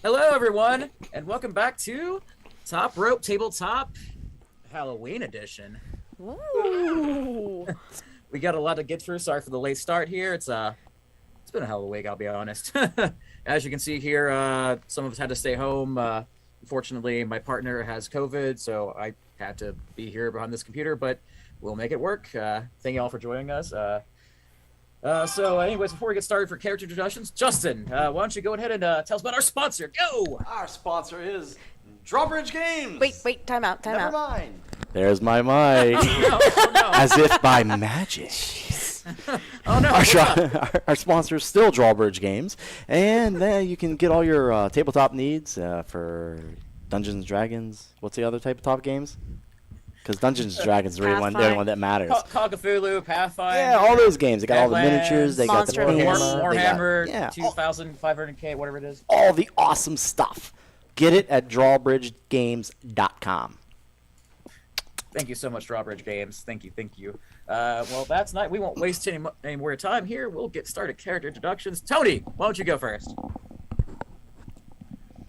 Hello, everyone, and welcome back to Top Rope Tabletop Halloween Edition. Ooh. We got a lot to get through. Sorry for the late start here. It's been a hell of a week, I'll be honest. As you can see here, some of us had to stay home. Unfortunately, my partner has COVID, so I had to be here behind this computer, but we'll make it work. Thank you all for joining us. Anyways, before we get started for character introductions, Justin, why don't you go ahead and tell us about our sponsor? Go! Our sponsor is Drawbridge Games. Wait, time out. Never mind. There's my mic. Oh, no. As if by magic. Oh, no. Our sponsor is still Drawbridge Games. And then you can get all your tabletop needs for Dungeons and Dragons. What's the other type of top games? Because Dungeons and Dragons is really the only one that matters. Call of Cthulhu, Pathfinder. Yeah, all those games. They got all the miniatures. They got the Monster Warhammer, yeah, 2,500K, whatever it is. all the awesome stuff. Get it at drawbridgegames.com. Thank you so much, Drawbridge Games. Thank you. Well, that's night. We won't waste any more time here. We'll get started. Character introductions. Tony, why don't you go first?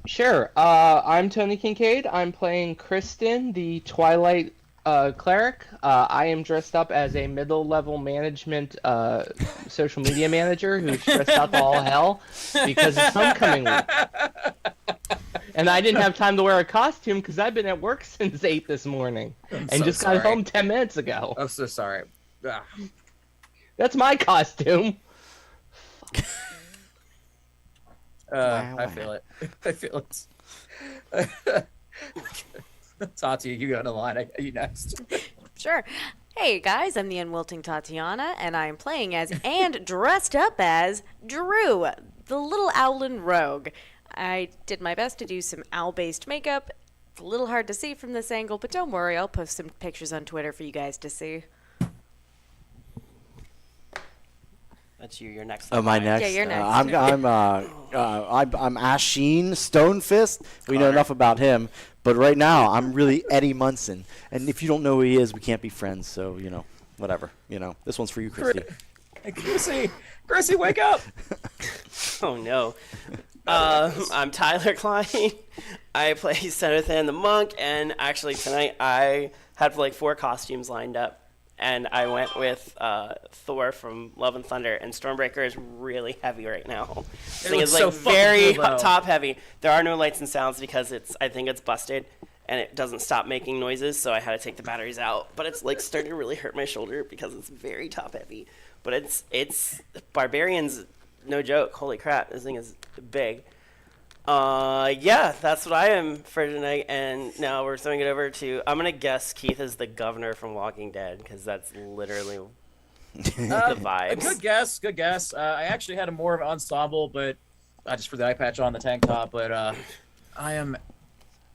Sure. I'm Tony Kincaid. I'm playing Kristen, the Twilight cleric. I am dressed up as a middle-level management social media manager who's stressed out to all hell because it's homecoming week. And I didn't have time to wear a costume because I've been at work since 8 this morning and just got home 10 minutes ago. I'm so sorry. That's my costume. I feel it. I feel it. Tati, you go on the line. You next. Sure. Hey guys, I'm the unwilting Tatiana, and I'm playing as and dressed up as Drew, the little owlin rogue. I did my best to do some owl-based makeup. It's a little hard to see from this angle, but don't worry, I'll post some pictures on Twitter for you guys to see. That's you. You're next. Oh, my next. Yeah, you're next. I'm Asheen Stonefist. We know enough about him, but right now I'm really Eddie Munson. And if you don't know who he is, we can't be friends. So whatever. This one's for you, Christy. Chrissy, wake up! Oh no. I'm Tyler Klein. I play Senathan the monk, and actually tonight I had like 4 costumes lined up, and I went with Thor from Love and Thunder, and Stormbreaker is really heavy right now. This thing is like very top heavy. There are no lights and sounds because I think it's busted and it doesn't stop making noises, so I had to take the batteries out. But it's like starting to really hurt my shoulder because it's very top heavy. But it's Barbarians, no joke. Holy crap, this thing is big. Yeah, that's what I am for tonight. And now we're throwing it over to, I'm going to guess Keith is the governor from Walking Dead, because that's literally the vibes. Good guess. I actually had a more of an ensemble, but just for the eye patch on the tank top. But I'm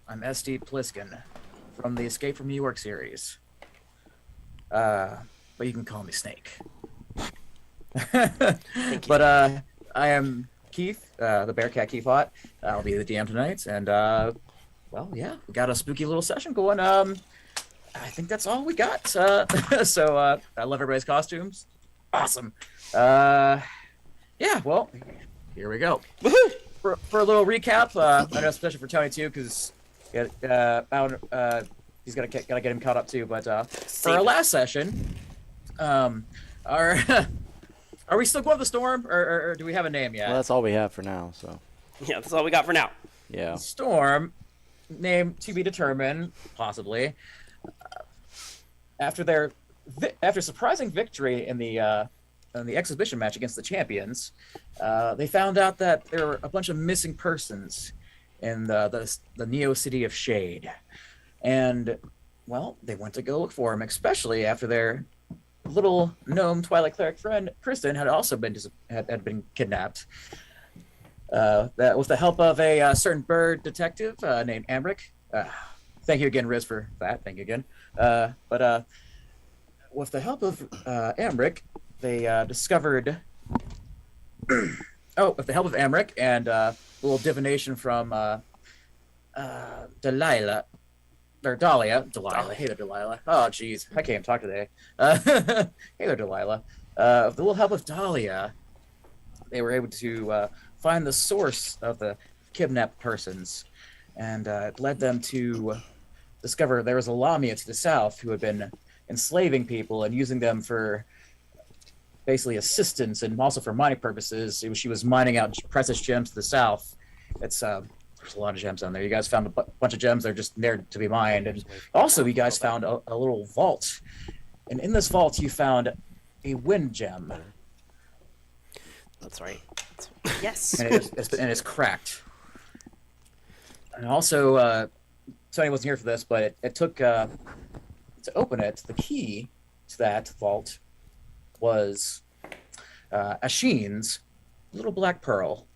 SD Pliskin from the Escape from New York series. But you can call me Snake. But I am Keith, the Bearcat Keith Haught. I'll be the DM tonight, and well, yeah, we got a spooky little session going. I think that's all we got. So I love everybody's costumes. Awesome. Yeah, well, here we go. For a little recap, I know especially for Tony too, because he's gotta get him caught up too. But for our last session, are we still going to the storm, or do we have a name yet? Well, that's all we have for now. So. Yeah, that's all we got for now. Yeah. Storm, name to be determined, possibly. After surprising victory in the exhibition match against the champions, they found out that there were a bunch of missing persons in the Neo City of Shade, and well, they went to go look for them, especially after their little gnome Twilight cleric friend Kristen had also been kidnapped. That with the help of a certain bird detective named Amric. Thank you again, Riz, for that. Thank you again. But with the help of Amric, they discovered. With the help of Amric and a little divination from Delilah. Or Dahlia. Hey there, Delilah. Oh, jeez. I can't even talk today. Hey there, Delilah. With the little help of Dahlia, they were able to find the source of the kidnapped persons, and it led them to discover there was a Lamia to the south who had been enslaving people and using them for basically assistance and also for mining purposes. She was mining out precious gems to the south. There's a lot of gems down there. You guys found a bunch of gems that are just there to be mined. And also, you guys found a little vault. And in this vault, you found a wind gem. That's right. Yes. And it's cracked. And also, Tony wasn't here for this, but it took, to open it, the key to that vault was Asheen's little black pearl.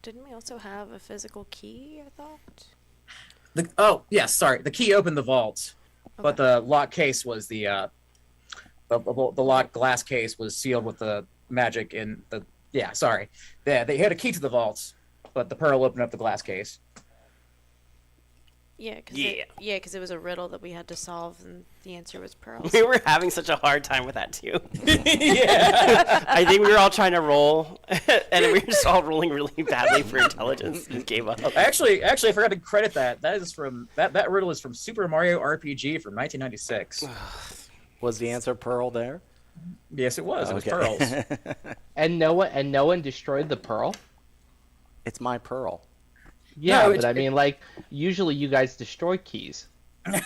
Didn't we also have a physical key, I thought? The key opened the vault, but the lock case was the lock glass case was sealed with the magic in the. Yeah, sorry. They had a key to the vault, but the pearl opened up the glass case. Yeah, because it was a riddle that we had to solve, and the answer was pearls. We were having such a hard time with that too. Yeah. I think we were all trying to roll, and we were just all rolling really badly for intelligence and gave up. Actually, I forgot to credit that. That is from that riddle is from Super Mario RPG from 1996. Was the answer pearl there? Yes, it was. It was Okay. pearls. And no one destroyed the pearl. It's my pearl. Yeah, No, but I mean, like, usually you guys destroy keys. The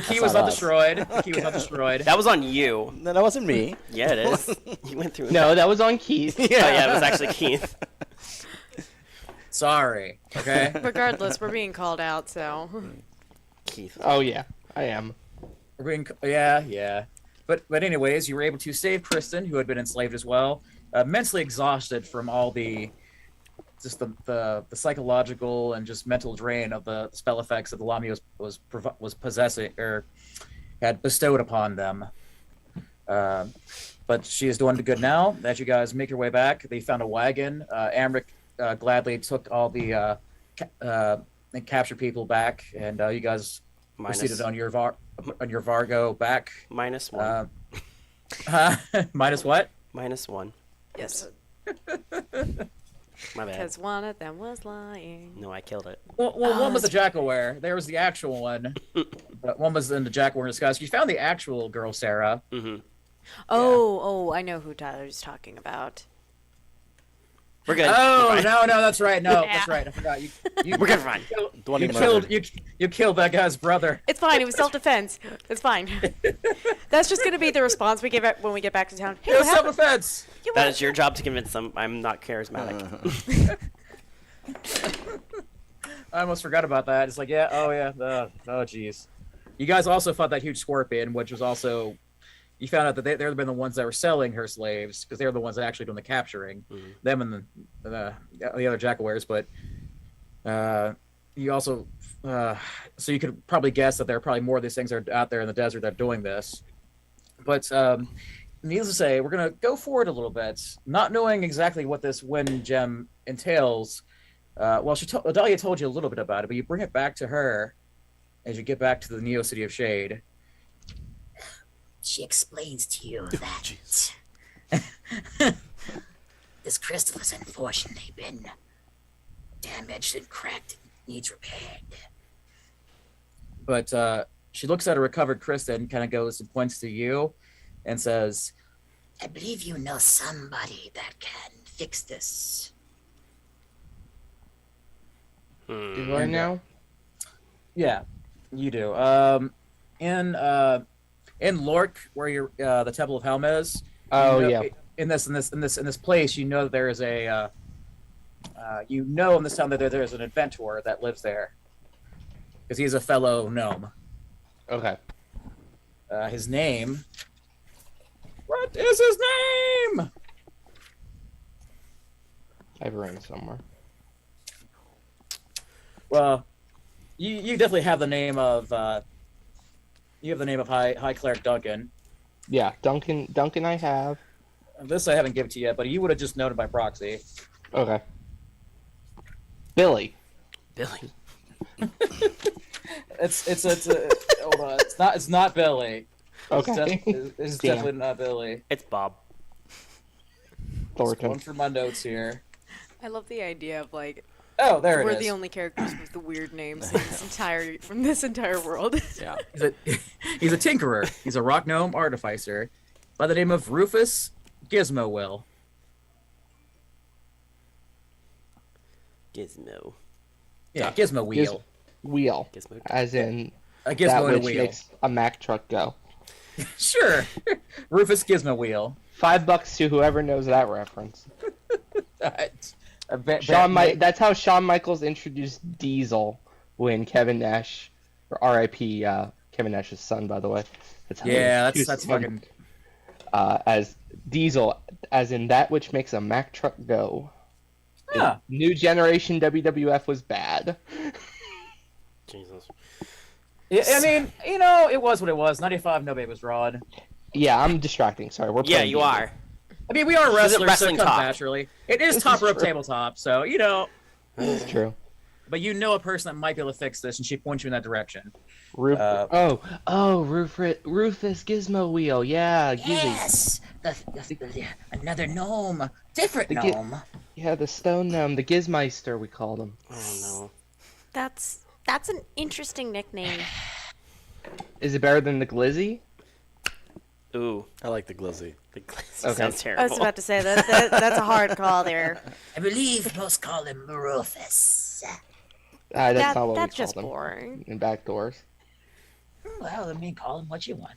key was not destroyed. The key was not destroyed. That was on you. No, that wasn't me. Yeah, it is. You went through. No, that was on Keith. Oh yeah, it was actually Keith. Sorry. Okay. Regardless, we're being called out, so. Keith. Oh yeah, I am. Yeah. But anyways, you were able to save Kristen, who had been enslaved as well, mentally exhausted from all the psychological and just mental drain of the spell effects that the Lamia was possessing or had bestowed upon them. But she is doing good now. As you guys make your way back, they found a wagon. Amric gladly took all the and captured people back, and you guys proceeded on your Vargo back. -1. Minus what? -1. Yes. My bad. Because one of them was lying. No, I killed it. Well, one was the Jackalware. There was the actual one. But one was in the Jackalware disguise. You found the actual girl, Sarah. Mm-hmm. Oh, I know who Tyler's talking about. We're good. Oh, We're fine. no, that's right. No, Yeah. that's right. I forgot. We're good. Fine. The one You he killed murdered. you killed that guy's brother. It's fine. It was self-defense. It's fine. That's just gonna be the response we give when we get back to town. Hey, It what was happened? self-defense. You That what? is your job to convince them. I'm not charismatic. I almost forgot about that. It's like, yeah, oh yeah, oh jeez. You guys also fought that huge scorpion, which was also. You found out that they've been the ones that were selling her slaves because they're the ones that actually doing the capturing, them and the other Jackalwares. But you also, so you could probably guess that there are probably more of these things that are out there in the desert that are doing this. But needless to say, we're gonna go forward a little bit, not knowing exactly what this wind gem entails. Well, Adalia told you a little bit about it, but you bring it back to her as you get back to the Neo City of Shade. She explains to you that this crystal has unfortunately been damaged and cracked and needs repaired. But she looks at a recovered Kristen, kind of goes and points to you and says, I believe you know somebody that can fix this. Do I now? yeah, you do. In Lork, where you're, the Temple of Helm is. Oh, you know, yeah. In this place, you know that there is a, in this town that there's an inventor that lives there, because he's a fellow gnome. Okay. His name. What is his name? I've written somewhere. Well, you definitely have the name of. You have the name of High Cleric Duncan. Yeah, Duncan I have. This I haven't given to you yet, but you would have just known it by proxy. Okay. Billy. Billy. It's hold on. It's not Billy. Okay. It's Damn. definitely not Billy. It's Bob. Thornton. Going for my notes here. I love the idea of like Oh, there we're it is. the only characters with the weird names in this entire world. Yeah. He's a tinkerer. He's a rock gnome artificer by the name of Rufus Gizmo. Gizmo. Yeah, Gizmo Wheel. Wheel, Gizmo. as in A that gizmo and a which wheel. makes a Mack truck go. Sure. Rufus Gizmo Wheel. $5 to whoever knows that reference. That's how Shawn Michaels introduced Diesel when Kevin Nash, or R.I.P. Kevin Nash's son, by the way. That's how he Yeah, introduced that's him, fucking. as Diesel, as in that which makes a Mack truck go. Yeah. New generation WWF was bad. Jesus. Yeah, I mean, you know, it was what it was. 95, no babe was Rod. Yeah, I'm distracting. Sorry, we're Yeah, playing you D&D. are. I mean, we are wrestlers, wrestling so it comes talk. naturally. It is This top is rope true. tabletop, so, you know. It's true. But you know a person that might be able to fix this, and she points you in that direction. Rufus Gizmo Wheel. Yeah, Gizzy. Yes! Another gnome. Different The gi- gnome. Yeah, the stone gnome, the Gizmeister, we called him. Oh no. That's an interesting nickname. Is it better than the Glizzy? Ooh. I like the glizzy. The glizzy Okay. sounds I terrible. was about to say that's a hard call there. I believe most call him Rufus. That's not what That's we just called him. boring. In back doors. Well, I mean, call him what you want.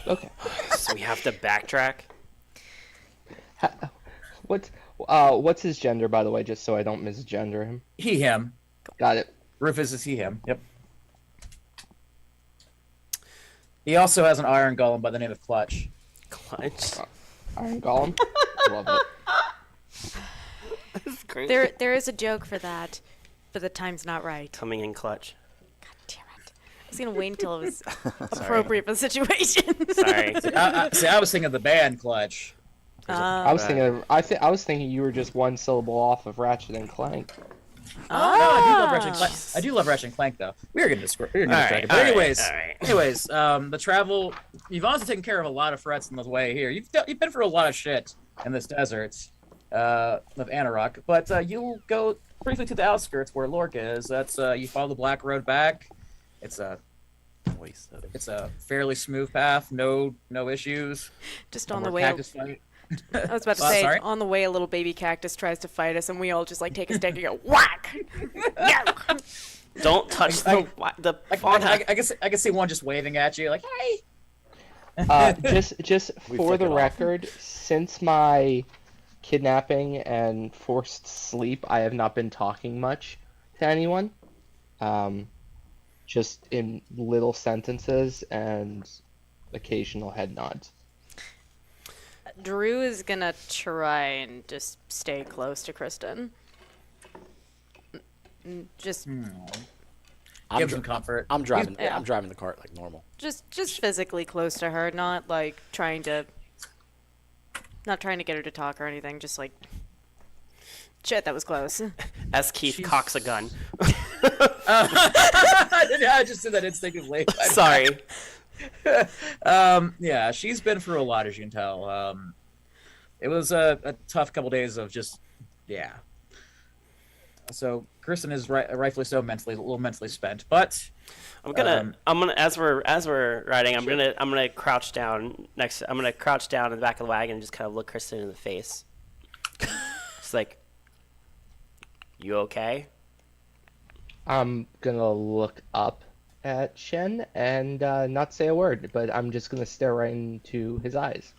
Okay. So we have to backtrack. What's his gender, by the way, just so I don't misgender him? He, him. Got it. Rufus is he, him. Yep. He also has an iron golem by the name of Clutch. Clutch. Iron Golem. Love it. That's great. There is a joke for that, but the time's not right. Coming in clutch. God damn it! I was gonna wait until it was appropriate for the situation. Sorry. I was thinking of the band Clutch. I was thinking you were just one syllable off of Ratchet and Clank. No, I do love Ratchet and Clank. I do love Ratchet and Clank, though. We're gonna distract. But anyways, the travel. You've also taken care of a lot of threats on the way here. You've been through a lot of shit in this desert of Anarok, but you'll go briefly to the outskirts where Lork is. That's you follow the Black Road back. It's a fairly smooth path. No issues. Just on No the more way. cactus fight. I was about to Oh, say, sorry? on the way, a little baby cactus tries to fight us, and we all just like take a stick and go whack. Yeah. Don't touch the fauna. I can see one just waving at you like, "Hey." Just We for flick the it off. record, since my kidnapping and forced sleep, I have not been talking much to anyone. Just in little sentences and occasional head nods. Drew is gonna try and just stay close to Kristen. Just, Give him comfort. I'm driving. Yeah. I'm driving the cart like normal. just physically close to her, not like not trying to get her to talk or anything. Just like, shit, that was close. As Keith cocks a gun. I just did that instinctively. Sorry. Yeah, she's been through a lot, as you can tell. It was a tough couple days of just, yeah. So Kristen is rightfully so a little mentally spent, but I'm gonna as we're riding, I'm gonna crouch down I'm gonna crouch down in the back of the wagon and just kind of look Kristen in the face. It's like, you okay? I'm gonna look up at Shen and not say a word, but I'm just gonna stare right into his eyes.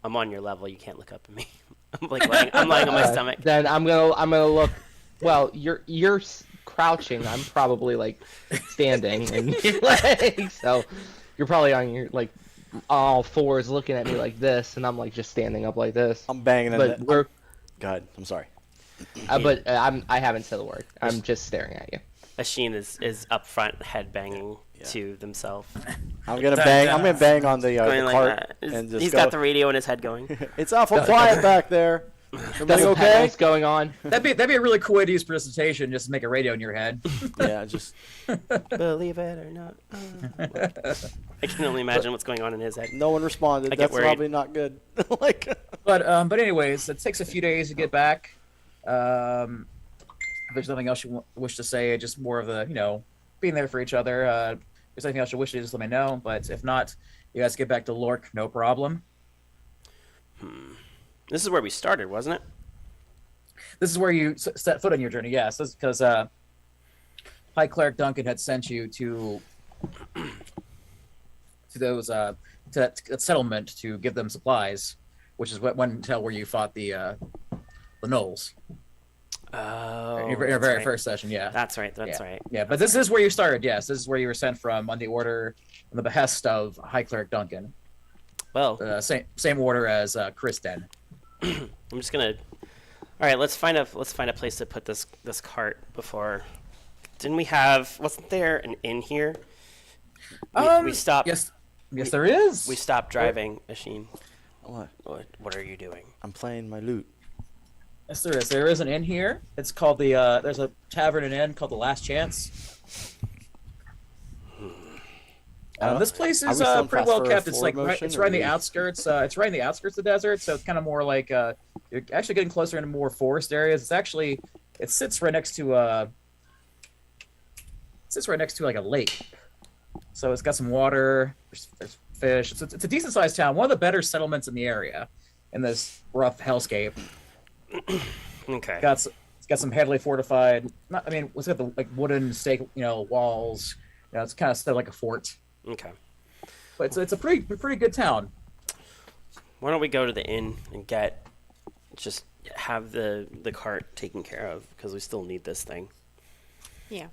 I'm on your level. You can't look up at me. I'm lying on my stomach. Then I'm gonna look. Well, you're crouching. I'm probably like standing, and like, so you're probably on your like all fours looking at me like this, and I'm like just standing up like this. I'm banging. But we're. Go ahead. I'm sorry. I haven't said a word. I'm just staring at you. Asheen is up front, head banging to themselves. I'm gonna bang. I'm gonna bang on the Going like cart that. and just He's go. got the radio in his head going. It's awful quiet back there. Everybody Double okay? panels going on. that'd be a really cool way to use presentation, just to make a radio in your head. Yeah, just Believe it or not. I can only imagine what's going on in his head. no one responded. I get That's worried. probably not good. Like, But anyways, it takes a few days to get back. If there's nothing else you wish to say, just more of the, being there for each other. If there's anything else you wish to, just let me know. But if not, you guys get back to Lork, no problem. This is where we started, wasn't it? This is where you set foot on your journey. Yes, because High Cleric Duncan had sent you to those to that settlement to give them supplies, which is where you fought the gnolls. Oh, in your very first session, yeah. That's right. That's yeah. right. Yeah, but this is where you started. Yes, this is where you were sent from on the order, on the behest of High Cleric Duncan. Well, same order as Kristen. I'm just gonna. All right, let's find a place to put this cart before. Didn't we have? Wasn't there an inn here? We stopped. Yes, there is. We stopped driving, Machine. What? What are you doing? I'm playing my lute. Yes, there is. There is an inn here. It's called the. There's a tavern and inn called the Last Chance. This place is pretty well kept. It's like it's right in the outskirts. It's right in the outskirts of the desert, so it's kind of more like you're actually getting closer into more forest areas. It sits right next to like a lake, so it's got some water. There's fish. It's a decent sized town. One of the better settlements in the area, in this rough hellscape. Okay. It's got some heavily fortified. It's got the wooden stake, walls. It's kind of still like a fort. Okay. But it's a pretty good town. Why don't we go to the inn and just have the cart taken care of, because we still need this thing. Yeah.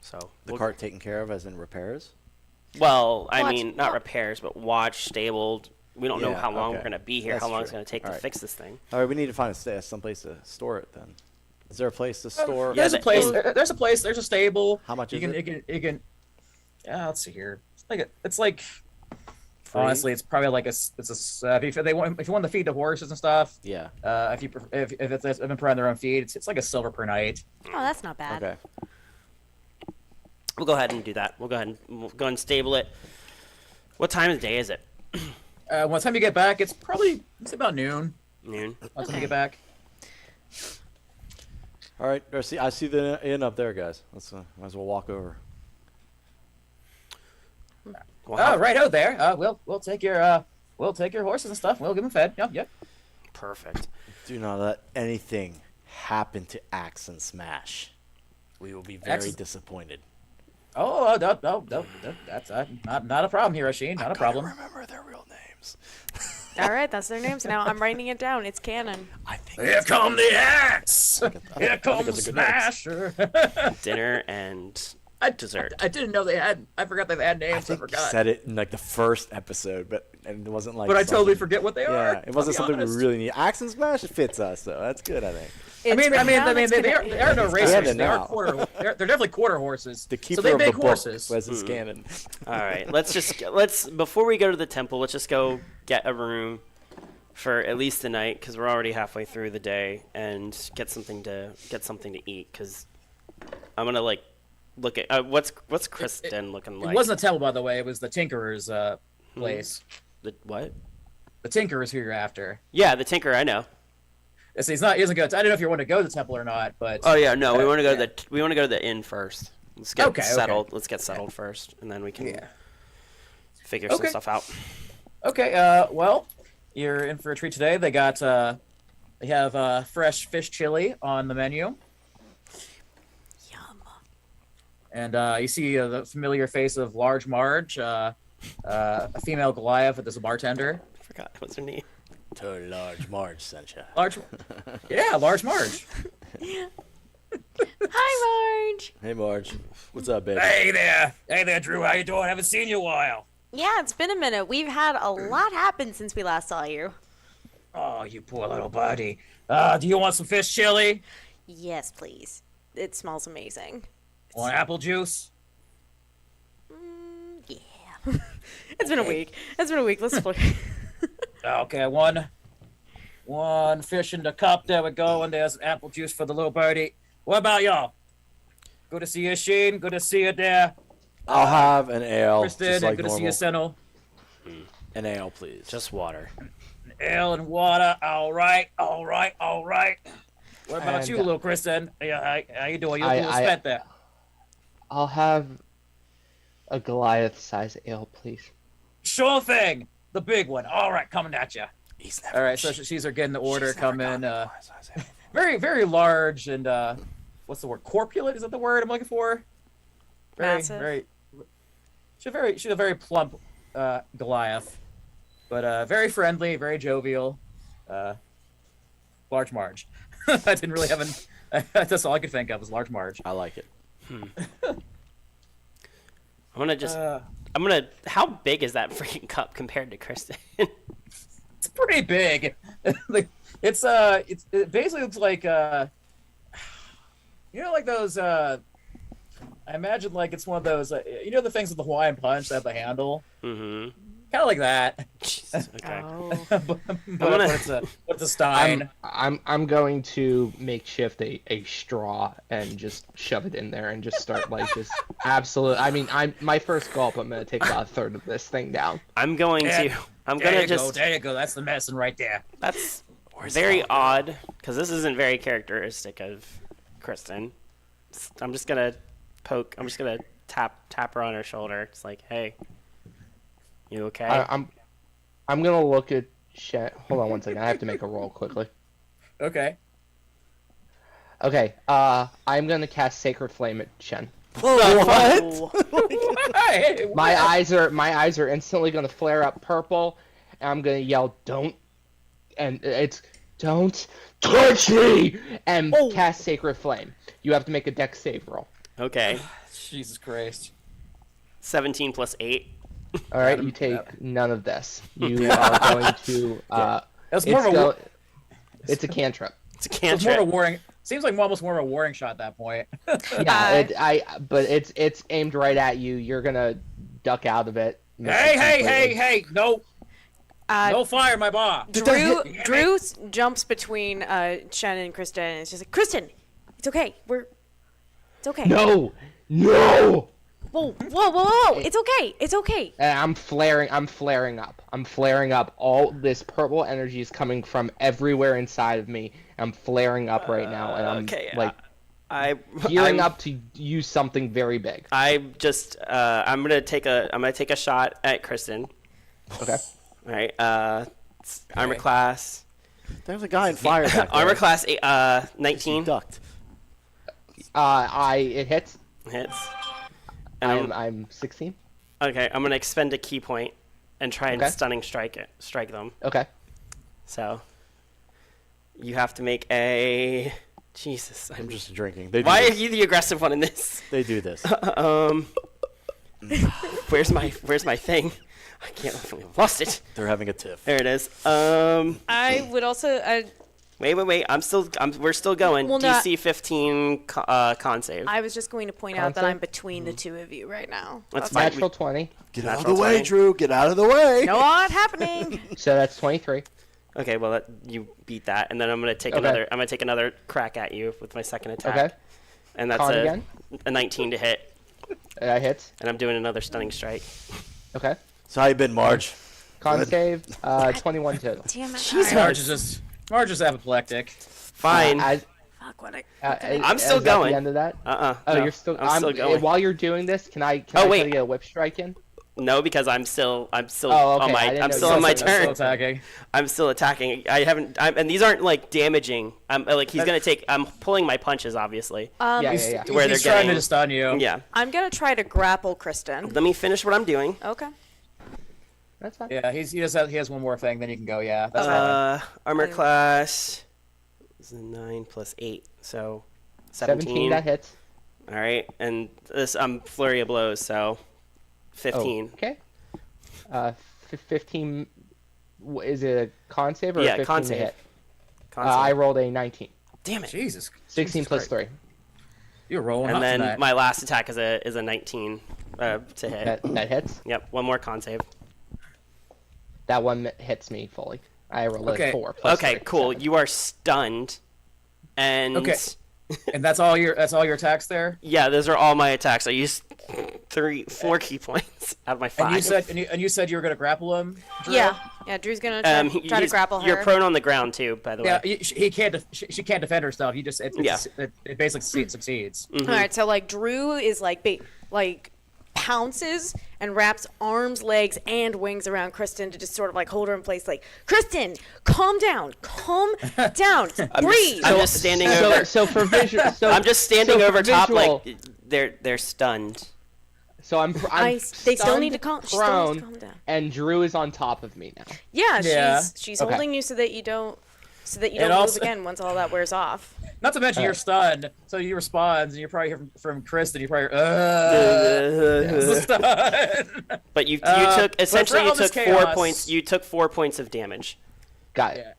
So The cart taken care of as in repairs? Well, I Watch- mean, not repairs, but watched, stabled. We don't know Yeah, how long okay. we're gonna be here. That's how long true. it's gonna take All to right. fix this thing. All right, we need to find someplace to store it then. Is there a place to store? There's the a place. inn. There's a place. There's a stable. How much is you can. Yeah, let's see here. It's like. Free? Honestly, it's probably like if you want to feed the horses and stuff. Yeah. If it's been providing their own feed, it's like a silver per night. Oh, that's not bad. Okay. We'll go ahead and do that. We'll go ahead and stable it. What time of the day is it? By the time you get back, it's about noon. Noon. By the time you get back. All right. I see the inn up there, guys. Let's might as well walk over. Well, Right out there. We'll take your horses and stuff. We'll give them fed. Yep. Perfect. Do not let anything happen to Axe and Smash. We will be very disappointed. Oh, no, that's not a problem here, Ashin. Not a problem. Remember their real names. All right, that's their names now. I'm writing it down. It's canon. I think. Here come the axe. Here it's comes a good Smasher. Dinner and dessert. I didn't know they had. I forgot they had I names. I think you forgot. said it in like the first episode, but it wasn't like. But I totally something- forget what they are. Yeah, it wasn't I'll be something we honest. really need. Axe and Smash, it fits us, so that's good. I think. I mean, It's they canon. are no race canon horses. They are now. quarter. They're definitely quarter horses. The keeper so they of the make book horses. was his canon. All right. Let's before we go to the temple, let's just go get a room for at least the night, because we're already halfway through the day, and get something to eat, because I'm gonna look at what's Kristen looking like. It wasn't a temple, by the way. It was the Tinkerer's place. The what? The Tinkerer's who you're after. Yeah, the Tinker. I know. See, he doesn't go. I don't know if you want to go to the temple or not, but. Oh yeah, no, we want to go yeah. to the inn first. Let's get Okay. settled. Let's get settled first, and then we can figure some Okay. stuff out. Okay. Well, you're in for a treat today. They got. They have fresh fish chili on the menu, Yum. and you see the familiar face of Large Marge, a female Goliath that is a bartender. I forgot what's her name. To large Marge, Sencha. Large. Yeah, Large Marge. Hi, Marge. Hey, Marge. What's up, baby? Hey there, Drew. How you doing? Haven't seen you in a while. Yeah, it's been a minute. We've had a lot happen since we last saw you. Oh, you poor little buddy. Do you want some fish chili? Yes, please. It smells amazing. Want apple juice? Yeah. It's been a week. Let's split. Okay, one fish in the cup. There we go. And there's apple juice for the little birdie. What about y'all? Good to see you, Sheen. Good to see you there, I'll have an ale, Kristen. just like and good to see normal. you, Senel. An ale, please. Just water. Ale and water. All right. What about And, you, little Kristen? Yeah, how you doing? You look a little I- spent there. I'll have a Goliath-size ale, please. Sure thing. The big one. All right, coming at you. He's never, All right, so she's getting the order she's never coming. gotten Very, very large and what's the word? Corpulent? Is that the word I'm looking for? Very, Massive. very. She's a very plump Goliath, but very friendly, very jovial. Large Marge. I didn't really have an. That's all I could think of was Large Marge. I like it. I'm gonna. How big is that freaking cup compared to Kristen? It's pretty big. Like it basically looks like like those I imagine like it's one of those the things with the Hawaiian punch that have the handle, Mm-hmm. kind of like that. Jesus, okay. Oh. but it's a Stein. I'm going to makeshift a straw and just shove it in there and just start like just absolute. I mean, my first gulp. I'm gonna take about a third of this thing down. I'm going to. I'm There gonna you just. go. There you go. That's the medicine right there. That's very odd because this isn't very characteristic of Kristen. I'm just gonna poke. I'm just gonna tap her on her shoulder. It's like, hey, you okay? I'm gonna look at Shen. Hold on one second. I have to make a roll quickly. Okay. Okay. I'm gonna cast Sacred Flame at Shen. What? Hey, My eyes are instantly gonna flare up purple, and I'm gonna yell, "Don't!" And it's "Don't touch me!" and cast Sacred Flame. You have to make a Dex save roll. Okay. Jesus Christ. 17 plus 8. All right, you take none of this. You are going to. That's more of a. It's a cantrip. It's a It's more of a cantrip. warring. Seems like almost more of a warring shot at that point. Yeah, but it's aimed right at you. You're gonna duck out of it. Hey! No fire, my bar. Drew jumps between Shen and Kristen, and it's just like, Kristen, it's okay. It's okay. No! Whoa! It's okay. And I'm flaring up. All this purple energy is coming from everywhere inside of me. I'm flaring up right now, and I'm gearing up to use something very big. I'm gonna take a shot at Kristen. Okay. All right. Armor class. There's a guy in fire back there. Armor class 19 He ducked. It hits. hits. And I'm 16. okay. I'm gonna expend a key point and try and Okay. stunning strike them. Okay. So you have to make a. Jesus. I'm just drinking. They do Why are this. you the aggressive one in this? They do this. Where's my thing? I can't. I've lost it. They're having a tiff. There it is. I would also. Wait. We're still going. Well, no, DC 15 con save. I was just going to point out that Concept? I'm between the two of you right now. That's fine. Natural 20. Get out of Natural the way, 20. Drew. Get out of the way. Not happening. So that's 23. Okay, well you beat that, and then I'm gonna take Okay. another. I'm gonna take another crack at you with my second attack. Okay. And that's Con again. a 19 to hit, That hits. and I'm doing another stunning strike. Okay. So how you been, Marge? Con Good. save. 21 total. Damn it. Jesus. Marge is apoplectic. Fine. Fuck, what I'm still is that going. The end of that. Oh, Oh, you're still. I'm still going. While you're doing this, can I Oh, try wait. to get a whip strike in? No, because I'm still Oh, okay. on my. I didn't I'm know still you on my were Still turn. attacking. I'm still attacking. I haven't. And these aren't like damaging. I'm like he's gonna take. I'm pulling my punches, obviously. Yeah. Where He's they're trying getting- to stun you. Yeah. I'm gonna try to grapple Kristen. Let me finish what I'm doing. Okay. That's fine. Yeah, he has one more thing. Then you can go. Yeah, that's fine. Armor class is a 9 plus 8, so 17. That hits. All right, and this I'm flurry of blows, so 15. Okay. 15. Is it a con save or Yeah, a 15 con to save. hit? Con I save. rolled a 19. Damn it. Jesus. 16 Jesus plus Christ. 3. You're rolling And hot then tonight. my last attack is a 19 to hit. That hits. Yep, one more con save. That one hits me fully. I rolled Okay. a 4 plus Okay, 3, cool. 7. You are stunned, and Okay. And that's all your attacks there. Yeah, those are all my attacks. I used 4 key points out of my 5. And you said you were gonna grapple him. Drew? Yeah, Drew's gonna try to grapple her. You're prone on the ground too, by the way. Yeah, he can't. She can't defend herself. He just it basically succeeds. All right, so like Drew is like pounces and wraps arms, legs, and wings around Kristen to just sort of like hold her in place. Like, Kristen, calm down, breathe. I'm just standing over. So for visual, I'm just standing over top, visual, like they're stunned. So I'm they still need to calm down. And Drew is on top of me now. Yeah, she's Okay. holding you so that you don't also- move again once all that wears off. Not to mention you're stunned, so you respond, and you're probably hear from Kristen. You probably stunned. But you took essentially all you this took 4 chaos- points. You took 4 points of damage. Got it.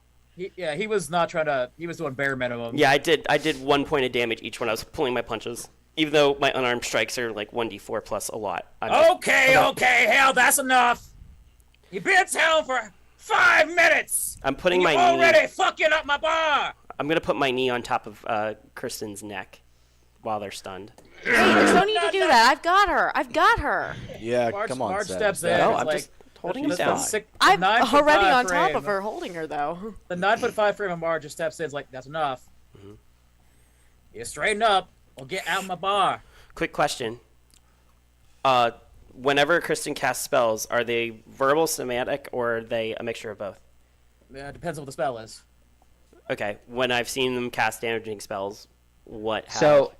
He was not trying to. He was doing bare minimum. Yeah, I did 1 point of damage each when I was pulling my punches. Even though my unarmed strikes are like 1d4 plus a lot. Okay, hell, that's enough. You've been in town for 5 minutes. I'm putting my You're knee. already fucking up my bar. I'm gonna put my knee on top of Kristen's neck while they're stunned. Hey, there's no need to do that. I've got her. Yeah, Marge, come on, Marge Seth. steps in. No, it's I'm like, just holding him the down. I'm 9'5" already on top frame. of her, holding her though. The 9'5" frame of Marge just steps in. It's like, that's enough. You straighten up or get out my bar. Quick question. Whenever Kristen casts spells, are they verbal, somatic, or are they a mixture of both? Yeah, it depends on what the spell is. Okay, when I've seen them cast damaging spells, what So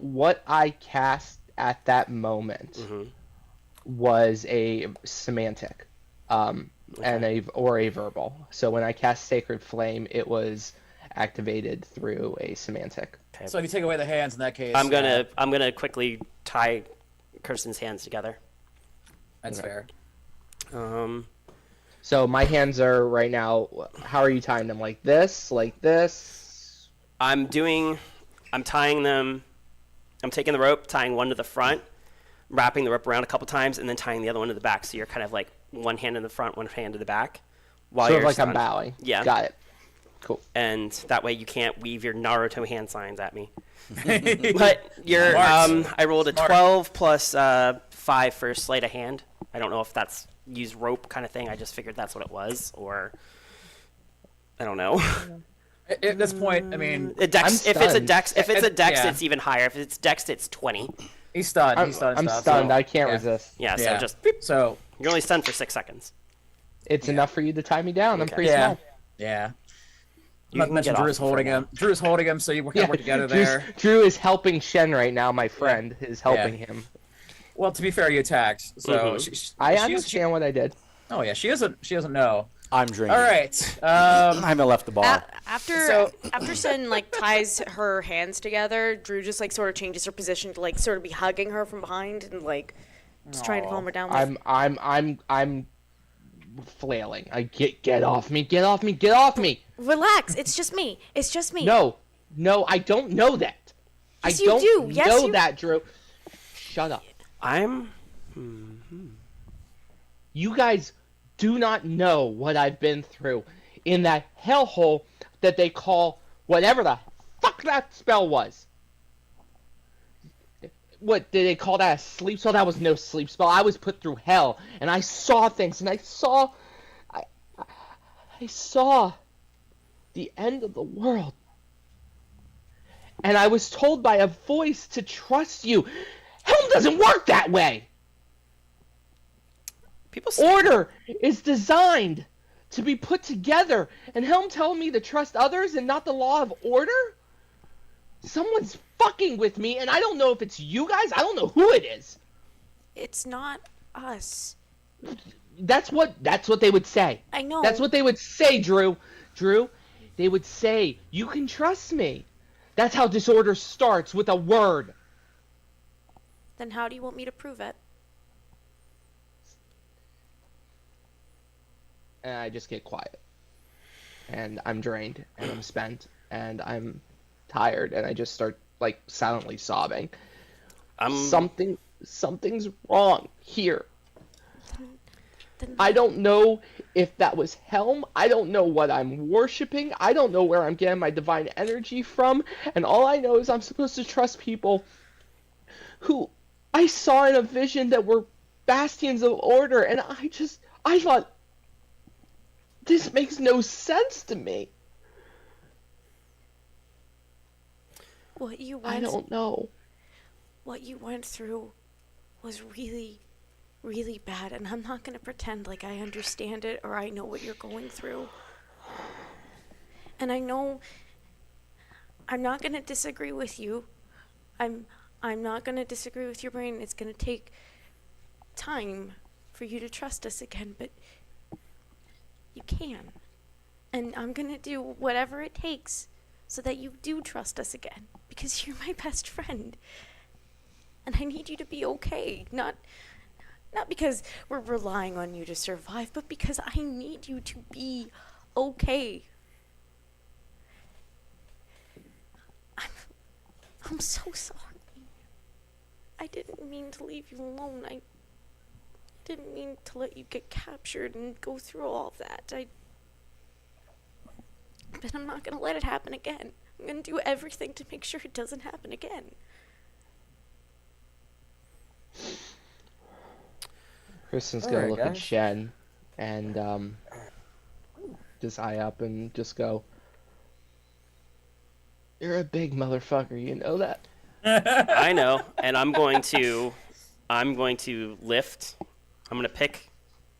what I cast at that moment was a semantic, and a verbal. So when I cast Sacred Flame, it was activated through a semantic. Okay. So if you take away the hands in that case, I'm gonna quickly tie Kristen's hands together. That's fair. So my hands are right now. How are you tying them? Like this? Like this? I'm tying them. I'm taking the rope, tying one to the front, wrapping the rope around a couple times, and then tying the other one to the back. So you're kind of like one hand in the front, one hand to the back, while Sort you're of like I'm stunned. bowing. Yeah. Got it. Cool. And that way you can't weave your Naruto hand signs at me. But you're Smart. I rolled a 12 plus 5 for sleight of hand. I don't know if that's use rope kind of thing. I just figured that's what it was, or I don't know. At this point, I mean, If it's a stunned. dex, Yeah. it's even higher. If it's dex, it's 20. he's stunned. I'm He's stunned. I'm stuff, stunned. so- I can't yeah. resist. Yeah, so Yeah. just beep. So You're only stunned for 6 seconds. It's enough for you to tie me down. I'm Okay. pretty yeah, small. yeah. You Not can mention get Drew's off for holding now. him. Drew's holding him, so you work together Drew's- there. Drew is helping Shen right now. My friend is helping him. Well, to be fair, you attacked, so Mhm. I understand what I did. Oh yeah, she doesn't know. I'm drinking. All right. I haven't left the bar. After Sin like ties her hands together, Drew just like sort of changes her position to like sort of be hugging her from behind and like just trying to calm her down. Like, I'm flailing. I get off me. Get off me. Get off me. relax. It's just me. It's just me. No, I don't know that. Yes, I you don't do. Yes, know you- that, Drew. Shut up. You guys do not know what I've been through in that hellhole that they call whatever the fuck that spell was. What did they call that? A sleep spell? That was no sleep spell. I was put through hell, and I saw things, and I saw the end of the world. And I was told by a voice to trust you. Hell doesn't work that way. People say Order is designed to be put together, and Helm telling me to trust others and not the law of order? Someone's fucking with me, and I don't know if it's you guys. I don't know who it is. it's not us. That's what they would say. I know. That's what they would say, Drew. Drew, they would say, you can trust me. That's how disorder starts, with a word. Then how do you want me to prove it? And I just get quiet. And I'm drained, and I'm spent, and I'm tired, and I just start, like, silently sobbing. Something's wrong here. I don't know if that was Helm. I don't know what I'm worshiping. I don't know where I'm getting my divine energy from. And all I know is I'm supposed to trust people who I saw in a vision that were bastions of order. And I thought, this makes no sense to me. I don't know. What you went through was really, really bad, and I'm not going to pretend like I understand it or I know what you're going through. And I know I'm not going to disagree with you. I'm not going to disagree with your brain. It's going to take time for you to trust us again, but you can. And I'm going to do whatever it takes so that you do trust us again, because you're my best friend. And I need you to be okay. Not because we're relying on you to survive, but because I need you to be okay. I'm so sorry. I didn't mean to leave you alone. I didn't mean to let you get captured and go through all of that. But I'm not going to let it happen again. I'm going to do everything to make sure it doesn't happen again. Kristen's gonna Alright, look at guys. Shen and just eye up and just go, "You're a big motherfucker, you know that?" I know, and I'm going to lift. I'm going to pick.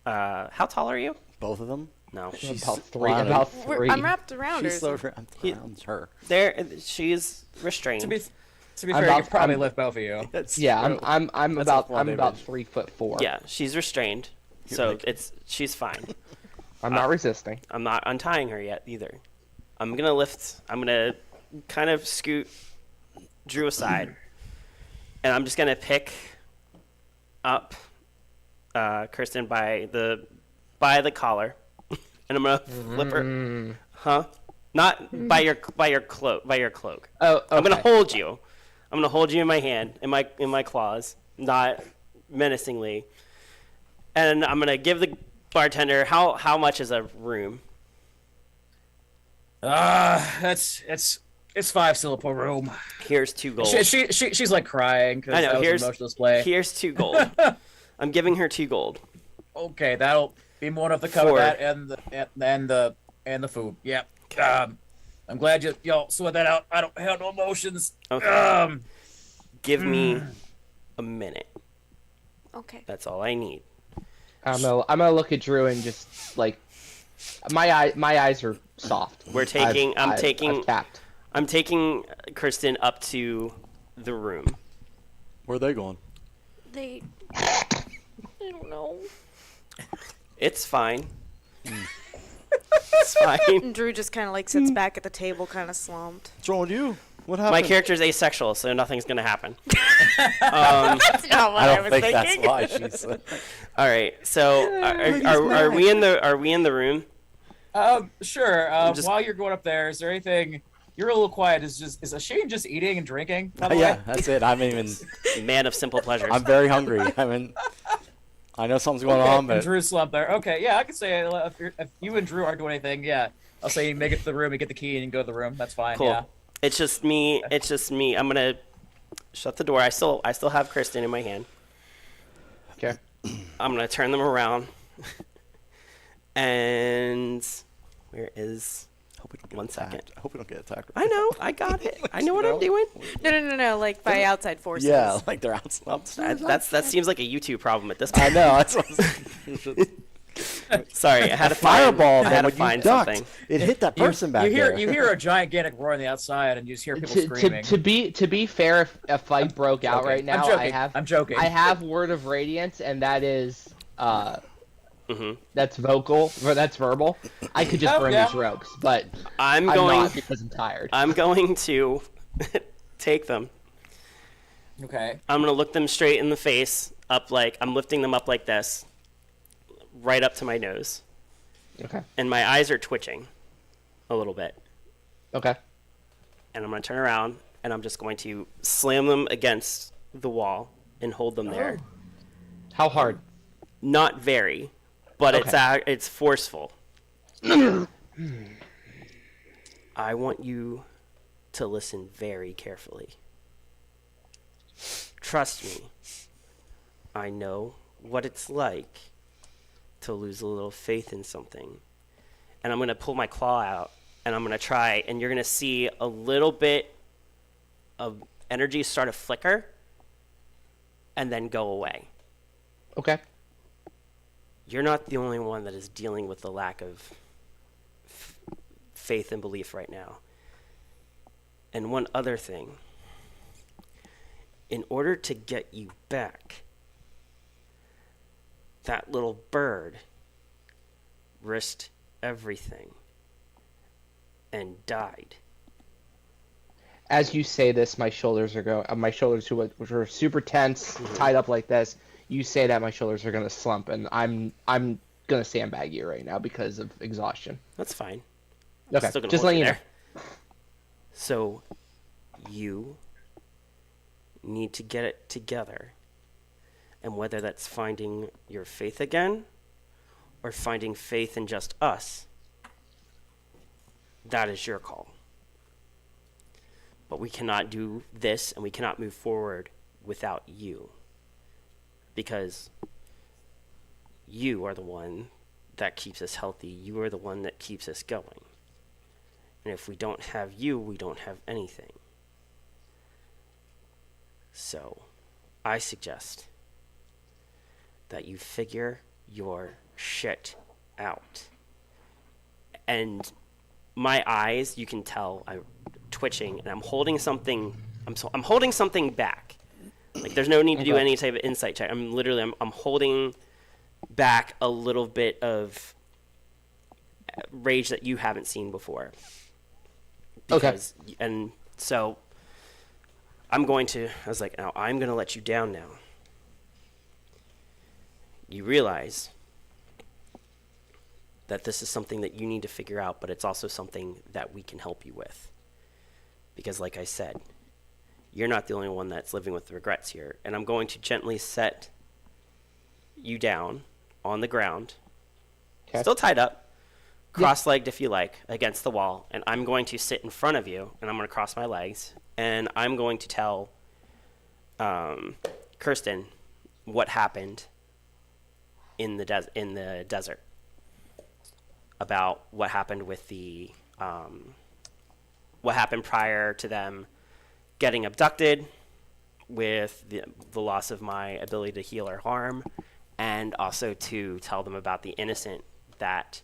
How tall are you? Both of them. No, About three. Wow. About three. I'm wrapped around her. She's so around her. she's restrained. To be I'm fair, you about- could probably I'm- lift both of you. Yeah, I'm That's about a fun image. 3'4". Yeah, she's restrained, so she's fine. I'm not resisting. I'm not untying her yet either. I'm gonna lift. I'm gonna kind of scoot Drew aside, and I'm just gonna pick up Kristen by the collar, and I'm gonna flip her. Huh? Not by your cloak. Oh, okay. I'm gonna hold you. I'm gonna hold you in my hand, in my claws, not menacingly. And I'm gonna give the bartender how much is a room? It's 5 silver per room. Here's 2 gold. She's like crying because I know. that was Here's an emotional display. Here's 2 gold. I'm giving her 2 gold. Okay, that'll be more enough to cover For- that and the food. Yeah. I'm glad y'all sort that out. I don't have no emotions. Okay. Give me a minute. Okay. That's all I need. I'm gonna look at Drew and just like my eyes are soft. We're taking. I've tapped. I'm taking Kristen up to the room. Where are they going? I don't know. It's fine. It's fine. And Drew just kind of like sits back at the table, kind of slumped. What's wrong with you? What happened? My character's asexual, so nothing's gonna happen. That's not what I I, don't was think thinking. that's why she's. All right. So are we in the room? Sure. Just- While you're going up there, is there anything? You're a little quiet. Is Shane just eating and drinking? By the way? Yeah, that's it. I mean, Man of simple pleasures. I'm very hungry. I know something's going Okay, on, and but Drew's slumped there. Okay, yeah, I could say if you and Drew aren't doing anything, yeah, I'll say you make it to the room, you get the key, and you can go to the room. That's fine. Cool. Yeah. It's just me. I'm gonna shut the door. I still have Kristen in my hand. Okay. I'm gonna turn them around. And where is? hope we don't get One attacked. second. I hope we don't get attacked. I know. I got it. I know what I'm doing. No. Like by outside forces. Yeah, like they're outside. That seems like a YouTube problem at this point. I know. That's what Sorry, I had to fireball. I had to When you find ducked, something. it hit that person back there. You hear a gigantic roar on the outside, and you just hear people screaming. To be fair, if a fight broke out Okay, right now, I'm joking. I have Word of Radiance, and that is Mhm. that's vocal or that's verbal. I could just Oh, burn yeah. these ropes, but I'm I'm going. not because I'm tired. I'm going to take them. Okay. I'm gonna look them straight in the face, up like I'm lifting them up like this, right up to my nose, Okay. and my eyes are twitching a little bit. Okay. And I'm gonna turn around and I'm just going to slam them against the wall and hold them there. How hard? Not very. but Okay. it's forceful. I want you to listen very carefully. Trust me. I know what it's like to lose a little faith in something. And I'm going to pull my claw out, and I'm going to try, and you're going to see a little bit of energy start to flicker and then go away. Okay. You're not the only one that is dealing with the lack of faith and belief right now. And one other thing. In order to get you back, that little bird risked everything and died. As you say this, my shoulders are going. My shoulders, which are super tense, tied up like this. You say that, my shoulders are gonna slump, and I'm gonna sandbag you right now because of exhaustion. That's fine. Okay, Still gonna just hold letting you you know. there. So, you need to get it together. And whether that's finding your faith again, or finding faith in just us, that is your call. But we cannot do this, and we cannot move forward without you. Because you are the one that keeps us healthy. You are the one that keeps us going. And if we don't have you, we don't have anything. So, I suggest that you figure your shit out. And my eyes, you can tell, I'm twitching, and I'm holding something. I'm holding something back. Like, there's no need to do any type of insight check. I'm holding back a little bit of rage that you haven't seen before. Because, and so I was like, now I'm going to let you down now. You realize that this is something that you need to figure out, but it's also something that we can help you with. Because like I said, you're not the only one that's living with regrets here. And I'm going to gently set you down on the ground, still tied up, cross-legged if you like, against the wall. And I'm going to sit in front of you, and I'm going to cross my legs. And I'm going to tell Kirsten what happened in the desert, about what happened with the what happened prior to them getting abducted, with the loss of my ability to heal or harm, and also to tell them about the innocent that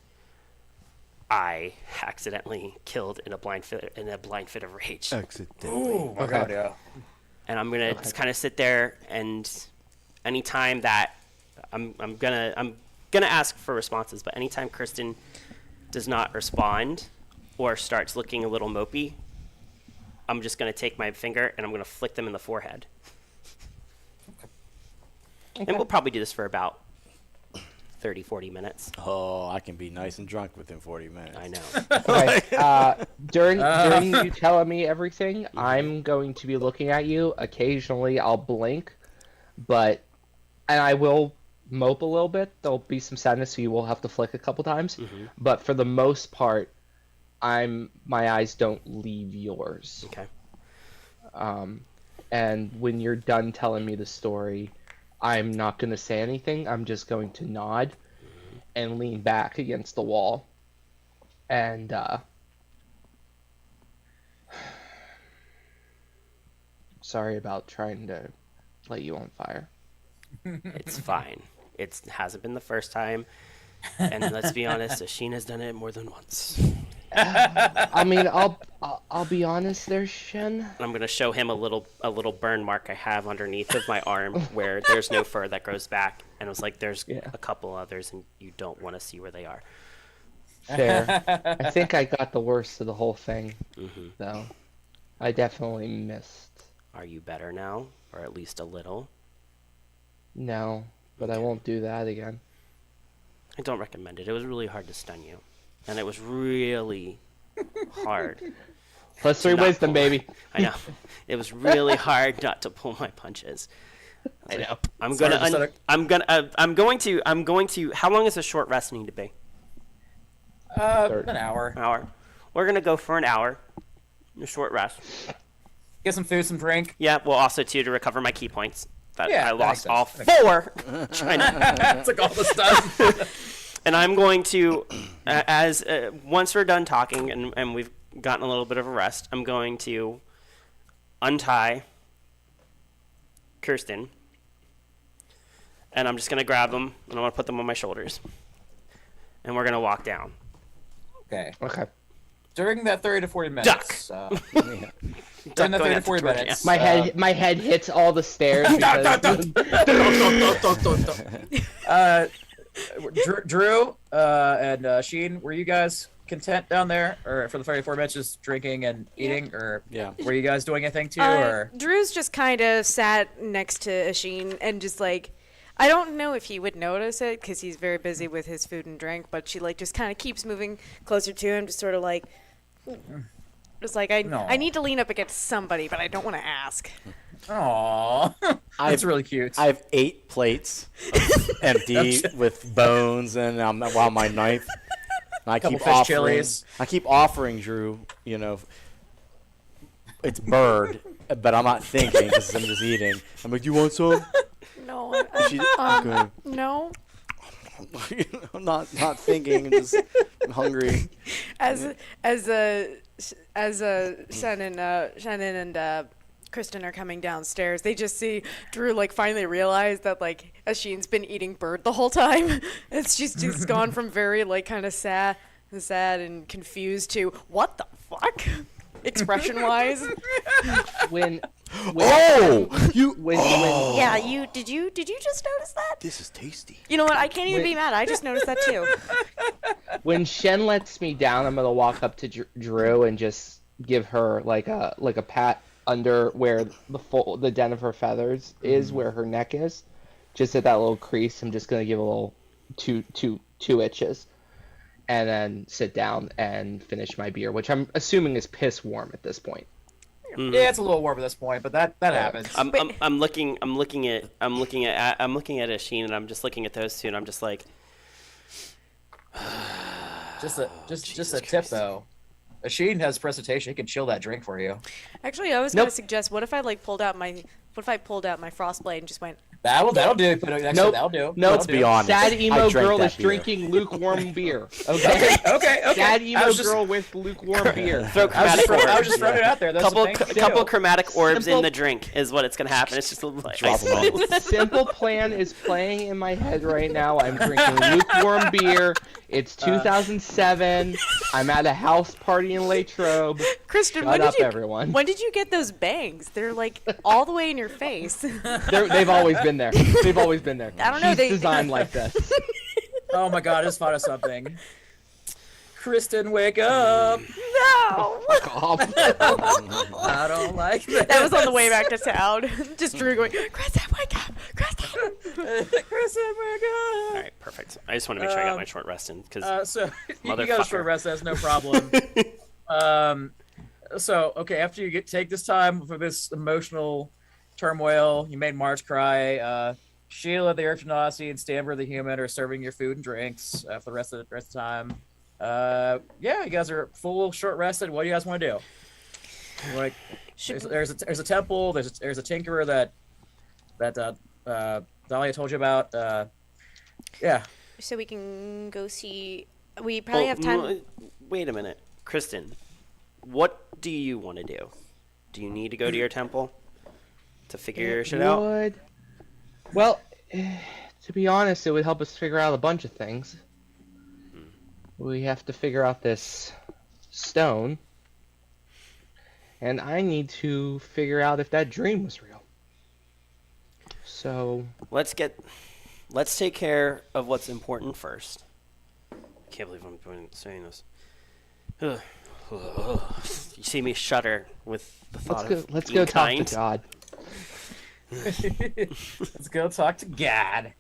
I accidentally killed in a blind fit of rage. Oh my god, yeah. And I'm gonna just kind of sit there, and anytime that I'm gonna ask for responses, but anytime Kristen does not respond or starts looking a little mopey, I'm just gonna take my finger and I'm gonna flick them in the forehead. And we'll probably do this for about 30, 40 minutes. Oh, I can be nice and drunk within 40 minutes. I know. Okay. During you telling me everything, I'm going to be looking at you. Occasionally, I'll blink, and I will mope a little bit. There'll be some sadness, so you will have to flick a couple times. But for the most part, my eyes don't leave yours. Okay. And when you're done telling me the story, I'm not going to say anything. I'm just going to nod and lean back against the wall. And sorry about trying to light you on fire. It's fine. It hasn't been the first time. And let's be honest, Ashina's done it more than once. I mean, I'll be honest there, Shen. I'm gonna show him a little burn mark I have underneath of my arm where there's no fur that grows back, and it was like there's a couple others, and you don't want to see where they are. Fair. I think I got the worst of the whole thing, though. I definitely missed. Are you better now, or at least a little? No, but I won't do that again. I don't recommend it. It was really hard to stun you, and it was really hard. +3 wisdom, baby. I know. It was really hard not to pull my punches. I know. I'm Sorry, gonna. just had I'm going to. How long does a short rest need to be? An hour. An hour. We're gonna go for an hour. A short rest. Get some food, some drink. Yeah. Well, also too to recover my key points that Yeah, I that lost makes all sense. 4. Trying to Took all the stuff. And I'm going to, once we're done talking and we've gotten a little bit of a rest, I'm going to untie Kirsten, and I'm just going to grab them, and I'm going to put them on my shoulders, and we're going to walk down. Okay. Okay. During that 30 to 40 minutes. During Duck that 30 going to out 40 the door, minutes. My head hits all the stairs. Drew and Sheen, were you guys content down there, or for the 34 minutes just drinking and eating, or Yeah. were you guys doing anything too, or? Drew's just kind of sat next to Asheen and just like, I don't know if he would notice it because he's very busy with his food and drink, but she like just kind of keeps moving closer to him, just sort of like, just like I need to lean up against somebody, but I don't want to ask. Aww, that's really cute. I have 8 plates empty with bones and while my knife. And I Couple keep fish offering. chilies. I keep offering Drew. It's bird, but I'm not thinking because I'm just eating. I'm like, "You want some?" No, Okay. no. I'm not thinking. I'm hungry. As Shannon and Kristen are coming downstairs, they just see Drew like finally realize that like Asheen's been eating bird the whole time. She's just gone from very like kind of sad and confused to what the fuck, expression wise. when Yeah, did you just notice that? This is tasty. You know what? I can't even be mad. I just noticed that too. when Shen lets me down, I'm gonna walk up to Drew and just give her like a pat under where the den of her feathers is, where her neck is, just at that little crease. I'm just gonna give a little two itches, and then sit down and finish my beer, which I'm assuming is piss warm at this point. Yeah, it's a little warm at this point, but that happens. I'm looking at Asheen, and I'm just looking at those two, and I'm just like, just a tip though. Sheen has presentation. He can chill that drink for you. Actually, I was gonna suggest, what if I pulled out my frostblade and just went, That'll do. Put it next to it. That'll do. Nope. Let's be honest. Sad I emo drank girl that is beer. drinking lukewarm beer. Okay. Okay. Sad emo girl with lukewarm beer. throw chromatic I was orbs. just throwing it out there. That's Couple the thing to couple do. chromatic orbs Simple- in the drink is what it's gonna happen. It's just a little like Drop 'em in. Simple plan is playing in my head right now. I'm drinking lukewarm beer. It's 2007. I'm at a house party in Latrobe. Kristen, Shut up, everyone. When did you get those bangs? They're like all the way in your face. They've always been there. They've always been there. I don't know, She's they- designed like this. Oh my God! I just thought of something. Kristen, wake up! No! I don't like that. That was on the way back to town. Just Drew going, Kristen, wake up! Kristen! Kristen, wake All up! right, perfect. I just want to make sure I got my short rest in because So you got a Motherfucker. short rest. That's no problem. So okay, after you take this time for this emotional turmoil, you made Marge cry. Sheila, the Earth Genasi, and Stanford, the human, are serving your food and drinks for the rest of the time. Yeah, you guys are full short rested. What do you guys want to do? Like, there's a temple. There's a tinkerer that Dahlia told you about. Yeah. So we can go see. We probably have time. Wait a minute, Kristen. What do you want to do? Do you need to go to your temple to figure your shit out? Well, to be honest, it would help us figure out a bunch of things. We have to figure out this stone, and I need to figure out if that dream was real. So Let's take care of what's important first. I can't believe I'm saying this. You see me shudder with the thought of let's being go talk kind. to God. Let's go talk to God.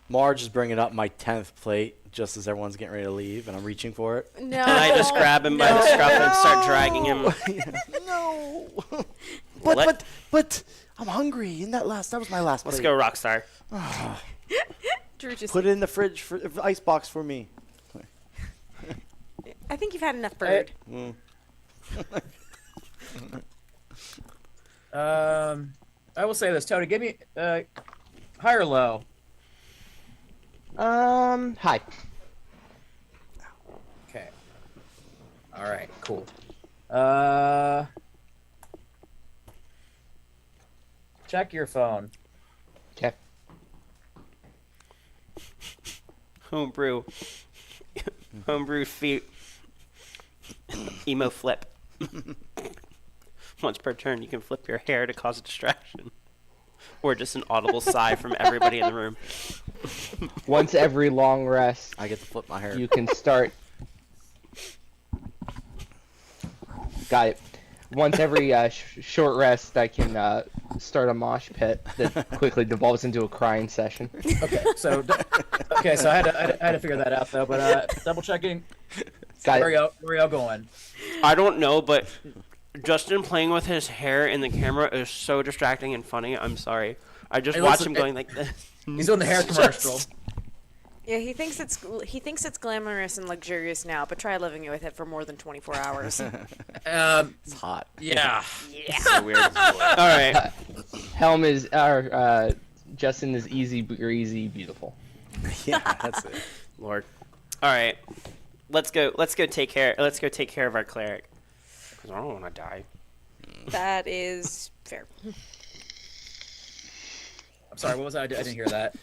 Marge is bringing up my 10th plate just as everyone's getting ready to leave, and I'm reaching for it. No. And I just grab him by the scruff and start dragging him. No. Let- but I'm hungry. And that was my last Let's plate. go, Rockstar. Drew just. Put it in the fridge for ice box for me. I think you've had enough bird. I will say this, Tony. Give me high or low. Hi. Okay. All right. Cool. Check your phone. Okay. Homebrew. Homebrew feet. Emo flip. Once per turn, you can flip your hair to cause a distraction. Or just an audible sigh from everybody in the room. Once every long rest, I get to flip my hair. you can start. Got it. Once every short rest, I can start a mosh pit that quickly devolves into a crying session. Okay. So I had to figure that out though. But double checking. Got Where it. y'all going? I don't know, but Justin playing with his hair in the camera is so distracting and funny. I'm sorry. I just Hey, watch listen, him going like this. He's doing the hair commercial. Yeah, he thinks it's glamorous and luxurious now, but try living with it for more than 24 hours. It's hot. Yeah. So weird. All right. Helm is Justin is easy breezy beautiful. Yeah, that's it. Lord. All right. Let's go take care of our cleric. Cuz I don't want to die. That is fair. I'm sorry. What was that? I didn't hear that.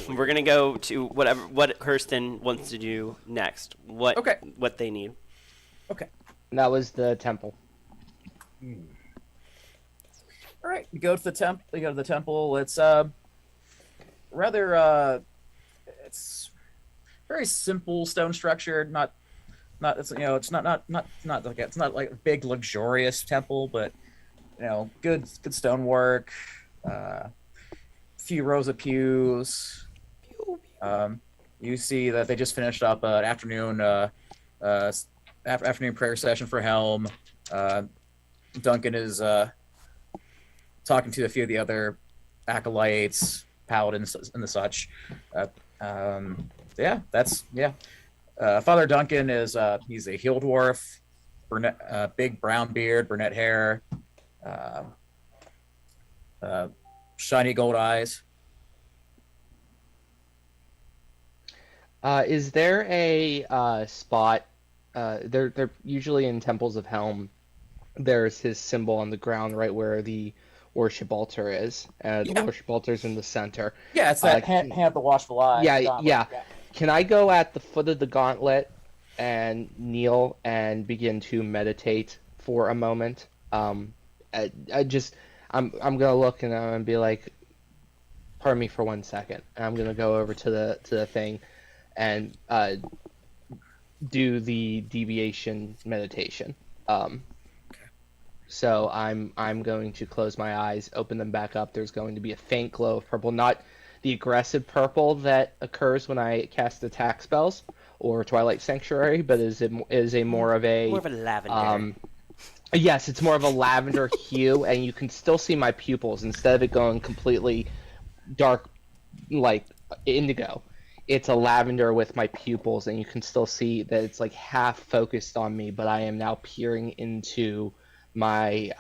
We're going to go to what Kirsten wants to do next. What they need. Okay. That was the temple. All right. You go to the temple. You go to the temple. It's rather it's very simple stone structure. Not it's it's not like it's not like a big luxurious temple, but good stonework. Few rows of pews. You see that they just finished up an afternoon afternoon prayer session for Helm. Duncan is talking to a few of the other acolytes, paladins, and the such. Father Duncan is he's a heel dwarf, brunette, big brown beard, brunette hair, shiny gold eyes. Is there a spot? They're usually in temples of Helm. There's his symbol on the ground right where the worship altar is. The worship altar is in the center. Yeah, it's that hand the watchful eye. Yeah. Can I go at the foot of the gauntlet and kneel and begin to meditate for a moment? I'm gonna look and I'm gonna be like, pardon me for 1 second. And I'm gonna go over to the thing and do the deviation meditation. So I'm going to close my eyes, open them back up. There's going to be a faint glow of purple, not the aggressive purple that occurs when I cast attack spells or Twilight Sanctuary, but is a more of a lavender. Yes, it's more of a lavender hue, and you can still see my pupils instead of it going completely dark, like indigo. It's a lavender with my pupils, and you can still see that it's like half focused on me, but I am now peering into my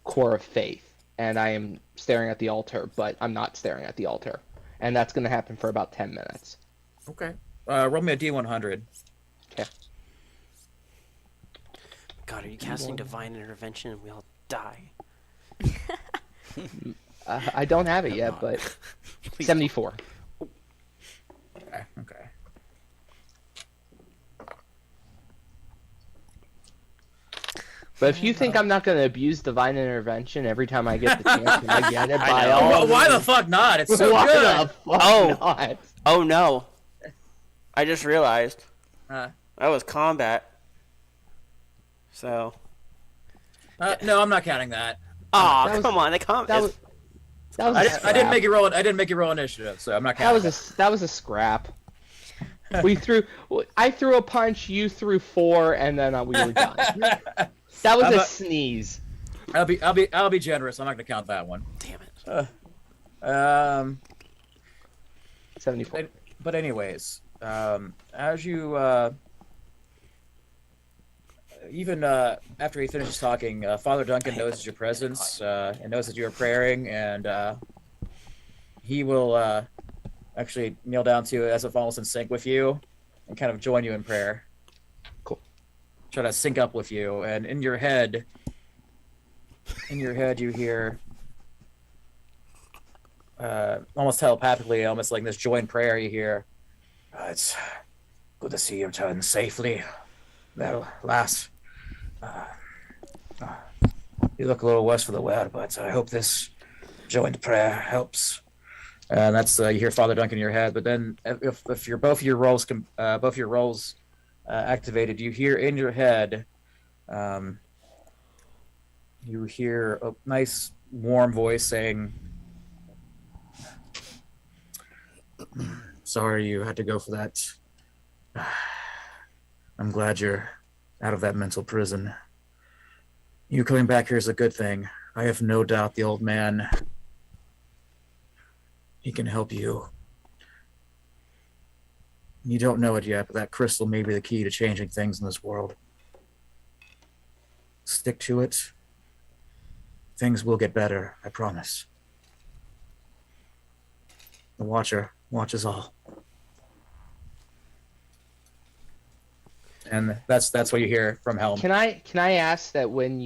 core of faith, and I am staring at the altar, but I'm not staring at the altar, and that's going to happen for about 10 minutes. Okay. Roll me a D100. Okay. God, are you casting divine intervention and we all die? I don't have it yet, but 74. Okay. But if you think I'm not going to abuse divine intervention every time I get the chance, and I get it by all. Well, why the fuck not? It's so Why good. the fuck not? Oh no! I just realized Uh, that was combat. So. no, I'm not counting that. Aw, That was- come on! The combat. That was I a didn't scrap. make you roll it. I didn't make you roll initiative, so I'm not counting. That was a scrap. I threw a punch, you threw 4, and then we were done. That was a sneeze. I'll be generous. I'm not gonna count that one. Damn it. 74. But anyways, as you even after he finishes talking, Father Duncan notices your presence and knows that you are praying, and he will actually kneel down to you as it falls in sync with you, and kind of join you in prayer. Cool. Try to sync up with you, and in your head, you hear almost telepathically, almost like this joint prayer. You hear, "It's good to see you return safely. Well, lass, you look a little worse for the wear, but I hope this joint prayer helps." And that's you hear Father Duncan in your head. But then, if you're both your roles activated, you hear in your head, you hear a nice warm voice saying, "Sorry you had to go for that. I'm glad you're out of that mental prison. You coming back here is a good thing. I have no doubt the old man, he can help you. You don't know it yet, but that crystal may be the key to changing things in this world. Stick to it. Things will get better, I promise. The Watcher watches all." And that's what you hear from Helm. Can I ask that when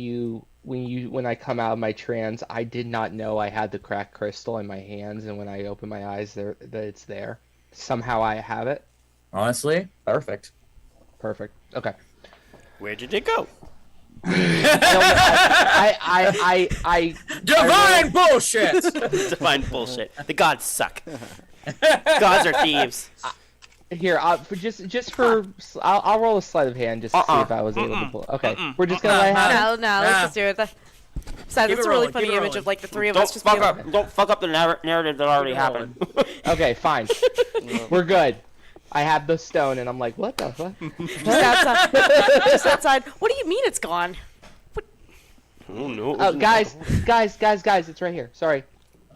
I come out of my trance, I did not know I had the cracked crystal in my hands, and when I open my eyes, that it's there. Somehow I have it. Honestly, perfect. Perfect. Okay. Where did it go? I Divine bullshit! Divine bullshit. The gods suck. Gods are thieves. Here, I'll roll a sleight of hand just to see if I was able to pull. Okay, we're just gonna let it happen. No, let's just do it. Besides, Keep it's it a really rolling, funny keep it image rolling. of like the three of Don't us just being fuck up. Don't fuck up the narrative that already Keep it happened. Okay, fine. We're good. I have the stone, and I'm like, what the fuck? just outside. Just outside. What do you mean it's gone? Oh no. Oh, guys, it's right here. Sorry.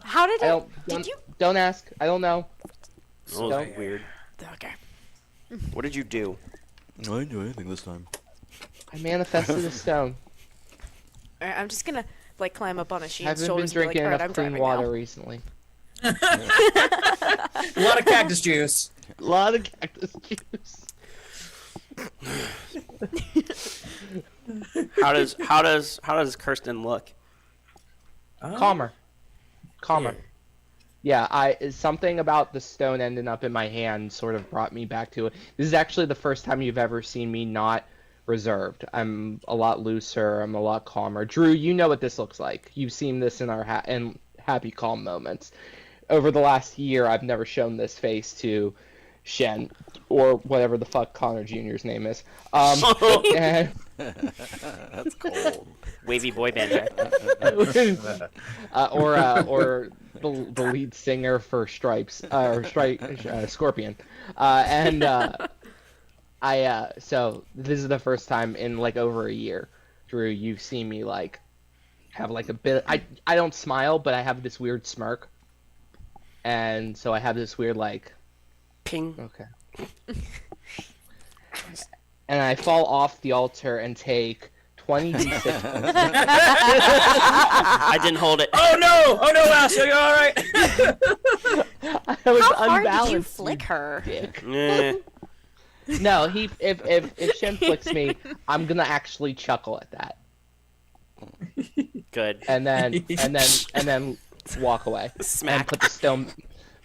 How did I it? don't. Did you? Don't ask. I don't know. Oh, that's weird. Okay. What did you do? I didn't do anything this time. I manifested a stone. Alright, I'm just gonna like climb up on a I sheep's haven't been shoulders and be like, drinking alright, enough I'm clean driving water now. recently. A lot of cactus juice. A lot of cactus juice. How does Kirsten look? Calmer. Yeah, something about the stone ending up in my hand sort of brought me back to it. This is actually the first time you've ever seen me not reserved. I'm a lot looser. I'm a lot calmer. Drew, you know what this looks like. You've seen this in our happy, calm moments. Over the last year, I've never shown this face to Shen or whatever the fuck Connor Jr.'s name is. And That's cold. Wavy boy band hair. or the lead singer for Stripes or Scorpion, so this is the first time in like over a year, Drew, you've seen me like have like a bit. I don't smile, but I have this weird smirk, and so I have this weird like Ping. okay, and I fall off the altar and take 20d6. I didn't hold it. Oh no, Ash, are you all right? I was How hard did you unbalanced, flick her? dick. Eh. No, if Shen flicks me, I'm gonna actually chuckle at that, Good. and then walk away and Smack. put the stone.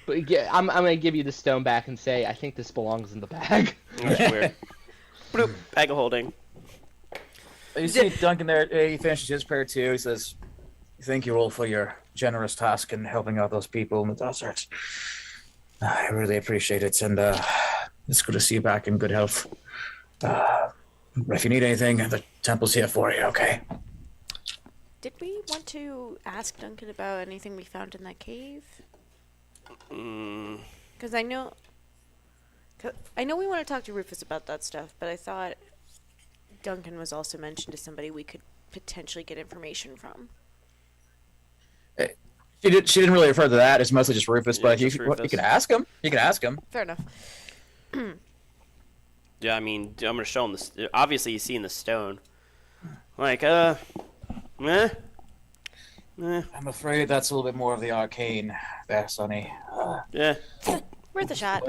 But yeah, I'm gonna give you the stone back and say I think this belongs in the bag. That's weird. Bloop. Bag of holding. You see Duncan there, he finishes his prayer too. He says, "Thank you all for your generous task in helping out those people in the desert. I really appreciate it, and it's good to see you back in good health. If you need anything, the temple's here for you, okay?" Did we want to ask Duncan about anything we found in that cave? Because I know we want to talk to Rufus about that stuff, but I thought Duncan was also mentioned as somebody we could potentially get information from. She didn't really refer to that. It's mostly just Rufus, Yeah, but just you Rufus. can ask him. You can ask him. Fair enough. Yeah, I mean, I'm gonna show him this. Obviously, he's seen the stone. Like, I'm afraid that's a little bit more of the arcane there, Sonny. yeah. Worth a shot.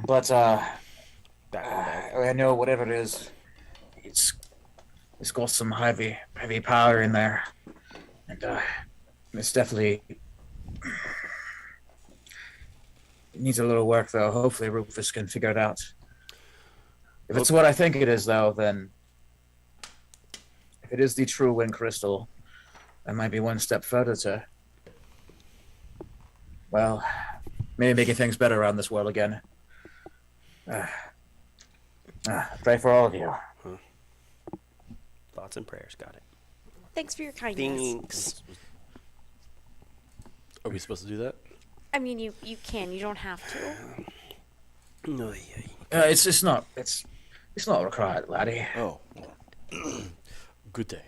But Back in the day. I know whatever it is, it's got some heavy power in there, and it's definitely it needs a little work though. Hopefully Rufus can figure it out. If it's what I think it is, though, then if it is the true wind crystal, that might be one step further to, well, maybe making things better around this world again. Pray for all of you. Thoughts and prayers. Got it. Thanks for your kindness. Thanks. Are we supposed to do that? I mean, you can. You don't have to. No, It's not required, laddie. Oh. Good day.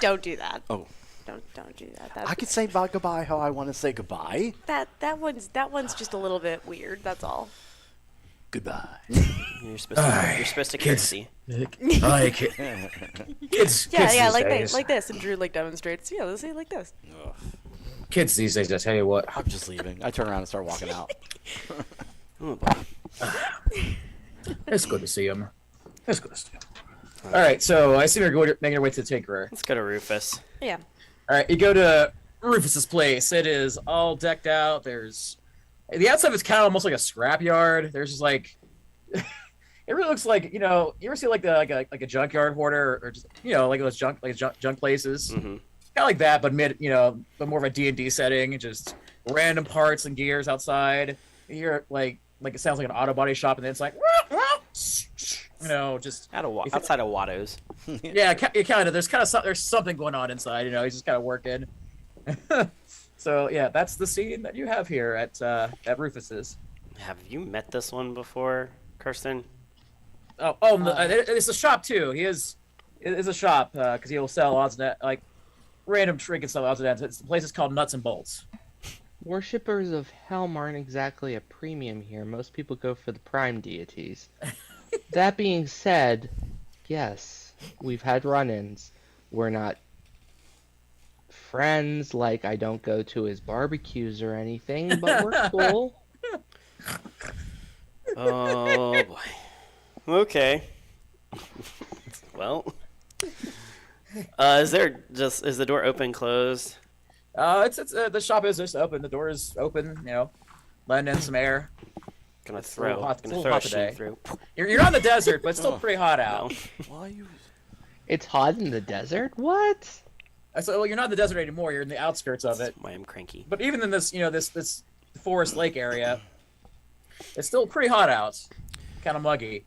Don't do that. Oh. Don't do that. I could say goodbye how I want to say goodbye. That one's just a little bit weird. That's all. Goodbye. you're supposed to curtsy. Kids Yeah, these days. like this. And Drew demonstrates. Yeah, let's say it like this. Kids these days, I tell you what. I'm just leaving. I turn around and start walking out. Oh, boy. It's good to see him. It's good to see him. All right, so I see you're making your way to the Tinkerer. Let's go to Rufus. Yeah. All right, you go to Rufus's place. It is all decked out. There's the outside of it's kind of almost like a scrapyard. There's just like it really looks like, you ever see like a junkyard hoarder or just like those junk places. Mm-hmm. Kind of like that, but but more of a D&D setting. Just random parts and gears outside. You hear like it sounds like an auto body shop, and then it's like just Outside of Watto's. yeah, kind of. There's there's something going on inside. He's just kind of working. So yeah, that's the scene that you have here at Rufus's. Have you met this one before, Kirsten? It's a shop too. It's a shop because he'll sell odds and like random trinkets and odds and ends. The place is called Nuts and Bolts. Worshippers of Helm aren't exactly a premium here. Most people go for the prime deities. That being said, yes, we've had run-ins. We're not friends, like I don't go to his barbecues or anything, but we're cool. Oh boy. Okay. Well, is the door open, closed? The shop is just open. The door is open. Letting in some air. Gonna It's a little throw. hot- Gonna it's a throw little a hot sheet today. through. You're on the desert, but it's still pretty hot out. No. Why you? It's hot in the desert? What? So you're not in the desert anymore. You're in the outskirts of it. That's why I'm cranky. But even in this, this forest lake area, it's still pretty hot out. Kind of muggy.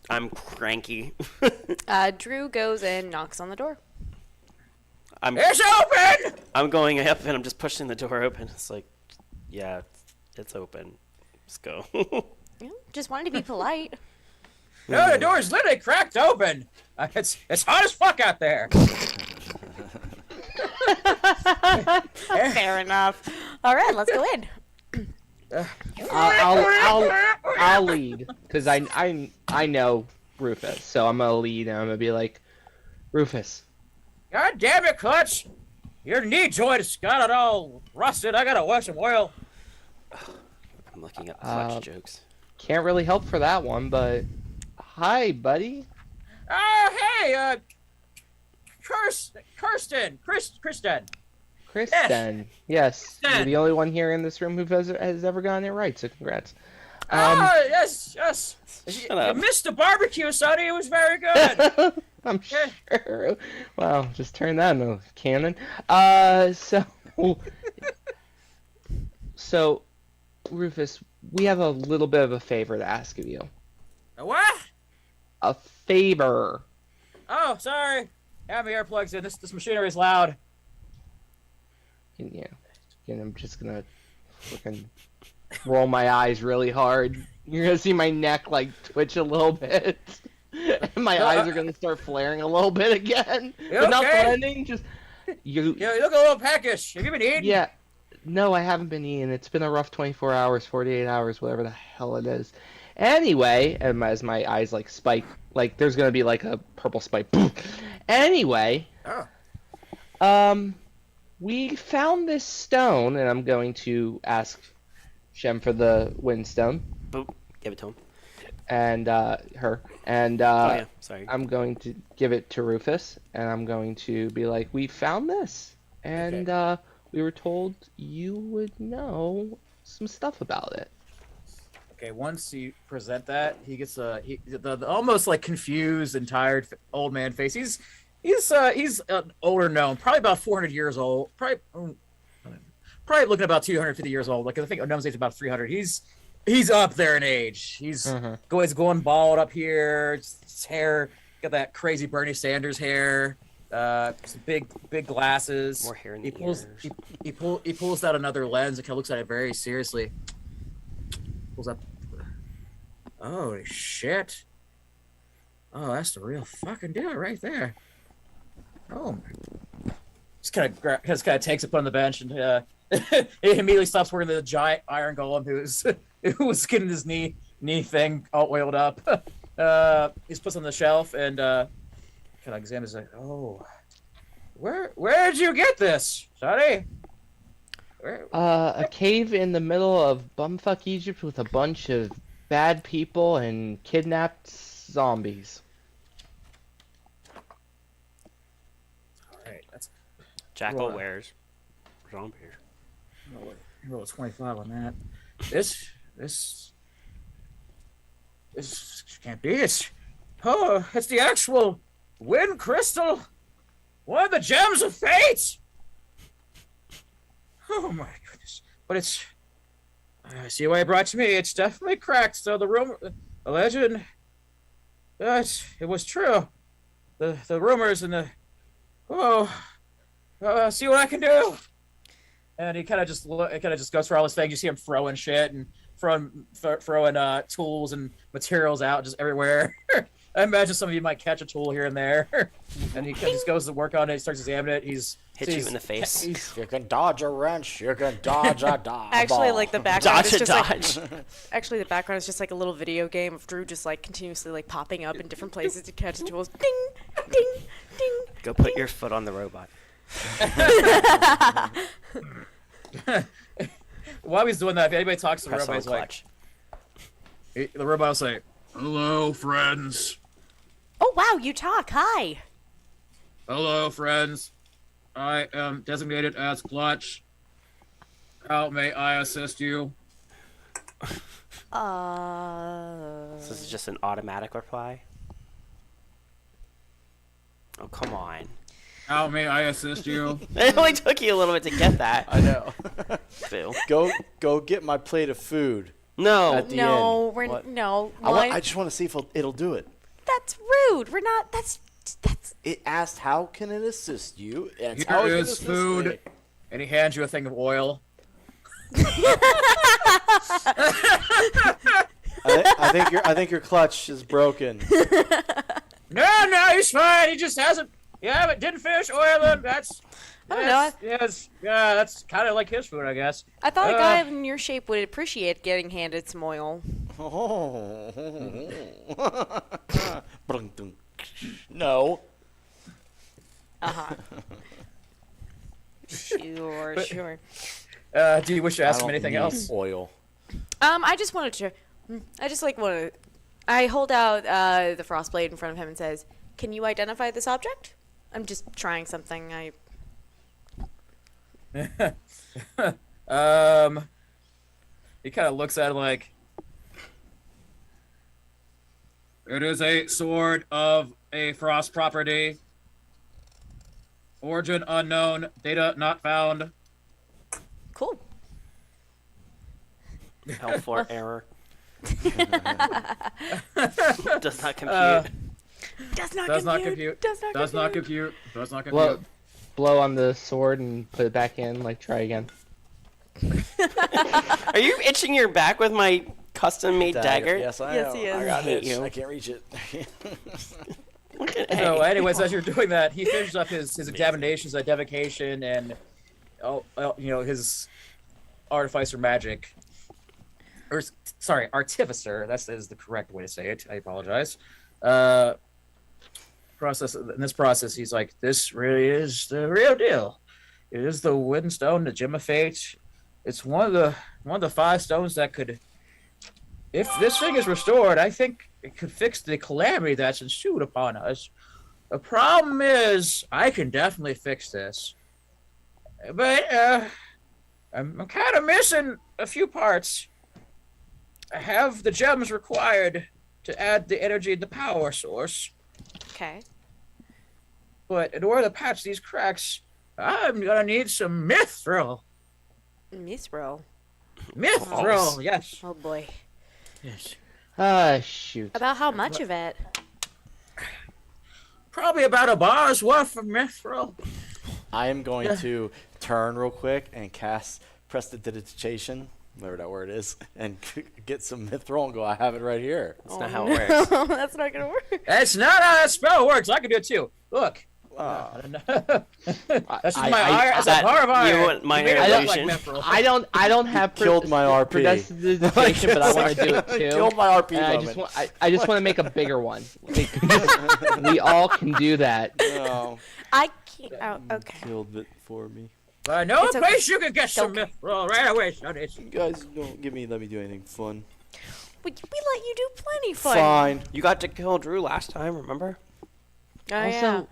I'm cranky. Drew goes and knocks on the door. It's open! I'm going up and I'm just pushing the door open. It's like, yeah, it's open. Let's go. Yeah, just wanted to be polite. No, the door's literally cracked open. It's hot as fuck out there. Fair enough. All right, let's go in. I'll lead because I know Rufus, so I'm gonna lead and I'm gonna be like, Rufus, God damn it, Clutch! Your knee joint has got it all rusted. I gotta wash some oil. I'm looking up clutch jokes. can't really help for that one, but hi, buddy. Hey, Kristen. Kristen. Yes, you're Kristen. the only one here in this room who has ever gotten it right, so congrats. Yes. Shut You up. missed the barbecue, Sonny. It was very good. I'm Yeah. sure. Wow, just turn that into a cannon. So, Rufus, we have a little bit of a favor to ask of you. What? A favor. Oh, sorry. I have my earplugs in. This machinery is loud. Yeah. And I'm just gonna fucking roll my eyes really hard. You're gonna see my neck like twitch a little bit, and my eyes are gonna start flaring a little bit again. But not okay? blending, just you. Yeah, you look a little peckish. Have you been eating? Yeah, no, I haven't been eating. It's been a rough 24 hours, 48 hours, whatever the hell it is. Anyway, and as my eyes like spike, like there's gonna be like a purple spike. Anyway, we found this stone, and I'm going to ask Shem for the windstone. Boop. Give it to him. And her, and Oh, yeah. Sorry. I'm going to give it to Rufus, and I'm going to be like, we found this, and we were told you would know some stuff about it. Okay, once you present that, he gets the almost like confused and tired old man face. He's older known, probably about 400 years old, probably looking about 250 years old. Like I think Gnome's age is about 300. He's up there in age. He's going bald up here. His hair got that crazy Bernie Sanders hair. Some big glasses. More hair in He the pulls ears. he pulls out another lens and kind of looks at it very seriously. Pulls up. Oh shit! Oh, that's the real fucking deal right there. Oh, just kind of takes it, put on the bench, and he immediately stops working the giant iron golem who was getting his knee thing all oiled up. He puts on the shelf and kind of examines it. Oh, where'd you get this, Sonny? A cave in the middle of bumfuck Egypt with a bunch of bad people and kidnapped zombies. All right, that's Jackal wears zombies. roll a 25 on that. This can't be it. Oh, it's the actual wind crystal. One of the gems of fate. Oh my goodness! But I see why it brought to me. It's definitely cracked. So the legend, it was true. The rumors and the see what I can do. And he kind of just goes for all his things. You see him throwing shit and throwing tools and materials out just everywhere. I imagine some of you might catch a tool here and there. And he just goes to work on it. He starts examining it. Hit you in the face. You can dodge a wrench. You can dodge a dodge. Actually, like the background Dodge is a just dodge. like actually the background is just like a little video game of Drew just like continuously like popping up in different places to catch the tools. Ding, ding, ding. Go put your foot on the robot. While he's doing that, if anybody talks to the Press robot, on he's like, clutch. the robot will say, "Hello, friends. Oh wow, you talk. Hi. Hello, friends. I am designated as Clutch. How may I assist you?" This is just an automatic reply. Oh, come on. How may I assist you? It only took you a little bit to get that. I know. Phil. Go get my plate of food. No. At the No, end. we're What? no. I just want to see if it'll do it. That's rude. We're not. That's. It asked, "How can it assist you?" And it's Here how it can is assist food. me. And he hands you a thing of oil. I think your clutch is broken. No, he's fine. He just hasn't. Yeah, but didn't finish oiling. That's. I don't know. Yes, yeah, that's kind of like his food, I guess. I thought a guy in your shape would appreciate getting handed some oil. No. Sure. Do you wish to ask him I don't anything need else? Oil. I just wanted to. I just like want to. I hold out the frost blade in front of him and says, "Can you identify this object?" I'm just trying something. He kind of looks at it like, it is a sword of a frost property. Origin unknown. Data not found. Cool. L4 error. Does not compute. Does not Does not compute. compute. Does not Does not compute. compute. Does not compute. Blow on the sword and put it back in. Like try again. Are you itching your back with my custom-made dagger. Yes, I Yes, am. he is. I got hate it. you. I can't reach it. So, anyways, as you're doing that, he finishes up his examinations, identification, and his artificer magic. Sorry, artificer. That is the correct way to say it. I apologize. In this process, he's like, this really is the real deal. It is the Wind Stone, the Gem of Fate. It's one of the 5 stones that could, if this thing is restored, I think it could fix the calamity that's ensued upon us. The problem is, I can definitely fix this, but I'm kind of missing a few parts. I have the gems required to add the energy and the power source, Okay. but in order to patch these cracks, I'm gonna need some mithril. Mithril. Mithril, yes. Oh boy. Yes. Shoot. About how much of it? Probably about a bar's worth of mithril. I am going to turn real quick and cast prestidigitation, whatever that word is, and get some mithril and go, I have it right here. That's not how it works. That's not gonna work. That's not how that spell works. I can do it too. Look. That's just my iron. That's a bar of iron. You want minor You made it look illusion. like mithril. I don't have Killed my RP. predestination, but I want to do it too. Killed my RP And I just want to make a bigger one. We all can do that. No, I can't. Oh, okay. killed it for me. But I know It's a okay. place you can get some Okay. mithril right away, sonny. You guys don't let me do anything fun. We let you do plenty fun. Fine. You got to kill Drew last time, remember? Oh, Also,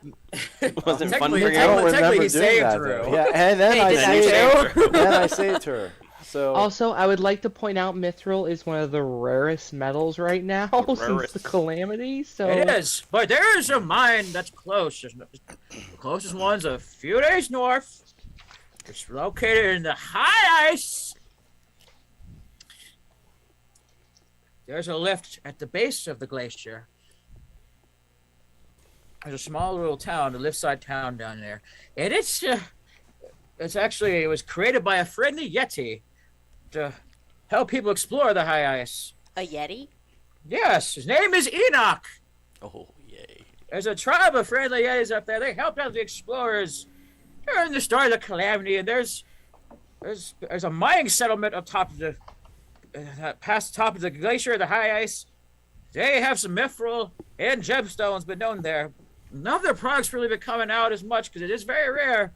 It wasn't fun Technically- for I you. don't Technically, remember he doing saved that, Drew. though. Yeah, and then Hey, I did I saved save then I saved her. So also, I would like to point out mithril is one of the rarest metals right now since Rarest. the calamity. So It is, but there is a mine that's close. The closest one's a few days north. It's located in the high ice. There's a lift at the base of the glacier. There's a small little town, a lift-side town down there, and it was created by a friendly yeti to help people explore the high ice. A yeti? Yes, his name is Enoch. oh yay. There's a tribe of friendly yetis up there. They helped out the explorers during the start of the calamity, and there's a mining settlement up top of the past the top of the glacier, the high ice. They have some mithril and gemstones been known there. None of their products really been coming out as much because it is very rare,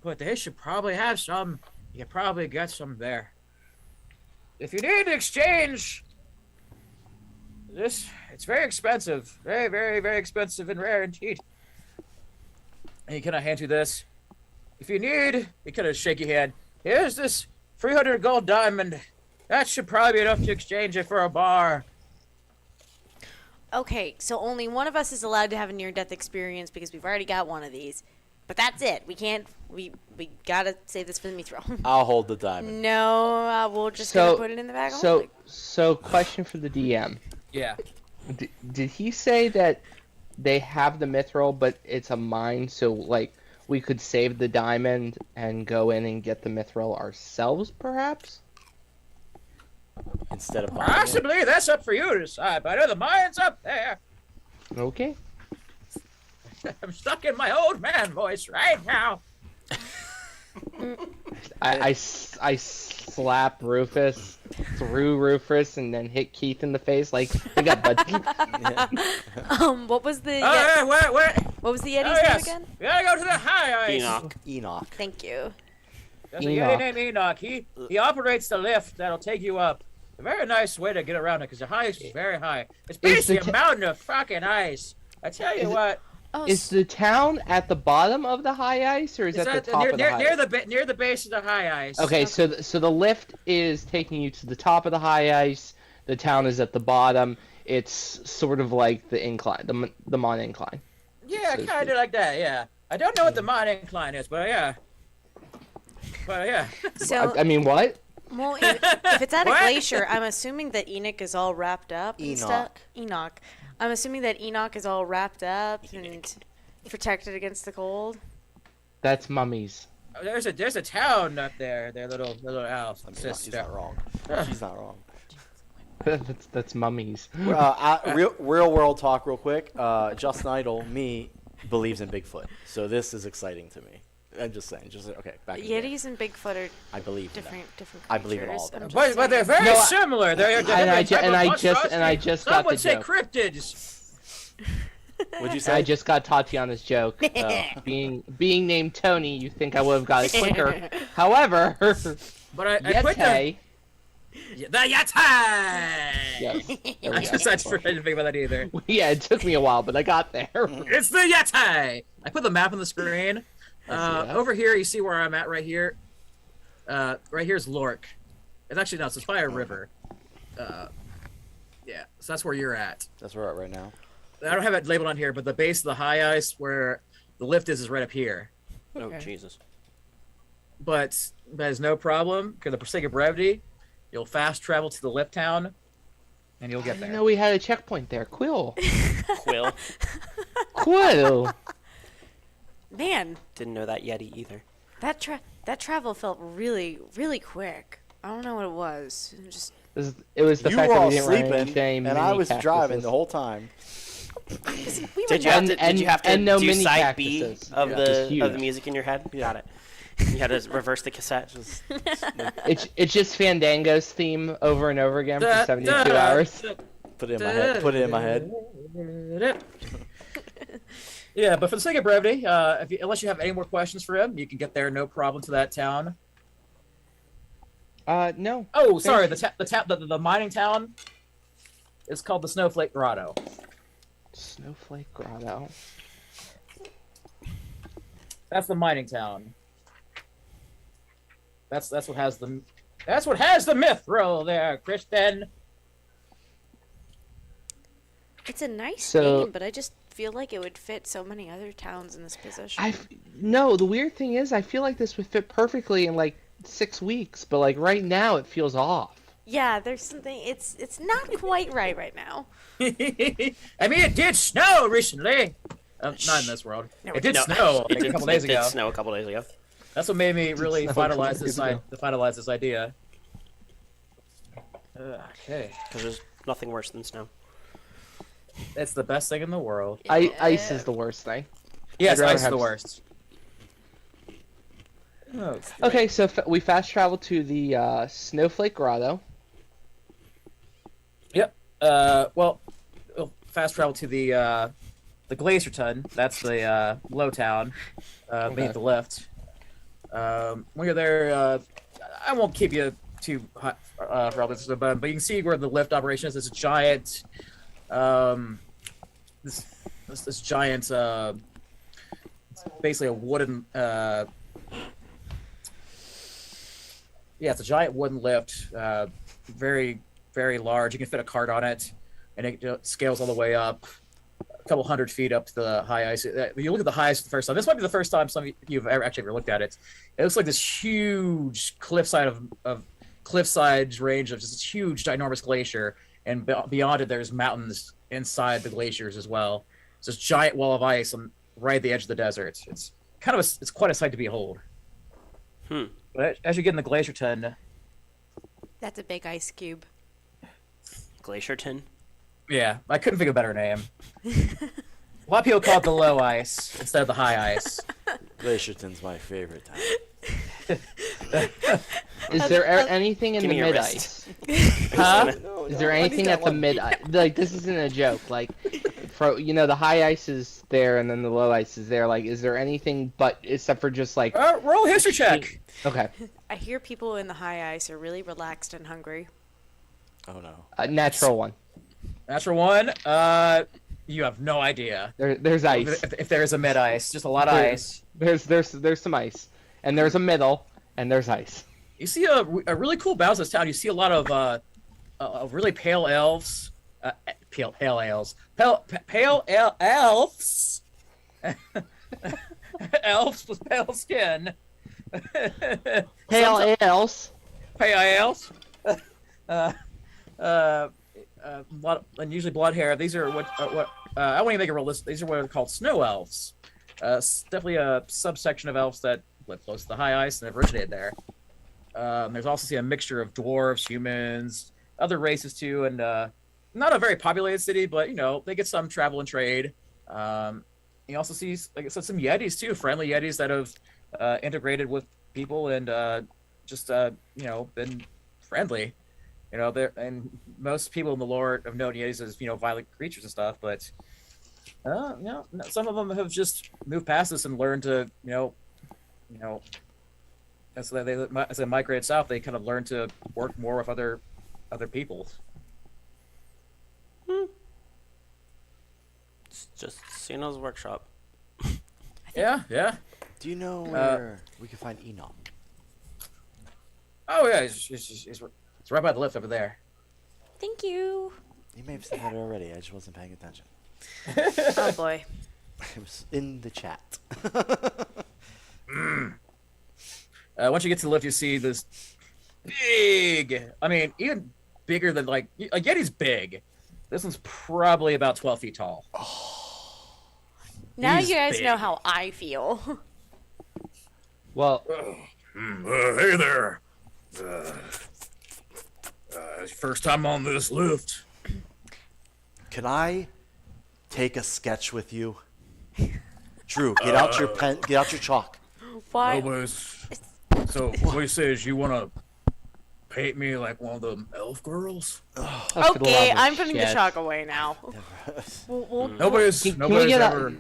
but they should probably have some. You can probably get some there. If you need to exchange this, it's very expensive. Very, very, very expensive and rare indeed. And can I hand you this? If you need, you kind of shake your hand. Here's this 300 gold diamond. That should probably be enough to exchange it for a bar. Okay, so only one of us is allowed to have a near-death experience because we've already got one of these. But that's it. We can't. We gotta save this for the mithril. I'll hold the diamond. No, we'll just gonna put it in the bag. of holding. So question for the DM. Yeah. Did he say that they have the mithril, but it's a mine, so like we could save the diamond and go in and get the mithril ourselves, perhaps? Instead of buying it. Possibly. That's up for you to decide. But I know the mine's up there. Okay. I'm stuck in my old man voice right now. I slap Rufus through Rufus and then hit Keith in the face like we got buddy. What was the What? what was the Yeti's Oh, name yes. again? We gotta go to the high ice. Enoch. Thank you. There's a Enoch. Yeti named Enoch. He operates the lift that'll take you up. A very nice way to get around it because the high ice is very high. It's basically a mountain of fucking ice. I tell you what. Oh, Is the town at the bottom of the high ice, or is It's at the top of the high ice? near the base of the high ice. Okay, so the lift is taking you to the top of the high ice. The town is at the bottom. It's sort of like the incline, the Mon incline. Yeah, so kind of like that. Yeah. I don't know what the Mon incline is, but yeah. so I mean, what? well, if it's at a What? glacier, I'm assuming that Enoch is all wrapped up. And Enoch. stuff. Enoch. I'm assuming that Enoch is all wrapped up and protected against the cold. That's mummies. There's a town up there. Their little elf I mean, she's sister. not wrong. She's not wrong. That's mummies. Real world talk, real quick. Justin Idol, me, believes in Bigfoot, so this is exciting to me. I'm just saying. Okay, back. Yetis and Bigfoot are I believe in different creatures. I believe in all of them. I'm just But they're saying. very similar. They're and I just Some got the would say joke. cryptids. What'd you say? I just got Tatiana's joke. Being named Tony, you think I would have got it quicker. However, But I put the Yeti. Yeti. Yes. There we I go. just I didn't think about that either. Yeah, it took me a while, but I got there. It's the Yeti. I put the map on the screen. that. Over here, you see where I'm at right here. Right here's Lork. It's actually no, it's by a river. Yeah, so that's where you're at. That's where we're at right now. I don't have it labeled on here, but the base of the high ice where the lift is right up here. Oh, Okay. Jesus. But that is no problem because for sake of brevity, you'll fast travel to the lift town, and you'll I get didn't there. know we had a checkpoint there. Quill. Quill. Quill. Man, Didn't know that Yeti either. that travel felt really, really quick. I don't know what it was. It was just It was the You fact were that all we didn't run into sleeping, any and I mini was driving cactuses. the whole time. we were Did you have not- to? Did you have to and no do mini side B cactuses. of Yeah. the It's of the huge. music in your head? Got it. You had to reverse the cassette. It's just Fandango's theme over and over again for 72 hours. Put it in my head. Put it in my head. Yeah, but for the sake of brevity, unless you have any more questions for him, you can get there no problem to that town. No. Oh, sorry, Thank the mining town is called the Snowflake Grotto. Snowflake Grotto. That's the mining town. That's what has the mithril there, Kristen. It's a nice So- name, but I just feel like it would fit so many other towns in this position. No, the weird thing is I feel like this would fit perfectly in like 6 weeks, but like right now it feels off. Yeah, there's something. It's not quite right now. I mean, it did snow recently. Not in this world. No, it did No, snow it like, did, a couple days it did ago. snow a couple days ago. That's what made me really snow a couple finalize days ago. this idea. Okay, Because there's nothing worse than snow. it's the best thing in the world. Ice is the worst thing. Yes, rather ice is have the s- worst. Oh, Okay, so we fast travel to the Snowflake Grotto. Yep. Well, we'll fast travel to the Glacier Ton. That's the low town beneath the lift. When you're there, I won't keep you too hot for all this, but you can see where the lift operation is. It's a giant, this giant, it's basically a wooden. Yeah, it's a giant wooden lift, very, very large. You can fit a cart on it, and it scales all the way up, a couple 100 feet up to the high ice. You look at the high ice for the first time. This might be the first time some of you've ever looked at it. It looks like this huge cliffside of cliffside range of just this huge, ginormous glacier, and beyond it, there's mountains inside the glaciers as well. It's this giant wall of ice right at the edge of the desert. It's it's quite a sight to behold. But as you get in the Glacier Ton, That's a big ice cube. Glacierton. yeah, I couldn't think of a better name. A lot of people call it the low ice instead of the high ice. Glacierton's my favorite town. Is there anything in Give the me your mid wrist. ice? Huh? Is there anything at the mid ice? Like this isn't a joke. Like, the high ice is there and then the low ice is there. Like, is there anything but except for just like? Roll a history check. Okay, I hear people in the high ice are really relaxed and hungry. Oh no. natural one. Natural one. You have no idea There's ice. if there is a mid ice. Just a lot of ice. There's some ice, and there's a middle, and there's ice. You see a really cool bounce in this town. You see a lot of really pale elves. Pale elves. Elves with pale skin. Pale ales. Pale elves. Unusually blonde hair. These are what I won't even make a real list. These are what are called snow elves. Definitely a subsection of elves that live close to the high ice and have originated there. There's also a mixture of dwarves, humans, other races too, and not a very populated city, but they get some travel and trade. You also see, like I said, some Yetis too, friendly Yetis that have integrated with people and just been friendly. And most people in the lore have known Yetis as violent creatures and stuff, but some of them have just moved past this and learned to as they migrated south, they kind of learned to work more with other people. It's just Sino's workshop. Yeah. Do you know where we can find Enoch? Oh yeah, it's right by the lift over there. Thank you. You may have said that already. I just wasn't paying attention. Oh boy. It was in the chat. Once you get to the lift, you see this big. I mean, even bigger than like a Yeti's big. This one's probably about 12 feet tall. Now He's you guys big. know how I feel. Well, Hey there. First time on this lift. Can I take a sketch with you? Drew, get out your pen. Get out your chalk. Why? So what you say is you want to paint me like one of them elf girls? Okay, I'm putting the chalk away now. Nobody's Can we get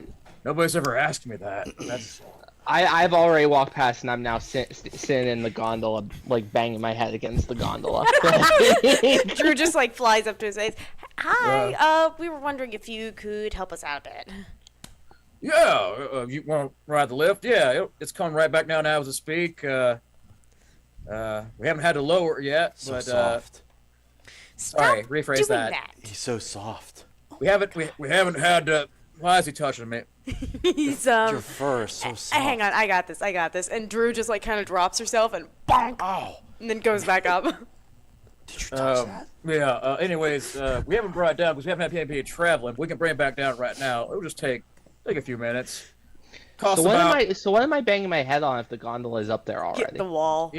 nobody's ever asked me that. That's I've already walked past and I'm now sitting in the gondola, like banging my head against the gondola. Drew just like flies up to his face. Hi, we were wondering if you could help us out a bit. yeah. You want to ride the lift? Yeah, it's coming right back down now as I speak. We haven't had to lower it yet, So but soft. sorry, Stop rephrase doing that. He's so soft. We haven't had to. Why is he touching me? He's Your fur is so soft. hang on, I got this. And Drew just like kind of drops herself and bonk, and then goes back up. Did you touch that? Yeah. Anyways, we haven't brought it down because we haven't had anybody traveling. We can bring it back down right now. It'll just take a few minutes. Cost So about. what am I banging my head on if the gondola is up there already? Hit the wall.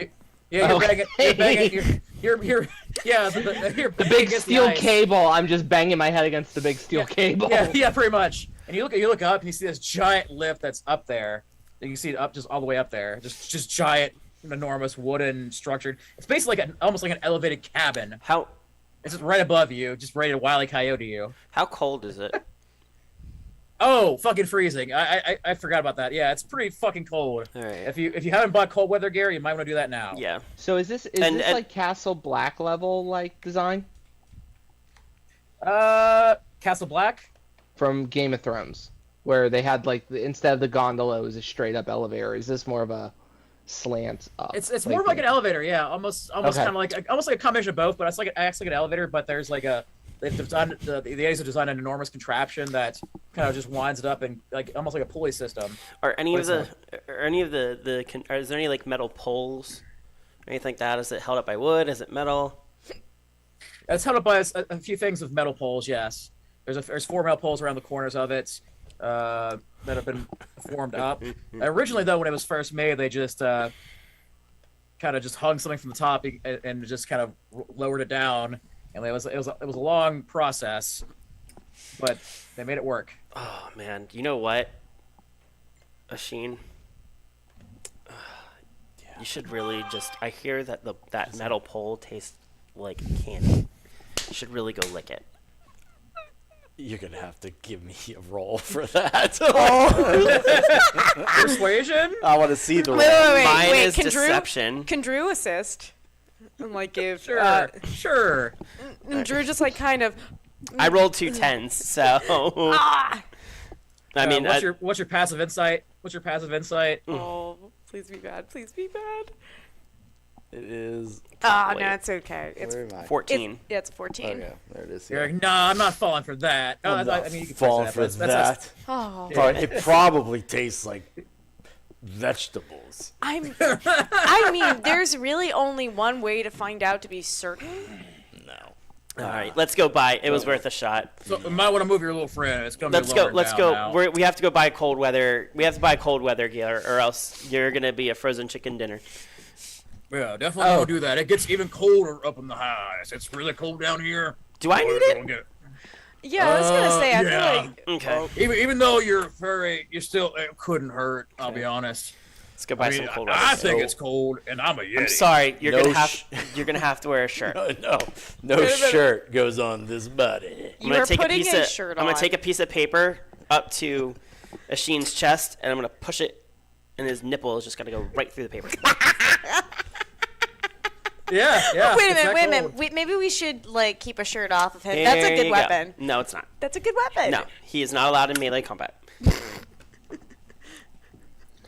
Yeah, you're Okay. banging. You're yeah. The big steel cable. I'm just banging my head against the big steel cable. Yeah, pretty much. And you look up and you see this giant lift that's up there. You can see it up just all the way up there. Just giant, enormous wooden structured. It's basically like almost like an elevated cabin. How It's just right above you, just ready to Wile E. Coyote you. how cold is it? Oh, fucking freezing! I forgot about that. Yeah, it's pretty fucking cold. All right. If you haven't bought cold weather gear, you might want to do that now. Yeah. So is this And- like Castle Black level like design Castle Black. from Game of Thrones, where they had like instead of the gondola, it was a straight up elevator? Is this more of a slant up? It's more like an elevator. Yeah, almost Okay. kind of like almost like a combination of both. But it's acts like an elevator, but there's like they've designed the A's have designed an enormous contraption that kind of just winds it up and like almost like a pulley system. Are any of What is there any like metal poles or anything like that? Is it held up by wood? Is it metal? It's held up by a few things of metal poles. Yes, there's 4 metal poles around the corners of it that have been formed up. Originally, though, when it was first made, they just kind of just hung something from the top and just kind of lowered it down, and it was a long process, but they made it work. Oh man, you know what, Asheen? You should really just. I hear that that metal pole tastes like candy. You should really go lick it. You're gonna have to give me a roll for that. Persuasion? I want to see the roll. Mine is can deception. Can Drew assist? And like give Sure, sure. and Drew just like kind of I rolled 2 10s, so ah. I mean, What's your passive insight? Oh, please be bad. Please be bad. It is. Ah, Wait. no, it's okay. It's Where am I? 14. yeah, it's 14. Oh yeah, there it is. You're like, nah, I'm not falling for that. Oh, I'm I not mean, you can falling fix for but that's- that. Oh, It probably tastes like vegetables. I mean, there's really only one way to find out to be certain. No. All right, let's go buy. It was worth a shot. So you might want to move your little friend. It's gonna Let's be go. lower Let's down go. now. We have to go buy cold weather. We have to buy cold weather gear, or else you're gonna be a frozen chicken dinner. Yeah, definitely don't do that. It gets even colder up in the highs. It's really cold down here. Do I need it? Yeah, I was gonna say. I feel like Okay. Even though you're still, it couldn't hurt. I'll be honest. Let's go buy some cold water. I think it's cold, and I'm a Yeti. I'm sorry. You're gonna have to wear a shirt. No shirt goes on this body. I'm gonna take putting a a shirt I'm gonna on. take a piece of paper up to Asheen's chest, and I'm gonna push it, and his nipple is just gonna go right through the paper. Yeah. Wait a it's that minute. cold. Maybe we should like keep a shirt off of him. That's a There good you go. weapon. No, it's not. That's a good weapon. No, he is not allowed in melee combat.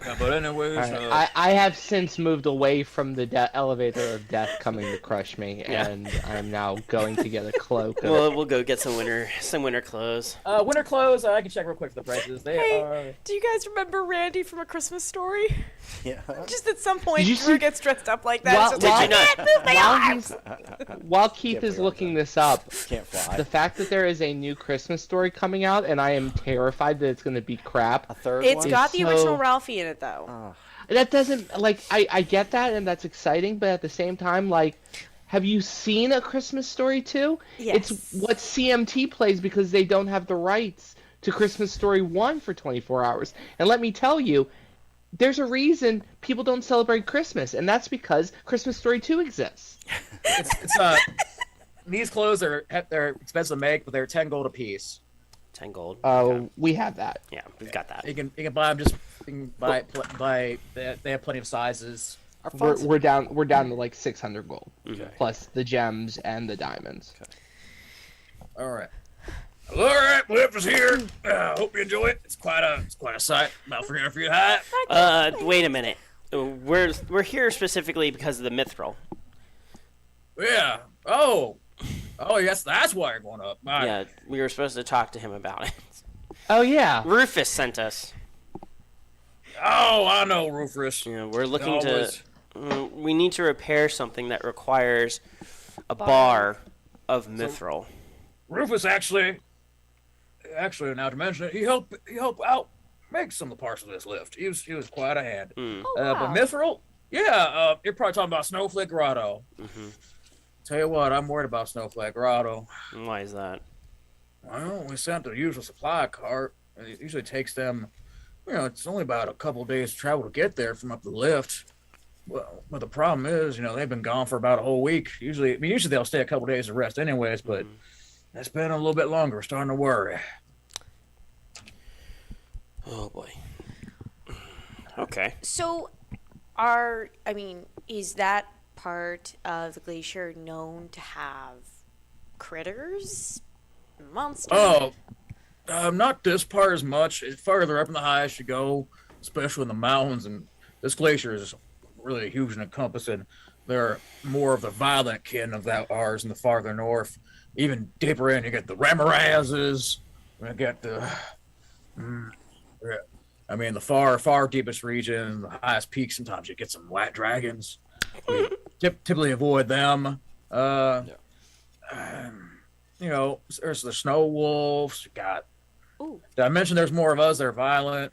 Yeah, but anyways, I have since moved away from the elevator of death coming to crush me, and I'm now going to get a cloak. We'll go get some winter clothes. winter clothes. I can check real quick for the prices. They are. Do you guys remember Randy from A Christmas Story? Yeah. Just at some point, Did you Drew see- gets dressed up like that. While- It's just like, while- I can't move my arms. While Keith Can't is figure out looking that. this up, Can't fly. the fact that there is a new Christmas Story coming out, and I am terrified that it's going to be crap. A third It's one? got the So- original Ralphie in it though. That doesn't like I get that, and that's exciting, but at the same time, like, have you seen A Christmas Story 2? Yes. It's what CMT plays because they don't have the rights to Christmas Story 1 for 24 hours. And let me tell you, there's a reason people don't celebrate Christmas, and that's because Christmas Story 2 exists. It's these clothes they're expensive to make, but they're 10 gold a piece. 10 gold. We have that. Yeah, we've got that. You can buy them. You can buy. They have plenty of sizes. We're down to like 600 gold, Okay. plus the gems and the diamonds. All right. All right, Blip is here. Hope you enjoy it. It's quite a sight. About 300 feet high. Wait a minute. We're here specifically because of the mithril. Yeah. Oh, yes. That's why you're going up. All right. Yeah, we were supposed to talk to him about it. Oh yeah. Rufus sent us. Oh, I know, Rufus. You know, we're looking Always. to. We need to repair something that requires a bar of mithril. Rufus actually, now to mention it, he helped out make some of the parts of this lift. He was quite a hand. Mm. Oh, wow. But Mithril, you're probably talking about Snowflake Grotto. Mm-hmm. Tell you what, I'm worried about Snowflake Grotto. Why is that? Well, we sent the usual supply cart. And it usually takes them, it's only about a couple of days travel to get there from up the lift. Well, but the problem is, they've been gone for about a whole week. Usually they'll stay a couple of days to rest anyways, but it's been a little bit longer. We're starting to worry. Oh boy. Okay. So, is that part of the glacier known to have critters, monsters? Oh, not this part as much. It's farther up in the highest you go, especially in the mountains, and this glacier is really huge and encompassing. There are more of the violent kin of that ours in the farther north. Even deeper in, you get the Ramarazes. You get the, the far deepest region, the highest peak. Sometimes you get some white dragons. We typically avoid them. There's the snow wolves. You got. Ooh. Did I mention there's more of us that are violent?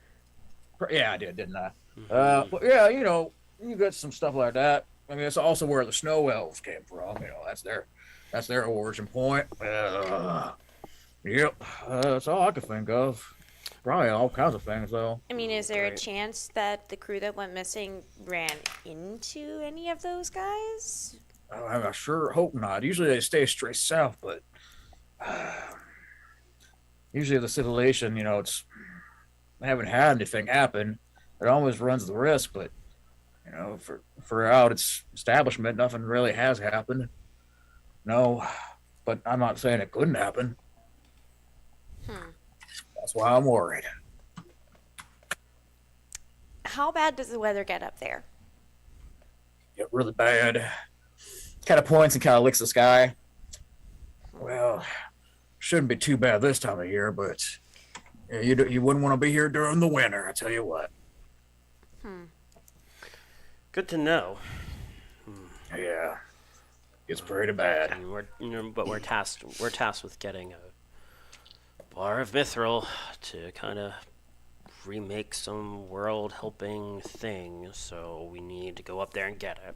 Yeah, I did, didn't I? But yeah, you got some stuff like that. I mean, it's also where the snow elves came from. That's their origin point. Yep, that's all I could think of. Probably all kinds of things, though. Is there a chance that the crew that went missing ran into any of those guys? I sure hope not. Usually they stay straight south, but usually the situation, I haven't had anything happen. It always runs the risk, but for out its establishment, nothing really has happened. No, but I'm not saying it couldn't happen. That's why I'm worried. How bad does the weather get up there? Get really bad. Kind of points and kind of licks the sky. Well, shouldn't be too bad this time of year, but you wouldn't want to be here during the winter. I tell you what. Good to know. Yeah, it's pretty bad. And we're tasked with getting a bar of mithril to kind of remake some world-helping thing. So we need to go up there and get it.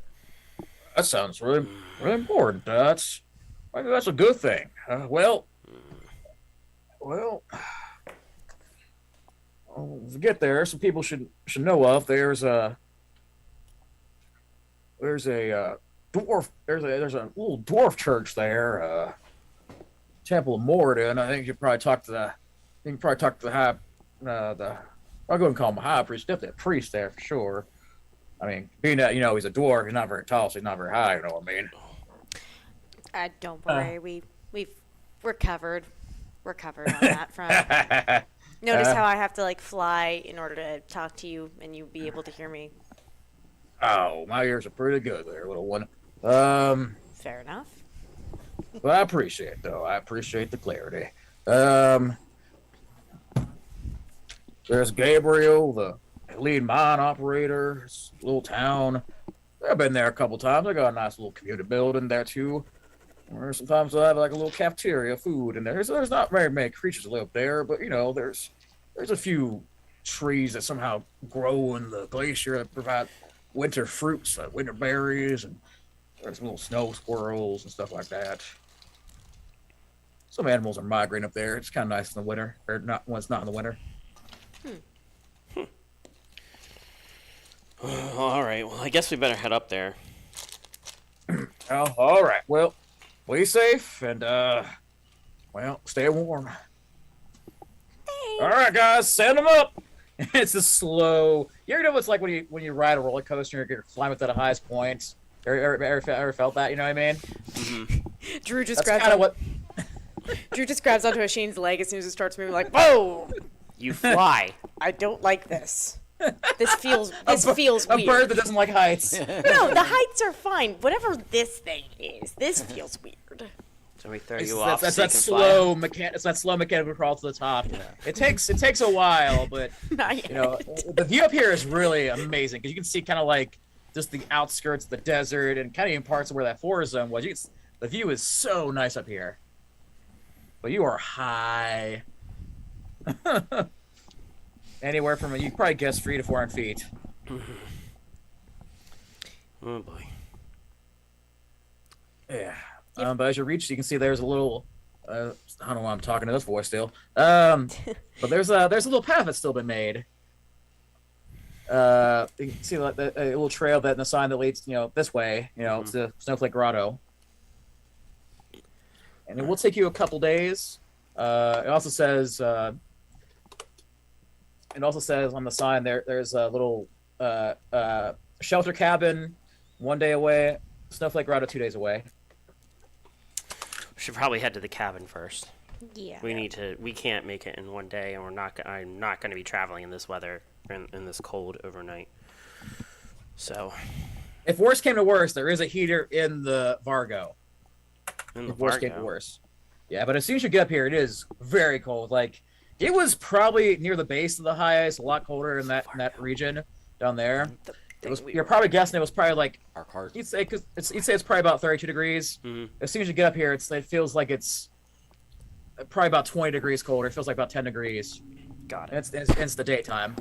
That sounds really important. Maybe that's a good thing. Well, to get there, some people should know of. There's a dwarf. There's a little dwarf church there. Temple of Morden. I think you probably talk to the high. I'll go and call him a high priest. Definitely a priest there for sure. I mean, being that he's a dwarf, he's not very tall, so he's not very high. You know what I mean? Don't worry, we're covered. We're covered on that front. Notice how I have to fly in order to talk to you, and you be able to hear me. Oh, my ears are pretty good there, little one. Fair enough. Well, I appreciate the clarity. There's Gabriel, the lead mine operator. It's a little town. I've been there a couple times. I got a nice little community building there too. Or sometimes they'll have a little cafeteria, food, and there's not very many creatures that live there, but there's a few trees that somehow grow in the glacier that provide winter fruits, like winter berries, and there's little snow squirrels and stuff like that. Some animals are migrating up there. It's kind of nice in the winter, or not when it's not in the winter. All right. Well, I guess we better head up there. Oh, all right. Well, be safe and stay warm. All right, guys, send them up. It's a slow. You ever know what's like when you ride a roller coaster and you're climbing to the highest points? Ever felt that? You know what I mean? Mm-hmm. Drew just That's kind of what. Drew just grabs onto Ashane's leg as soon as it starts moving. Like, whoa! You fly. I don't like this. This feels weird. A bird that doesn't like heights. No, the heights are fine. Whatever this thing is, this feels weird. So we throw you off. That's so that slow mechanical crawl to the top. Yeah. It takes a while, but Not yet. the view up here is really amazing because you can see kind of like just the outskirts of the desert and kind of even parts of where that forest zone was. The view is so nice up here. But you are high. Anywhere from you probably guess 300 to 400 feet. Oh boy. Yeah. But as you reach, you can see there's a little. I don't know why I'm talking to this voice still. But there's a little path that's still been made. You can see like a little trail that and a sign that leads this way. It's the Snowflake Grotto. And it will take you a couple days. It also says. It also says on the sign there's a little shelter cabin 1 day away, Snowflake Grotto 2 days away. We should probably head to the cabin first. Yeah. We can't make it in 1 day, and I'm not going to be traveling in this weather in this cold overnight. So, if worse came to worse, there is a heater in the Vargo. If worse came to worse. Yeah, but as soon as you get up here, it is very cold. Like, it was probably near the base of the highest, a lot colder in that region down there. You're probably guessing it was probably like you'd say it's probably about 32 degrees. Mm-hmm. As soon as you get up here, it feels like it's probably about 20 degrees colder. It feels like about 10 degrees. Got it. It's the daytime.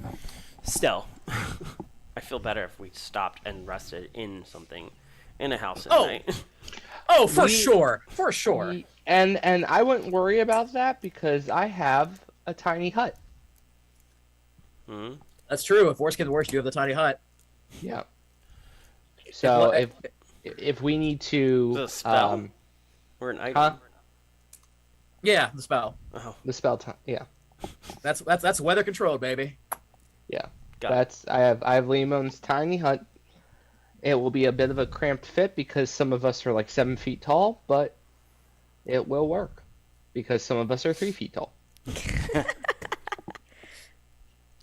Still, I feel better if we stopped and rested in a house at night. Oh, for sure. And I wouldn't worry about that because I have a tiny hut. Mm-hmm. That's true. If worse came to worse, you have the tiny hut. Yeah. So if we need to, The spell? We're an item. Yeah, the spell. Oh, the spell time. Yeah. That's weather controlled, baby. Yeah. Got it. I have Lemon's tiny hut. It will be a bit of a cramped fit because some of us are like 7 feet tall, but it will work because some of us are 3 feet tall.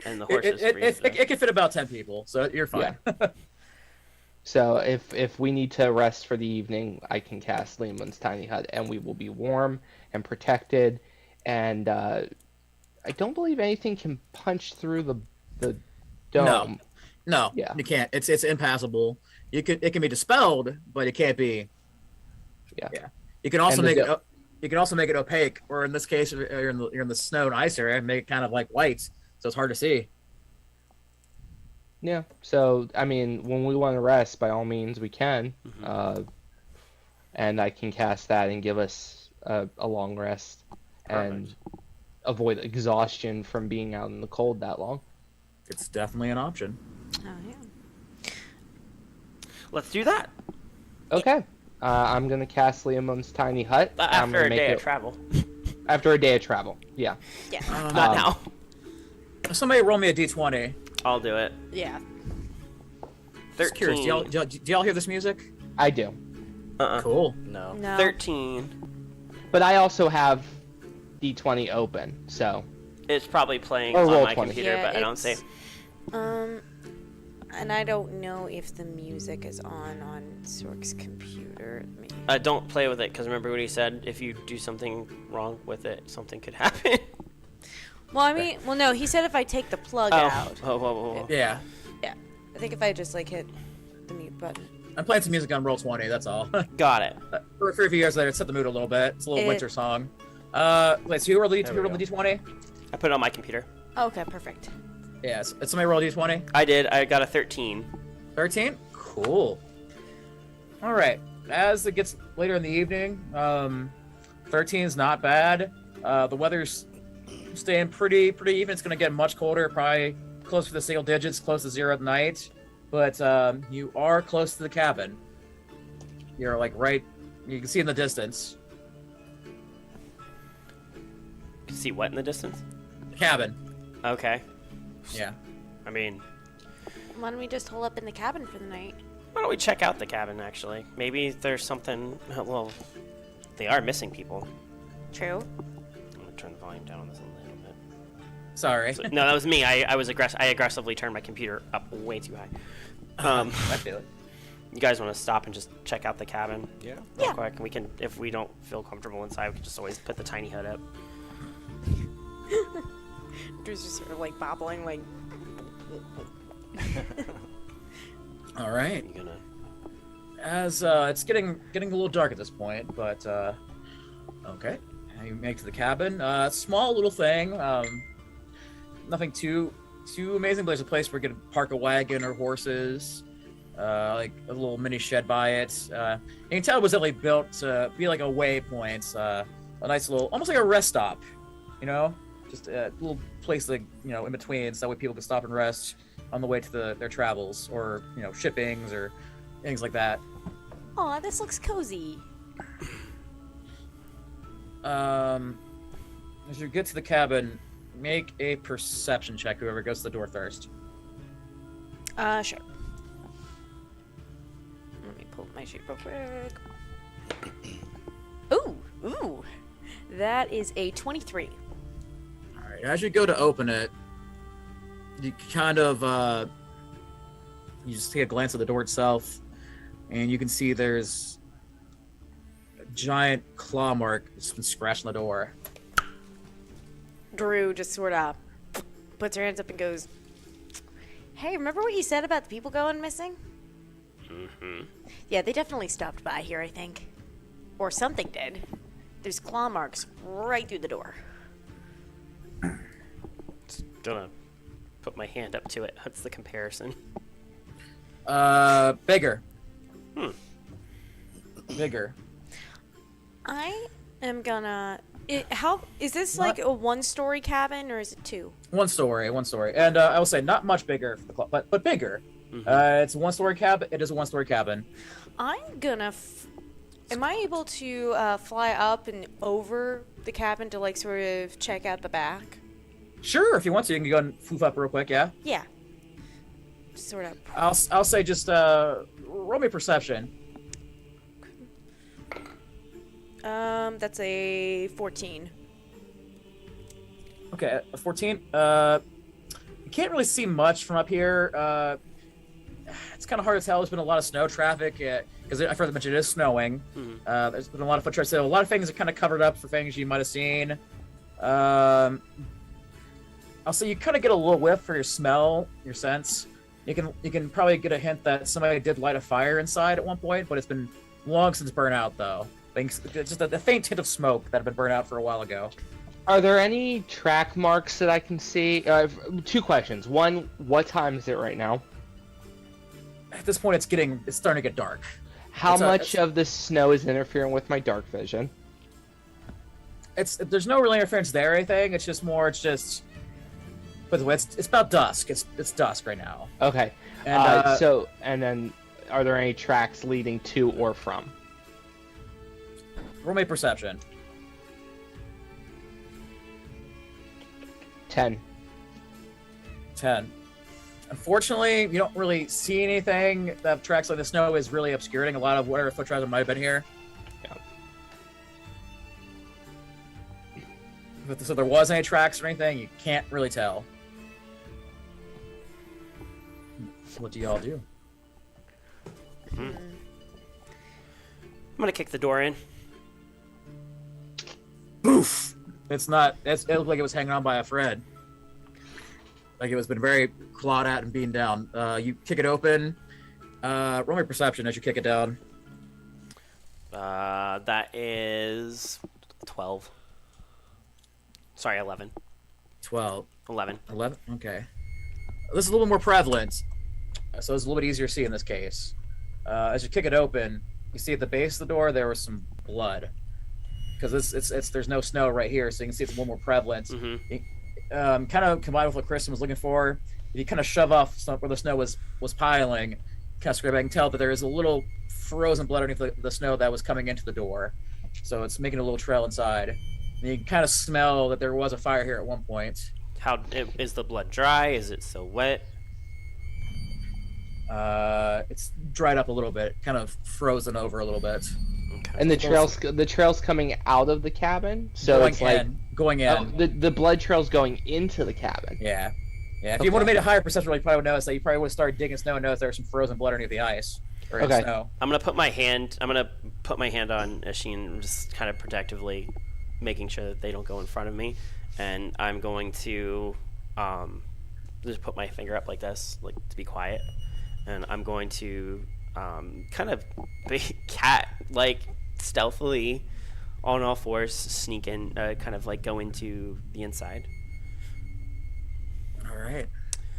And the horses. It can fit about 10 people, so you're fine. Yeah. So if we need to rest for the evening, I can cast Lemon's tiny hut, and we will be warm and protected. And I don't believe anything can punch through the dome. No, Yeah. you can't. It's impassable. It can be dispelled, but it can't be. Yeah. You can also And make it. You can also make it opaque, or in this case, you're in the snow and ice area, and make it kind of like white, so it's hard to see. Yeah. So I mean, when we want to rest, by all means, we can. And I can cast that and give us a long rest and avoid exhaustion from being out in the cold that long. It's definitely an option. Oh yeah. Let's do that. Okay. I'm gonna cast Liam's tiny hut. I'm After gonna a make day it of travel. after a day of travel. Yeah. Yeah. Not now. Somebody roll me a d20. I'll do it. Yeah. Just curious, 13. do y'all hear this music? I do. Cool. No. No. 13. But I also have D20 open, so It's probably playing Or on roll my 20. computer, but I don't see. And I don't know if the music is on Sork's computer. Maybe. Don't play with it, because remember what he said? If you do something wrong with it, something could happen. Well, I mean, no, he said if I take the plug out. Oh, whoa, whoa, whoa. Yeah. Yeah. I think if I just like hit the mute button. I'm playing some music on roll 20. That's all. Got it. for a few years later, it set the mood a little bit. It's a little It- winter song. Wait, so who rolled the d20? I put it on my computer. Okay, perfect. Yeah. So somebody roll a d20. I did. I got a 13. 13? Cool. All right. As it gets later in the evening, 13 is not bad. The weather's staying pretty even. It's going to get much colder, probably close to the single digits, close to 0 at night. But you are close to the cabin. You're like right. You can see in the distance. You see what in the distance? The cabin. Okay. Yeah. I mean, Why don't we just hole up in the cabin for the night? why don't we check out the cabin, actually? Maybe there's something... Well, they are missing people. True. I'm going to turn the volume down on this a little bit. Sorry. So, no, that was me. I was I aggressively turned my computer up way too high. I feel it. You guys want to stop and just check out the cabin? Yeah. Real Yeah. quick. We can, if we don't feel comfortable inside, we can just always put the tiny hut up. Drew's just sort of like bobbling, like. All right. You gonna? As it's getting a little dark at this point, but okay. You make it to the cabin. Small little thing. Nothing too amazing, but there's a place where you can park a wagon or horses. Like a little mini shed by it. You can tell it was definitely built to be like a waypoint. A nice little, almost like a rest stop. You know, just a little place like in between, so that way people can stop and rest on the way to their travels or shippings or things like that. Oh, this looks cozy. As you get to the cabin, make a perception check. Whoever goes to the door first. Sure. Let me pull up my sheet real quick. Ooh. That is a 23. All right. As you go to open it, you kind of you just take a glance at the door itself, and you can see there's a giant claw mark that's been scratched on the door. Drew just sort of puts her hands up and goes, "Hey, remember what you said about the people going missing?" Mm-hmm. Yeah, they definitely stopped by here, I think. Or something did. There's claw marks right through the door. Just gonna put my hand up to it. What's the comparison? Bigger. Hmm. Bigger. I am gonna... how is this What? like a one-story cabin or is it two? One story, and I will say not much bigger, for the but bigger. It's a one-story cabin. It is a one-story cabin. I'm gonna... am I able to fly up and over the cabin to like sort of check out the back? Sure, if you want to, you can go and foof up real quick. Yeah. Yeah. Sort of. I'll say just roll me perception. That's a 14. Okay, a 14. You can't really see much from up here. It's kind of hard to tell. There's been a lot of snow traffic because I forgot to mention it is snowing. There's been a lot of foot traffic. So a lot of things are kind of covered up for things you might have seen. I'll say you kind of get a little whiff for your smell, your sense. You can probably get a hint that somebody did light a fire inside at one point, but it's been long since burnt out though. Just a faint hint of smoke that had been burnt out for a while ago. Are there any track marks that I can see? Two questions. One, what time is it right now? at this point, it's starting to get dark. How It's a- much of the snow is interfering with my dark vision? There's no real interference there or anything. It's just, by the way, it's about dusk. It's dusk right now. Okay. And And then, are there any tracks leading to or from? roll me perception. 10. 10. Unfortunately, you don't really see anything. The tracks like the snow is really obscuring a lot of whatever foot traffic might have been here. Yeah. So there was any tracks or anything, you can't really tell. What do y'all do? I'm gonna kick the door in. Poof! It looked like it was hanging on by a thread. Like it was been very clawed at and beaten down. You kick it open. Roll me perception as you kick it down. That is 12. Sorry, 11. 12. 11. 11? Okay. This is a little bit more prevalent, so it's a little bit easier to see in this case. As you kick it open, you see at the base of the door there was some blood. Because there's no snow right here, so you can see it's a little more prevalent. Mm-hmm. Kind of combined with what Kristen was looking for, if you kind of shove off where the snow was piling, kind of scrape back and tell that there is a little frozen blood underneath the snow that was coming into the door. So it's making a little trail inside. And you can kind of smell that there was a fire here at one point. Is the blood dry? Is it still wet? It's dried up a little bit, kind of frozen over a little bit. Okay. And the trail's coming out of the cabin, so going it's like in, going in. oh, the blood trail's going into the cabin. Yeah. If you would have made a higher perception roll, you probably would notice that you probably would have started digging snow and noticed there was some frozen blood underneath the ice. Or in Okay. snow. I'm gonna put my hand on Asheen, just kind of protectively, making sure that they don't go in front of me, and I'm going to just put my finger up like this, like to be quiet, and I'm going to kind of be cat like stealthily on all fours sneak in, kind of like go into the inside. All right.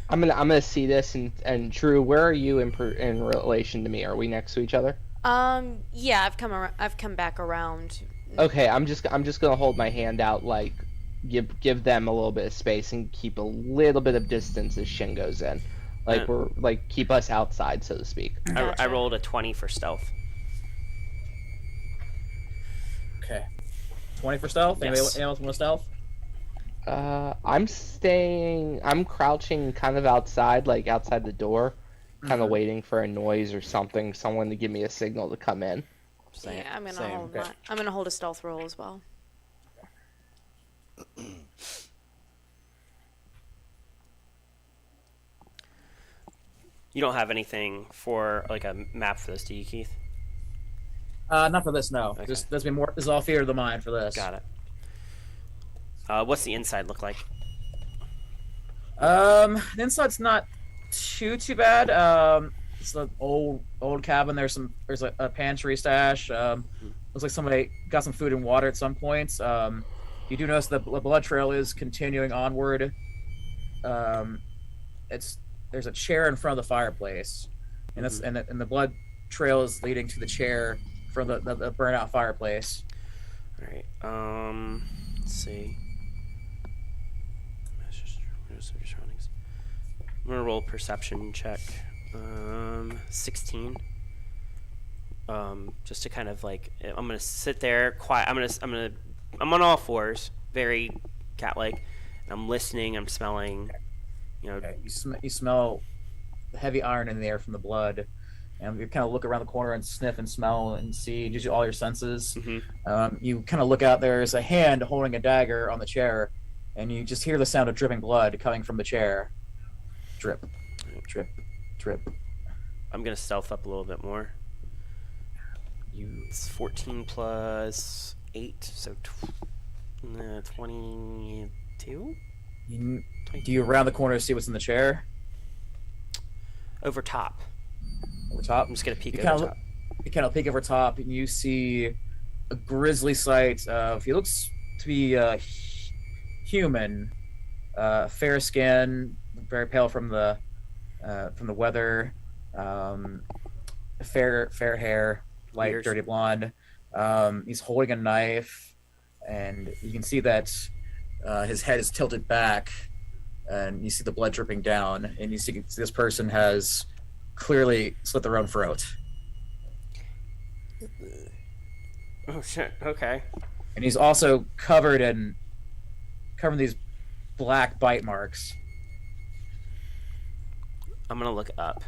I'm gonna see this and Drew, where are you in relation to me? Are we next to each other? Yeah, I've come back around. Okay, I'm just gonna hold my hand out, like give them a little bit of space and keep a little bit of distance as Shin goes in, like we're like keep us outside, so to speak. I Gotcha. rolled a 20 for stealth. Okay. 20 for stealth? Yes. Anybody else want stealth? I'm crouching kind of outside, like outside the door, kind of waiting for a noise or something, someone to give me a signal to come in. Same. Yeah, I'm gonna Same. hold. Okay. I'm gonna hold a stealth roll as well. You don't have anything for like a map for this, do you, Keith? Not for this, no. Okay. This is all theater of the mind for this. Got it. What's the inside look like? The inside's not too bad. It's an old cabin. There's a pantry stash. Looks like somebody got some food and water at some points. You do notice the blood trail is continuing onward. There's a chair in front of the fireplace, and that's and the blood trail is leading to the chair from the burnout fireplace. All right. Let's see. I'm gonna roll a perception check. 16. Just to kind of like, I'm gonna sit there quiet. I'm on all fours, very cat-like, and I'm listening. I'm smelling. You know. Okay. You smell the heavy iron in the air from the blood, and you kind of look around the corner and sniff and smell and see, use all your senses. Mm-hmm. You kind of look out. There's a hand holding a dagger on the chair, and you just hear the sound of dripping blood coming from the chair. Drip, drip, drip. I'm gonna stealth up a little bit more. It's 14 plus 8, so 22? Do you round the corner to see what's in the chair? Over top. Over top? I'm just gonna peek You over kind of top. you kind of peek over top, and you see a grisly sight of. He looks to be human, fair skin, very pale from the weather. Fair hair, light Years. dirty blonde. He's holding a knife, and you can see that his head is tilted back, and you see the blood dripping down, and you see this person has clearly slit their own throat, Oh shit. Okay. and he's also covered in these black bite marks. I'm gonna look up.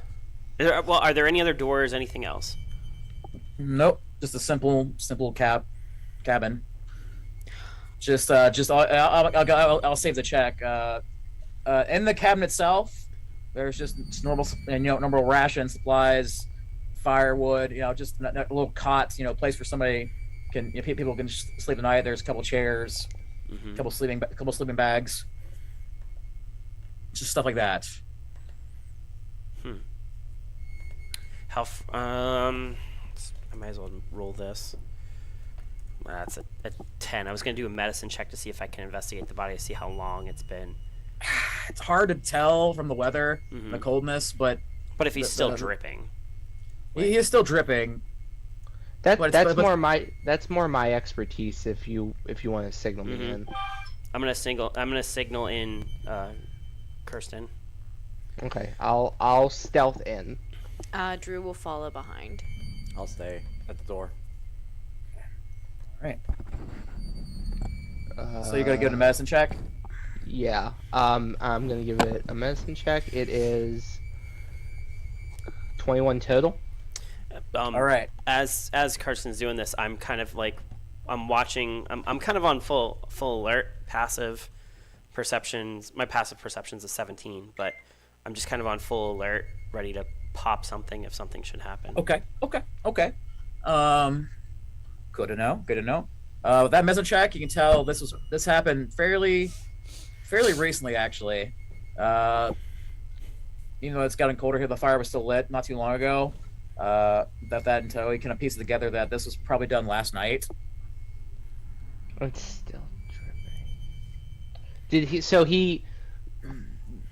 Are there any other doors? Anything else? Nope, just a simple cabin. I'll save the check. In the cabin itself, there's just normal ration supplies, firewood. Just a little cot. Place where somebody people can just sleep at night. There's a couple chairs, Mm-hmm. couple sleeping bags, just stuff like that. I might as well roll this. That's a 10. I was gonna do a medicine check to see if I can investigate the body to see how long it's been. It's hard to tell from the weather, Mhm. the coldness, but But if he's still dripping, he is still dripping. That's but- more my expertise. If you want to signal me Mhm. in. I'm gonna signal in Kirsten. Okay, I'll stealth in. Drew will follow behind. I'll stay at the door. Right. So you're gonna give it a medicine check. Yeah. I'm gonna give it a medicine check. It is 21 total. All right. As Kirsten's doing this, I'm kind of like I'm watching. I'm kind of on full alert. Passive perceptions. My passive perception's a 17, but I'm just kind of on full alert, ready to pop something if something should happen. Okay. Good to know. With that medicine check, you can tell this happened fairly recently, actually. Even though it's gotten colder here, the fire was still lit not too long ago. That until we kind of piece it together that this was probably done last night. It's still dripping. So he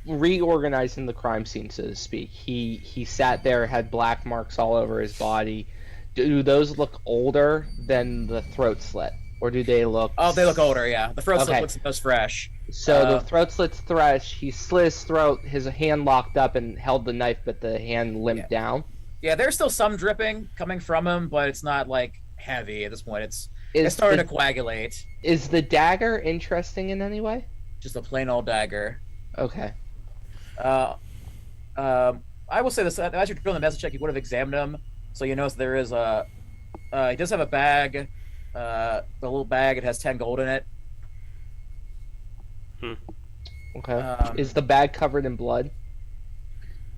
reorganizing the crime scene, so to speak. He sat there, had black marks all over his body. Do those look older than the throat slit, or do they look? Oh, they look older. Yeah, the throat slit Okay. looks the most fresh. So the throat slit's fresh. He slit his throat. His hand locked up and held the knife, but the hand limped down. Yeah, there's still some dripping coming from him, but it's not like heavy at this point. It's Is starting the, to coagulate. Is the dagger interesting in any way? Just a plain old dagger. Okay. I will say this: as you're doing the medicine check, you would have examined him, so you notice there is a. He does have a bag, the little bag. It has 10 gold in it. Okay. Is the bag covered in blood?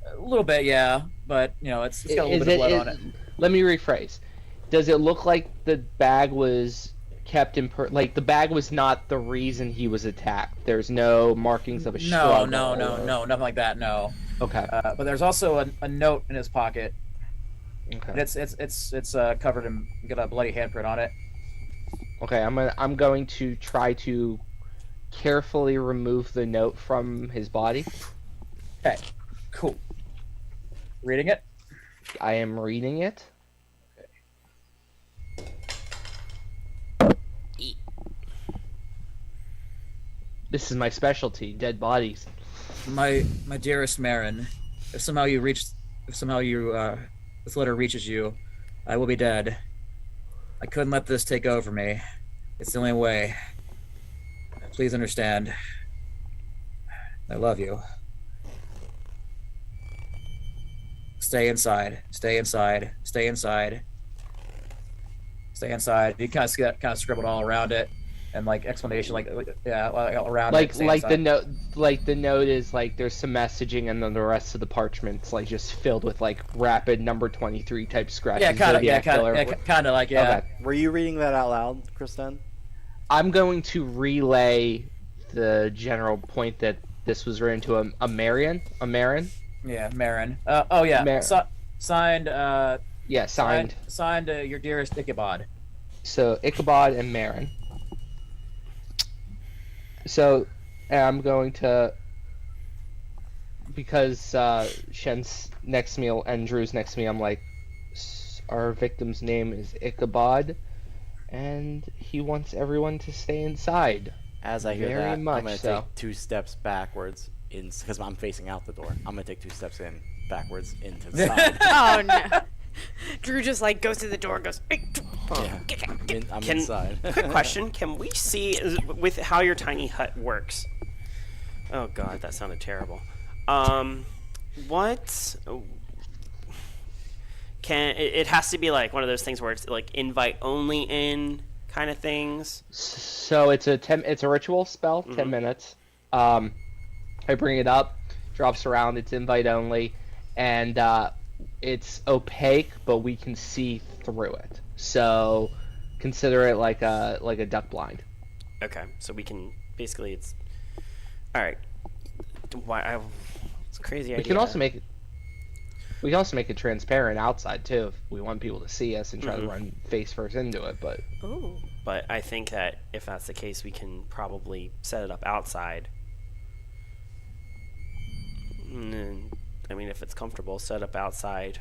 A little bit, yeah, but it's got a little bit of blood on it. Let me rephrase. Does it look like the bag was kept in like the bag was not the reason he was attacked? There's no markings of a struggle. No, nothing like that. No. Okay. But there's also a note in his pocket. Okay. And it's covered in got a bloody handprint on it. Okay. I'm going to try to carefully remove the note from his body. Okay. Cool. Reading it. I am reading it. This is my specialty, dead bodies. My dearest Marin, if somehow this letter reaches you, I will be dead. I couldn't let this take over me. It's the only way. Please understand. I love you. Stay inside. Stay inside. Stay inside. Stay inside. You kind of see that kind of scribbled all around it, and like explanation, around Like it. Stay like the inside. note, the note is like there's some messaging, and then the rest of the parchment's like just filled with like rapid number 23 type scratches. Yeah, kind of. Yeah, Zodiac Killer. kind of like yeah. Okay. Were you reading that out loud, Kristen? I'm going to relay the general point that this was written to a Marion. Yeah, Marin. Oh yeah. Signed. Yeah, signed. Signed. Your dearest Ichabod. So Ichabod and Marin. So I'm going to because Shen's next to me and Drew's next to me, I'm like, our victim's name is Ichabod, and he wants everyone to stay inside. As I hear Very that, much I'm going to so. take 2 steps backwards, because I'm facing out the door. I'm going to take 2 steps backwards into the side. Oh no. Drew just like goes to the door and goes, "Hey, Yeah, I'm Can- inside. Quick question: can we see with how your tiny hut works? Oh God, that sounded terrible. What? It has to be like one of those things where it's like invite only in kind of things. So it's a ritual spell, 10 minutes. I bring it up, drops around, it's invite only, and it's opaque, but we can see through it. So consider it like a duck blind. Okay, so we can basically it's all right. It's a crazy idea. We can also make it transparent outside too, if we want people to see us and try to run face first into it. But ooh." But I think that if that's the case, we can probably set it up outside. I mean, if it's comfortable, set up outside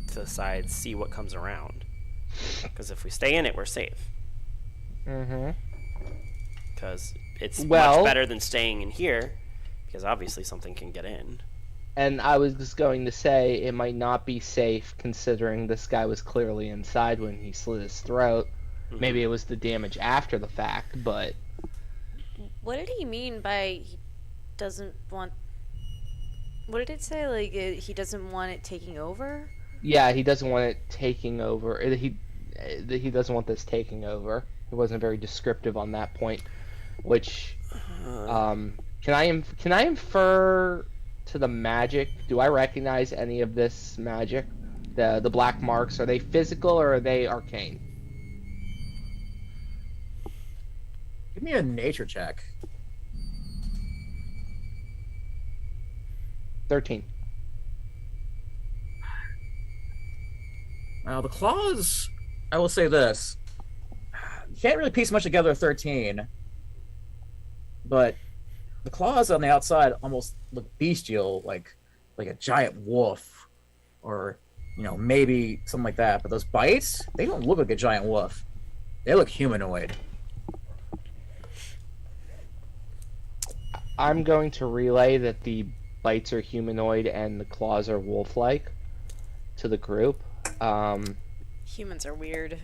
to the side, see what comes around. Because if we stay in it, we're safe. Because it's much better than staying in here, because obviously something can get in. And I was just going to say it might not be safe considering this guy was clearly inside when he slit his throat. Maybe it was the damage after the fact, but What did he mean by he doesn't want? What did it say? Like he doesn't want it taking over? yeah, he doesn't want it taking over. He doesn't want this taking over. He wasn't very descriptive on that point. Which, can I infer to the magic? Do I recognize any of this magic? The black marks, are they physical or are they arcane? Give me a nature check. 13. Now the claws, I will say this: you can't really piece much together at 13, but the claws on the outside almost look bestial, like a giant wolf, or maybe something like that. But those bites, they don't look like a giant wolf; they look humanoid. I'm going to relay that the bites are humanoid and the claws are wolf-like to the group. Humans are weird.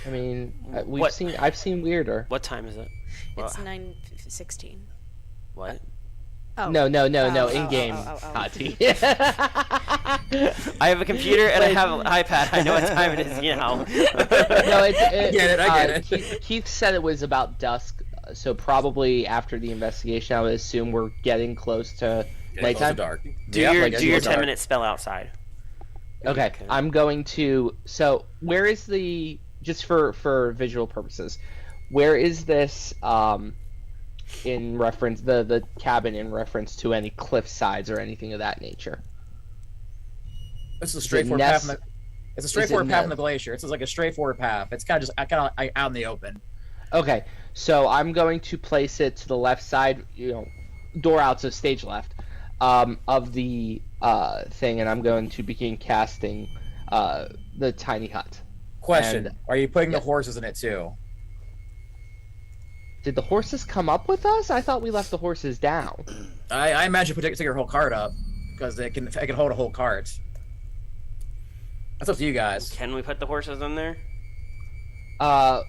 I mean, What- I've seen weirder. What time is it? It's 9:16. What? Oh. No, Oh, in game, oh. Hati. I have a computer and I have an iPad. I know what time it is. No, I get it. Keith said it was about dusk, so probably after the investigation, I would assume we're getting close to nighttime. Dark. Do Yep, your like do your dark. 10-minute spell outside. Okay, I'm going to. So, where is the? Just for visual purposes, where is this? In reference the cabin in reference to any cliff sides or anything of that nature. It's a straightforward path. nest- It's a straightforward it path in nest- the glacier. It's just like a straightforward path. It's kind of out in the open. Okay, so I'm going to place it to the left side, door out, so stage left, of the thing, and I'm going to begin casting the tiny hut. Question: And- are you putting yeah. the horses in it too? Did the horses come up with us? I thought we left the horses down. I imagine you take your whole cart up because it can hold a whole cart. That's up to you guys. Can we put the horses in there?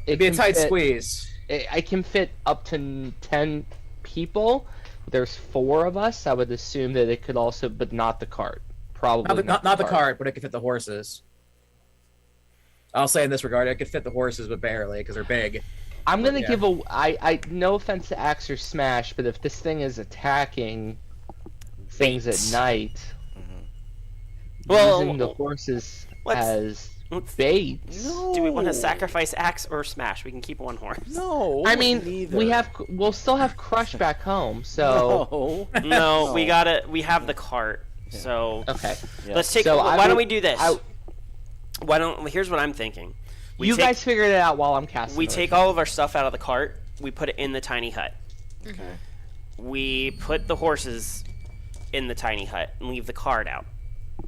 It'd be a can tight fit- squeeze. I can fit up to 10 people. There's 4 of us. I would assume that it could also, but not the cart. Probably Not the cart, but it could fit the horses. I'll say in this regard, it could fit the horses, but barely because they're big. I'm gonna Yeah. give I no offense to Axe or Smash, but if this thing is attacking things at night, Well, using the horses let's- as let's- bait. Do we want to sacrifice axe or smash? We can keep one horse. No. I mean, neither. we'll still have Crush back home, so No. No, we have the cart. So okay. Yeah. let's take. So I why don't would- we do this? I- Here's what I'm thinking. We you take, guys figured it out while I'm casting. We the take ritual. all of our stuff out of the cart. We put it in the tiny hut. Okay. We put the horses in the tiny hut and leave the cart out.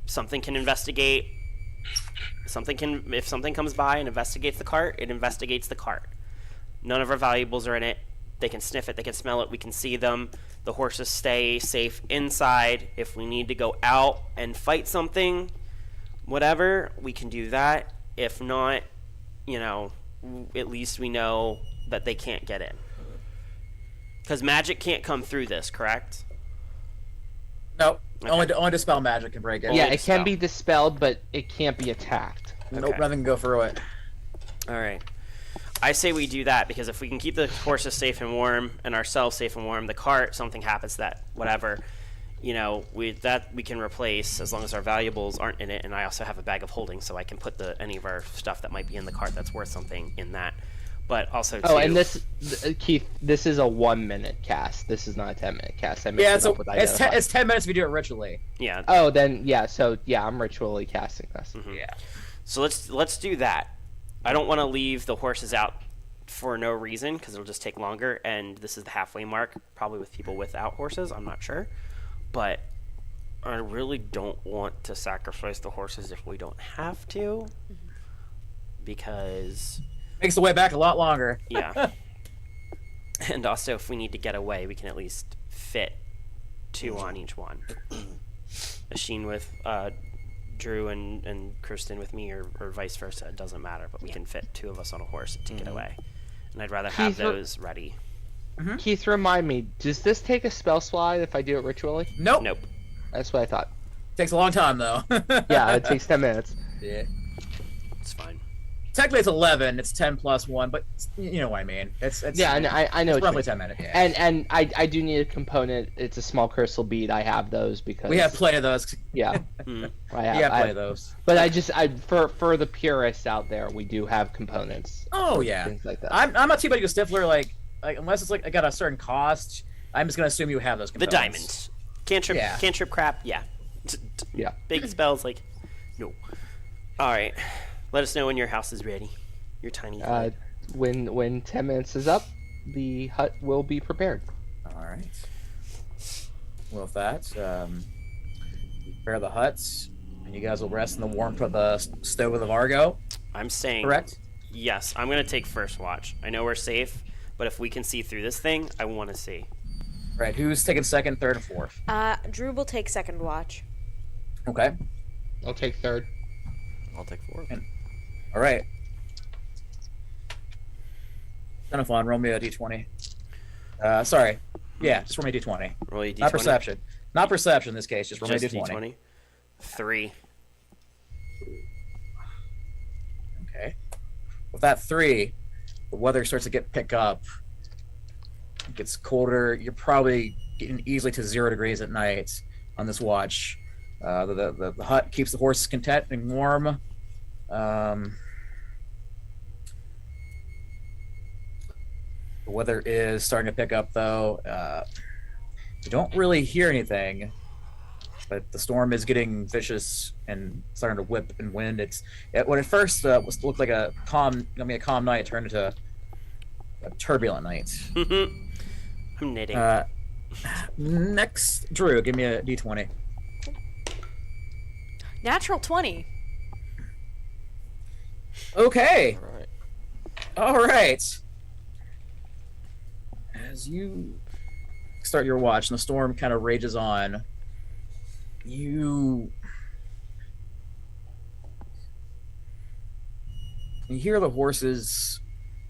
Something can investigate. If something comes by and investigates the cart, it investigates the cart. None of our valuables are in it. They can sniff it, they can smell it, we can see them. The horses stay safe inside. If we need to go out and fight something, whatever, we can do that. If not, at least we know that they can't get in. Because magic can't come through this, correct? Nope. Okay. Only dispel magic can break it. Yeah, Only it can dispel. be dispelled, but it can't be attacked. Nope, Okay. nothing can go through it. All right. I say we do that because if we can keep the horses safe and warm and ourselves safe and warm, the cart, something happens that whatever, we can replace as long as our valuables aren't in it. And I also have a bag of holding, so I can put any of our stuff that might be in the cart that's worth something in that. But also, Oh, and Keith, this is a 1 minute cast. This is not a 10-minute cast. I mixed Yeah, it so up with it's Identify. it's 10 minutes if you do it ritually. yeah. Oh, then yeah. So yeah, I'm ritually casting this. Mhm. Yeah. So let's do that. I don't want to leave the horses out for no reason because it'll just take longer, and this is the halfway mark, probably with people without horses. I'm not sure, but I really don't want to sacrifice the horses if we don't have to, because Makes the way back a lot longer. yeah. And also, if we need to get away, we can at least fit 2 on each one. Asheen with Drew and Kristen with me, or vice versa. It doesn't matter, but we can fit 2 of us on a horse to get away. And I'd rather have Keith, those ready. Keith, remind me, does this take a spell slide if I do it ritually? Nope. Nope. That's what I thought. Takes a long time though. Yeah, it takes 10 minutes. Yeah. It's fine. Technically it's 11. It's 10 plus 1, but you know what I mean. It's Yeah, I know it's what you roughly mean. 10 minutes. Yeah. And I do need a component. It's a small crystal bead. I have those because we have plenty of those. yeah. Mm. I We have, have I- plenty of those. But for the purists out there, we do have components. Oh yeah. Things like that. I'm not too big a stiffler. Like unless it's like I got a certain cost, I'm just gonna assume you have those The components. diamonds. Cantrip, Yeah. cantrip crap, yeah. Yeah. Big spells, like, no. Alright. Let us know when your house is ready. Your tiny hut. When 10 minutes is up, the hut will be prepared. All right. Well, with that, prepare the huts, and you guys will rest in the warmth of the stove of the Vargo. I'm saying, Correct. yes, I'm going to take first watch. I know we're safe, but if we can see through this thing, I want to see. Right. Who's taking second, third, and fourth? Drew will take second watch. Okay. I'll take third. I'll take 4. All right. Xenophon, roll me a d20. Sorry. Yeah, just roll me a d20. Roll your d20. Not perception. Not perception in this case. Just roll me a Just d20. d20. 3. Okay. With that 3, the weather starts to pick up. It gets colder. You're probably getting easily to 0 degrees at night on this watch. The hut keeps the horses content and warm. The weather is starting to pick up, though. You don't really hear anything, but the storm is getting vicious and starting to whip and wind. When it first looked like a calm night, it turned into a turbulent night. I'm knitting. Next, Drew, give me a d20. Natural 20. Okay. All right. All right. As you start your watch and the storm kind of rages on, you hear the horses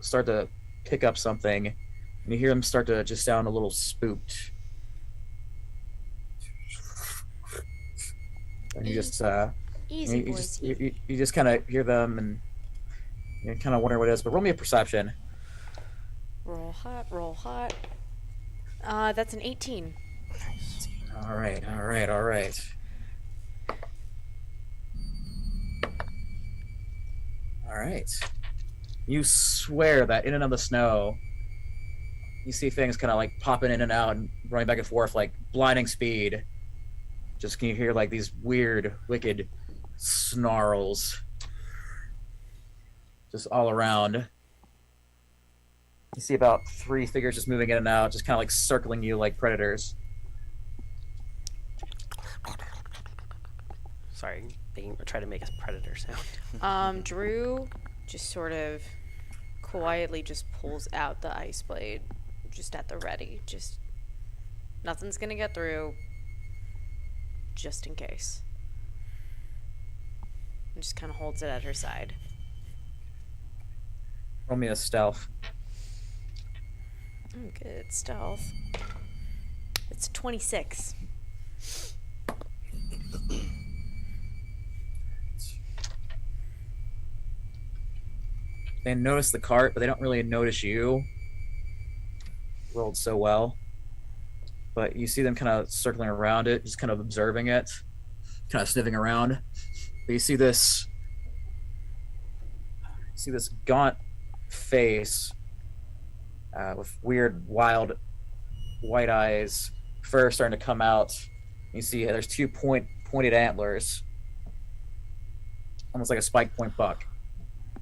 start to pick up something, and you hear them start to just sound a little spooked. And you just Easy, you boys. just you just kind of hear them, and you're kind of wondering what it is. But roll me a perception. Roll hot, roll hot. That's an 18. All right, all right, all right. All right. You swear that in and of the snow, you see things kind of like popping in and out and running back and forth like blinding speed. Just can you hear like these weird, wicked snarls just all around. You see about 3 figures just moving in and out, just kind of like circling you like predators. Sorry, they try to make us predator sound. Drew just sort of quietly just pulls out the ice blade, just at the ready. Just nothing's gonna get through, just in case. And just kind of holds it at her side. Roll me a stealth. Oh, good stealth. It's 26. They notice the cart, but they don't really notice you. Rolled so well. But you see them kind of circling around it, just kind of observing it, kind of sniffing around. But you see this gaunt face with weird, wild, white eyes, fur starting to come out. You see there's 2 pointed antlers, almost like a spike point buck.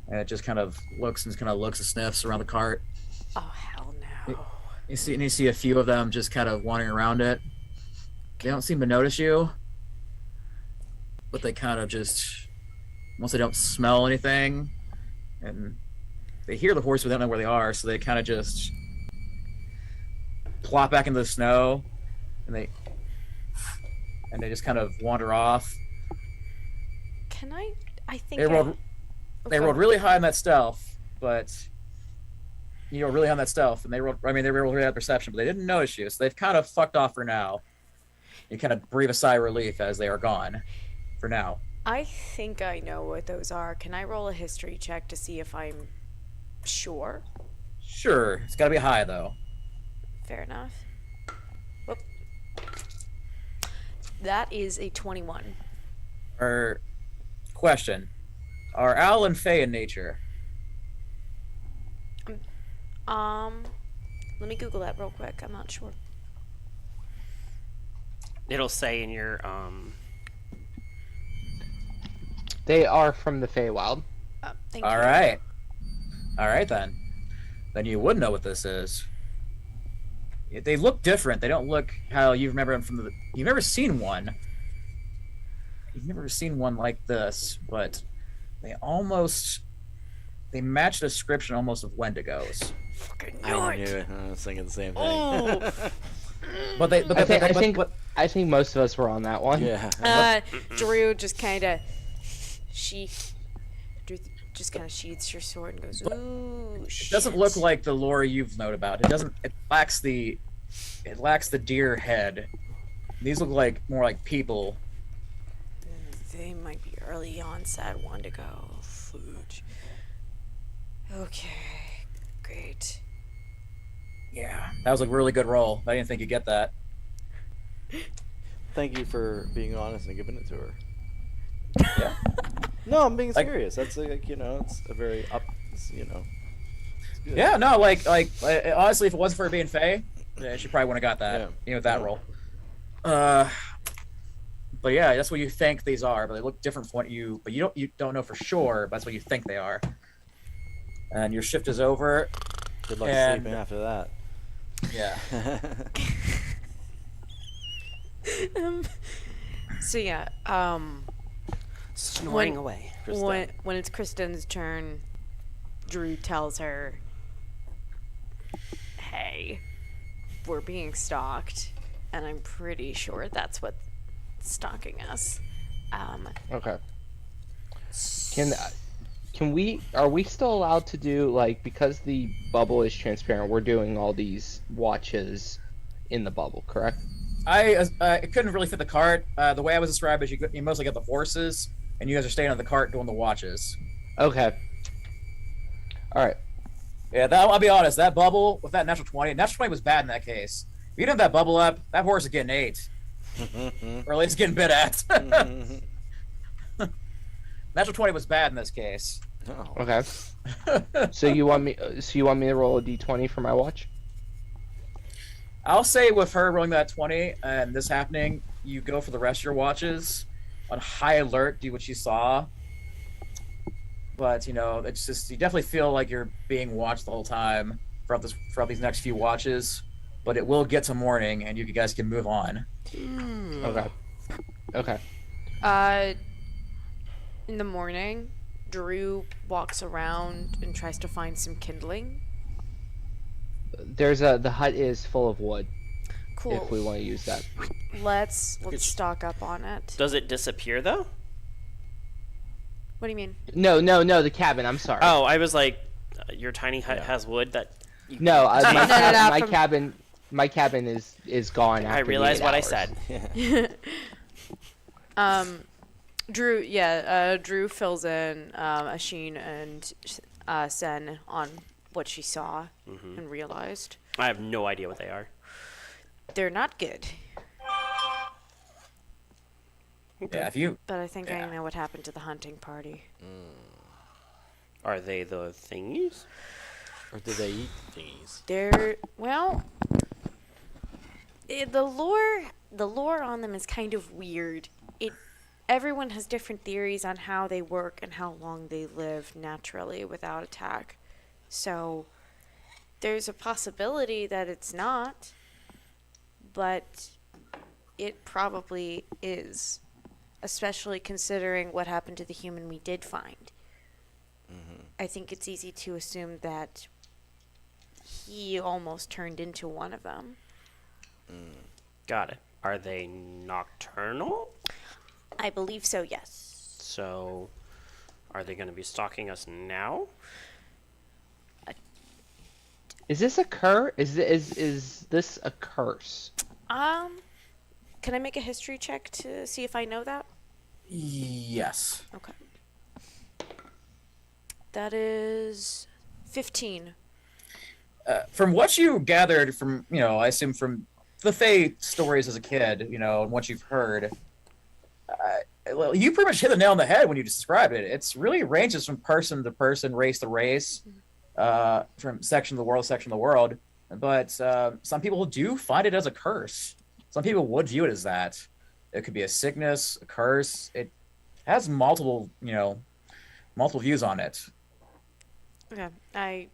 And it just kind of looks and sniffs around the cart. Oh, hell no. You see a few of them just kind of wandering around it. They don't seem to notice you, but they kind of just, once they don't smell anything, and they hear the horse but they don't know where they are, so they kind of just plop back into the snow, and they just kind of wander off. Can I think They rolled really high on that stealth, but really high on that stealth, and they rolled really high on perception, but they didn't notice you, so they've kind of fucked off for now. You kind of breathe a sigh of relief as they are gone, for now. I think I know what those are. Can I roll a history check to see if I'm sure? Sure, it's got to be high though. Fair enough. Whoop. That is a 21. Question: are owl and fae in nature? Let me Google that real quick. I'm not sure. It'll say in your They are from the Feywild. Thank you. All right then. Then you would know what this is. They look different. They don't look how you remember them from the. You've never seen one. You've never seen one like this, but they match the description almost of Wendigos. Fucking I knew it. I was thinking the same thing. Oh. I think most of us were on that one. Yeah. Drew just kind of sheathes her sword and goes, ooh, It doesn't look like the lore you've known about. It lacks the deer head. These look like more like people. They might be early onset Wendigo. Fooch. Okay, great. Yeah, that was a really good roll. I didn't think you'd get that. Thank you for being honest and giving it to her. Yeah. No, I'm being Like- serious. That's it's a very it's good. Yeah, no, like honestly, if it wasn't for her being Faye, yeah, she probably wouldn't have got that. Yeah. With that roll. But yeah, that's what you think these are. But they look different from what you don't know for sure. But that's what you think they are. And your shift is over. Good luck And- sleeping after that. Yeah. So yeah, snoring away. when it's Kristen's turn, Drew tells her, "Hey, we're being stalked, and I'm pretty sure that's what's stalking us." Okay. Are we still allowed to do, because the bubble is transparent, we're doing all these watches in the bubble, correct? It couldn't really fit the cart. The way I was described is you mostly get the horses, and you guys are staying on the cart doing the watches. Okay. All right. Yeah, I'll be honest. That bubble with that natural 20 was bad in that case. If you didn't have that bubble up, that horse is getting ate, or at least getting bit at. Natural 20 was bad in this case. Oh. Okay. So you want me to roll a d20 for my watch? I'll say with her rolling that 20 and this happening, you go for the rest of your watches on high alert, do what you saw. But, it's just, you definitely feel like you're being watched the whole time. throughout these next few watches, but it will get to morning, and you guys can move on. Okay. Okay. In the morning, Drew walks around and tries to find some kindling. The hut is full of wood. Cool. If we want to use that. Let's stock up on it. Does it disappear though? What do you mean? No, the cabin. I'm sorry. Oh, I was like, your tiny hut has wood that. You... No, from- my cabin is gone. After I realized the 8 what hours. I said. Drew fills in Asheen and Sen on what she saw and realized. I have no idea what they are. They're not good. Yeah, if you But I think I know what happened to the hunting party. Are they the thingies? Or do they eat thingies? They're the lore on them is kind of weird. Everyone has different theories on how they work and how long they live naturally without attack. So there's a possibility that it's not, but it probably is, especially considering what happened to the human we did find. I think it's easy to assume that he almost turned into one of them. Got it. Are they nocturnal? I believe so, yes. So, are they going to be stalking us now? Is this a curse? Is this a curse? Can I make a history check to see if I know that? yes. Okay. That is 15. From what you gathered from, I assume from the Fae stories as a kid, and what you've heard, well, you pretty much hit the nail on the head when you described it. It's really ranges from person to person, race to race, from section of the world to section of the world. But some people do find it as a curse. Some people would view it as that. It could be a sickness, a curse. It has multiple views on it. Okay.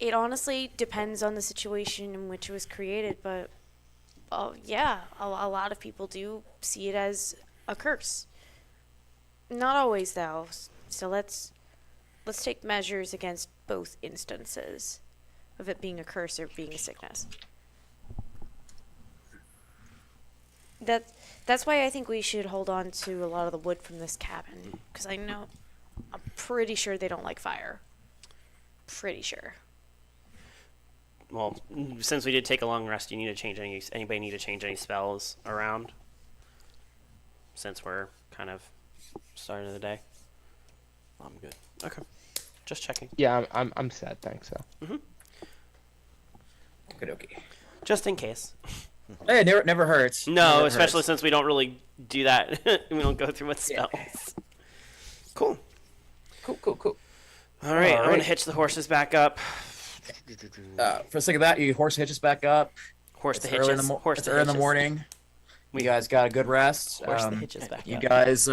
It honestly depends on the situation in which it was created, but yeah, a lot of people do see it as a curse. Not always, though. So let's take measures against both instances of it being a curse or being a sickness. That's why I think we should hold on to a lot of the wood from this cabin, because I'm pretty sure they don't like fire. Pretty sure. Well, since we did take a long rest, you need to change anybody need to change any spells around? Since we're kind of starting of the day. I'm good. Okay. Just checking. Yeah, I'm sad. Thanks. So. Okay. Just in case. Hey, it never hurts. No, Never especially hurts. since we don't really do that. We don't go through with spells. Cool. All right, I'm Alright. gonna hitch the horses back up. For the sake of that, you horse hitches back up. Horse the It's early in hitches. the Horse it's the early in the hitches. morning. You guys got a good rest. Horse the hitches back You up. guys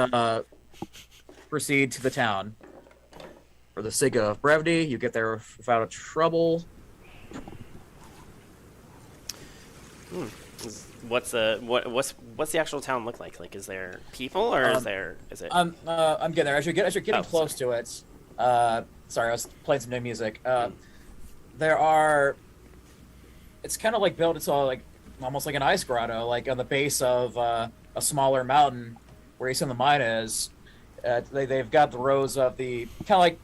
proceed to the town. For the sake of brevity, you get there without a trouble. What's the actual town look like? Like, is there people or is it? I'm getting there. As you're getting Oh, close to it. Sorry, I was playing some new music. There are. It's kind of like built. It's all like almost like an ice grotto, like on the base of a smaller mountain where you see the mine is. They've got the rows of the kind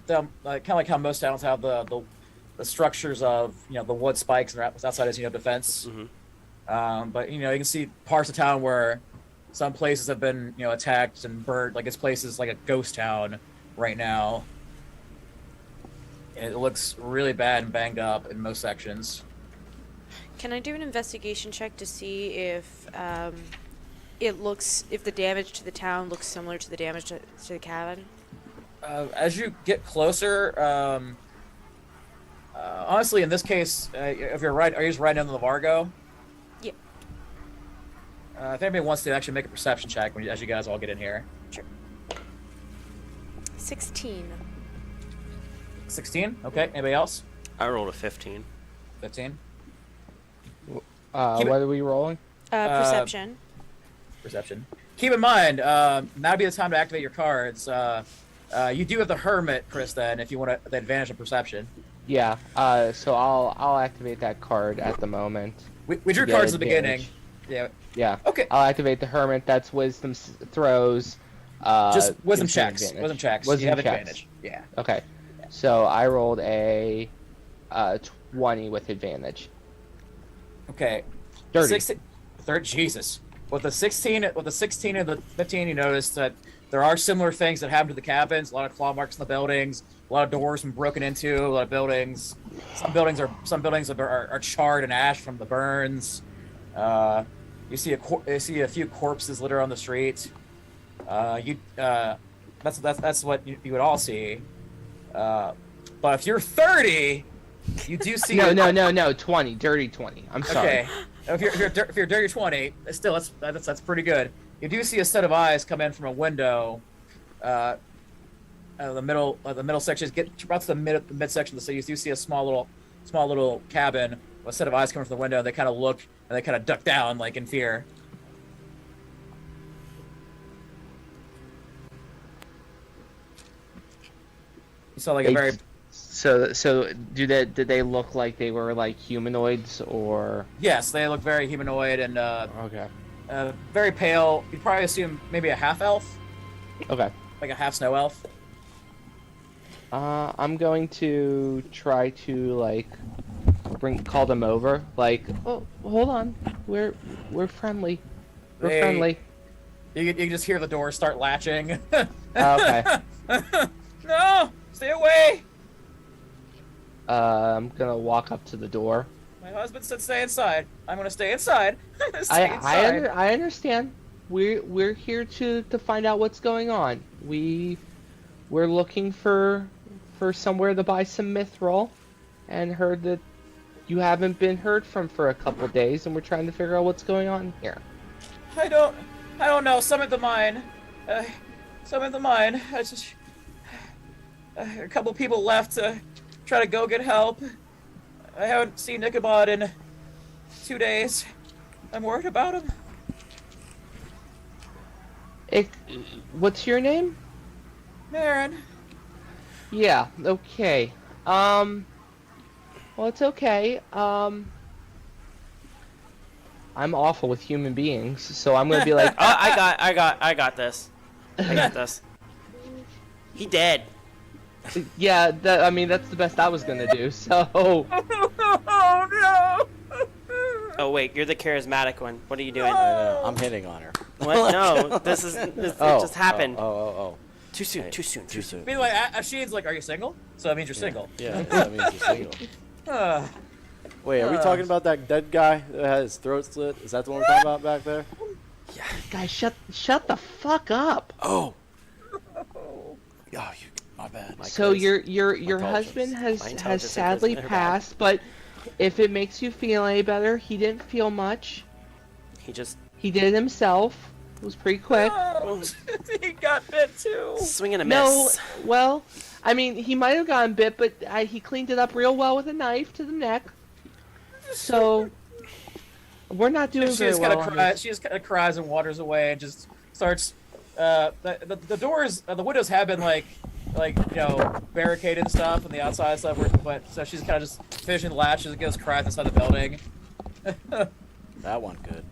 of like how most towns have the structures of the wood spikes and outside as defense. But you can see parts of town where some places have been attacked and burnt. Like this place is like a ghost town right now. And it looks really bad and banged up in most sections. Can I do an investigation check to see if if the damage to the town looks similar to the damage to the cabin? As you get closer, honestly, in this case, if you're right, are you just riding into the Largo? Yep. If anybody wants to actually make a perception check as you guys all get in here. Sure. 16. 16. Okay. Anybody else? I rolled a 15. 15. Keep What it- are we rolling? Perception. Perception. Keep in mind, now would be the time to activate your cards. You do have the Hermit, Kristen, if you want the advantage of perception. Yeah. So I'll activate that card at the moment. We drew get cards at the beginning. advantage. Yeah. Yeah. Okay. I'll activate the Hermit. That's Wisdom throws. Just wisdom gives you checks. advantage. Wisdom checks. Wisdom You have checks. advantage. Yeah. Okay. So I rolled a 20 with advantage. Okay. Dirty. 16, Jesus. With the 16 and the 15, you notice that there are similar things that happen to the cabins. A lot of claw marks in the buildings. A lot of doors been broken into. A lot of buildings. Some buildings are charred and ash from the burns. You see a few corpses littered on the street. That's what you would all see. But if you're 30, you do see. No. 20. Dirty 20. I'm sorry. Okay. If you're dirty 20, still that's pretty good. You do see a set of eyes come in from a window. The middle section get about to the midsection. So you do see a small little cabin with a set of eyes coming from the window. They kind of look and they kind of duck down like in fear. You saw like a very So did they look like they were like humanoids or? yes, they look very humanoid and Okay. very pale. You'd probably assume maybe a half elf, Okay. like a half snow elf. I'm going to try to like call them over. Like, oh, hold on, we're friendly. We're They- friendly. You can just hear the door start latching. Okay. No, stay away. I'm gonna walk up to the door. My husband said stay inside. I'm gonna stay inside. Stay I understand. We're here to find out what's going on. We're looking for somewhere to buy some mithril, and heard that you haven't been heard from for a couple days, and we're trying to figure out what's going on here. I don't know. Some of the mine. I just a couple people left to try to go get help. I haven't seen Ichabod in 2 days. I'm worried about him. What's your name? Marin. Yeah. Okay. Well, it's okay. I'm awful with human beings, so I'm gonna be like, Oh, I got this. I got this. He dead. yeah. I mean, that's the best I was gonna do. So. Oh no! Oh wait, you're the charismatic one. What are you doing? I know. I'm hitting on her. What? No, this it just happened. Oh. Too soon. Hey, Too soon. Too soon. Meanwhile, Asheen's like, "Are you single?" So that means you're single. Yeah, that means you're single. Uh, Wait, are we talking about that dead guy that had his throat slit? Is that the one we're talking about back there? Guys, shut the fuck up. Oh, my bad. So your apologies. husband My has intelligence sadly isn't very bad. passed, but if it makes you feel any better, he didn't feel much. He just He did it himself. It was pretty quick. oh, he got bit too. swing and a No, miss. well, I mean, he might have gotten bit, but he cleaned it up real well with a knife to the neck. So we're not doing She very just well. kind of on cries. this. She just kind of cries and waters away and just starts. The doors, the windows have been like barricaded and stuff, and the outside stuff. But so she's kind of just finishing the latches and goes cries inside the building. That one good.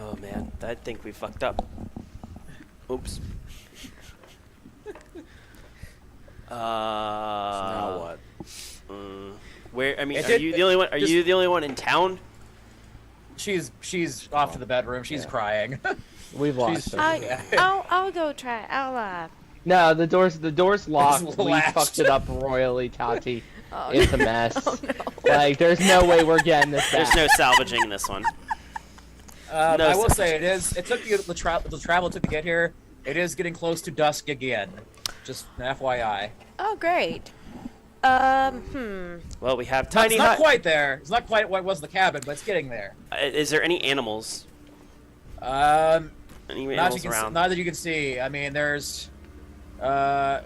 Oh man, I think we fucked up. Oops. Now what? Where? I mean, It are did- you the only one? Are just- you the only one in town? She's off to the bedroom. She's crying. We've lost her. I'll go try. I'll No, the door's locked. It's We latched. fucked it up royally, Tati. Oh, It's a mess. Oh no. Like, there's no way we're getting this back. There's no salvaging this one. No, I will sir. say it took you the travel took to get here. It is getting close to dusk again. Just an FYI. Oh great. Well, we have tiny It's not hut. quite there. It's not quite what was the cabin, but it's getting there. Is there any animals? Any Not, animals around? not that you can see. I mean, there's not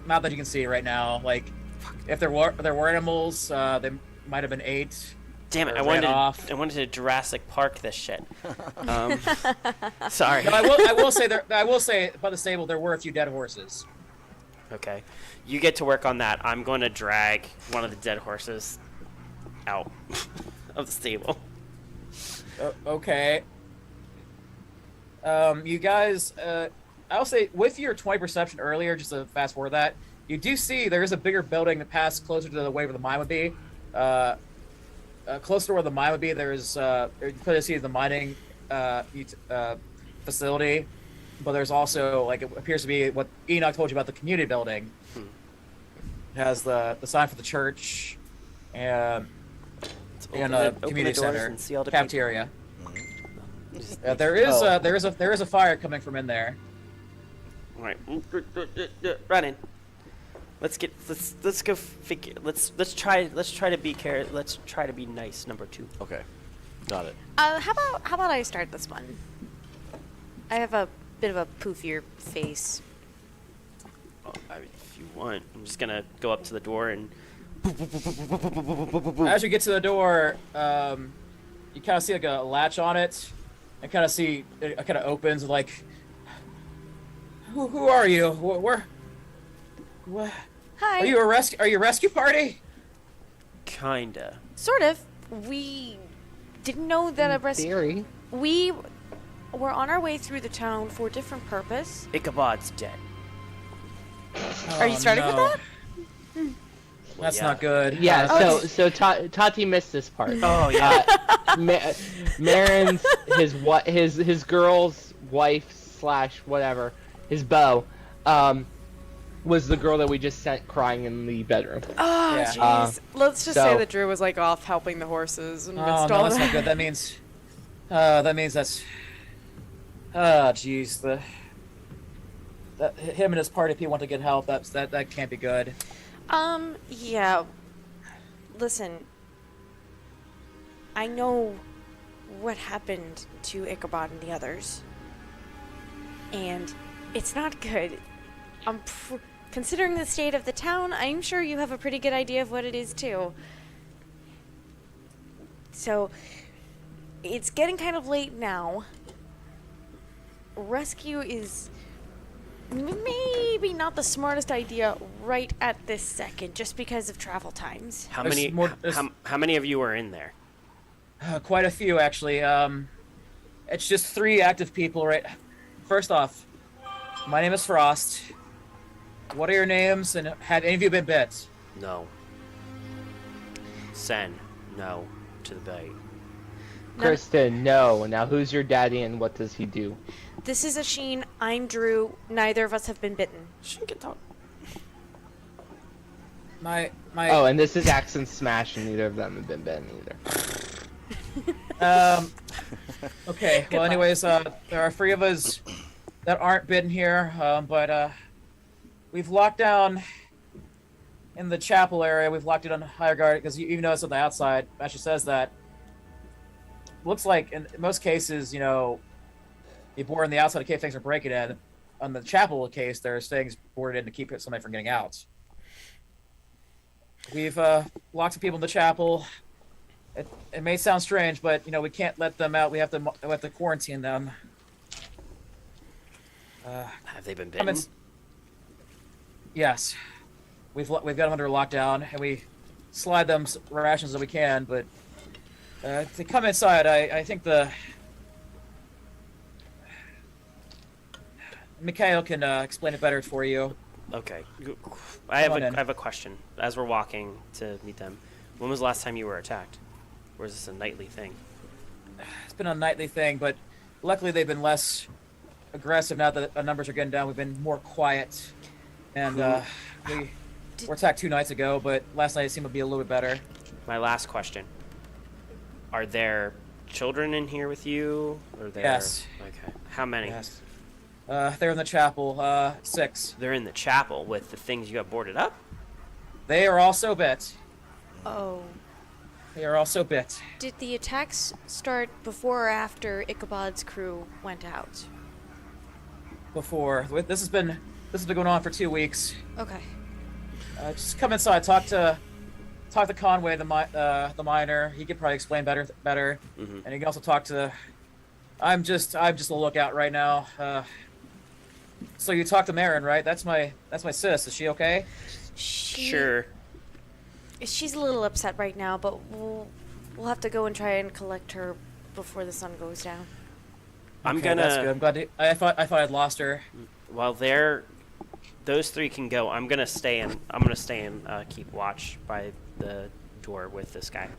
that you can see right now. Like If there were animals, they might have been ate. Damn it! Or ran off. I wanted to Jurassic Park this shit. Sorry. No, I will say by the stable there were a few dead horses. Okay, you get to work on that. I'm going to drag one of the dead horses out of the stable. Okay. You guys, I'll say with your 20 perception earlier, just to fast forward that, you do see there is a bigger building that passed closer to the way where the mine would be. Closer to where the mine would be, there's you clearly see the mining facility, but there's also, like, it appears to be what Enoch told you about the community building. It has the sign for the church and community center, cafeteria. There is a fire coming from in there. All right, run in. Let's go figure. Let's try to be nice. Number 2. Okay, got it. How about I start this one? I have a bit of a poofier face. Oh, if you want, I'm just gonna go up to the door and. As you get to the door, you kind of see like a latch on it, and kind of see it kind of opens like. Who are you? Where? Hi. Are you a rescue party? Kinda. Sort of. We didn't know that a rescue. Theory. We were on our way through the town for a different purpose. Ichabod's dead. Are you starting with that? That's yeah. not good. Yeah. So Tati missed this part. Oh yeah. Marin's his girl's wife / whatever, his beau, was the girl that we just sent crying in the bedroom. Oh, Yeah. jeez. Let's just so- say that Drew was like off helping the horses and Oh missed no, all that's that. not good. That means that's. Jeez, him and his party people want to get help. That can't be good. Yeah. Listen. I know what happened to Ichabod and the others. And it's not good. Considering the state of the town, I'm sure you have a pretty good idea of what it is, too. So, it's getting kind of late now. Rescue is maybe not the smartest idea right at this second, just because of travel times. How There's many? more- there's- How many of you are in there? Quite a few, actually. It's just 3 active people, right? First off, my name is Frost. What are your names, and have any of you been bit? No. Sen. No. To the bay. Kristen, no. Now who's your daddy and what does he do? This is Asheen. I'm Drew. Neither of us have been bitten. She can talk. My Oh, and this is Accent Smash, and neither of them have been bitten either. Okay. Well, anyways, there are 3 of us that aren't bitten here, but we've locked down in the chapel area. We've locked it on higher guard because you notice on the outside, actually says that. Looks like in most cases, you board in the outside in case things are breaking in. On the chapel case, there's things boarded in to keep somebody from getting out. We've locked some people in the chapel. It may sound strange, but we can't let them out. We have to quarantine them. Have they been bitten? Yes, we've got them under lockdown, and we slide them rations that we can. But if they come inside, I think Mikhail can explain it better for you. Okay. I have Come on in. I have a question. As we're walking to meet them, when was the last time you were attacked? Or is this a nightly thing? It's been a nightly thing, but luckily they've been less aggressive now that our numbers are getting down. We've been more quiet, and we were attacked 2 nights ago, but last night it seemed to be a little bit better. My last question. Are there children in here with you? Or there... Yes. Okay. How many? Yes. They're in the chapel. 6. They're in the chapel with the things you got boarded up? They are also bit. Oh. They are also bit. Did the attacks start before or after Ichabod's crew went out? Before this has been going on for 2 weeks. Okay. Just come inside. Talk to Conway, the miner. He could probably explain better. Mm-hmm. And you can also talk to. I'm just a lookout right now. So you talked to Marin, right? That's my sis. Is she okay? Sure. She's a little upset right now, but we'll have to go and try and collect her before the sun goes down. I'm Okay, gonna. That's good. I'm glad. I thought I'd lost her. While those three can go. I'm gonna stay and keep watch by the door with this guy.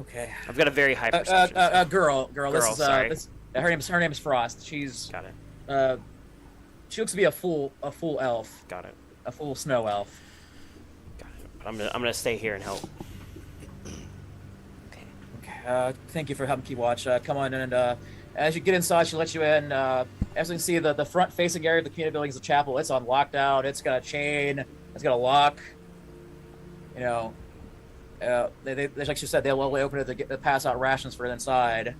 Okay. I've got a very high perception. So. Girl. This is sorry. her name is Frost. She's Got it. she looks to be a full elf, Got it. a full snow elf. Got it. But I'm gonna stay here and help. Okay. Thank you for helping keep watch. Come on in, and as you get inside, she lets you in. As you can see, the front facing area of the community building is the chapel. It's on lockdown. It's got a chain. It's got a lock. You know, they like you said, they'll only open it to pass out rations for inside.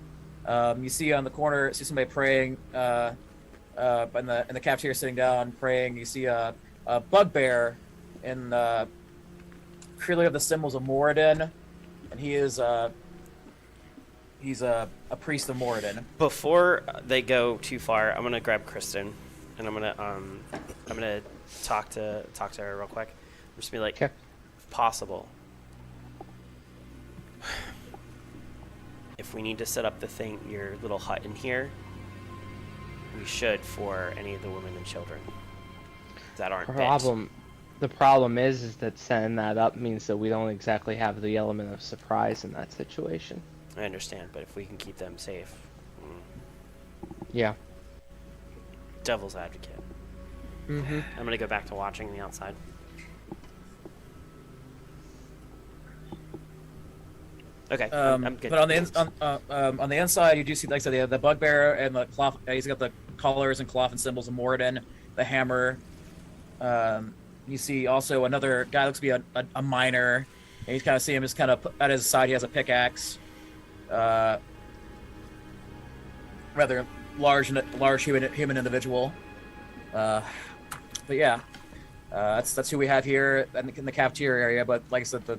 You see on the corner, see somebody praying. In the cafeteria, sitting down praying. You see a bugbear in clearly of the symbols of Moradin, and he's a priest of Moradin. Before they go too far, I'm gonna grab Kristen, and I'm gonna talk to her real quick. I'm just gonna be like, Okay. if possible, if we need to set up your little hut in here, we should for any of the women and children that aren't bit. The problem is that setting that up means that we don't exactly have the element of surprise in that situation. I understand, but if we can keep them safe, Yeah. devil's advocate. Mm-hmm. I'm gonna go back to watching the outside. Okay, I'm good. But on the inside, you do see, like I said, the bugbear and the cloth. He's got the collars and cloth and symbols of Moradin, the hammer. You see also another guy looks to be a miner. And you kind of see him just kind of at his side. He has a pickaxe. Rather large human individual. But yeah, that's who we have here in the cafeteria area. But like I said, the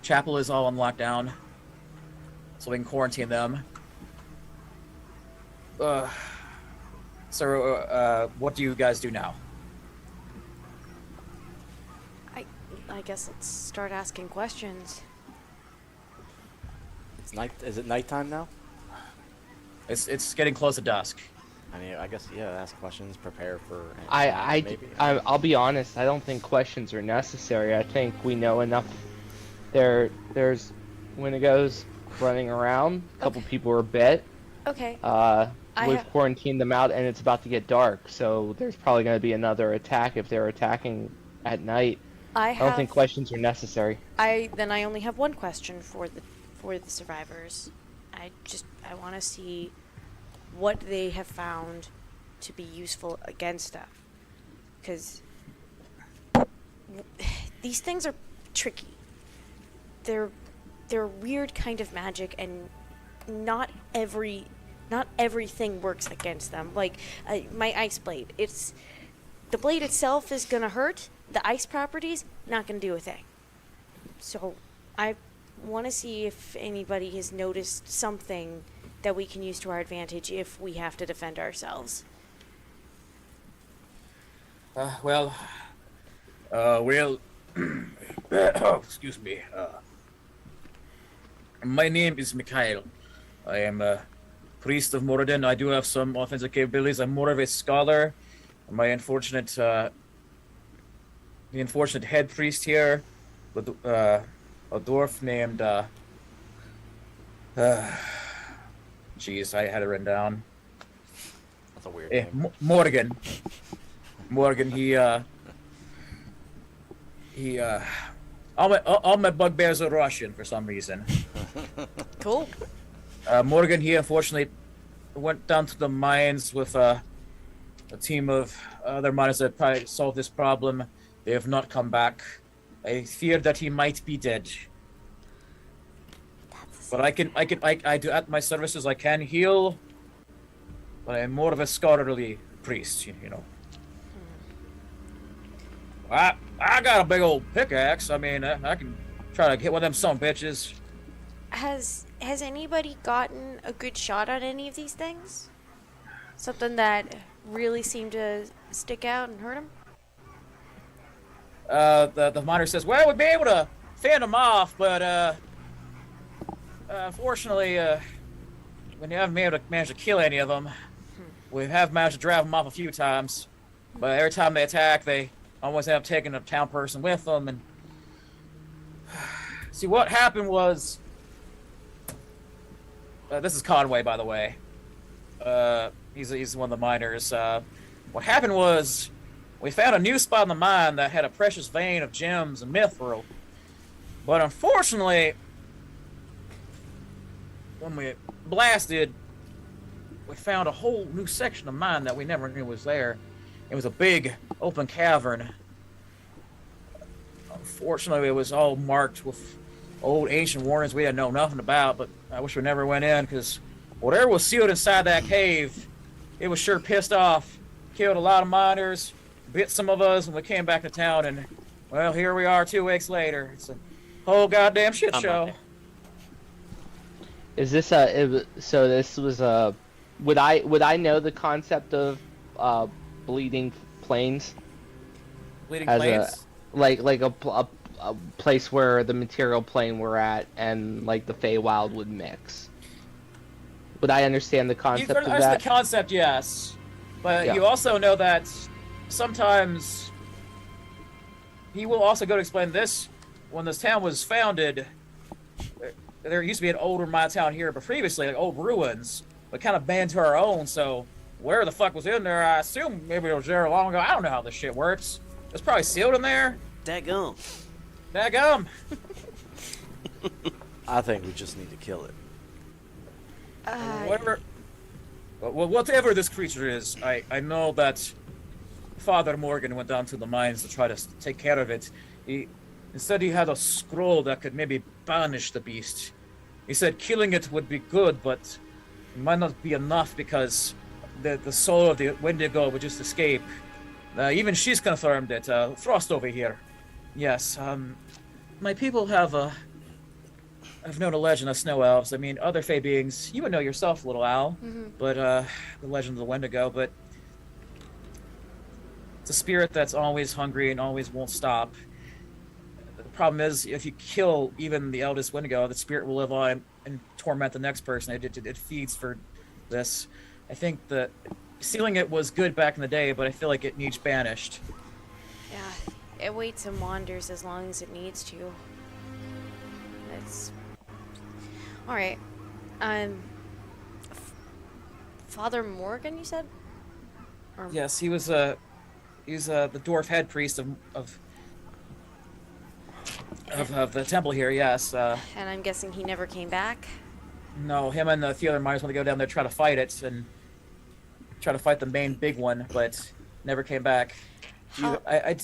chapel is all on lockdown, so we can quarantine them. So, what do you guys do now? I guess let's start asking questions. It's night. Is it nighttime now? It's getting close to dusk. I mean, I guess ask questions, prepare for. Maybe. I'll be honest. I don't think questions are necessary. I think we know enough. There's Wendigos running around. A couple people are bit. Okay. We've quarantined them out, and it's about to get dark. So there's probably going to be another attack if they're attacking at night. I don't think questions are necessary. I only have one question for the survivors. I want to see what they have found to be useful against stuff, because these things are tricky. They're weird kind of magic, and not everything works against them. Like my ice blade, the blade itself is gonna hurt. The ice properties not gonna do a thing. So I want to see if anybody has noticed something that we can use to our advantage if we have to defend ourselves. Well, excuse me. My name is Mikhail. I am a priest of Moradin. I do have some offensive capabilities. I'm more of a scholar. My the unfortunate head priest here, a dwarf named, jeez, I had it written down. That's a weird name. Morgan, all my bugbears are Russian for some reason. Cool. Morgan, he unfortunately went down to the mines with a team of other miners that probably solved this problem. They have not come back. I fear that he might be dead. But I do at my services. I can heal. But I'm more of a scholarly priest, you know. I got a big old pickaxe. I mean, I can try to hit one of them son bitches. Has anybody gotten a good shot at any of these things? Something that really seemed to stick out and hurt him? The miner says, well, we'd be able to fend them off, but unfortunately, when you haven't been able to manage to kill any of them, we have managed to drive them off a few times. But every time they attack, they always end up taking a town person with them. And see, what happened was, this is Conway, by the way. He's one of the miners. What happened was, we found a new spot in the mine that had a precious vein of gems and mithril. But unfortunately, when we blasted, we found a whole new section of mine that we never knew was there. It was a big open cavern. Unfortunately, it was all marked with old ancient warnings we didn't know nothing about, but I wish we never went in, because whatever was sealed inside that cave, it was sure pissed off. Killed a lot of miners, bit some of us, and we came back to town, and, well, here we are 2 weeks later. It's a whole goddamn shit show. Is this so this was would I know the concept of bleeding plains? Bleeding As plains? like a place where the material plane we're at and like the Feywild would mix. Would I understand the You concept can of understand that? the concept, yes. But Yeah. you also know that sometimes he will also go to explain this. When this town was founded, there used to be an older mine town here, but previously, like old ruins, but kind of banned to our own, so where the fuck was in there, I assume maybe it was there long ago. I don't know how this shit works. It's probably sealed in there. Daggum. Daggum. I think we just need to kill it. Whatever this creature is, I know that Father Morgan went down to the mines to try to take care of it. He said he had a scroll that could maybe banish the beast. He said killing it would be good, but it might not be enough because the soul of the Wendigo would just escape. Even she's confirmed it. Frost over here. Yes, my people have I've known a legend of snow elves. I mean, other fey beings, you would know yourself, little owl. But, the legend of the Wendigo, but it's a spirit that's always hungry and always won't stop. The problem is, if you kill even the eldest Wendigo, the spirit will live on and torment the next person. It feeds for this. I think that sealing it was good back in the day, but I feel like it needs banished. Yeah, it waits and wanders as long as it needs to. It's all right. Father Morgan, you said? Or... Yes, he was the dwarf head priest of the temple here. Yes. And I'm guessing he never came back. No, him and the other miners want to go down there try to fight it and try to fight the main big one, but never came back. I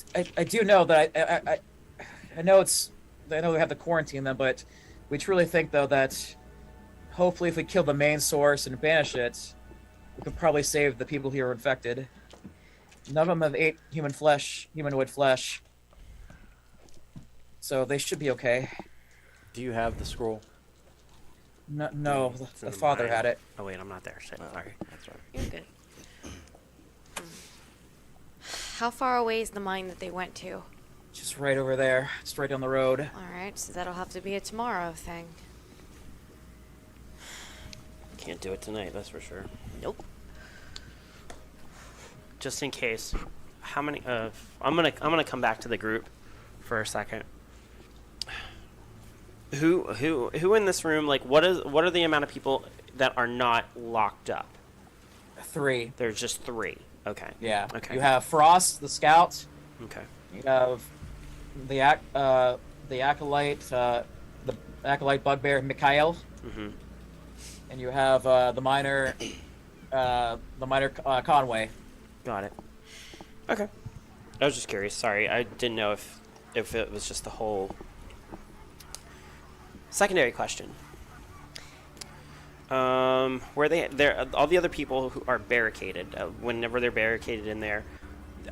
do know that I know I know we have to quarantine them, but we truly think though that hopefully if we kill the main source and banish it, we could probably save the people who are infected. None of them have ate humanoid flesh, so they should be okay. Do you have the scroll? No, It's the in father mine. had it. Oh wait, I'm not there. Shit, sorry. That's right. You're good. How far away is the mine that they went to? Just right over there, just right down the road. All right, so that'll have to be a tomorrow thing. Can't do it tonight, that's for sure. Nope. Just in case, how many? I'm gonna come back to the group for a second. Who in this room? Like, what are the amount of people that are not locked up? 3. There's just 3. Okay. Yeah. Okay. You have Frost, the scout. Okay. You have the acolyte, bugbear Mikhail, Mhm. and you have the miner Conway. Got it. Okay. I was just curious. Sorry, I didn't know if it was just the whole. Secondary question. Where there all the other people who are barricaded, whenever they're barricaded in there,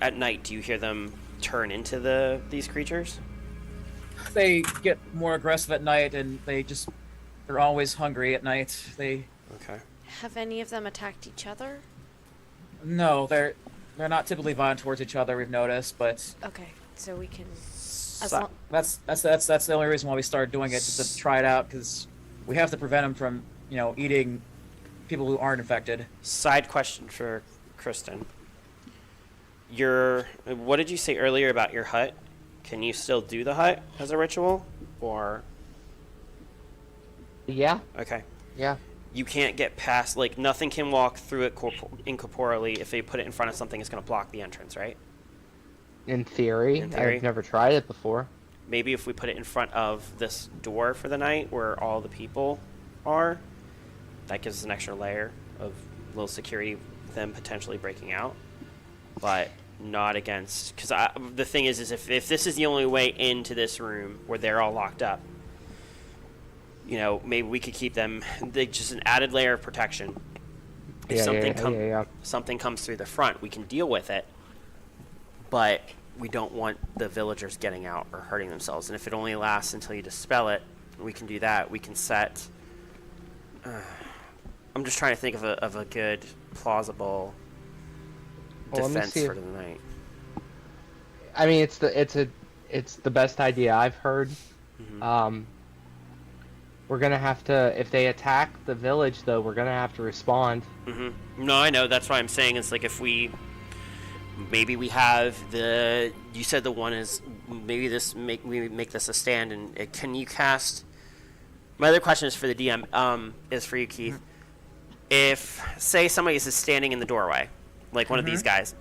at night, do you hear them turn into these creatures? They get more aggressive at night, and they're always hungry at night. Okay. Have any of them attacked each other? No, they're not typically violent towards each other. We've noticed, but Okay, so we can. that's the only reason why we started doing it, just to try it out, because we have to prevent them from eating people who aren't infected. Side question for Kristen. What did you say earlier about your hut? Can you still do the hut as a ritual, or? Yeah. Okay. Yeah. You can't get past, like, nothing can walk through it incorporeally. If they put it in front of something, it's going to block the entrance, right? In theory. In theory. I've never tried it before. Maybe if we put it in front of this door for the night where all the people are, that gives us an extra layer of little security, them potentially breaking out. But not against, because the thing is if this is the only way into this room where they're all locked up, maybe we could keep them just an added layer of protection. If something comes through the front, we can deal with it, but we don't want the villagers getting out or hurting themselves. And if it only lasts until you dispel it, we can do that. We can set I'm just trying to think of a good plausible defense for the night. I mean, it's the best idea I've heard. Mm-hmm. We're gonna have to, if they attack the village, though, we're gonna have to respond. Mm-hmm. No, I know. That's what I'm saying. It's like if maybe we have you said the one is, maybe we make this a stand, and can you cast? My other question is for the DM. Is for you, Keith. Mm-hmm. If, say, somebody is standing in the doorway, like one of these guys,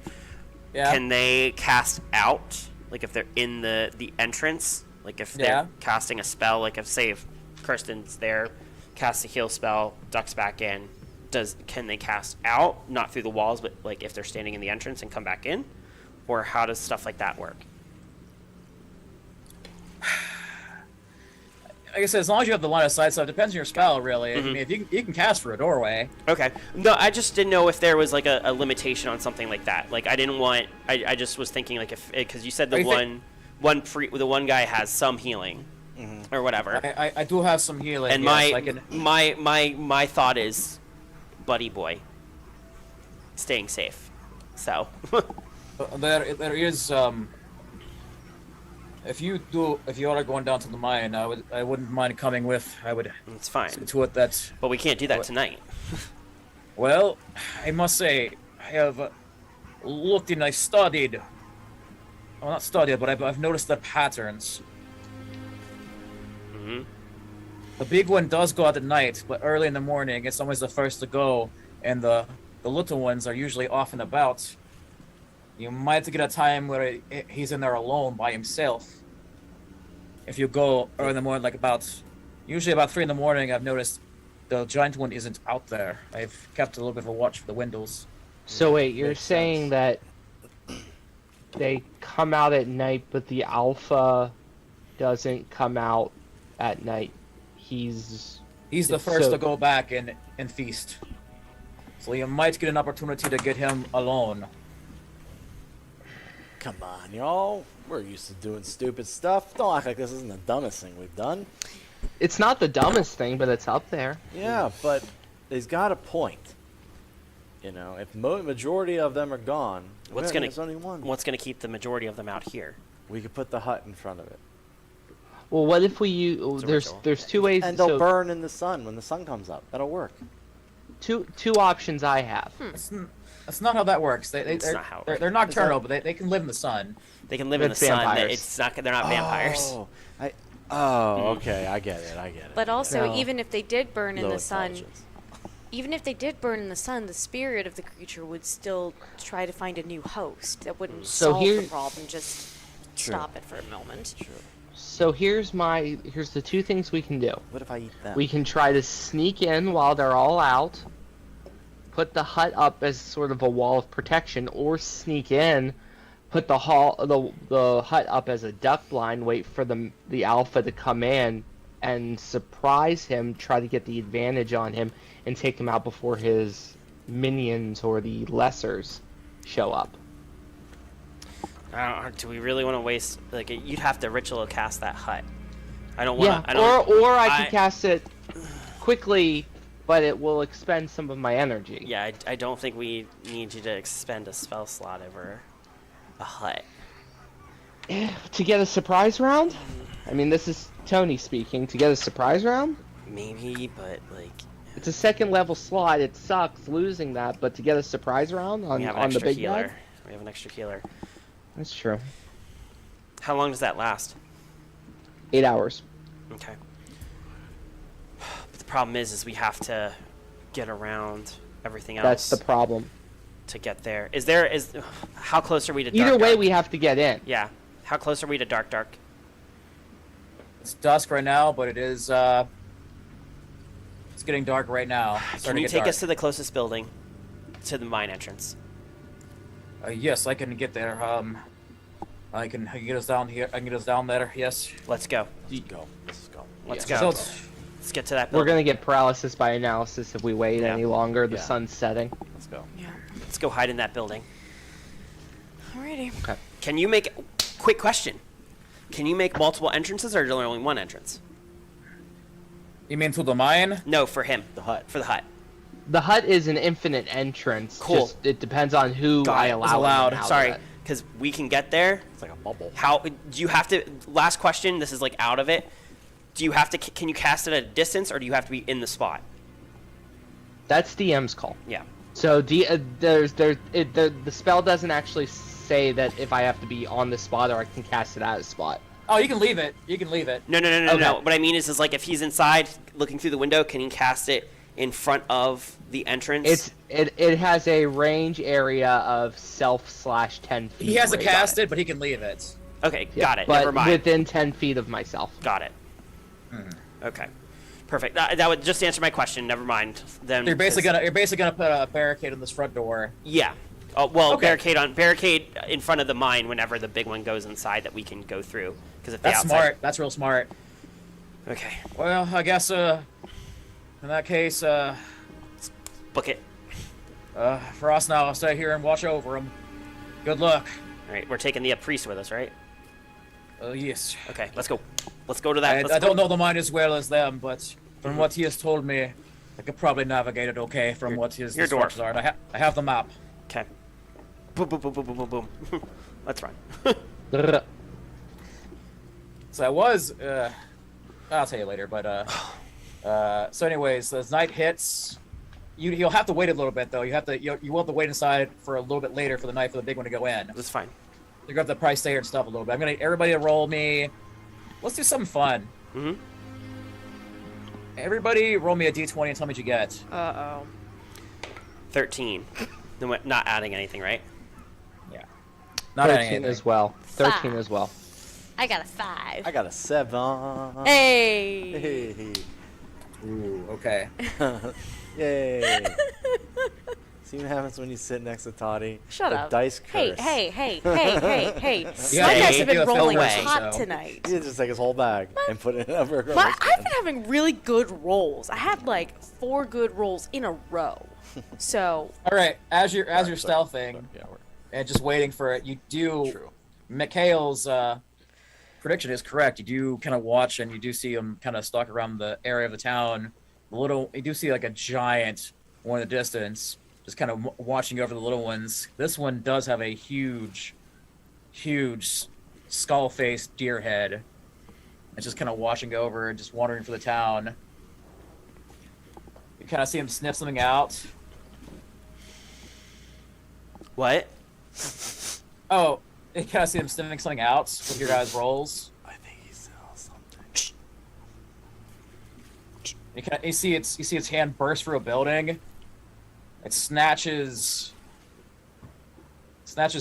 can they cast out? Like if they're in the entrance, like if they're casting a spell, like if Kirsten's there, casts a heal spell, ducks back in, can they cast out, not through the walls, but like if they're standing in the entrance and come back in? Or how does stuff like that work? Like I said, as long as you have the line of sight, so it depends on your spell, really. Mm-hmm. I mean, if you can cast for a doorway. Okay. No, I just didn't know if there was like a limitation on something like that. Like I didn't want. I just was thinking like because you said the one guy has some healing, or whatever. I do have some healing. And my thought is, buddy boy, staying safe. So. there is If you are going down to the mine, I wouldn't mind coming with. It's fine. To it that. But we can't do that tonight. Well, I must say, I have looked and I studied. Well, not studied, but I've noticed the patterns. Mm-hmm. The big one does go out at night, but early in the morning, it's always the first to go, and the little ones are usually off and about. You might get a time where he's in there alone by himself. If you go early in the morning, usually about 3 in the morning, I've noticed the giant one isn't out there. I've kept a little bit of a watch for the windows. So wait, you're saying that they come out at night, but the alpha doesn't come out at night. He's the first to go back and feast. So you might get an opportunity to get him alone. Come on, y'all. We're used to doing stupid stuff. Don't act like this isn't the dumbest thing we've done. It's not the dumbest thing, but it's up there. Yeah, but he's got a point. If majority of them are gone, there's only one. What's gonna keep the majority of them out here? We could put the hut in front of it. Well, what if we use? There's two ways. And they'll burn in the sun when the sun comes up. That'll work. Two options I have. That's not how that works. They're nocturnal, but they can live in the sun. They can live in the sun. They're not vampires. Okay, I get it. But also, even if they did burn in the sun, the spirit of the creature would still try to find a new host. That wouldn't solve the problem. Just stop it for a moment. True. So here's the two things we can do. What if I eat them? We can try to sneak in while they're all out. Put the hut up as sort of a wall of protection, or sneak in, put the hut up as a duck blind, wait for the alpha to come in, and surprise him, try to get the advantage on him, and take him out before his minions or the lessers show up. Do we really want to waste? Like, you'd have to ritual cast that hut. I don't Yeah, want to. I don't. or I can cast it quickly, but it will expend some of my energy. Yeah, I don't think we need you to expend a spell slot over a hut. To get a surprise round? I mean, this is Tony speaking. To get a surprise round? Maybe, but like. It's a second level slot. It sucks losing that, but to get a surprise round We on have an the extra big healer. bag? We have an extra healer. That's true. How long does that last? 8 hours. Okay. But the problem is we have to get around everything else. That's the problem. To get there. How close are we to dark? Either way, dark? we have to get in. Yeah. How close are we to dark? It's dusk right now, but it is. It's getting dark right now. It's Can starting you to get take us dark. to the closest building, to the mine entrance? Yes, I can get there. I can get us down here. I can get us down there. Yes. Let's go. Go. Let's go. Let's So go. it's- Let's get to that We're building. gonna get paralysis by analysis if we wait Yeah. any longer. The Yeah. sun's setting. Let's go. Yeah. Let's go hide in that building. Alrighty. Can you make? Quick question. Can you make multiple entrances, or is there only one entrance? You mean to the mine? No, for him. The hut. For the hut. The hut is an infinite entrance. Cool. Just, it depends on who Got I it. allow. Was in allowed. and out of Sorry, it. because we can get there. It's like a bubble. How do you have to? Last question. This is like out of it. Do you have to? Can you cast it at a distance, or do you have to be in the spot? That's DM's call. Yeah. So the spell doesn't actually say that if I have to be on the spot or I can cast it at a spot. Oh, you can leave it. You can leave it. No. Okay. What I mean is like if he's inside looking through the window, can he cast it in front of the entrance? It has a range area of self/10 feet. He has to range on cast it, but he can leave it. Okay, Yeah, got it. But Never mind. within 10 feet of myself. Got it. Okay, perfect. That would just answer my question. Never mind. Then You're basically gonna put a barricade on this front door. Yeah. Oh well, Okay. barricade in front of the mine whenever the big one goes inside that we can go through. Because if That's the outside... smart. That's real smart. Okay, Well, I guess in that case, book it. for us now, I'll stay here and watch over him. Good luck. All right, we're taking the priest with us, right? Yes. Okay, let's go. Let's go to that. Let's I go. don't know the mine as well as them, but from what he has told me, I could probably navigate it okay from what his you're a dwarf. instructions are. And I have the map. Okay. Boom, boom, boom, boom, boom, boom, boom. Let's run. So I was, I'll tell you later, but, so anyways, as night hits, you'll have to wait a little bit, though. You will have to wait inside for a little bit later for the night for the big one to go in. That's fine. You're gonna have to probably stay here and stuff a little bit. I'm gonna need everybody to roll me. Let's do something fun. Mm-hmm. Everybody roll me a d20 and tell me what you get. 13. Then we're not adding anything, right? Yeah. Not 13 anything. as well. 13 5. as well. I got a 5. I got a 7. Hey. Hey. Ooh, okay. Yay. See what happens when you sit next to Toddy? Shut the up. Dice curse. Hey. Yeah, My dice have you been do a fail rolling rate, hot so. ta'night. You just take his whole bag and put it over. I've been having really good rolls. I had like 4 good rolls in a row. So All right. As you're stealthing Yeah, and just waiting for it, you do. true. Mikhail's prediction is correct. You do kind of watch and you do see him kind of stalk around the area of the town. You do see like a giant one in the distance, just kind of watching over the little ones. This one does have a huge skull-faced deer head. It's just kind of watching over, just wandering for the town. You kind of see him sniff something out. What? Oh, you kind of see him sniffing something out with your guys' rolls. I think he sells something. You see its hand burst through a building. It snatches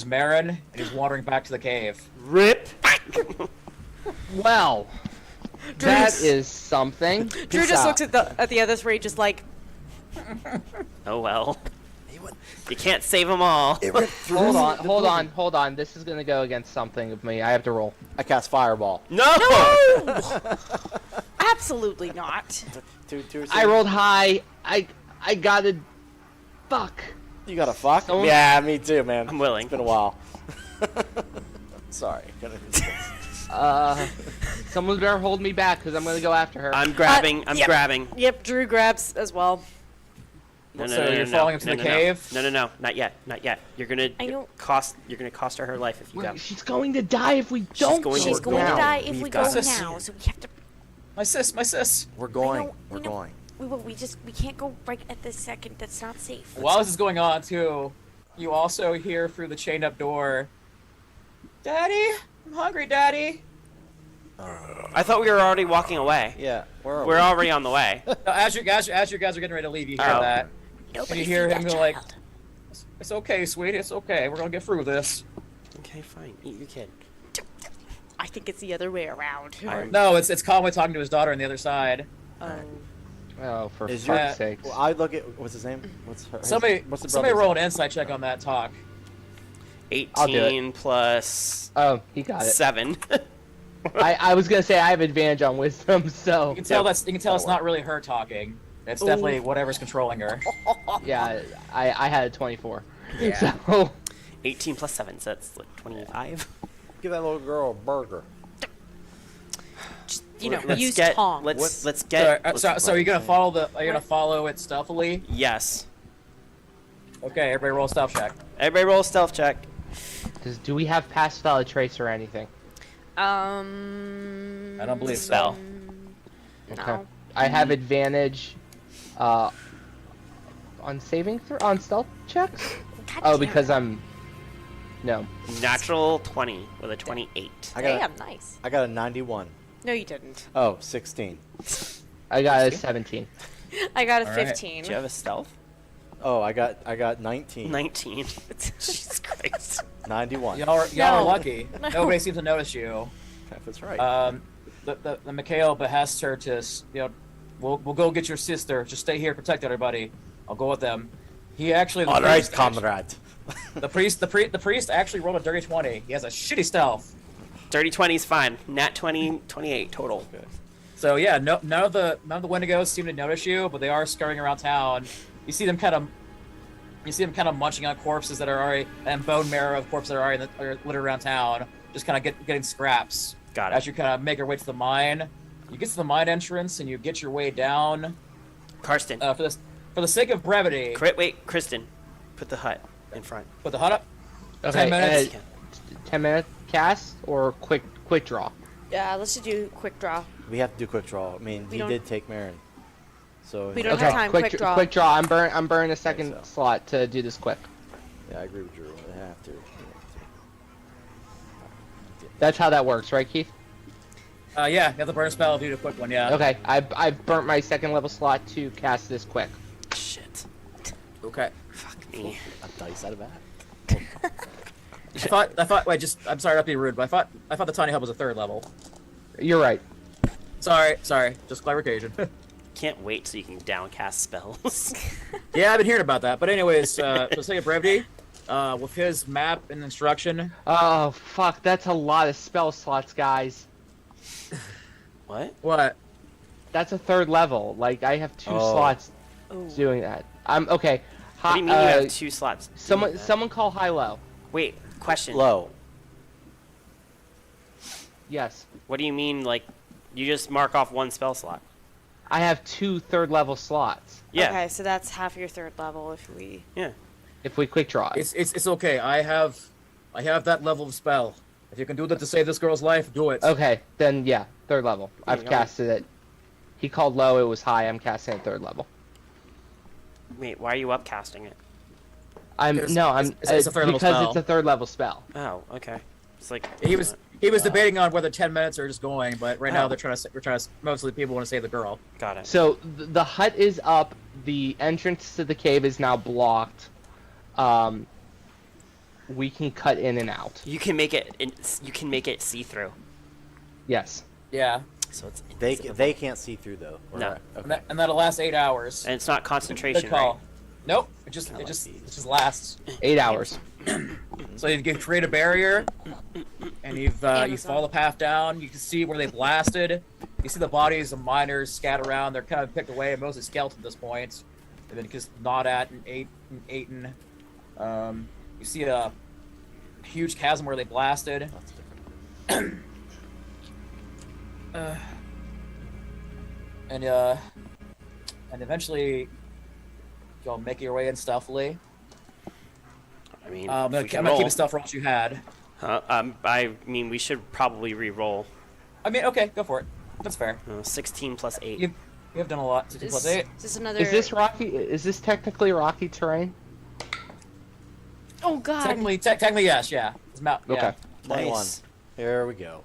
Marin, and he's wandering back to the cave. Rip. Well, that is something. Drew Peace just out. looks at the other 3 just like, Oh well. You can't save them all. Hold on. This is gonna go against something of me. I have to roll. I cast Fireball. No. absolutely not. Two, I rolled high. I got a fuck. You got a fuck? Someone- Yeah, me too, man. I'm willing. It's been a while. Sorry. Someone better hold me back because I'm gonna go after her. I'm grabbing. I'm yep. grabbing. Yep, Drew grabs as well. No, So you're falling into the cave? No, not yet. You're gonna I know. cost her her life if you go. She's going to die if we don't. going She's to going to now. die if we We've go got this. now, so we have to. My sis. We're going. know, We're we know. going. We can't go right at this second. That's not safe. While this is going on, too, you also hear through the chained up door, Daddy? I'm hungry, Daddy. I thought we were already walking away. Yeah. Where are We're we? already on the way. No, as you guys are getting ready to leave, you hear Oh. that. Nobody And you hear feed him that go like, child. it's okay, sweetie, it's okay. We're gonna get through this. Okay, fine. Eat your kid. I think it's the other way around. No, it's Conway talking to his daughter on the other side. Oh, for Is fuck's your- sake. Well, I look at what's his name? What's her? Somebody What's the roll brother's an insight check on that talk. 18 plus Oh, he got it. 7. I was gonna say I have advantage on wisdom, so You can tell Yep. it's not really her talking. It's definitely whatever's controlling her. yeah, I had a 24. Yeah. So 18 plus 7, so that's like 25. Give that little girl a burger. Just, Let's use get. tongs. Let's get. So are you gonna follow it stealthily? Yes. Okay, everybody roll a stealth check. Everybody roll a stealth check. do we have pass without a trace or anything? I don't believe Spell. so. No. I have advantage on on stealth checks? God Oh, damn because it. I'm no. Natural 20 with a 28. I got. Damn, nice. I got a 91. No, you didn't. Oh, 16. I got a 17. I got a All right. 15. Do you have a stealth? Oh, I got 19. 19. Jesus Christ. 91. Y'all are No. lucky. No. Nobody seems to notice you. That's right. The Mikhail behests her to, we'll go get your sister. Just stay here, protect everybody. I'll go with them. He actually, All right, comrade. the priest actually rolled a dirty 20. He has a shitty stealth. Dirty 20 is fine. Nat 20, 28 total. So yeah, none of the Wendigos seem to notice you, but they are scurrying around town. You see them kind of munching on corpses that are already, and bone marrow of corpses that are littered around town, just kind of getting scraps. Got it. As you kind of make your way to the mine, you get to the mine entrance and you get your way down. Karsten. For the sake of brevity, Wait, Kristen. Put the hut in front. put the hut up. Okay, 10 minutes. 10-minute cast or quick draw? Yeah, let's just do quick draw. We have to do quick draw. I mean, We he don't- did take Marin. So We don't Okay, have time. Quick draw. Quick draw. I'm burning a second so. slot to do this quick. Yeah, I agree with Drew. I have to. That's how that works, right, Keith? Yeah, you have the burn spell, do the quick one, yeah. Okay, I've burnt my second level slot to cast this quick. Shit. Okay. Fuck me. A dice out of that. I'm sorry not to be rude, but I thought the tiny hub was a 3rd level. You're right. Sorry, just clarification. Can't wait so you can downcast spells. Yeah, I've been hearing about that. But anyways, for the sake of brevity, with his map and instruction, Oh fuck, that's a lot of spell slots, guys. What? what? That's a 3rd level. Like I have 2 Oh. slots Ooh. doing that. I'm okay. What do you mean you have 2 slots? Someone call high-low. Wait, question. Low. Yes. What do you mean, like, you just mark off 1 spell slot? I have 2 3rd level slots. Yeah. Okay, so that's half your 3rd level if we. Yeah. If we quick draw. It's okay. I have that level of spell. If you can do that to save this girl's life, do it. Okay, then yeah, 3rd level. I've you go. casted it. He called low, it was high. I'm casting it 3rd level. Wait, why are you upcasting it? I'm It's- no, I'm it's a 3rd level because spell. it's a 3rd level spell. Oh, okay. It's like He was debating on whether 10 minutes are just going, but right now we're trying to mostly people want to save the girl. Got it. So the hut is up. The entrance to the cave is now blocked. We can cut in and out. You can make it. You can make it see through. Yes. Yeah, So it's They can't see through though. Or- No. Okay. and that'll last 8 hours. and it's not concentration, Good call. right? Nope, it just lasts. 8 hours. So you can create a barrier, and you Amazon. follow the path down. You can see where they blasted. You see the bodies of miners scattered around. They're kind of picked away, mostly skeleton at this point. And then just gnawed at and eaten. You see a huge chasm where they blasted. And eventually you'll make your way in stealthily. I mean, I'm if we can gonna keep roll. the stealth rolls you had. I mean, we should probably re-roll. I mean, okay, go for it. That's fair. 16 plus 8. You have done a lot. 16 plus 8. Is this another? Is this rocky? Is this technically rocky terrain? Oh God. Technically, yes, yeah. It's yeah. Okay. 21. Nice. Here we go.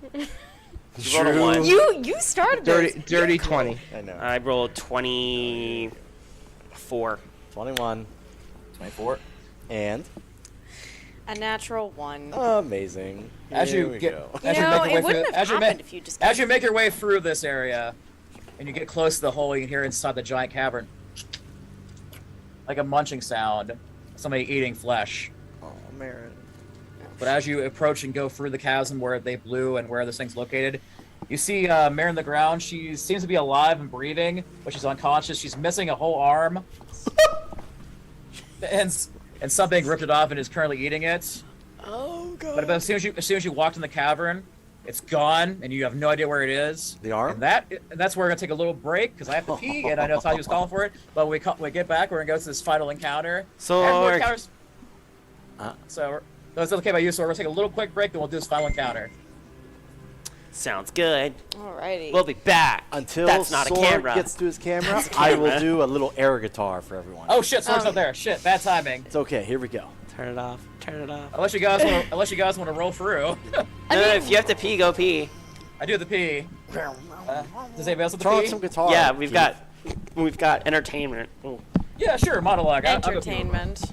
You rolled a 1. You started this. Dirty 20. I know. I rolled 24. 21. 24. And A natural 1. amazing. As Here you we get, go. as You you know, make your way it wouldn't through, have happened if you just. as you make your way through this area, and you get close to the hole, you can hear inside the giant cavern, like a munching sound, somebody eating flesh. Oh, Marin. But as you approach and go through the chasm where they blew and where this thing's located, you see Mare on the ground. She seems to be alive and breathing, but she's unconscious. She's missing a whole arm, and something ripped it off and is currently eating it. Oh, God. But as soon as you walked in the cavern, it's gone, and you have no idea where it is. The arm? And that's where we're gonna take a little break because I have to pee, and I know Tati was calling for it. But we get back, we're gonna go to this final encounter. So And more we're- encounters. That's okay by you. So we're gonna take a little quick break, then we'll do this final encounter. Sounds good. Alrighty. We'll be back. Until That's not a Sorg camera. gets to his camera, That's a I will camera. do a little air guitar for everyone. Oh shit, Sword's up there. Shit, bad timing. It's okay. Here we go. Turn it off. Turn it off. Unless you guys want to roll through. No, if you have to pee, go pee. I do the pee. Does anybody else have Throw the on pee? some guitar. Yeah, we've Keith. got entertainment. Ooh. Yeah, sure. Monologue. I'll go pee. Entertainment.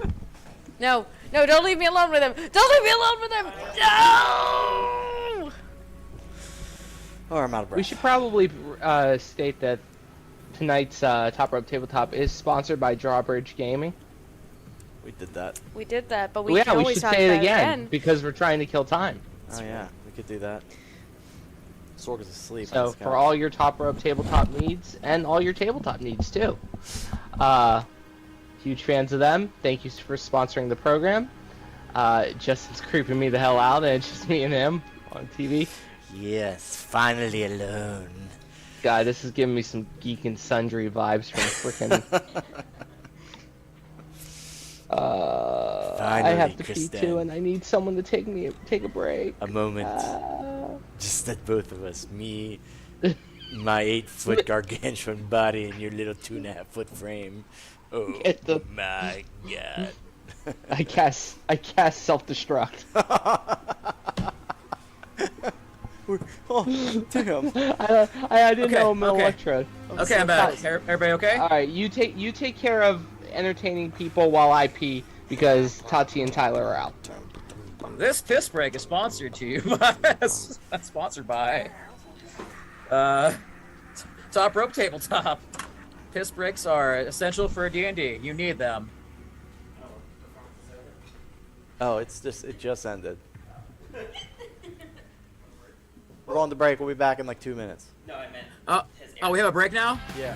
No, don't leave me alone with him. Don't leave me alone with him. No. Oh, I'm out of breath. We should probably state that tonight's Top Rope Tabletop is sponsored by Drawbridge Gaming. We did that. We did that, but we Well, can yeah, we always should talk say about it again because we're trying to kill time. Oh yeah, we could do that. Sorg is asleep. on So his for couch. all your Top Rope Tabletop needs and all your tabletop needs too. Huge fans of them. Thank you for sponsoring the program. Justin's creeping me the hell out, and it's just me and him on TV. Yes, finally alone. God, this is giving me some Geek and Sundry vibes from freaking. I have to pee Kristen. too, and I need someone to take a break. A moment. Just that both of us, me, my 8-foot gargantuan body, and your little 2.5-foot frame. Oh Get the- my god. I cast self-destruct. Oh, damn. I didn't Okay, know I'm an okay. electrode. Okay, I'm back. Everybody okay? All right, you take care of entertaining people while I pee because Tati and Tyler are out. This piss break is sponsored to you by sponsored by Top Rope Tabletop. Piss breaks are essential for D&D. You need them. Oh, it just ended. We're going to break. We'll be back in like 2 minutes. No, I meant. Oh, we have a break now? Yeah.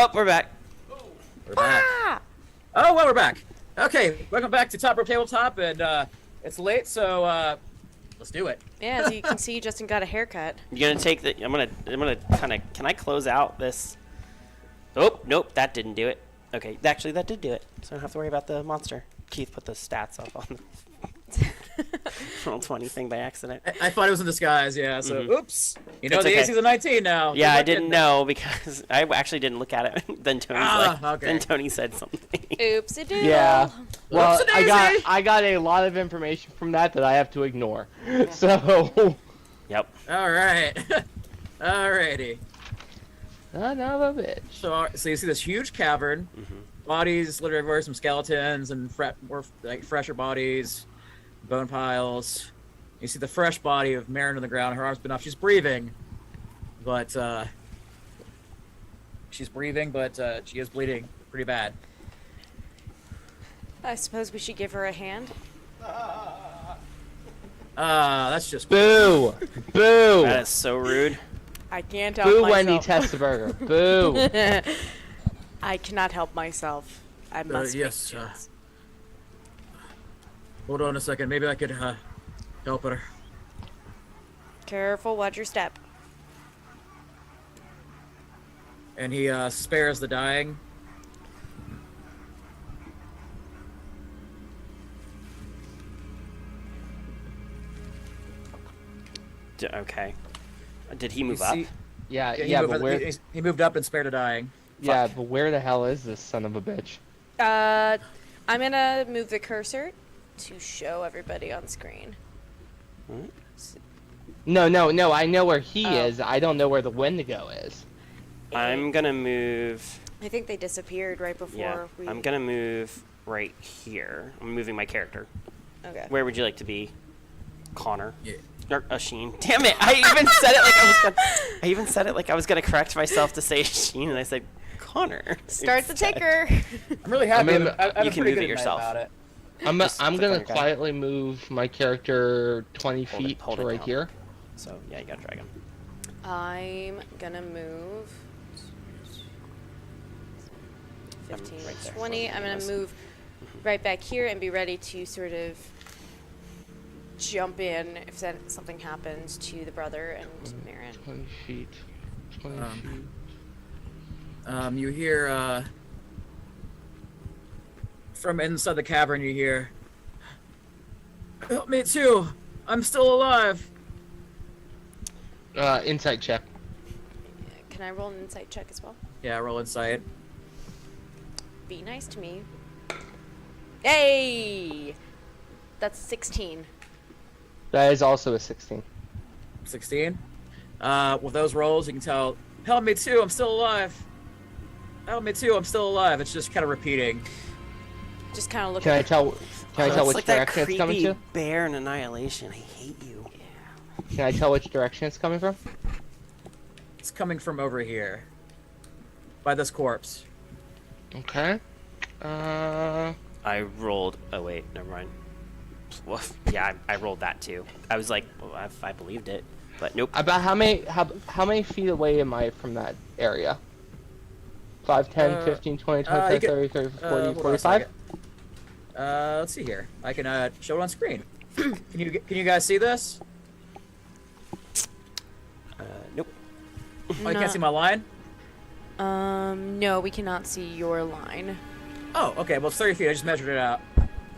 Oh, we're back. We're back. Oh, well, we're back. Okay, welcome back to Top Rope Tabletop, and it's late, so let's do it. Yeah, as you can see, Justin got a haircut. You're gonna take the. I'm gonna kind of. Can I close out this? Oh, nope, that didn't do it. Okay, actually, that did do it. So I don't have to worry about the monster. Keith put the stats up on the roll 20 thing by accident. I thought it was in disguise, yeah, so oops. You know, It's the okay. AC's a 19 now. Yeah, Good I luck didn't getting know because I actually didn't look at it. Then okay. Then Tony said something. Oops, a doodle. Yeah. Well, Oopsie-daisy. I got a lot of information from that I have to ignore. So. Yep. it. All right. Alrighty. Son of a bitch. So you see this huge cavern, bodies littered everywhere, some skeletons and more like fresher bodies, bone piles. You see the fresh body of Marin on the ground. Her arm's been off. She's breathing, but she is bleeding pretty bad. I suppose we should give her a hand. That's just Boo! Boo! That is so rude. I can't help Boo, myself. Wendy Testaburger. Boo! I cannot help myself. I must yes. make jokes. Hold on a second. Maybe I could help her. Careful, watch your step. And he spares the dying. Okay. Did he move You up? see- Yeah, he yeah, moved, but where? he moved up and spared a dying. Yeah, but where the hell is this son of a bitch? I'm gonna move the cursor to show everybody on screen. No, I know where he Oh. is. I don't know where the Wendigo is. I'm gonna move. I think they disappeared right before Yeah. we. I'm gonna move right here. I'm moving my character. Okay. Where would you like to be? Connor. Yeah. Or Sheen. Damn it! I even said it like I was gonna. I even said it like I was gonna correct myself to say Sheen, and I said Connor. Start the instead. ticker. I'm really happy. mean, I'm you can pretty move good it yourself. about it. Just I'm click gonna on your guy. quietly move my character 20 Hold it- feet hold to it right down. here. So yeah, you gotta drag him. I'm gonna move. 15, right there, 20. so I'm gonna yes. move right back here and be ready to sort of jump in if something happens to the brother and Marin. 20 feet. 20 feet. You hear from inside the cavern. You hear, "Help me too! I'm still alive." Insight check. Can I roll an insight check as well? Yeah, roll insight. Be nice to me. Hey! That's 16. That is also a 16. 16. With those rolls, you can tell, "Help me too! I'm still alive. Help me too! I'm still alive." It's just kind of repeating. Just kind of look Can I at tell? Can I tell it's which like that direction it's coming creepy to? bear in Annihilation. I hate you. Can I tell which direction it's coming from? It's coming from over here, by this corpse. Okay. I rolled. Oh wait, never mind. Well, yeah, I rolled that too. I was like, well, I believed it, but nope. About how many feet away am I from that area? 5, 10, 15, 20, 25, you can- 30, 40, hold on a 45? second. Let's see here. I can show it on screen. Can you guys see this? Nope. Oh, you can't see my line? No, we cannot see your line. Oh, okay. Well, it's 30 feet. I just measured it out.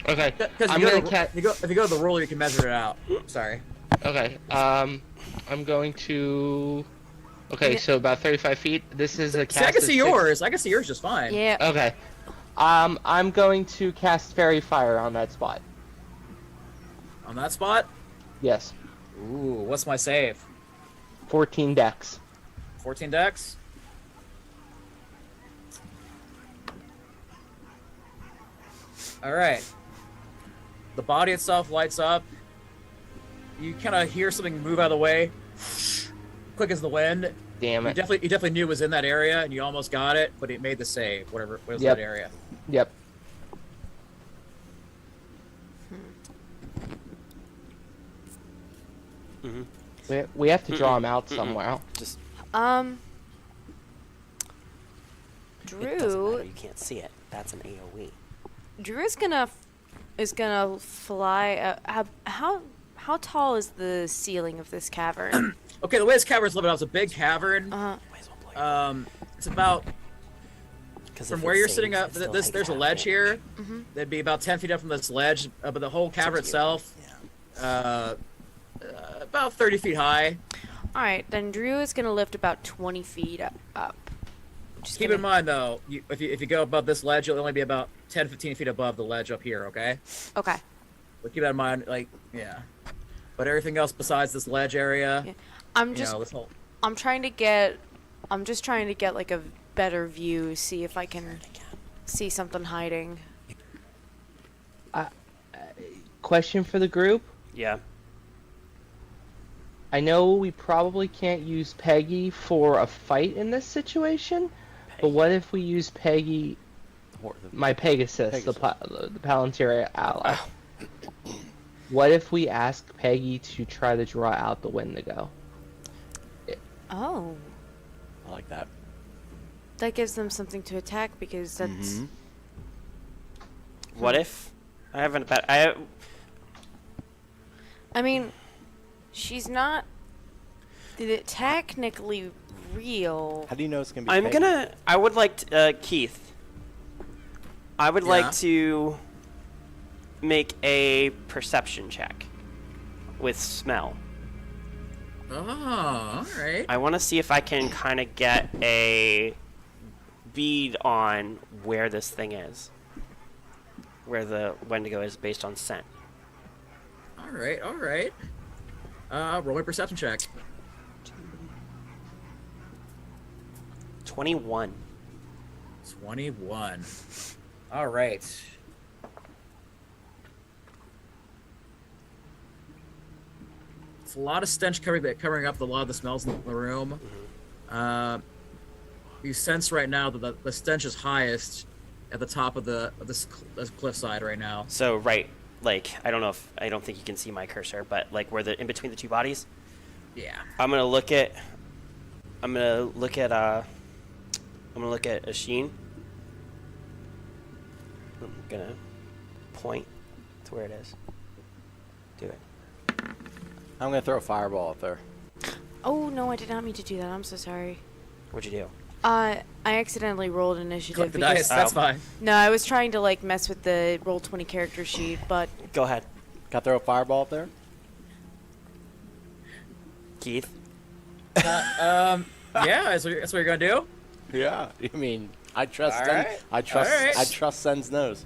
Okay. Because I'm gonna cat. if you go to the ruler, you can measure it out. Sorry. Okay. I'm going to. Okay, so about 35 feet. This is a cast. See, I can of see 6. yours. I can see yours just fine. Yeah. Okay. I'm going to cast Fairy Fire on that spot. On that spot? Yes. Ooh, what's my save? 14 decks. 14 decks? Alright. The body itself lights up. You kind of hear something move out of the way. Quick as the wind. Damn You it. definitely knew it was in that area, and you almost got it, but it made the save, whatever was Yep. that area. Yep. We have to draw him out somewhere. Just Um. It doesn't Drew matter. You can't see it. That's an AOE. Drew is gonna fly. How tall is the ceiling of this cavern? Okay, the way this cavern's living out is a big cavern. Might as well play. It's about 'Cause from if where it you're saves, sitting it up. still There's takes a half ledge damage. here. That'd be about 10 feet up from this ledge, but the whole cavern It's up to you. itself, Yeah. about 30 feet high. All right, then Drew is gonna lift about 20 feet up. Just Keep gonna- in mind though, if you go above this ledge, you'll only be about 10, 15 feet above the ledge up here. Okay. Okay. But keep that in mind, like, yeah. But everything else besides this ledge area, Yeah. I'm you just know, this whole. I'm just trying to get like a better view, see if I can see something hiding. Question for the group. Yeah. I know we probably can't use Peggy for a fight in this situation, but what if we use Peggy, my Pegasus, the Palantir ally? What if we ask Peggy to try to draw out the Wendigo? Oh, I like that. that gives them something to attack because that's. What if I haven't? I mean, she's not technically real. How do you know it's gonna be? I'm Peggy? gonna. I would like to, Keith. I would Yeah. like to make a perception check with smell. Oh, all right. I want to see if I can kind of get a bead on where this thing is, where the Wendigo is based on scent. All right. All right. Roll a perception check. 21. 21. All right. It's a lot of stench covering up a lot of the smells in the room. You sense right now that the stench is highest at the top of this cliffside right now. So right, like I don't think you can see my cursor, but like where the in between the two bodies. Yeah. I'm gonna look at Asheen. I'm gonna point to where it is. Do it. I'm gonna throw a fireball up there. Oh no, I did not mean to do that. I'm so sorry. What'd you do? I accidentally rolled initiative Click the because dice. That's fine. no, I was trying to like mess with the roll 20 character sheet, but Go ahead, Can I throw a fireball up there? Keith. Yeah, that's what you're gonna do. Yeah. I mean, I trust. All Sen- right. I trust. All right. I trust Sen's nose.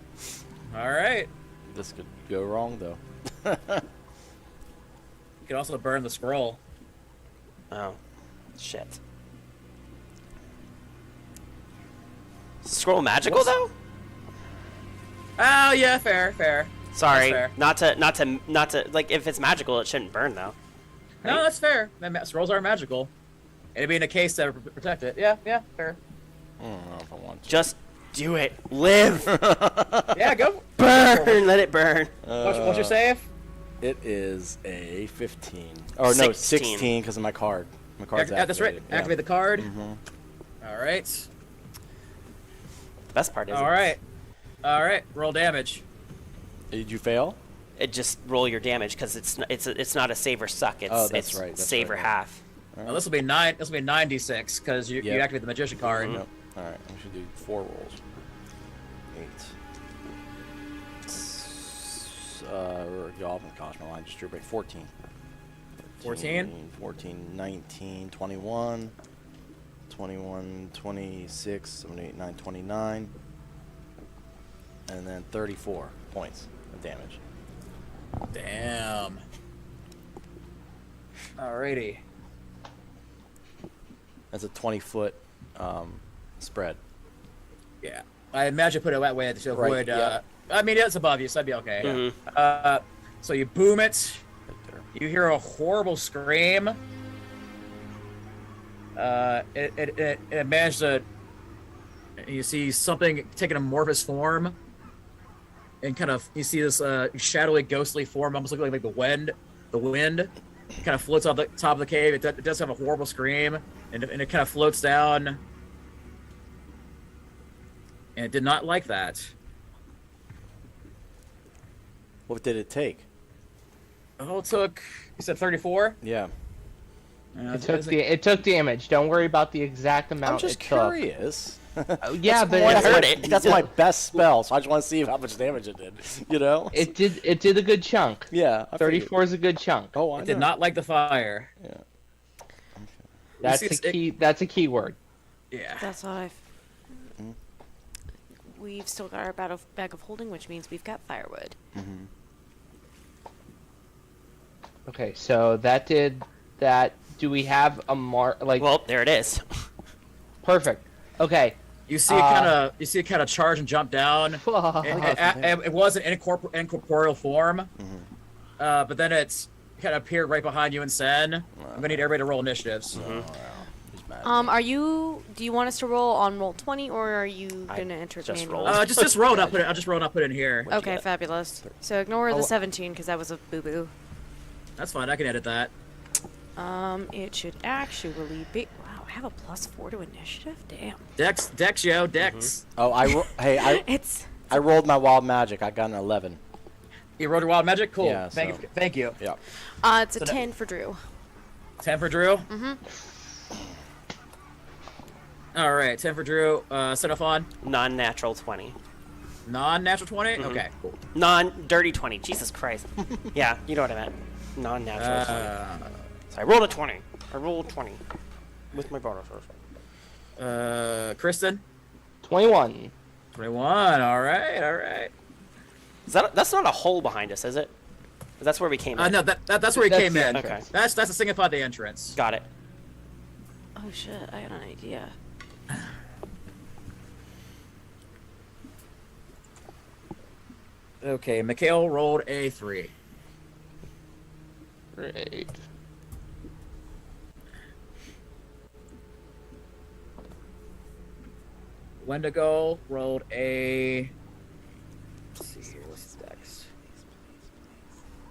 All right. This could go wrong though. You can also burn the scroll. Oh, shit. Scroll magical Whoops. though? Oh yeah, fair. Sorry, fair. not to like if it's magical, it shouldn't burn though. No, that's fair. Scrolls are magical. It'd be in a case that would protect it. Yeah, fair. I don't know if I want to. Just do it. Live. Yeah, go. Burn. Let it burn. What's your save? It is a 15. Or no, 16. 16 because of my card. My card's That's right. activated. Yeah. Activate the card. Mhm. All right. The best part is All right. All right. Roll damage. Did you fail? it just roll your damage because it's not a save or suck. It's Oh, that's it's right, that's save right. or half. Well, this will be 9. This will be 9d6 because you Yep. activate the magician card. Nope. All right, we should do 4 rolls. 8. Y'all haven't cost my line. Just drew break 14. 14? 14, 19, 21, 21, 26, 7, 8, 9, 29, and then 34 points of damage. Damn. Alrighty. That's a 20-foot spread. Yeah. I imagine put it that way to Right, avoid. yeah. I mean, it's above you, so that'd be okay. Mhm. So you boom it. Right there. You hear a horrible scream. It managed to. You see something take an amorphous form, and kind of you see this shadowy, ghostly form, almost looking like the wind. The wind kind of floats off the top of the cave. It does have a horrible scream, and it kind of floats down. and it did not like that. What did it take? Oh, it took. You said 34. Yeah. It took damage. Don't worry about the exact amount. I'm just it took. curious. Yeah, but I heard it. That's my best spell, so I just want to see how much damage it did. You know? It did a good chunk. Yeah. I figured. 34 is a good chunk. Oh, I It did know. not like the fire. Yeah. That's You a see, key. That's a key word. Yeah. That's what I've. We've still got our bag of holding, which means we've got firewood. Okay, so that did that. Do we have a mark? Like, Well, there it is. perfect. Okay. You see it kind of charge and jump down. It was an incorporeal form, but then it's kind of appeared right behind you and Sen. I'm gonna need everybody to roll initiatives. Do you want us to roll on roll 20, or are you gonna enter it just manually? roll. Just roll it up. I'll just roll it up. Put it in here. Okay, get? fabulous. So ignore the 17 because that was a boo boo. That's fine. I can edit that. It should actually be. Wow, I have a +4 to initiative. Damn. Dex, yo, Dex. Oh, I It's. I rolled my wild magic. I got an 11. You rolled your wild magic. Cool. Yeah, Thank you. Yeah. It's a 10 for Drew. 10 for Drew. All right, 10 for Drew. Set off on Non-natural 20. non-natural 20. Okay, cool. Non-dirty 20. Jesus Christ. Yeah, you know what I meant. Non-natural 20. So I rolled a 20. I rolled 20 with my bonus. Kristen. 21. 21. All right. That's not a hole behind us, is it? That's where we came in. No, that's where he That's came the in. entrance. Okay. That's to signify the entrance. Got it. Oh shit, I got an idea. Okay, Mikhail rolled a 3. Great. Wendigo rolled a. Let's see here. What's his dex?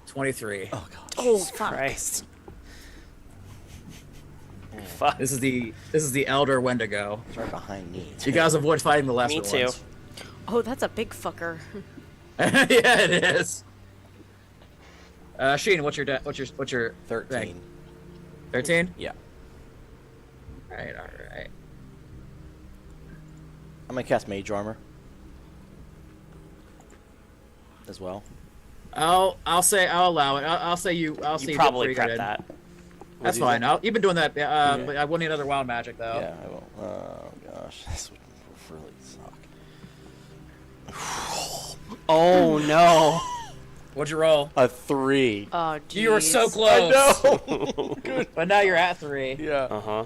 23. Oh god. Oh fuck. Christ. Fuck. This is the elder Wendigo. It's right behind me. You guys avoid fighting the lesser Me too. ones. Oh, that's a big fucker. Yeah, it is. Sheen, what's your 13. 13? Yeah. All right. I'm gonna cast Mage Armor. As well. I'll allow it. I'll say you You did probably pretty good. prepped that. That's do you fine. think? You've been doing that. But I will need another wild magic though. Yeah, I will. Oh gosh, this would really suck. Oh no. What'd you roll? A 3. Oh, jeez. You were so close. But now you're at 3. Yeah. Uh-huh.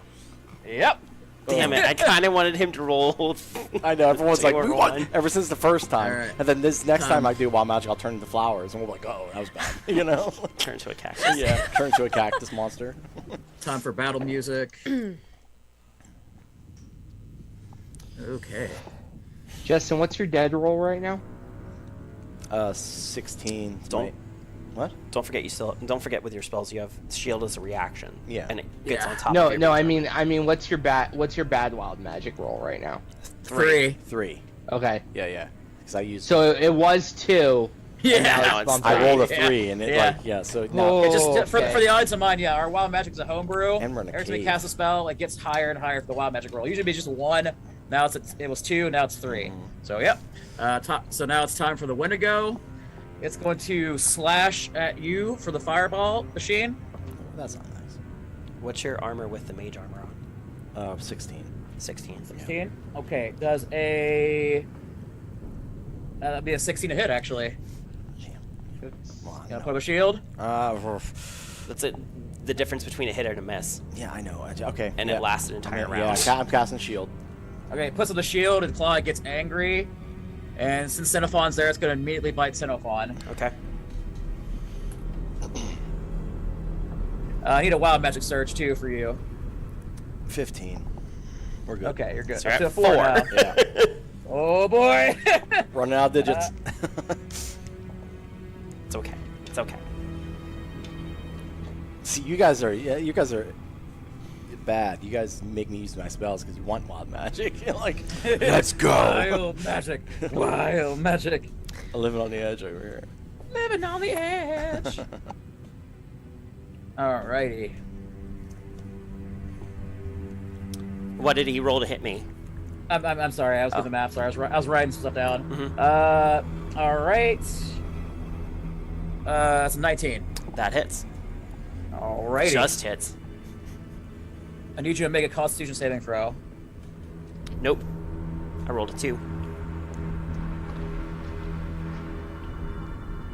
Yep. Damn it. I kind of wanted him to roll. I know, everyone's like, Two or we won one. ever since the first time. Alright. And then this next time I do Wild Magic, I'll turn into flowers, and we're like, oh, that was bad. You know? Turn to a cactus. Yeah, turn into a cactus monster. Time for battle music. Okay. Justin, what's your dead roll right now? 16. Don't- Wait. What? Don't forget with your spells you have shield as a reaction. Yeah. And it gets Yeah. on top No, of it. no. I mean, what's your bad wild magic roll right now? 3. 3. Okay. Yeah. Because I used. So it was 2. Yeah. now it's bumped I up. rolled a Yeah. 3, and it so now. Oh. It just for Okay. the audience of mine, yeah, our wild magic's a homebrew. And we're in a Every time we cave. cast a spell, it gets higher and higher for the wild magic roll. Usually it'd be just 1. Now it was 2. Now it's 3. So yep. So now it's time for the Wendigo. It's going to slash at you for the fireball machine. That's not nice. What's your armor with the mage armor on? 16. 16. 16. Okay. Does a that'd be a 16 to hit actually. Damn. Well, Gonna put up a shield. That's it. The difference between a hit and a miss. yeah, I know. Okay. And yeah. it lasts an entire Yeah, round. I'm casting shield. Okay, it puts up the shield and Claw gets angry. And since Xenophon's there, it's going to immediately bite Xenophon. Okay. I need a wild magic surge too for you. 15. We're good. Okay, you're good. So Up to at 4 4. now. Yeah. Oh boy! Running out of digits. It's okay. It's okay. See, you guys are bad. You guys make me use my spells because you want wild magic. You're like, let's go. Wild magic. Wild magic. I'm living on the edge over here. Living on the edge. Alrighty. What did he roll to hit me? I'm sorry. I was doing the math. Sorry, I was writing some stuff down. Mhm. All right. That's a 19. That hits. Alrighty. Just hits. I need you to make a Constitution saving throw. Nope. I rolled a 2.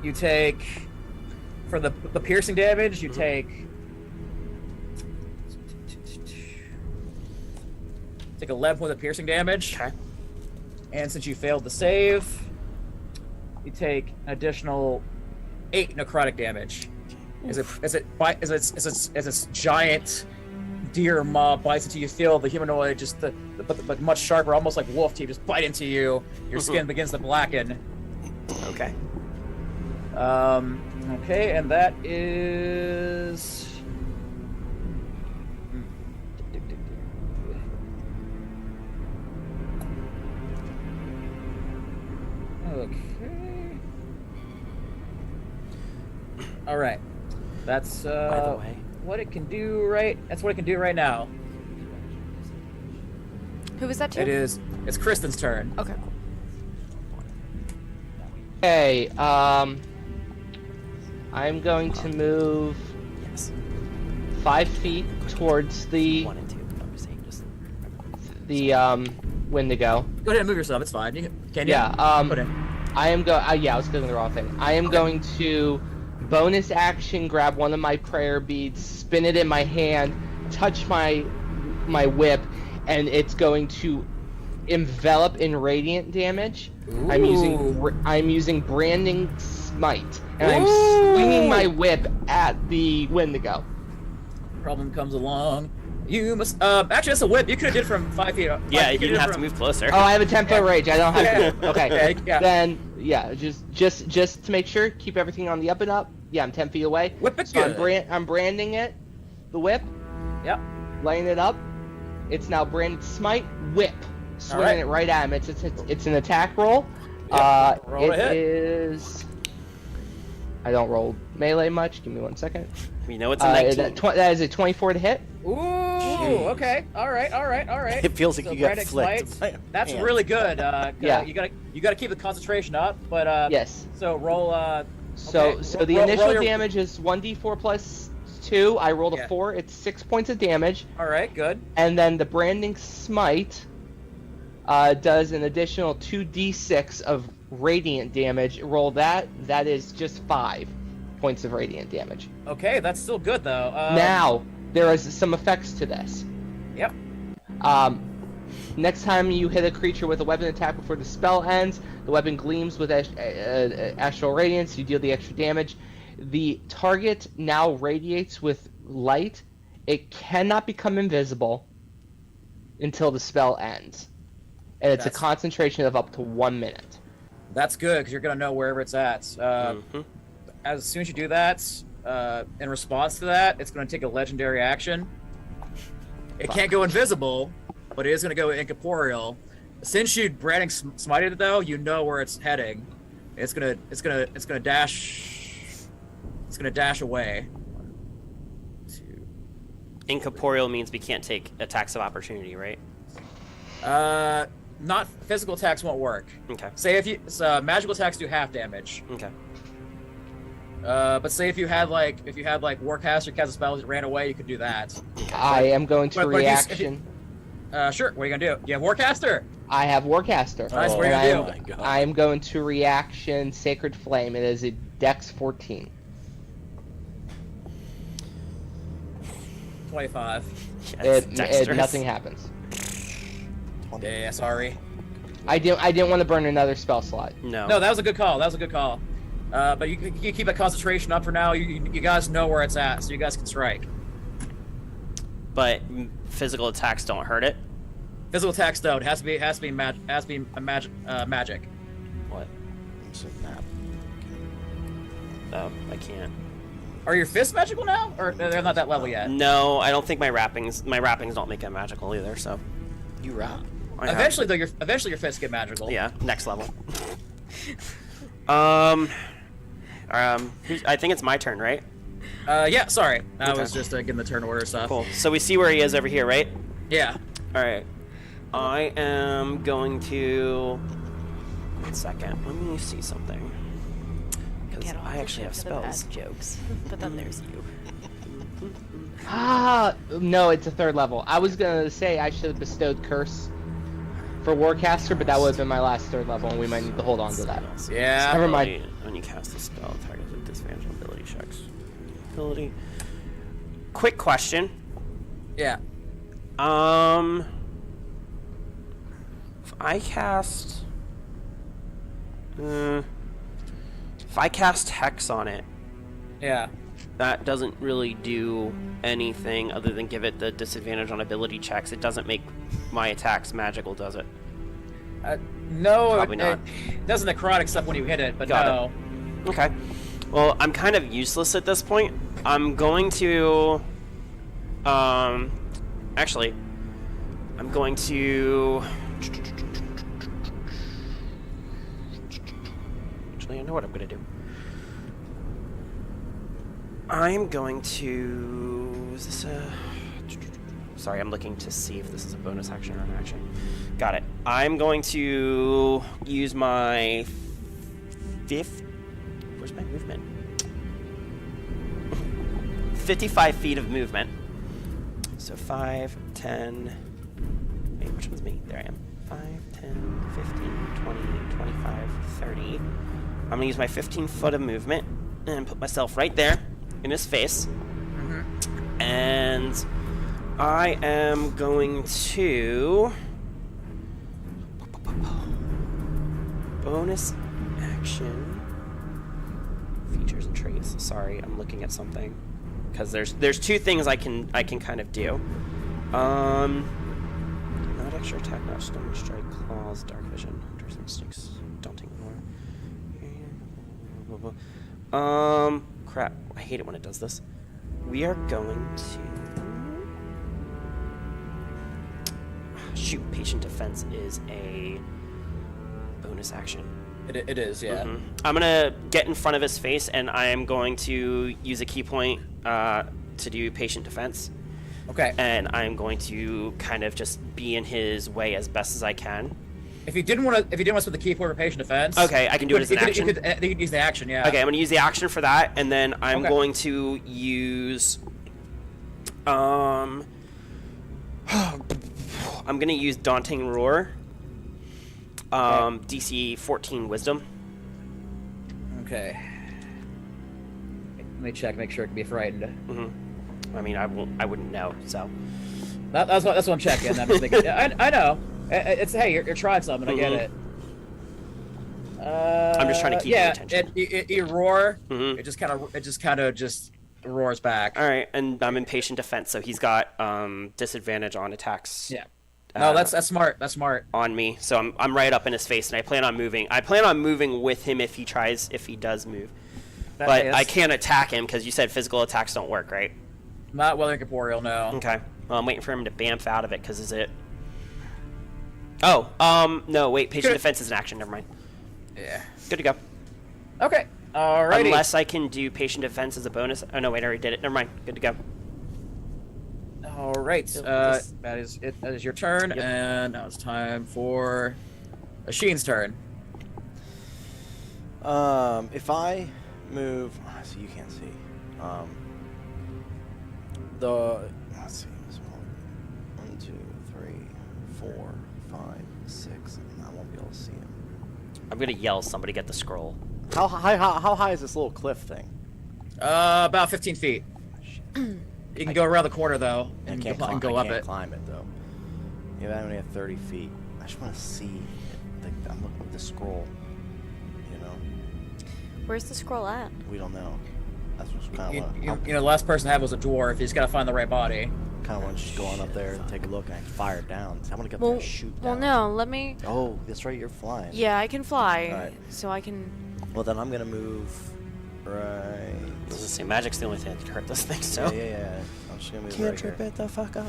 You take, for the piercing damage, you take 11 points of piercing damage. Okay. And since you failed the save, you take an additional 8 necrotic damage. As its giant deer mob bites into you, feel the humanoid but much sharper, almost like wolf teeth, just bite into you. Your skin begins to blacken. Okay. Okay, and that is. Okay. All right. That's By the way, what it can do right. That's what it can do right now. Who was that to? It's Kristen's turn. Okay, cool. Okay, I'm going to move yes. 5 feet towards the 1 and 2. I'm just saying, just Wendigo. Go ahead and move yourself. It's fine. Can you? Yeah, Put in. I am I was clicking the wrong thing. I am going to bonus action grab one of my prayer beads, spin it in my hand, touch my whip, and it's going to envelop in radiant damage. Ooh. I'm using branding smite, and I'm swinging my whip at the Wendigo. Problem comes along. You must. Actually, that's a whip. You could have did from 5 feet. yeah, you didn't have to move closer. Oh, I have a 10-foot range. I don't have to. Okay. Okay, yeah. Then yeah, just to make sure, keep everything on the up and up. Yeah, I'm 10 feet away. Whip it So good. I'm branding it, the whip, Yep. laying it up. It's now branded smite whip, swinging right. it right at him. It's an attack roll. Yep, roll to It hit. is. I don't roll melee much. Give me 1 second. We know it's a 19. That is a 24 to hit. Ooh. Okay. All right. It feels like So you got Branding flicked. Smite, by a That's hand. really good. Yeah. You gotta keep the concentration up. But Yes. So roll. So okay, so the roll initial your- damage is 1d4 plus 2. I rolled a Yeah. 4. It's 6 points of damage. All right. Good. And then the branding smite does an additional 2d6 of radiant damage. Roll that. That is just 5 points of radiant damage. Okay. That's still good though. Now there is some effects to this. Yep. Next time you hit a creature with a weapon attack before the spell ends, the weapon gleams with astral radiance. You deal the extra damage. The target now radiates with light. It cannot become invisible until the spell ends, and it's a That's- concentration of up to 1 minute. That's good because you're gonna know wherever it's at. Mhm. As soon as you do that, in response to that, it's gonna take a legendary action. It can't go invisible, but it is gonna go incorporeal. Since you branding smited it though, you know where it's heading. It's gonna dash away. 1, 2. Incorporeal means we can't take attacks of opportunity, right? Not physical attacks won't work. Okay. Say if you magical attacks do half damage. Okay. But say if you had like Warcaster cast a spell that ran away, you could do that. I am going to But if you- reaction. Sure. What are you gonna do? You have Warcaster. I have Warcaster. Nice, what are you and gonna I do? am- I am going to reaction Sacred Flame. It is a Dex 14. 25. Yes, dexterous. Nothing happens. Yeah, sorry. I didn't want to burn another spell slot. No. No, that was a good call. But you keep that concentration up for now. You guys know where it's at, so you guys can strike. But physical attacks don't hurt it. Physical attacks though, it has to be magic. What? Oh, I can't. Are your fists magical now, or they're not that level yet? No, I don't think my wrappings don't make it magical either. So. You rap. Eventually, though, eventually your fists get magical. Yeah, next level. I think it's my turn, right? Yeah. Sorry, I Okay. was just getting the turn order stuff. Cool. So we see where he is over here, right? Yeah. All right. I am going to. 1 second. Let me see something. Because Get off I the actually ship have for the bad spells. jokes. But then there's you. No, it's a 3rd level. I was gonna say I should have bestowed curse for Warcaster, but that would have been my last 3rd level, and we might need to hold on to that. Yeah. Never mind. When you cast a spell, targets with disadvantage on ability checks. Ability. Quick question. Yeah. If I cast. If I cast Hex on it, Yeah. that doesn't really do anything other than give it the disadvantage on ability checks. It doesn't make my attacks magical, does it? No, Probably not. It does necrotic stuff when you hit it, but Got no. it. Okay. Well, I'm kind of useless at this point. I'm going to... Actually, I'm going to... Actually, I know what I'm going to do. I'm going to... Is this a... Sorry, I'm looking to see if this is a bonus action or an action. Got it. I'm going to use my... Where's my movement? 55 feet of movement. So 5, 10... Wait, which one's me? There I am. 5, 10, 15, 20, 25, 30. I'm going to use my 15 foot of movement and put myself right there in his face. And I am going to... Bonus action. Features and traits. Sorry, I'm looking at something. Because there's 2 things I can kind of do. Not extra attack, not stone strike, claws, dark vision, hunter's instincts, daunting lore. Crap. I hate it when it does this. We are going to... Shoot, patient defense is a bonus action. It is, yeah. I'm going to get in front of his face, and I am going to use a key point to do patient defense. Okay. And I'm going to kind of just be in his way as best as I can. If you didn't want to spend the key for patient defense. Okay, I can do it as an action. You could use the action, yeah. Okay, I'm going to use the action for that, and then I'm Okay. going to use... I'm going to use Daunting Roar. DC 14 Wisdom. Okay. Let me check, make sure it can be frightened. I mean, I wouldn't know, so... That's what I'm checking. I'm just thinking, yeah, I know. It's hey, you're trying something. I get it. I'm just trying to keep your attention. You roar. It just kind of roars back. All right, and I'm in patient defense, so he's got disadvantage on attacks. Yeah. No, that's smart. That's smart. On me, so I'm right up in his face, and I plan on moving. I plan on moving with him if he does move. But I can't attack him because you said physical attacks don't work, right? Not well incorporeal, no. Okay. Well, I'm waiting for him to bamf out of it because is it? Oh, no, wait. Patient defense is an action. Never mind. Yeah. Good to go. Okay. Alrighty. Unless I can do patient defense as a bonus. Oh no, wait, I already did it. Never mind. Good to go. All right. That is it. That is your turn, and now it's time for Sheen's turn. If I move, so you can't see. Let's see. 1, 2, 3, 4, 5, 6. I won't be able to see him. I'm gonna yell. Somebody get the scroll. How high is this little cliff thing? About 15 feet. You can go around the corner though, and I go up can't it. climb it though. Yeah, I only have 30 feet. I just want to see it. I'm looking at the scroll. You know, Where's the scroll at? we don't know. That's what's kind of You know, the last person I had was a dwarf. You just gotta find the right body. kind of want to just go on up there and take a look and fire it down. I want to get up there Well, and shoot well, down. no. Let me. Oh, that's right. You're flying. Yeah, I can fly, Alright. so I can. Well, then I'm gonna move right. Does it say magic's the only thing that can hurt this thing? So Yeah. I'm just gonna move can't right trip here. it the fuck up.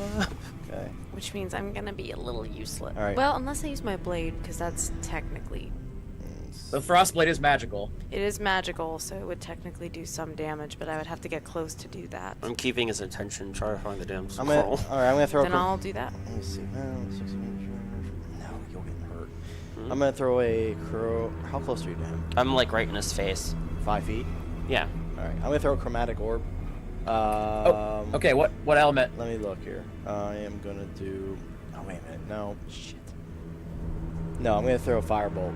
Okay. Which means I'm gonna be a little useless. All right. Well, unless I use my blade, because that's technically... The Frostblade is magical. It is magical, so it would technically do some damage, but I would have to get close to do that. I'm keeping his attention, trying to find the damn All scroll. right. I'm gonna throw. Then I'll do that. Let me see. No, you'll get hurt. I'm gonna throw a crow. How close are you to him? I'm like right in his face. 5 feet. Yeah. All right. I'm gonna throw a chromatic orb. Okay, what element? Let me look here. I am gonna do. Oh wait a minute. No. Shit. No, I'm gonna throw a firebolt.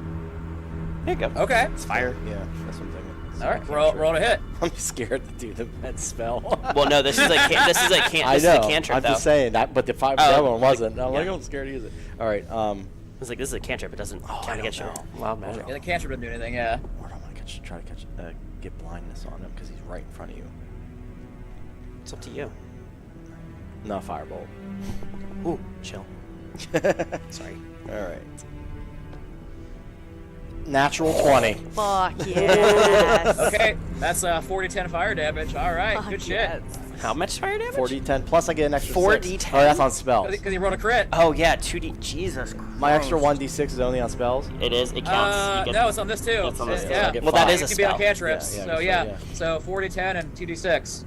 There you go. Okay. It's fire. Yeah, that's what I'm thinking. So All I right, can't roll to hit. I'm scared to do that spell. Well, no, this is a this is a I this know. is a cantrip I'm though. just saying that, but the Oh, other one wasn't. I'm yeah. like, I'm scared to use it. All right. It's like this is a cantrip. It doesn't I count against don't your know. wild magic. Yeah, the cantrip didn't do anything. Yeah. Or I'm gonna try to get blindness on him because he's right in front of you. It's up to you. No firebolt. Ooh, chill. Sorry. All right. Natural 20. Fuck yes. Okay, that's 40-10 fire damage. All right, Fuck good shit. yes. How much fire damage? 4d10 plus I get an extra 4d10? 6. Oh, that's on spells. Because you rolled a crit. Oh yeah, 2d. Jesus Christ. My extra 1d6 is only on spells. It is. It counts. You get- No, it's on this too. It's on this too. Yeah. I get Well, that five. is a It can be on spell. cantrips. Yeah, so yeah. so 40-10 and 2d6.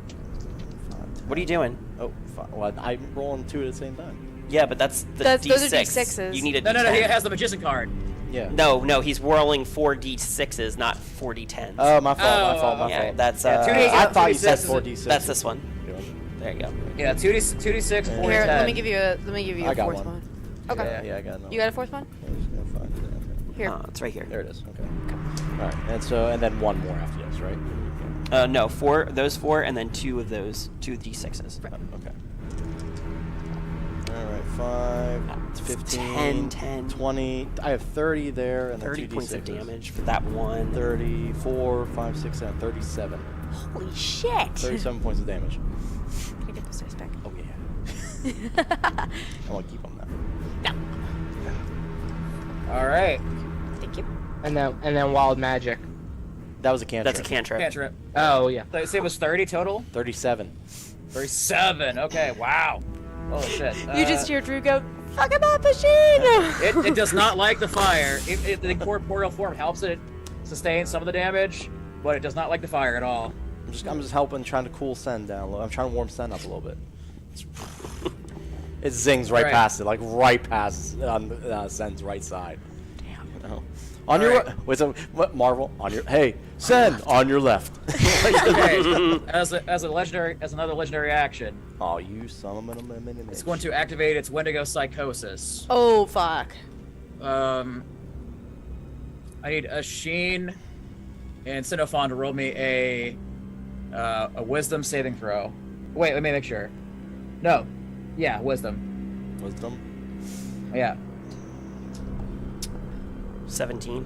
What are you doing? Oh, well, I'm rolling 2 at the same time. Yeah, but that's the Those d6. are D6s. You need a No, d10. he has the magician card. Yeah. No, he's whirling 4 d6s, not 4 d10s. Oh, my fault. My yeah, fault. that's Yeah, 2d6 I thought you said 2d6 is 4d6. that's this one. There you go. Yeah, 2d6, 40-10. Here, let me give you a I got fourth one. one. Okay. Yeah, I got no. You got a fourth one? I'm just gonna find it. Here. It's right here. There it is. Okay. All right, and then one more after this, right? No, 4. Those 4, and then 2 of those 2 d6s. Okay. All right, 5, 15, 10. 20. I have 30 there, and 30 then 2d6s. points of damage for that one. 34, 5, 6, 7, 37. Holy shit. 37 points of damage. Can I get those dice back? Oh yeah. I want to keep them now. All right. Thank you. And then wild magic. That was a cantrip. That's a cantrip. Cantrip. Oh yeah. So you say it was 30 total? 37. 37. Okay, wow. Holy shit. You just hear Drew go, fuck him up, machine! It does not like the fire. The incorporeal form helps it sustain some of the damage, but it does not like the fire at all. I'm just helping, trying to cool Sen down a little. I'm trying to warm Sen up a little bit. It zings right past it, like right past on Sen's right side. Damn. You know? On your right. wait, so what? Marvel on your Sen on your left. Okay. As another legendary action, Oh, you son of a minute. it's going to activate its Wendigo Psychosis. Oh, fuck. I need a Sheen and Sinophan to roll me a Wisdom saving throw. Wait, let me make sure. No. Yeah, Wisdom. Wisdom. Yeah. 17.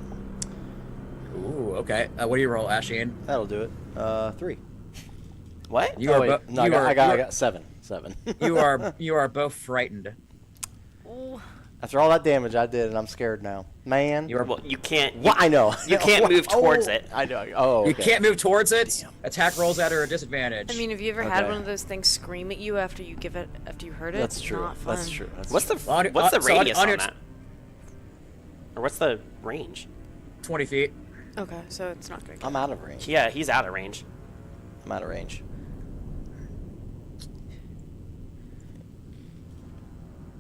Ooh, okay. What do you roll, Asheen? That'll do it. 3. What? You Oh, are wait. bo- No, you I are- got 7. 7. you are both frightened. Ooh. After all that damage I did, and I'm scared now. Man. You are. Well, you can't. What? I know. You can't move towards it. I know. Oh, You okay. can't move towards it. Attack rolls at a disadvantage. I mean, have you ever had Okay. one of those things scream at you after you heard it? That's true. Not fun. That's true. That's What's true. the On- what's the so on- radius on on, your- that? Or what's the range? 20 feet. Okay, so it's not good. I'm out of range. Yeah, he's out of range. I'm out of range.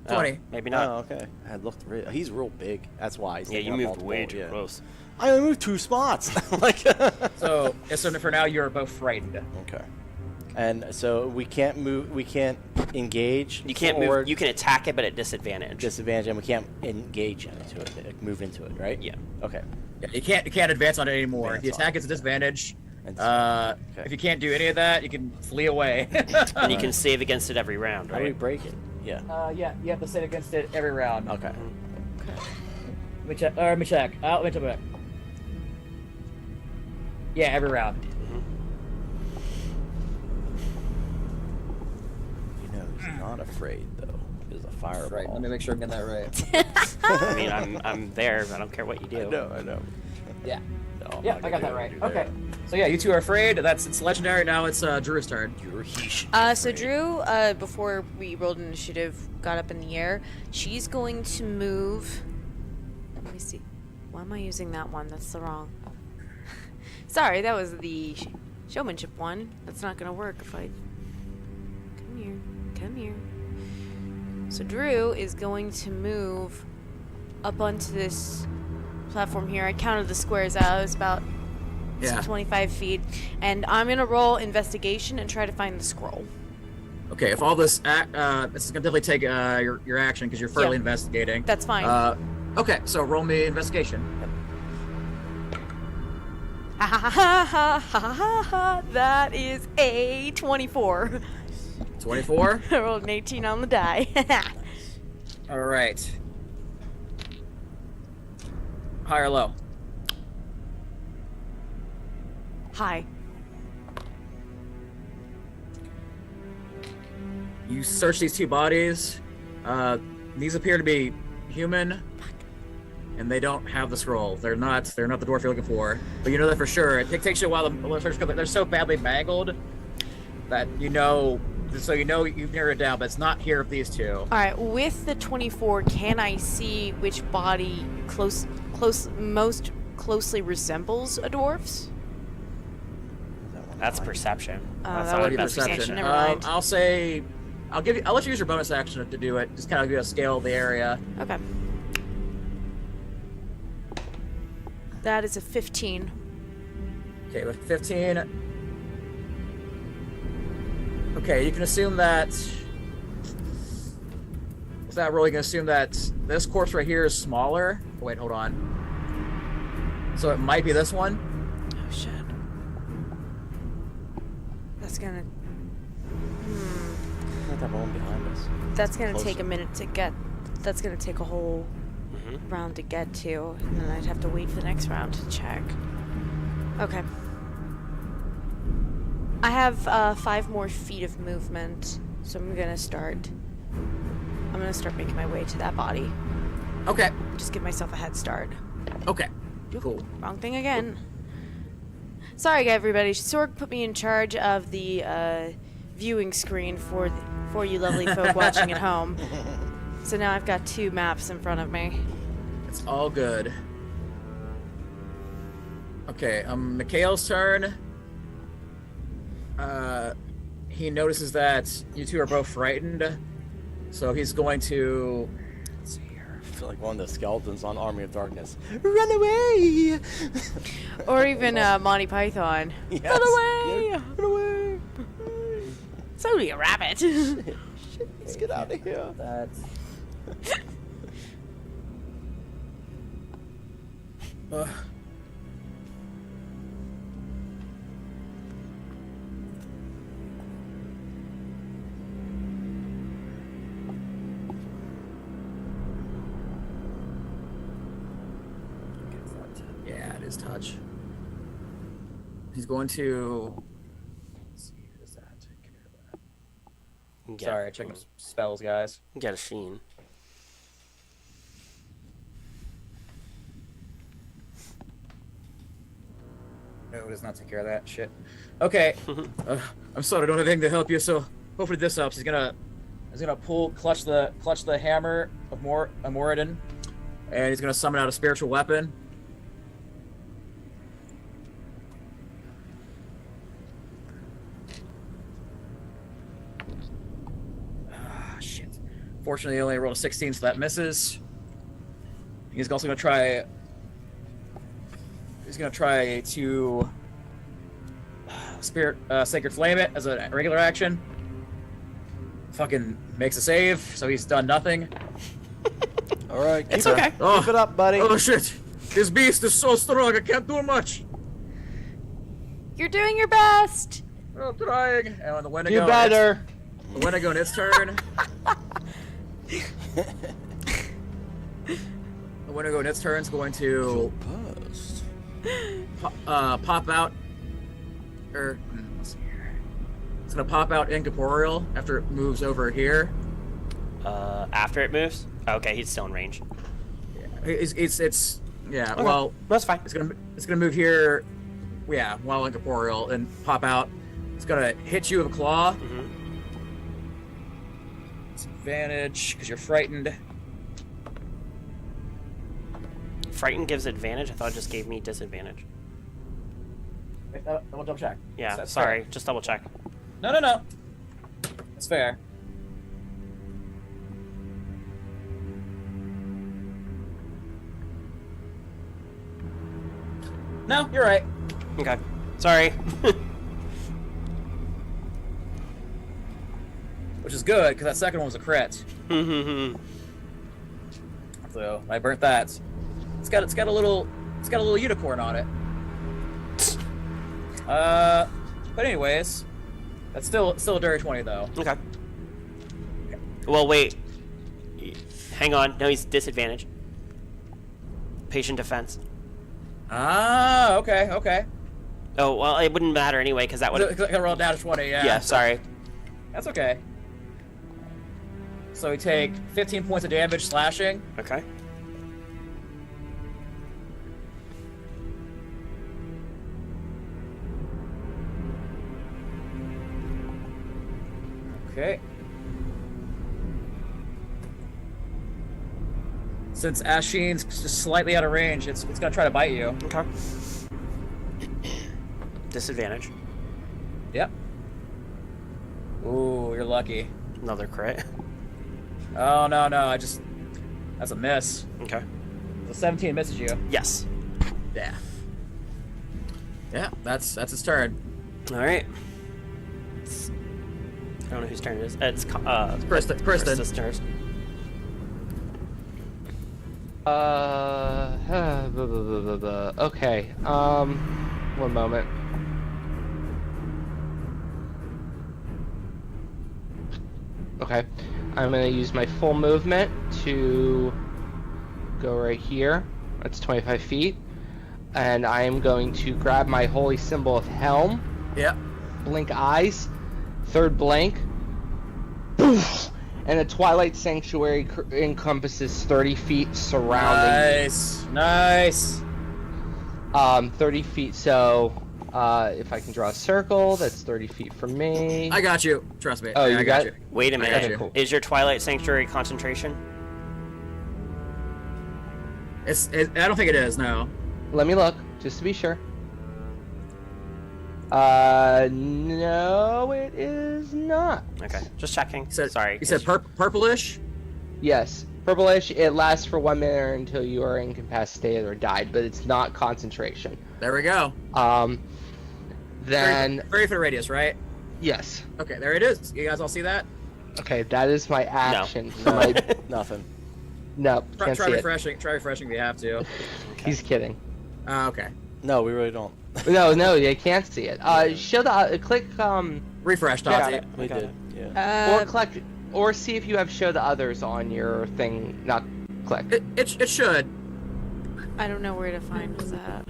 Oh, 20. maybe not. Oh, okay. I had looked. He's real big. That's why. He's Yeah, taking you up moved way multiple- too yeah. close. I only moved 2 spots. Like. So for now, you are both frightened. Okay. And so we can't move. We can't engage. You can't or move. You can attack it, but at disadvantage. disadvantage, and we can't engage into it. Like, move into it, right? Yeah. Okay. Yeah, you can't advance on it anymore. Advance The on attack it. is a disadvantage. And Okay. okay. If you can't do any of that, you can flee away. And you can save against it every round, How do we right? break it? Yeah. Yeah, you have to save against it every round. Okay. Let me check. Let me check. Let me check. Yeah, every round. You know who's not afraid though is a fireball. Right. Let me make sure I'm getting that right. I mean, I'm there. I don't care what you do. I know. Yeah. No, I'm Yeah, not I gonna got that do right. that. Okay. So yeah, you two are afraid. It's legendary. Now it's Drew's turn. So Drew, before we rolled initiative, got up in the air. She's going to move. Let me see. Why am I using that one? That's the wrong. Sorry, that was the showmanship one. That's not gonna work if I. Come here. So Drew is going to move up onto this platform here. I counted the squares out. It was about 25 feet. And I'm going to roll investigation and try to find the scroll. Okay, if all this, this is gonna definitely take your action because you're further investigating. That's fine. Okay, so roll me investigation. Ha ha ha ha ha ha ha. That is a 24. 24. I rolled an 18 on the die. All right. High or low? Hi. You search these two bodies. These appear to be human, and they don't have the scroll. They're not the dwarf you're looking for. But you know that for sure. It takes you a while to search because they're so badly mangled that you know. So you know you've narrowed it down, but it's not here of these two. All right. With the 24, can I see which body most closely resembles a dwarf's? That's perception. That's that not would be investigation. perception. Never mind. I'll let you use your bonus action to do it. Just kind of give you a scale of the area. Okay. That is a 15. Okay, with 15. Okay, you can assume that. Is that really gonna assume that this corpse right here is smaller? Oh, wait, hold on. So it might be this one. Oh shit. That's gonna. Not that one behind us. That's gonna Closer. take a minute to get. That's gonna take a whole round to get to, and then I'd have to wait for the next round to check. Okay. I have 5 more feet of movement, so I'm gonna start making my way to that body. Okay. Just give myself a head start. Okay. Cool. Wrong thing again. Sorry, everybody. Sorg put me in charge of the viewing screen for you lovely folk watching at home. So now I've got 2 maps in front of me. It's all good. Okay, Mikhail's turn. He notices that you two are both frightened, so he's going to. Let's see here. I feel like one of the skeletons on Army of Darkness. Run away! Or even Monty Python. Yes. Run away! Yeah, run away! It's only a rabbit. Shit, let's get out of here. That's. Yeah, it is touch. He's going to. Let's see, who is that? Take care of that. Sorry, checking spells, guys. Get a sheen. No, it does not take care of that shit. Okay. I'm sorry, I don't have anything to help you, so hopefully this helps. He's gonna clutch the hammer of Moradin, and he's gonna summon out a spiritual weapon. Shit. Fortunately, he only rolled a 16, so that misses. He's also gonna try. He's gonna try to Sacred Flame it as a regular action. Fucking makes a save, so he's done nothing. All right, It's okay. Keep it up, buddy. Oh shit! This beast is so strong, I can't do much. You're doing your best. I'm trying. And when the Wendigo, Do better. The Wendigo in its turn. The Wendigo in its turn is going to pop out. Let's see here. It's gonna pop out incorporeal after it moves over here. After it moves? Okay, he's still in range. It's yeah. Okay, Well, that's fine. it's gonna move here while incorporeal, and pop out. It's gonna hit you with a claw. Mm-hmm. It's advantage because you're frightened. Frightened gives advantage. I thought it just gave me disadvantage. Wait, double check. Yeah, That's sorry. fair. Just double check. No. That's fair. No, you're right. Okay. Sorry. Which is good because that second one was a crit. So I burnt that. It's got a little unicorn on it. But anyways, that's still a dirty 20 though. Okay. Well, wait. Hang on. No, he's disadvantage. Patient defense. Ah, okay. Oh, well, it wouldn't matter anyway, because that would... I gotta roll down to 20, yeah. Yeah, sorry. That's okay. So we take 15 points of damage slashing. Okay. Okay. Since Asheen's just slightly out of range, it's gonna try to bite you. Okay. Disadvantage. Yep. Ooh, you're lucky. Another crit. Oh no, that's a miss. Okay. The 17 misses you. Yes. Yeah. Yeah, that's his turn. All right. I don't know whose turn it is. It's Kristen. Krista's turn. Okay. One moment. Okay. I'm gonna use my full movement to go right here. That's 25 feet. And I am going to grab my holy symbol of helm. Yep. Blink eyes. Third blink. Poof! And the Twilight Sanctuary encompasses 30 feet surrounding. Nice. 30 feet. So, if I can draw a circle, that's 30 feet from me. I got you. Trust me. Oh, I you got it? Wait a minute. got you. Cool. Is your Twilight Sanctuary concentration? I don't think it is. No. Let me look, just to be sure. No, it is not. Okay, just checking. Sorry. You said purplish. Yes, purplish. It lasts for 1 minute until you are incapacitated or died, but it's not concentration. There we go. Then 30 foot radius, right? yes. Okay, there it is. You guys all see that? Okay, that is my action. So my Nothing. no, Try can't see it. refreshing. Try refreshing if you have to. He's kidding. Okay. No, we really don't. No, they can't see it. Show the click Refresh, Got Tati. it. We Okay. did. Yeah. or click or see if you have show the others on your thing. Not click. It should. I don't know where to find that.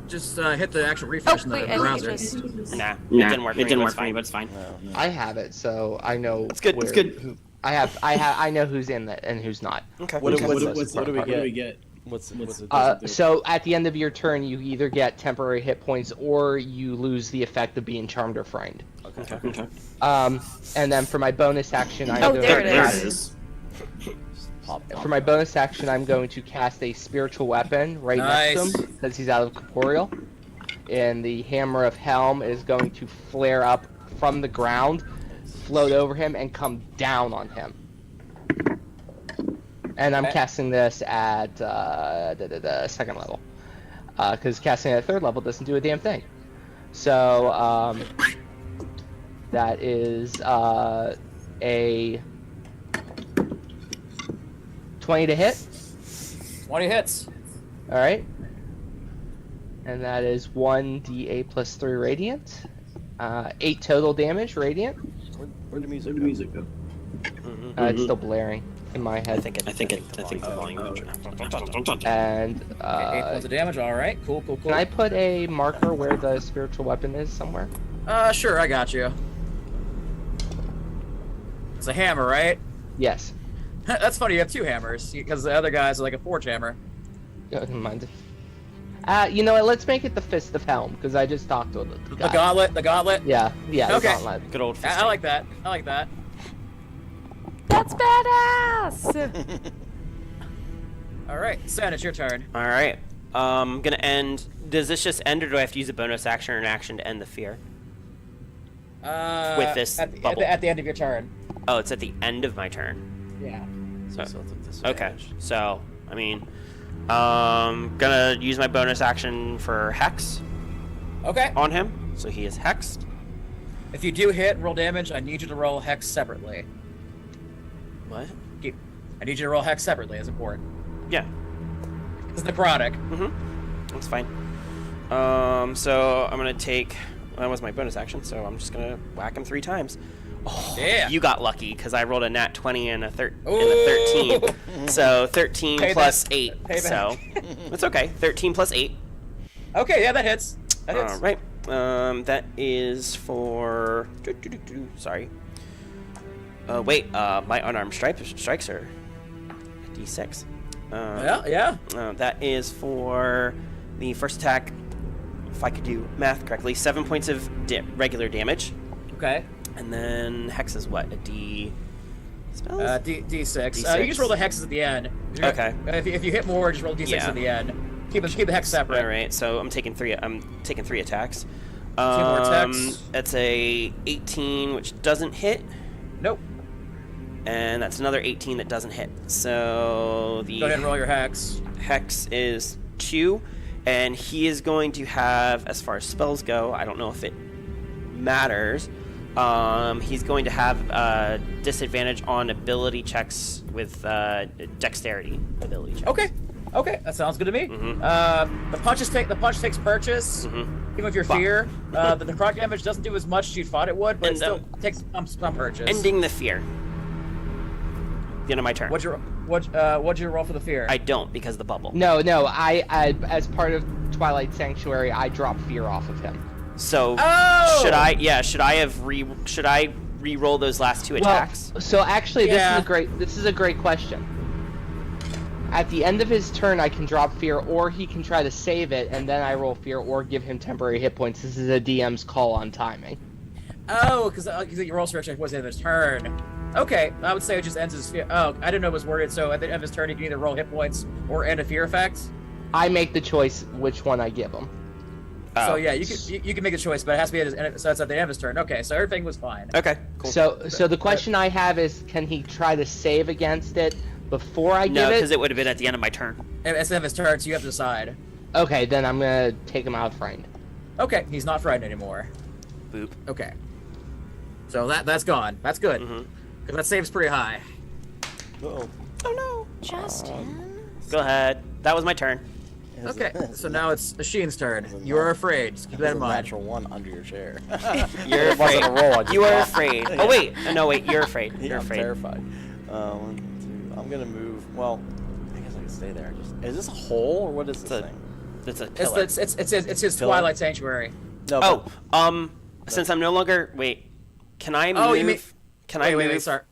Just hit the actual Oh, refresh in the wait, I browser. just... Nah, it didn't work. It didn't work for me, but it's fine. No. I have it, so I know. It's good. It's good. I know who's in it and who's not. Okay. What do we we get? get? What's it? So at the end of your turn, you either get temporary hit points or you lose the effect of being charmed or frightened. Okay. And then for my bonus action, I'm Oh, going there to it cast, is. for my bonus action, I'm going to cast a spiritual weapon right next Nice. to him because he's out of corporeal. And the hammer of Helm is going to flare up from the ground, float over him, and come down on him. And I'm casting this at the second level. Because casting at third level doesn't do a damn thing. So, that is a 20 to hit. 20 hits. Alright. And that is 1d8 plus 3 radiant. 8 total damage, radiant. Where'd the music? go? It's still blaring in my head. I think the volume. And 8 points of damage. All right. Cool. can I put a marker where the spiritual weapon is somewhere? Sure. I got you. It's a hammer, right? Yes. That's funny. You have 2 hammers because the other guys are like a forge hammer. Mind. You know what? Let's make it the Fist of Helm because I just talked to the guy. The gauntlet. Yeah. The Okay. gauntlet. Good old I fisting. like that. I like that. That's badass. All right, Sen, it's your turn. All right. I'm gonna end. Does this just end, or do I have to use a bonus action or an action to end the fear? With this at the, bubble. At the end of your turn. Oh, it's at the end of my turn. Yeah. So, So it's a okay. disadvantage. So, I mean, gonna use my bonus action for Hex Okay. on him. So he is hexed. If you do hit and roll damage, I need you to roll hex separately. What? I need you to roll hex separately. It's important. Yeah. It's necrotic. That's fine. So I'm gonna take. That was my bonus action, so I'm just gonna whack him 3 times. Oh, Yeah. you got lucky because I rolled a nat 20 and a, and a Ooh. 13. So 13 Payback. plus 8. Payback. So it's okay. 13 plus 8. Okay, yeah, that hits. That hits. All right. That is for. Sorry. Wait. My unarmed strikes are D6. Yeah. That is for the first attack. If I could do math correctly, 7 points of regular damage, Okay. and then hex is what? A D. Spells? D6. D6. You just roll the hexes at the end. Okay. If you hit more, just roll D6 Yeah. at the end. Keep the hex separate. All right. So I'm taking 3. I'm taking 3 attacks. 2 more attacks. That's a 18, which doesn't hit, Nope. and that's another 18 that doesn't hit. So the Go ahead and roll your hex. hex is 2, and he is going to have, as far as spells go, I don't know if it matters. He's going to have disadvantage on ability checks with dexterity ability checks. Okay, that sounds good to me. Mm-hmm. The punch takes purchase. Even with your fear, the necrotic damage doesn't do as much as you thought it would, but And, it still takes some purchase. Ending the fear. The end of my turn. What'd you roll for the fear? I don't because of the bubble. No. I as part of Twilight Sanctuary, I dropped fear off of him. So Oh! should I re-roll those last 2 attacks? Well, so actually, Yeah. this is a great question. At the end of his turn, I can drop fear, or he can try to save it, and then I roll fear, or give him temporary hit points. This is a DM's call on timing. Oh, because your roll search was the end of his turn. Okay, I would say it just ends his fear. Oh, I didn't know it was worded. So at the end of his turn, he can either roll hit points or end a fear effect. I make the choice which one I give him. So yeah, you can make a choice, but it has to be at his end. So it's at the end of his turn. Okay, so everything was fine. Okay, cool. So the question I have is, can he try to save against it before I No, give because it? it would have been at the end of my turn. It's the end of his turn, so you have to decide. Okay, then I'm gonna take him out frightened. Okay, he's not frightened anymore. Boop. Okay. So that's gone. That's good. Because that save's pretty high. Uh-oh. Oh no. Justin. Go ahead. That was my turn. Okay, so now it's Sheen's turn. You are afraid. Just keep that There's in a mind. natural 1 under your chair. You're It wasn't afraid. a roll, I just You are dropped. afraid. Oh wait. No wait. You're afraid. Yeah, You're I'm afraid. terrified. 1, 2. I'm gonna move. Well, I guess I can stay there. Is this a hole or what is this thing? It's a pillar. It's his Pillar? Twilight Sanctuary. No. Oh, since I'm no longer can I move? Oh, you mean? Can I move? Wait, sorry.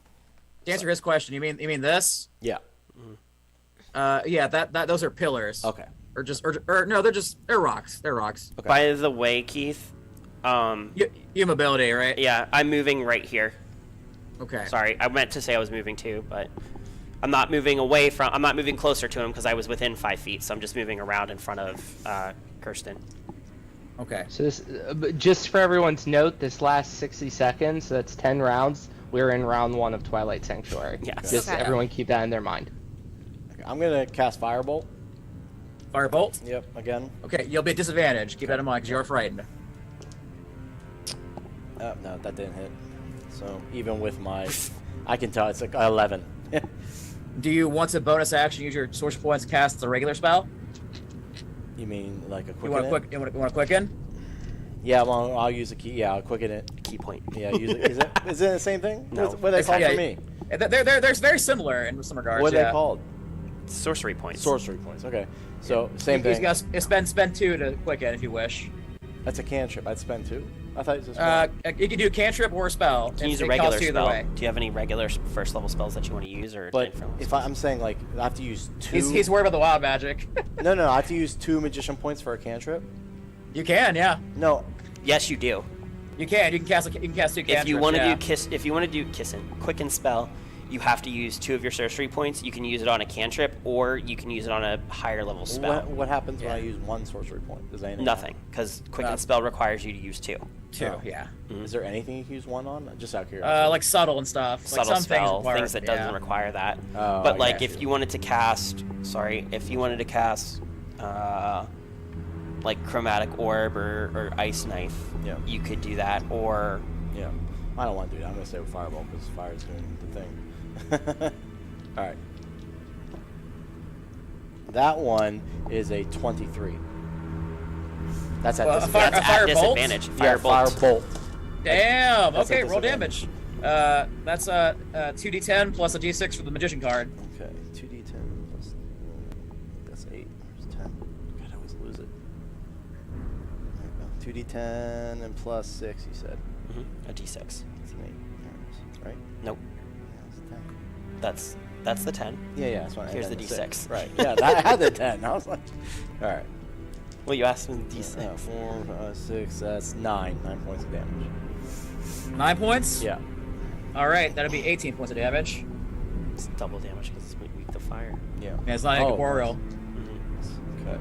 To answer his question, you mean this? Yeah. Yeah, that those are pillars. Okay. Or no, they're rocks. They're rocks. Okay. By the way, Keith. You have mobility, right? Yeah, I'm moving right here. Okay. Sorry, I meant to say I was moving too, but I'm not moving away from. I'm not moving closer to him because I was within 5 feet. So I'm just moving around in front of Kirsten. Okay. So this, just for everyone's note, this last 60 seconds, that's 10 rounds. We're in round 1 of Twilight Sanctuary. Yes. Just Okay. everyone keep that in their mind. Okay, I'm gonna cast Firebolt. Firebolt. Yep. Again. Okay, you'll be at disadvantage. Keep that in mind because you're frightened. No, that didn't hit. So even with my, I can tell it's like 11. Do you want to bonus action use your source points to cast the regular spell? You mean like a quick? You want to quicken? Yeah, well, I'll use a key. Yeah, I'll quicken it. Key point. Yeah, use it. Is it the same thing? No. What are they called Yeah, for me? They're very similar in some regards. What are yeah. they called? Sorcery points. Sorcery points. Okay. So same You thing. guys spend 2 to quicken if you wish. That's a cantrip. I'd spend 2. I thought it was just You can do a cantrip or a spell. You can use a It regular costs you either spell. way. Do you have any regular first level spells that you want to use, or But different if spells? I'm saying like I have to use 2. He's worried about the wild magic. No, I have to use 2 magician points for a cantrip. You can, yeah. No, Yes, you do. You can. You can cast 2 cantrips. If you want to yeah. do quicken spell, you have to use 2 of your sorcery points. You can use it on a cantrip, or you can use it on a higher level spell. what happens when I use 1 sorcery point? Does anything? Nothing, because quicken No. spell requires you to use 2. 2, Oh. yeah. Is there anything you can use 1 on? Just out of curiosity. Like subtle and stuff. Like Subtle some spell, things, require- things that doesn't yeah. require that. Oh, But I like got if you. you wanted to cast, like chromatic orb or ice knife, Yeah. you could do that. Or Yeah. I don't want to do that. I'm gonna stay with fireball because fire's doing the thing. All right. That one is a 23. That's at Well, a disadvantage. that's fire at bolt? disadvantage. Yeah, Firebolt. firebolt. Damn. That's Okay, a roll disadvantage. damage. That's 2d10 plus a d6 for the magician card. Okay, 2d10 plus. That's 8. There's 10. God, I always lose it. There we go. 2d10 and plus 6, you said. A d6. That's an 8. There it is, right? Nope. Yeah, it's a 10. That's the 10. Yeah, that's what I Here's had the in D6. Right. Yeah, I had the 10. I was like, all right. Well, you asked me the d6. 4, 5, 6. That's 9. 9 points of damage. 9 points? Yeah. All right, that'll be 18 points of damage. It's double damage because it's weak to fire. Yeah. Yeah, it's not incorporeal. Okay.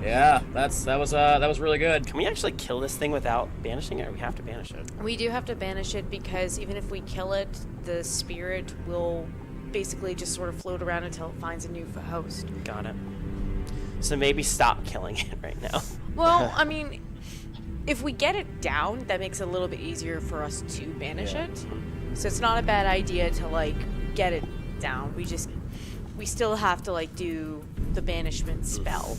Yeah, that was really good. Can we actually kill this thing without banishing it, or we have to banish it? We do have to banish it because even if we kill it, the spirit will basically just sort of float around until it finds a new host. Got it. So maybe stop killing it right now. Well, I mean, if we get it down, that makes it a little bit easier for us to banish Yeah. it. So it's not a bad idea to like get it down. We still have to like do the banishment spell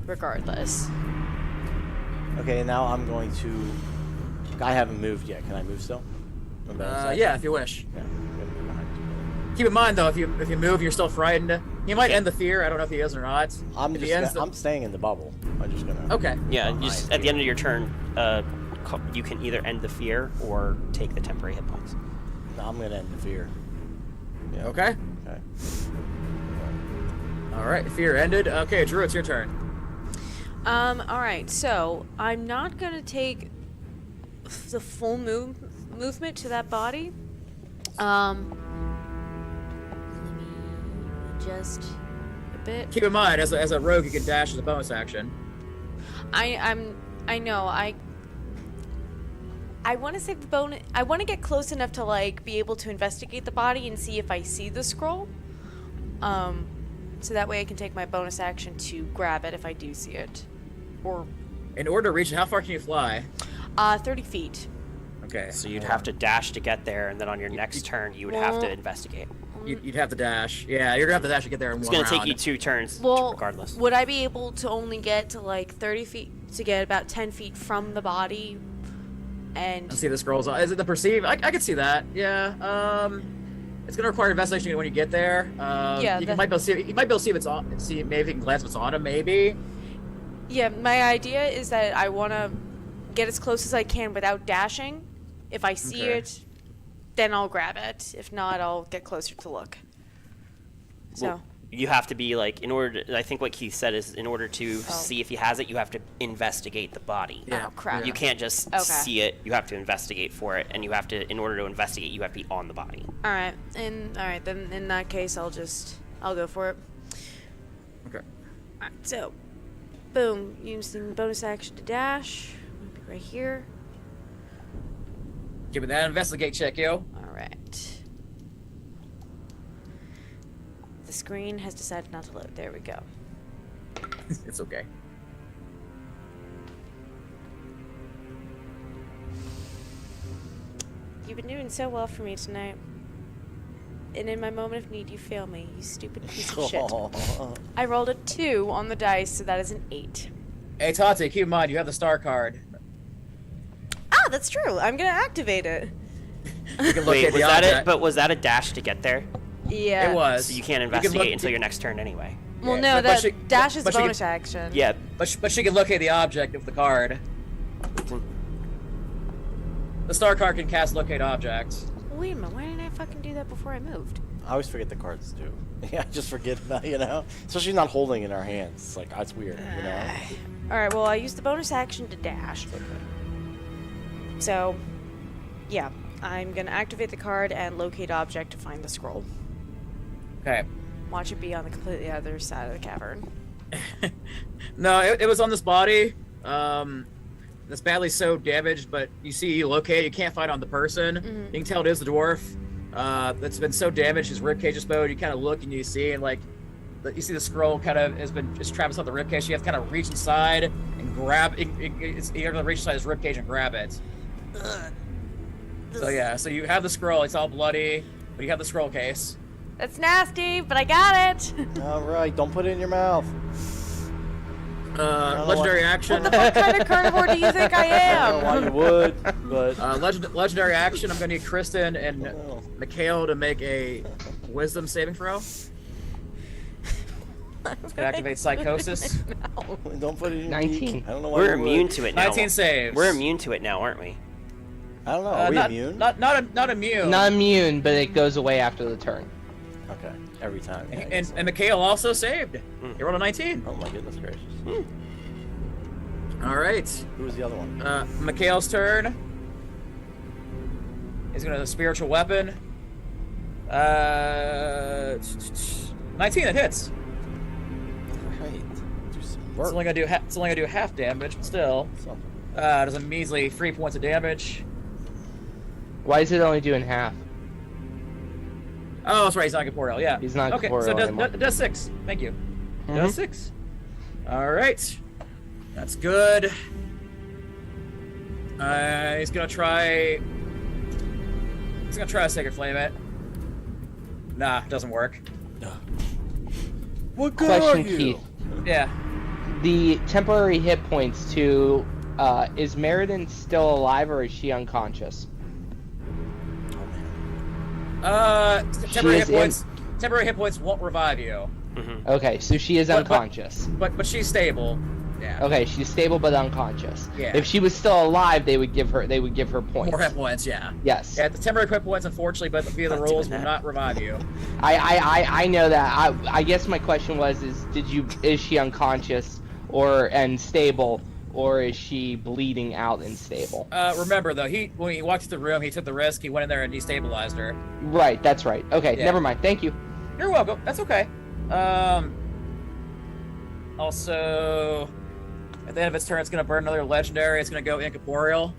regardless. Okay, now I'm going to. I haven't moved yet. Can I move still? Yeah, if you wish. Yeah. I'm gonna move behind. Keep in mind though, if you move, you're still frightened. He might end the fear. I don't know if he is or not. I'm If just. he ends I'm staying in the bubble. I'm just gonna. Okay. Yeah, Behind just at the end of your turn, you can either end the fear or take the temporary hit points. No, I'm gonna end the fear. Yeah. Okay. Okay. All right. Fear ended. Okay, Drew, it's your turn. All right. So I'm not gonna take the full movement to that body. Let me adjust a bit. Keep in mind, as a rogue, you can dash as a bonus action. I know. I want to save the bonus. I want to get close enough to like be able to investigate the body and see if I see the scroll. So that way I can take my bonus action to grab it if I do see it. Or In order to reach it, how far can you fly? 30 feet. Okay. So you'd have to dash to get there, and then on your next turn, you would have to investigate. You'd have to dash. Yeah, you're gonna have to dash to get there in It's one going round. to take you 2 turns, Well, regardless. would I be able to only get to like 30 feet to get about 10 feet from the body? And See the scrolls. Is it the perceive? I could see that. Yeah. It's gonna require investigation when you get there. Yeah, You might be able to see. You might be able to see if it's on. See maybe if you can glance if it's on him. Maybe. yeah, my idea is that I want to get as close as I can without dashing. If I see Okay. it, then I'll grab it. If not, I'll get closer to look. So, Well, you have to be like, in order to, I think what Keith said is, in order to see if he has it, you have to investigate the body. Yeah. oh crap. You can't just Okay. see it. You have to investigate for it, and you have to, in order to investigate, you have to be on the body. All right, then in that case, I'll go for it. Okay. All right, so, boom, using bonus action to dash. Right here. Give me that investigate check, yo. All right. The screen has decided not to load. There we go. It's okay. You've been doing so well for me tonight. And in my moment of need, you fail me, you stupid piece of shit. I rolled a 2 on the dice, so that is an 8. Hey Tati, keep in mind you have the star card. Ah, that's true. I'm gonna activate it. You can Wait, locate was the that object. it? But was that a dash to get there? Yeah. It was. So you can't can investigate look- until your next turn anyway. Well, Yeah, no, but that she- dash is but a she bonus can- action. Yeah. But she can locate the object of the card. The star card can cast locate object. Wait a minute, why didn't I fucking do that before I moved? I always forget the cards too. Yeah, I just forget about, you know? Especially not holding in our hands. It's like, it's weird, you know? Alright, well, I used the bonus action to dash. So, yeah, I'm gonna activate the card and locate object to find the scroll. Okay. Watch it be on the completely other side of the cavern. No, it was on this body. That's badly so damaged, but you see, you locate, you can't find on the person. Mhm. You can tell it is the dwarf. That's been so damaged, his ribcage is bowed. You kind of look and you see, and like, you see the scroll kind of has been just trapped inside the ribcage. You have to kind of reach inside and grab it. You have to reach inside his ribcage and grab it. So yeah, so you have the scroll. It's all bloody, but you have the scroll case. That's nasty, but I got it! Alright, don't put it in your mouth. Legendary action. What kind of carnivore do you think I I don't know why am? you would, but... Legendary action. I'm going to need Kristen and Oh. Mikhail to make a wisdom saving throw. To activate psychosis. No. Don't put it in your 19. beak. I don't know why We're you would. immune to it now. 19 saves. We're immune to it now, aren't we? I don't know. Are we not, immune? Not immune. Not immune, but it goes away after the turn. Okay, every time. Yeah, I and, guess. and Mikhail also saved. He rolled a 19. Oh my goodness gracious. All right. Who was the other one? Mikhail's turn. He's going to spiritual weapon. 19, that hits. Alright. Do some It's work. only gonna do half damage, but still. Something. Does a measly 3 points of damage. Why is it only doing half? Oh, that's right. He's not corporeal. Yeah. He's not okay. corporeal So anymore. it does 6. Thank you. Mhm. Does 6. All right. That's good. He's gonna try. He's gonna try a sacred flame it. Nah, doesn't work. What good are Question, you? Keith. Yeah. The temporary hit points to is Meriden still alive or is she unconscious? Temporary is hit points. Temporary hit points won't revive you, Okay, so she is But- unconscious. but she's stable. Yeah. Okay, she's stable but unconscious. Yeah. If she was still alive, they would give her points. More hit points. Yeah. Yes. Yeah. The temporary hit points, unfortunately, but via the Not rules, doing will that. not revive you. I know that. I guess my question was is she unconscious and stable, or is she bleeding out and stable? Remember though, when he walked into the room, he took the risk. He went in there and destabilized her. Right, that's right. Okay, Yeah. never mind. Thank you. You're welcome. That's okay. Also, at the end of its turn, it's gonna burn another legendary. It's gonna go incorporeal.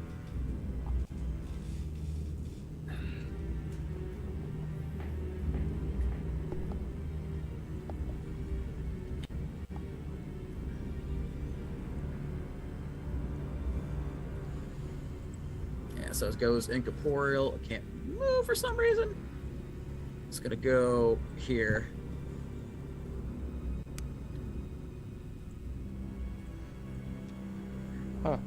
Yeah, so it goes incorporeal. I can't move for some reason. It's gonna go here. Huh.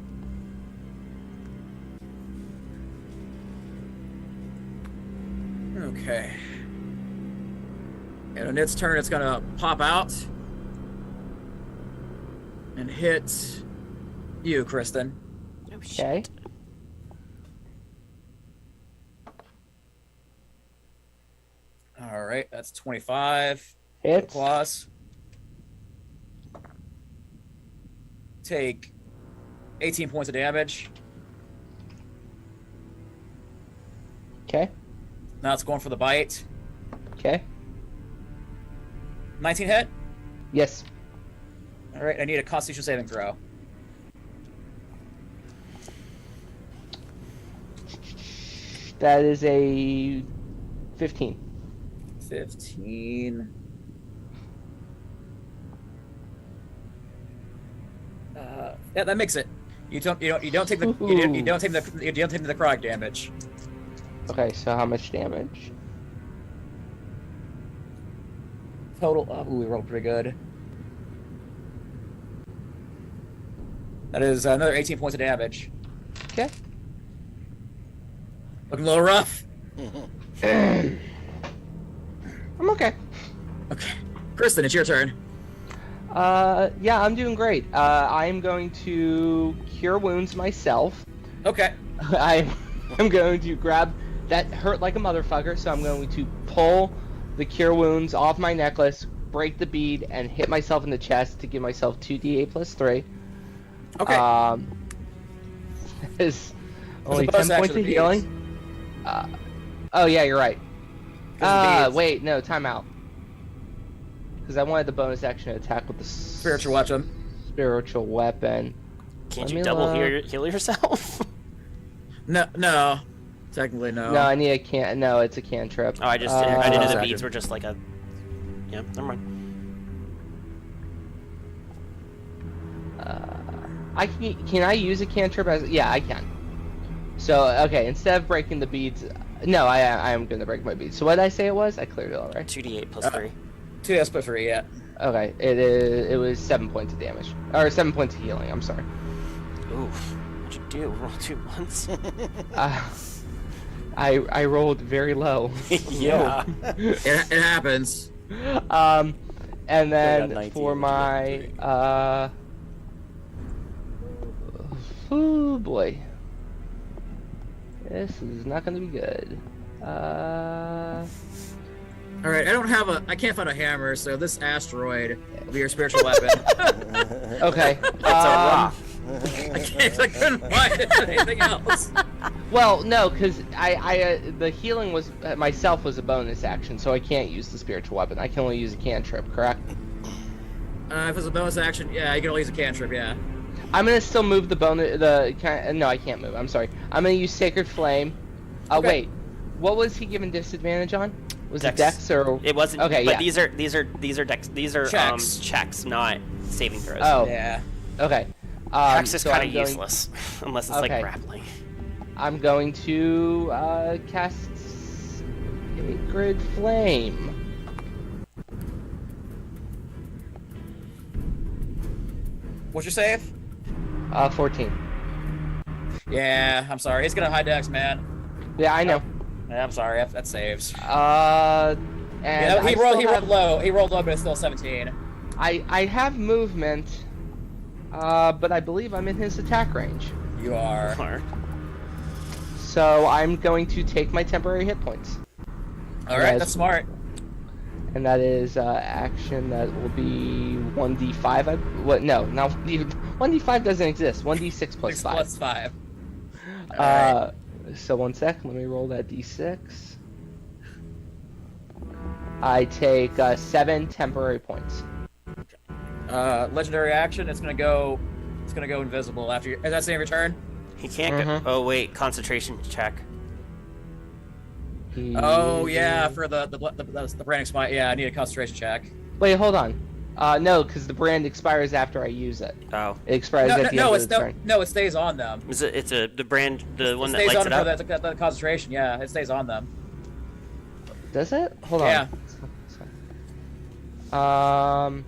Okay. And on its turn, it's gonna pop out and hit you, Kristen. Oh, shit. Okay. All right, that's 25. Hits. Claws. Take 18 points of damage. Okay. Now it's going for the bite. Okay. 19 hit. Yes. All right, I need a Constitution saving throw. That is a 15. 15. Yeah, that makes it. You don't take the you don't take the necrotic damage. Okay, so how much damage? Total. Ooh, we rolled pretty good. That is another 18 points of damage. Okay. Looking a little rough. I'm okay. Okay, Kristen, it's your turn. Yeah, I'm doing great. I'm going to cure wounds myself. Okay. I'm going to grab that hurt like a motherfucker, so I'm going to pull the cure wounds off my necklace, break the bead, and hit myself in the chest to give myself 2d8 plus 3. Okay. Is only bonus 10 points action of beads. healing. Oh yeah, you're right. 'Cause the beads. Wait, no, time out. Because I wanted the bonus action attack with the Spiritual weapon. spiritual weapon. Can't Let you me double look. heal yourself? No. Technically, no. No, I need a can. No, it's a cantrip. Oh, I didn't know the Second. beads were just like a. Yeah, never mind. Can I use a cantrip as? Yeah, I can. So okay, instead of breaking the beads, no, I am gonna break my beads. So what did I say it was? I cleared it all right. 2d8 plus 3. 2 plus 3, yeah. Okay, it was 7 points of damage, or 7 points of healing. I'm sorry. Oof. What'd you do? Roll 2 once? I rolled very low. Yeah. It happens. And got then 19, for which my oh boy, this is not gonna be good. All right, I can't find a hammer, so this asteroid will be your spiritual weapon. Okay. It's a rock. I couldn't find anything else. Well, no, because the healing was myself was a bonus action, so I can't use the spiritual weapon. I can only use a cantrip, correct? If it's a bonus action, yeah, you can only use a cantrip, yeah. I'm gonna still move the bonus. No, I can't move. I'm sorry. I'm gonna use Sacred Flame. Okay. Wait, what was he given disadvantage on? Was Dex. it Dex or? It wasn't. Okay, but yeah. these are Checks. checks, not saving throws. Oh, Yeah. okay. Hex is so kind I'm of going- useless unless it's Okay. like grappling. I'm going to cast Sacred Flame. What's your save? 14. Yeah, I'm sorry. He's gonna high dex, man. Yeah, I know. Yeah, I'm sorry. That saves. And Yeah, he I rolled still have- low. He rolled low, but it's still 17. I have movement, but I believe I'm in his attack range. You are. Or- So I'm going to take my temporary hit points. All right, Yes. that's smart. And that is action that will be 1d5. What? No, not 1d5 doesn't exist. 1d6 plus 6 5. plus 5. All So 1 sec. Let me roll that d6. I take 7 temporary points. Legendary action. It's gonna go invisible after. Is that same return? He can't go. Oh wait, concentration check. Oh yeah, for the branding spot. Yeah, I need a concentration check. Wait, hold on. No, because the brand expires after I use it. Oh, It expires at the end of the turn. No, it stays on them. is it? It's the brand, the one It that stays lights on it for up. the concentration. Yeah, it stays on them. Does it? Hold Yeah. on.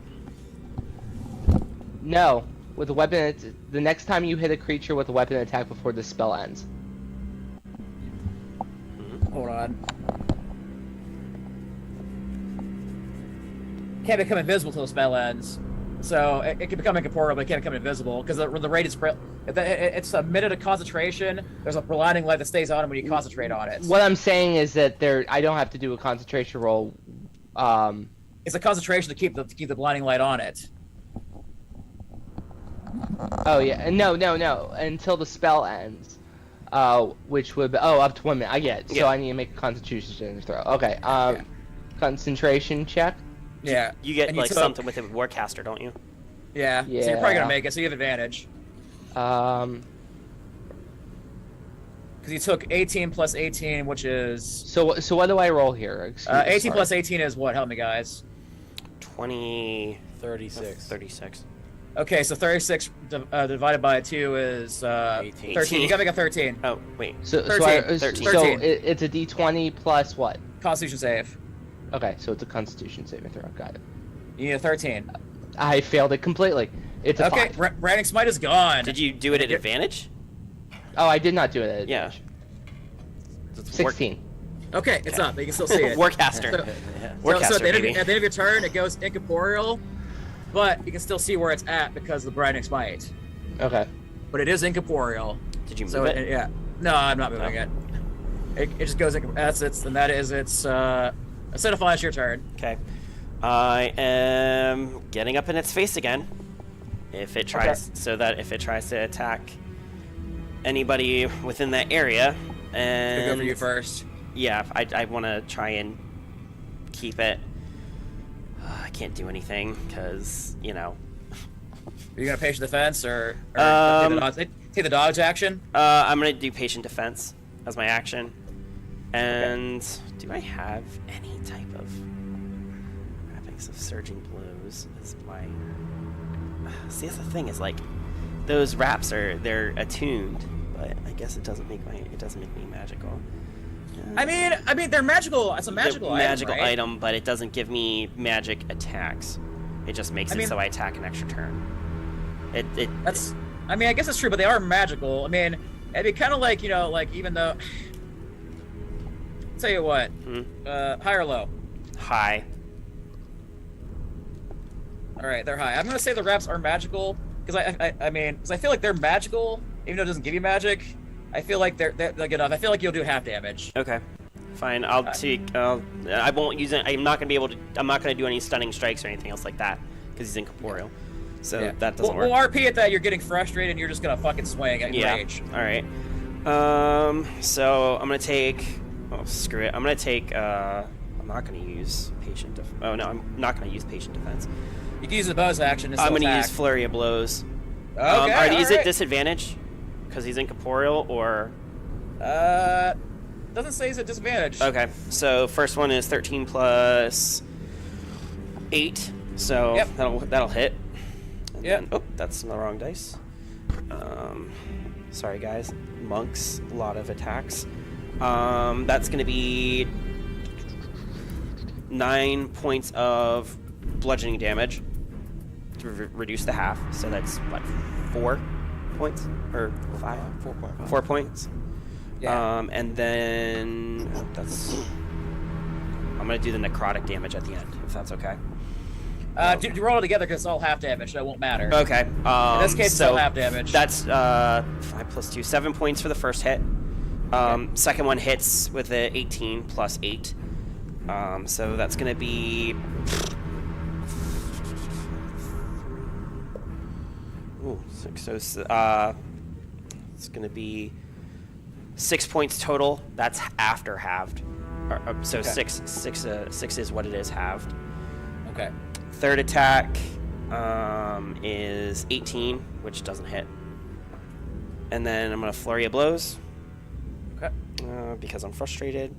No. With a weapon, the next time you hit a creature with a weapon attack before the spell ends. Hold on. Can't become invisible till the spell ends. So it can become incorporeal, but it can't become invisible because the rate is it's a minute of concentration. There's a blinding light that stays on when you concentrate on it. What I'm saying is that I don't have to do a concentration roll. It's a concentration to keep the blinding light on it. Oh yeah, no, until the spell ends. Which would be, up to 1 minute. I get it. So Yeah. I need to make a Constitution throw. Okay. Concentration check. Yeah. You get And like took- something with a Warcaster, don't you? Yeah. So you're probably Yeah. gonna make it. So you have advantage Um. because you took 18 plus 18, which is So what do I roll here? Excuse me, 18 sorry. plus 18 is what? Help me, guys. 36. 36. Okay, so 36 divided by 2 is 13. 18. You gotta make a 13. Oh wait. So 13, so 13. it's a D20 plus what? Constitution save. Okay, so it's a Constitution saving throw. Got it. You need a 13. I failed it completely. It's a Okay, 5. Branding Smite is gone. Did you do it at advantage? Oh, I did not do it at Yeah. advantage. It's 16. Okay, it's up. You can still see it. Warcaster. So, Warcaster, so at, the end baby. of your turn, it goes incorporeal, but you can still see where it's at because of the brightness might. Okay. But it is incorporeal. Did you move So it? yeah. No, I'm not moving it. It just goes. That's its, and that is its. Acidify, it's your turn. Okay. I am getting up in its face again. If it tries, so that if it tries to attack anybody within that area, and Go for you first. yeah, I want to try and keep it. I can't do anything because Are you gonna patient defense or take the dodge action? I'm gonna do patient defense as my action. And do I have any type of wrappings of surging blows as my? See, that's the thing is like those wraps they're attuned, but I guess it doesn't make me magical. I mean, they're magical. It's a magical item, magical right? item, but it doesn't give me magic attacks. It just makes it so I attack an extra turn. I guess it's true, but they are magical. I mean, it'd be kind of like even though. Tell you what, high or low? High. All right, they're high. I'm gonna say the wraps are magical because I feel like they're magical even though it doesn't give you magic. I feel like they're good enough. I feel like you'll do half damage. Okay, fine. I'll take. I won't use it. I'm not gonna be able to. I'm not gonna do any stunning strikes or anything else like that because he's incorporeal. So that doesn't work. We'll RP at that. You're getting frustrated and you're just gonna fucking swing at rage. All right. So I'm gonna take. Oh, screw it. I'm gonna take. I'm not gonna use patient. Oh no, I'm not gonna use patient defense. You can use the bonus action. I'm gonna use flurry of blows. Okay. Are these at disadvantage? Because he's incorporeal, or? Doesn't say he's at disadvantage. Okay, so first one is 13 plus 8, so Yep. that'll hit. And Yep. then- oh, that's the wrong dice. Sorry guys, monks, a lot of attacks. That's gonna be 9 points of bludgeoning damage to reduce the half. So that's what, 4 points or 5? 4.5. 4 points. Yeah. And then I'm gonna do the necrotic damage at the end, if that's okay. Do roll it together because it's all half damage, so it won't matter. Okay. In this case, it's all half damage. That's 5 plus 2, 7 points for the first hit. Second one hits with a 18 plus 8. So that's gonna be. Ooh, 6. So it's gonna be 6 points total. That's after halved. So Okay. 6 is what it is halved. Okay. Third attack is 18, which doesn't hit. And then I'm going to flurry of blows. Okay. Because I'm frustrated.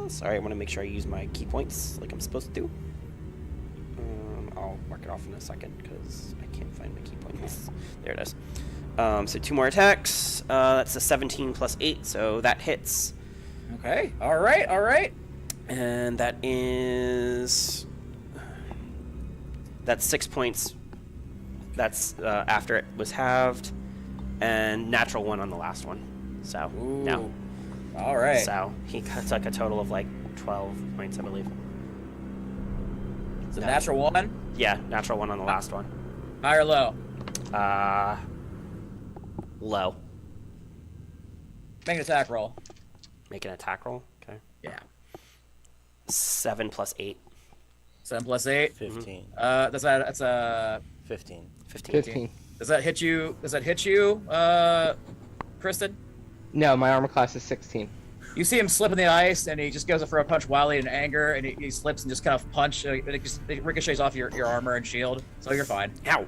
Sorry, I want to make sure I use my key points like I'm supposed to do. I'll mark it off in a second because I can't find my key points. There it is. So 2 more attacks. That's a 17 plus 8, so that hits. Okay. All right. And that is... That's 6 points. That's after it was halved. And natural 1 on the last one. So, no. All right. So, he took a total of like 12 points, I believe. So natural 1? Yeah, natural 1 on the last one. High or low? Low. Make an attack roll. Make an attack roll. Okay. Yeah. 7 plus 8. 7 plus 8. 15. That's a 15. 15. Does that hit you? Kristen? No, my armor class is 16. You see him slip in the ice, and he just goes for a punch wildly in anger, and he slips and just kind of punch. And it ricochets off your armor and shield, so you're fine. Ow!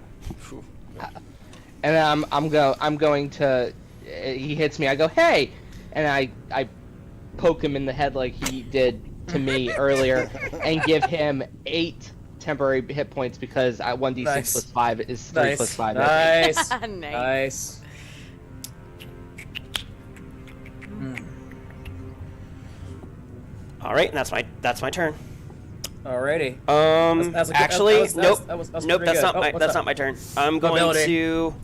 And I'm going to. He hits me. I go, hey, and I poke him in the head like he did to me earlier, and give him 8 temporary hit points because 1d6 Nice. plus 5 is 3 plus 5. Nice. Nice. All right, and that's my turn. Alrighty. Actually, nope. That's Nope, pretty that's good. not What's not my turn. I'm going Mobility. to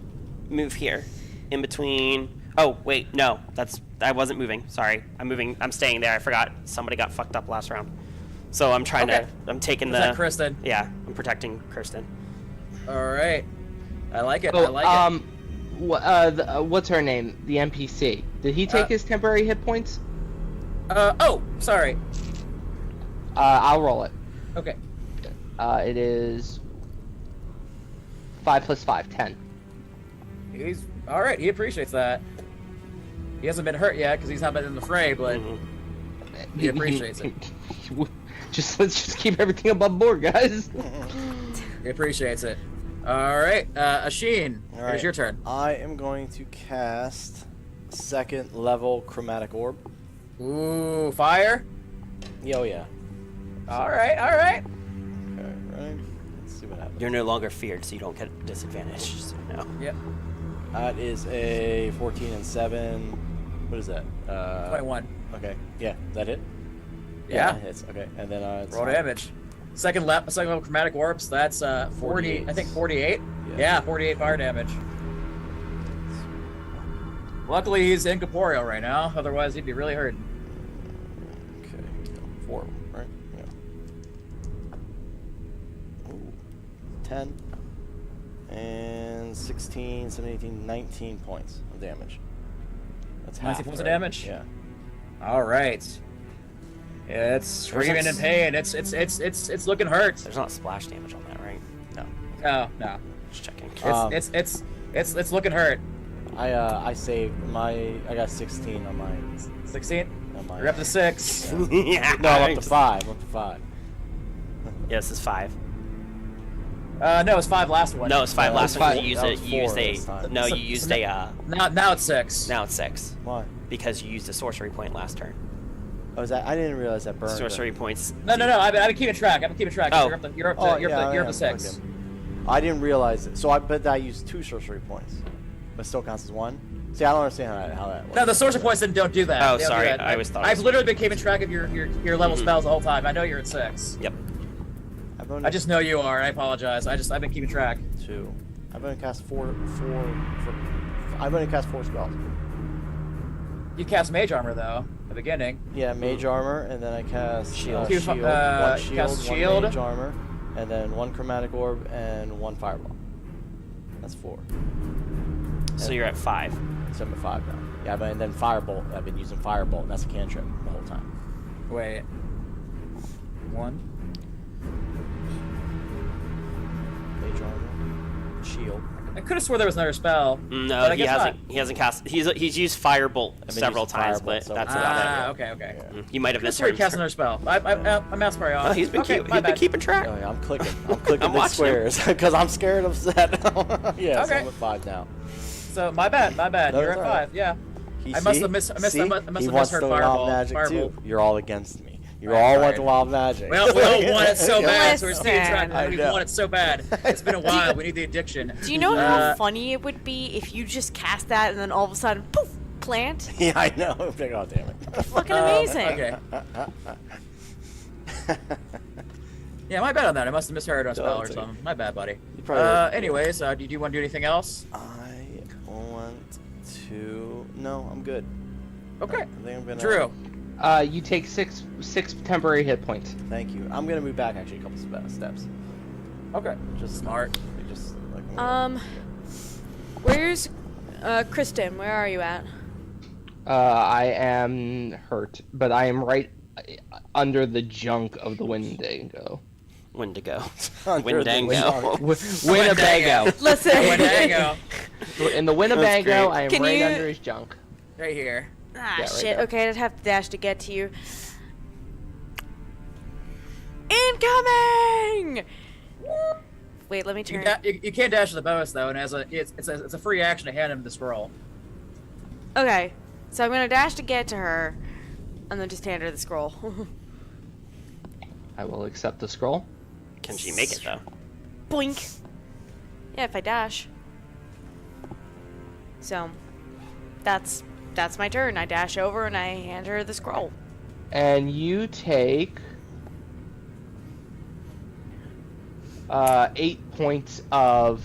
move here, in between. Oh wait, no, I wasn't moving. Sorry, I'm moving. I'm staying there. I forgot. Somebody got fucked up last round. So I'm trying Okay. I'm taking Is that Kristen? Yeah, I'm protecting Kirsten. All right. I like it. Oh, I like it. What's her name? The NPC. Did he take his temporary hit points? Oh, sorry. I'll roll it. Okay. It is 5 plus 5, 10. He's all right. He appreciates that. He hasn't been hurt yet because he's not been in the fray, but he appreciates it. Let's just keep everything above board, guys. He appreciates it. All right, Asheen, All it's your turn. I am going to cast second level chromatic orb. Ooh, fire. Oh yeah. All right, all right. Okay, right. Let's see what happens. You're no longer feared, so you don't get disadvantage. So no. Yep. That is a 14 and 7. What is that? 21. Okay. Yeah. Is that it? Yeah. It hits. Okay. And then it's Roll damage. Second level chromatic orbs. That's 40. 48. I think 48. Yeah. Yeah, 48 fire damage. Luckily, he's incorporeal right now. Otherwise, he'd be really hurt. Okay. 4, right? Yeah. Ooh. 10 and 16, 17, 18, 19 points of damage. That's 19 half, points of right? damage? Yeah. All right. It's screaming in pain. It's looking hurt. There's not splash damage on that, right? No. Oh no. Just checking. It's looking hurt. I saved I got 16 on my 16. on my You're up to 6. Yeah. No, I'm up to 5. I'm up to 5. Yeah, this is 5. No, it's 5 last one. No, it's 5 No, last it's one. five. You used That it. was You used 4 a. this time. No, So- you used so a. Now it's 6. Now it's 6 Why? because you used a sorcery point last turn. Oh, is that? I didn't realize that burned. Sorcery points. No. I've been keeping track. You're up to Oh, you're up to 6. Okay. I didn't realize it. So I bet I used 2 sorcery points, but still counts as 1. See, I don't understand how that works. No, the sorcery points don't do that. Oh, They don't do sorry. that. I always thought it I've was- literally been keeping track of your level spells the whole time. I know you're at 6. Yep. I just know you are. I apologize. I've been keeping track. 2. I've only cast 4. I've only cast 4 spells. You cast mage armor though at the beginning. Yeah, mage armor, and then I cast Shield. You, shield, uh, 1 shield, cast 1 shield. mage armor, and then 1 chromatic orb and 1 fireball. That's 4. So you're at 5. So I'm at 5 now. Yeah, and then firebolt. I've been using firebolt. That's a cantrip the whole time. Wait. 1. Mage armor, shield. I could have swore there was another spell. No, but I he guess hasn't. not. He hasn't cast. He's used firebolt been several using times, Firebolt but several that's times. about it. Okay. Yeah. You might have Could have swore he misheard. cast another spell. I'm out sorry off. Oh, he's been okay, he's my been bad. keeping track. Oh, yeah, I'm clicking. I'm clicking I'm the watching him. squares because I'm scared of that. Yeah, so Okay. I'm at 5 now. So my bad. No, You're it's at all right. 5. Yeah. He, I must see? have missed. I must See? have He wants misheard the fireball. wild magic Fireball. too. You're all against me. You Right, all right. want the wild magic. Well, we all want it so bad, so we're staying Listen. track. We I know. want it so bad. It's been a while. We need the addiction. Do you know how Uh, funny it would be if you just cast that and then all of a sudden, poof, plant? Yeah, I know. Oh, damn it. Fucking amazing. Okay. Yeah, my bad on that. I must have misheard on a spell or it's okay. something. My bad, buddy. You probably Anyways, do you want to do anything else? I want to. No, I'm good. Okay. I think I'm gonna. Drew. You take six temporary hit points. Thank you. I'm gonna move back actually a couple steps. Okay. Just Smart. Just like. Where's Kristen? Where are you at? I am hurt, but I am right under the junk of the Wendigo. Wendigo. Under the Windango. Winnebago. Listen. Winnebago. In the Winnebago, great. I am Can right you- under his junk. Right here. Ah, Yeah, right shit. there. Okay, I'd have to dash to get to you. Incoming! Wait, let me turn. You can't dash the bonus though, and it's a free action to hand him the scroll. Okay, so I'm gonna dash to get to her, and then just hand her the scroll. I will accept the scroll. Can she make it though? Boink. Yeah, if I dash. So, that's my turn. I dash over and I hand her the scroll. And you take 8 points of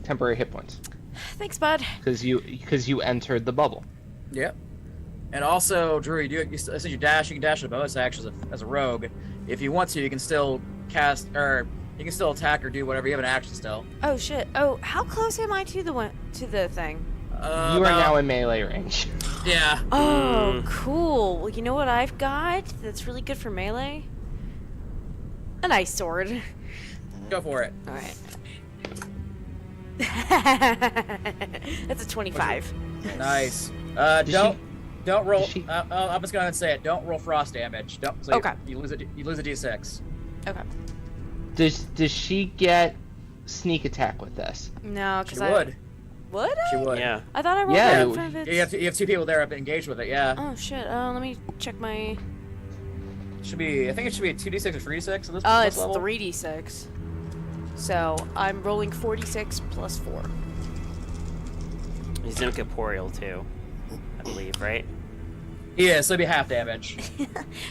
temporary hit points Thanks, bud. because you entered the bubble. Yep. And also, Drew, since you dash, you can dash a bonus action as a rogue. If you want to, you can still cast, or you can still attack or do whatever. You have an action still. Oh shit. Oh, how close am I to the thing? You are now in melee range. Yeah. Oh, cool. Well, you know what I've got that's really good for melee? A nice sword. Go for it. All right. That's a 25. Nice. Don't roll. I'm just gonna say it. Don't roll frost damage. Don't. So Okay. You lose a d6. Okay. Does she get sneak attack with this? No, She because would. Would I? She would. Yeah. I thought I rolled Yeah, that it in would- front of You it. have 2 people there engaged with it. Yeah. Oh shit. Let me check my. Should be. I think it should be a 2d6 or 3d6 at this It's level. 3d6. So I'm rolling 4d6 plus 4. He's incorporeal too, I believe, right? Yeah, so it'd be half damage.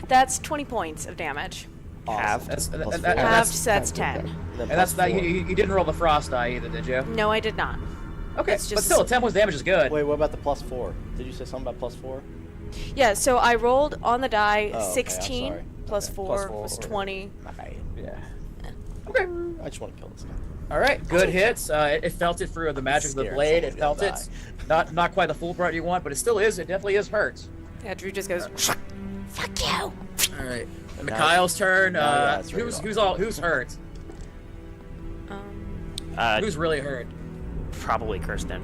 That's 20 points of damage. Have. That's, Plus that- four. that- Halved, that's, so that's 10. and that's that. You didn't roll the frost die either, did you? No, I did not. Okay, It's but just- still, 10 points damage is good. Wait, what about the +4? Did you say something about +4? Yeah, so I rolled on the die Oh, okay, I'm 16 sorry. plus Okay. 4 Plus 4. was 20. Yeah. Okay. I just want to kill this guy. All right, good hits. It felt it through the magic of the Scared blade. It felt someone's it. gonna Not quite the full bright you want, but it still is. It definitely is hurt. Yeah, Drew just goes, fuck you. All right. And Now- Mikhail's turn. now that's really Who's hurt? Who's really hurt? Probably Kirsten.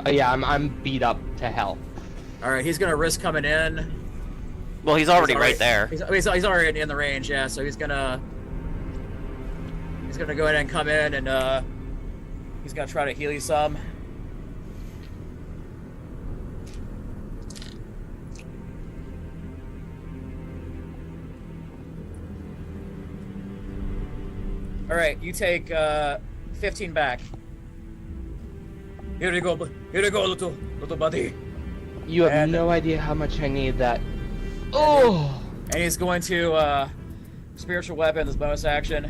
Yeah, I'm beat up to hell. All right, he's gonna risk coming in. Well, he's already right there. He's already in the range, yeah. So he's gonna go ahead and come in, and he's gonna try to heal you some. All right, you take 15 back. Here you go, little buddy. You have And- no idea how much I need that. Oh! And he's going to spiritual weapon this bonus action,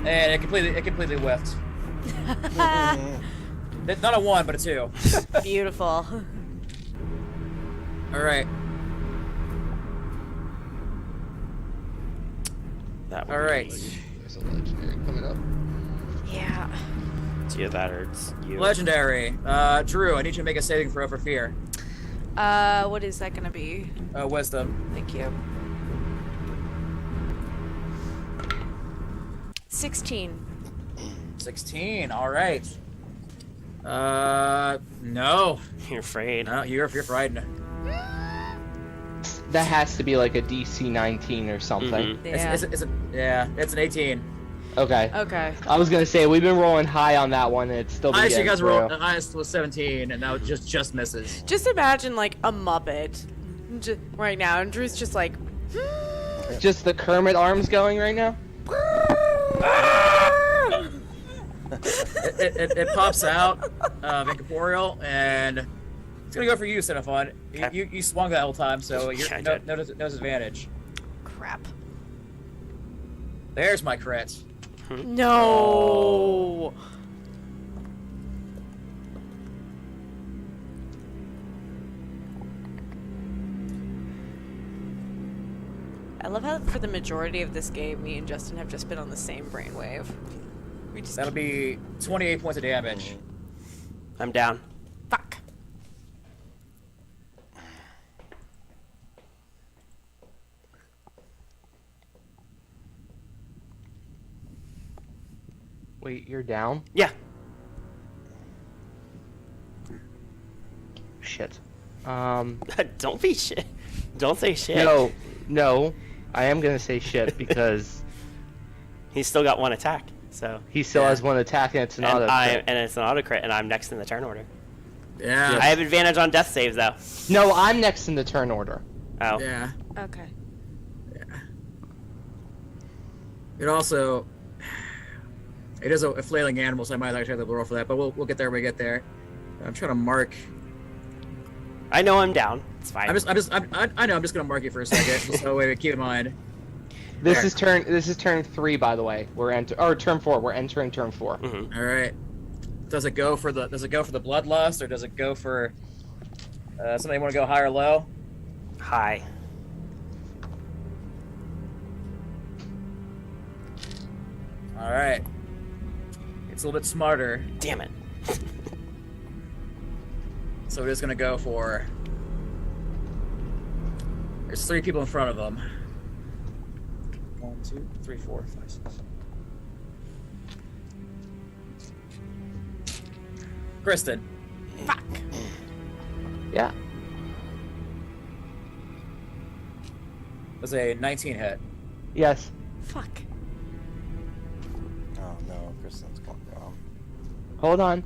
and it completely whiffed. Not a 1, but a 2. Beautiful. All right, That would all right. be There's a legendary coming up. Yeah. It's you that hurts you. Legendary. Drew, I need you to make a saving throw for fear. What is that gonna be? Wisdom. Thank you. 16. 16. All right. No. You're afraid. No, you're frightened. That has to be like a DC 19 or something. Mhm. Yeah. It's an 18. Okay. Okay. I was gonna say we've been rolling high on that one, and it's still been Highest you getting guys through. rolled. The highest was 17, and now it just misses. Just imagine like a Muppet right now, and Drew's just like, Just the Kermit arms going right now. It pops out of incorporeal, and it's gonna go for you, Cinefon. Okay. You swung that whole time, so you're I no did. disadvantage. crap. There's my crit. No. I love how for the majority of this game, me and Justin have just been on the same brainwave. We just That'll be 28 points of damage. I'm down. fuck. Wait, you're down? Yeah. Shit. Don't be shit. Don't say shit. No. I am gonna say shit because He's still got one attack. So. he still has one attack and it's an auto. And it's an auto crit, and I'm next in the turn order. Yeah. I have advantage on death saves though. No, I'm next in the turn order. Oh. Yeah. Okay. It also. It is a flailing animal, so I might actually have to roll for that, but we'll get there when we get there. I'm trying to mark. I know I'm down. It's fine. I know. I'm just gonna mark you for a second, just so we keep in mind. This There. is turn 3, by the way. Or turn 4. We're entering turn 4. Mhm. All right. Does it go for the bloodlust, or does it go for Somebody want to go high or low? Hi. All right. It's a little bit smarter, Damn it. so we're just gonna go for. There's 3 people in front of them. 1, 2, 3, 4, 5, 6. Kristen. Fuck. Yeah. Was a 19 hit. Yes. Fuck. Oh no, Kristen's going wrong. Hold on.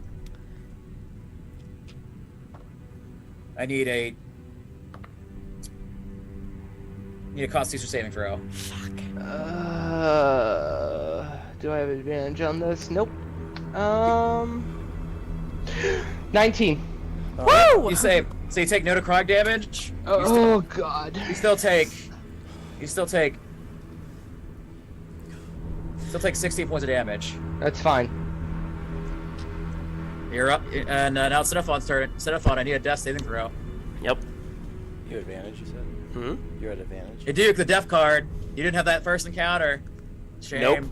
I need a Constitution saving throw. Do I have advantage on this? Nope. 19. Woo! You save. So you take no necrotic damage. Oh god. You still take 16 points of damage. That's fine. You're up, and now Xenophon's turn. Xenophon, I need a death saving throw. Yep. You had advantage, you said? Hmm? You're at advantage. Hey, Duke, the death card. You didn't have that first encounter. Shame. Nope.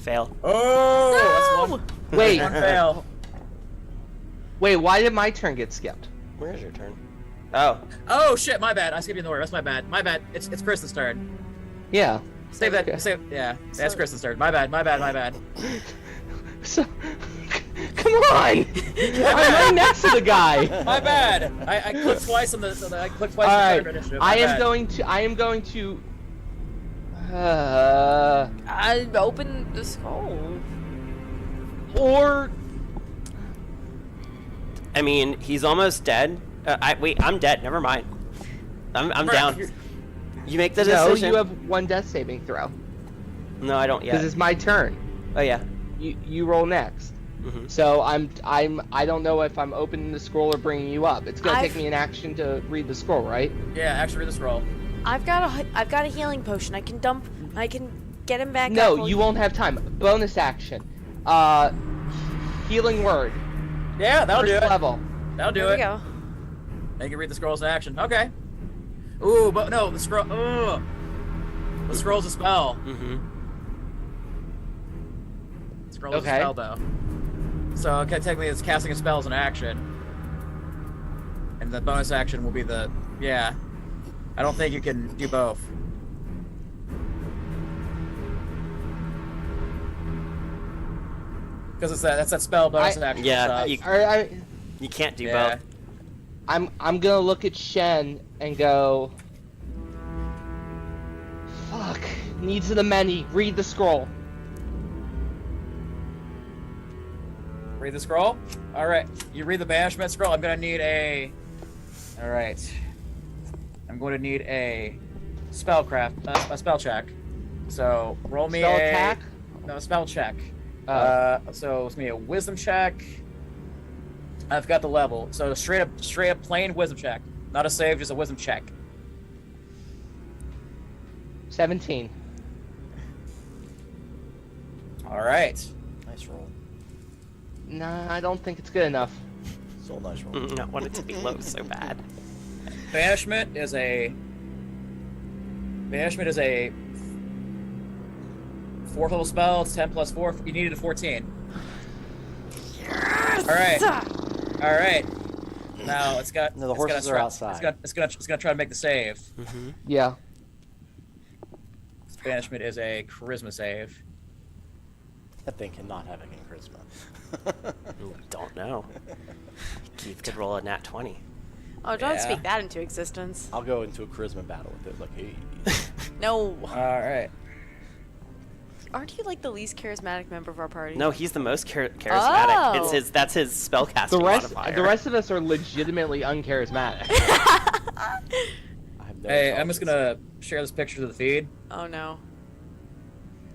Fail. Oh, that's one. Wait. One fail. Wait, why did my turn get skipped? Where's your turn? Oh. Oh shit, my bad. I skipped you in the order. That's my bad. My bad. It's Kristen's turn. Yeah. Save that. Okay. Save. Yeah, that's Kristen's turn. My bad. My bad. My bad. So, come on! I'm right next to the guy. My bad. I clicked twice on the. I clicked twice All on the right. third initiative. I My am bad. going to. I opened the scroll. Or I mean, he's almost dead. Wait, I'm dead. Never mind. I'm Right, down. you're- You make the no, decision. you have one death saving throw No, I don't because yet. it's my turn. Oh yeah. You roll next. Mhm. So I don't know if I'm opening the scroll or bringing you up. It's gonna take I've- me an action to read the scroll, right? Yeah, actually read the scroll. I've got a healing potion. I can get him back up. No, you won't have time. Bonus action. Healing word. Yeah, that'll do First it. level. That'll do There we it. go. They can read the scrolls in action. Okay. Ooh, but no, the scroll. Ugh. The scroll's a spell. Mm-hmm. Scroll is a Okay. spell, though. So, okay, technically, it's casting a spell as an action. And the bonus action will be the. Yeah. I don't think you can do both. Because that's that spell bonus action. Yeah, stuff. You can't do Yeah. both. I'm gonna look at Shen and go. Fuck. Needs of the many. Read the scroll. Read the scroll? Alright. You read the banishment scroll. I'm going to need a. Alright. I'm going to need a spellcraft. A spell check. So roll me Spell a. attack? No, spell check. Oh. So it's going to be a wisdom check. I've got the level. So straight up plain wisdom check. Not a save, just a wisdom check. 17. Alright. Nice roll. Nah, I don't think it's good enough. Still a nice roll. I want it to be low so bad. Banishment is a. Banishment is a. 4th level spell. It's 10 plus 4. You needed a 14. Yes! Alright. Alright. Now it's got. No, the it's gonna horses are try- outside. It's gonna try to make the save. Mm-hmm. Yeah. Banishment is a charisma save. That thing cannot have any charisma. Don't know. Keith could roll a nat 20. Oh, don't Yeah. speak that into existence. I'll go into a charisma battle with it. Like, hey. No. Alright. Aren't you like the least charismatic member of our party? No, he's the most charismatic. Oh. That's his spellcasting The rest modifier. of us are legitimately uncharismatic. I have no Hey, thought I'm just of this. gonna share this picture to the feed. Oh no.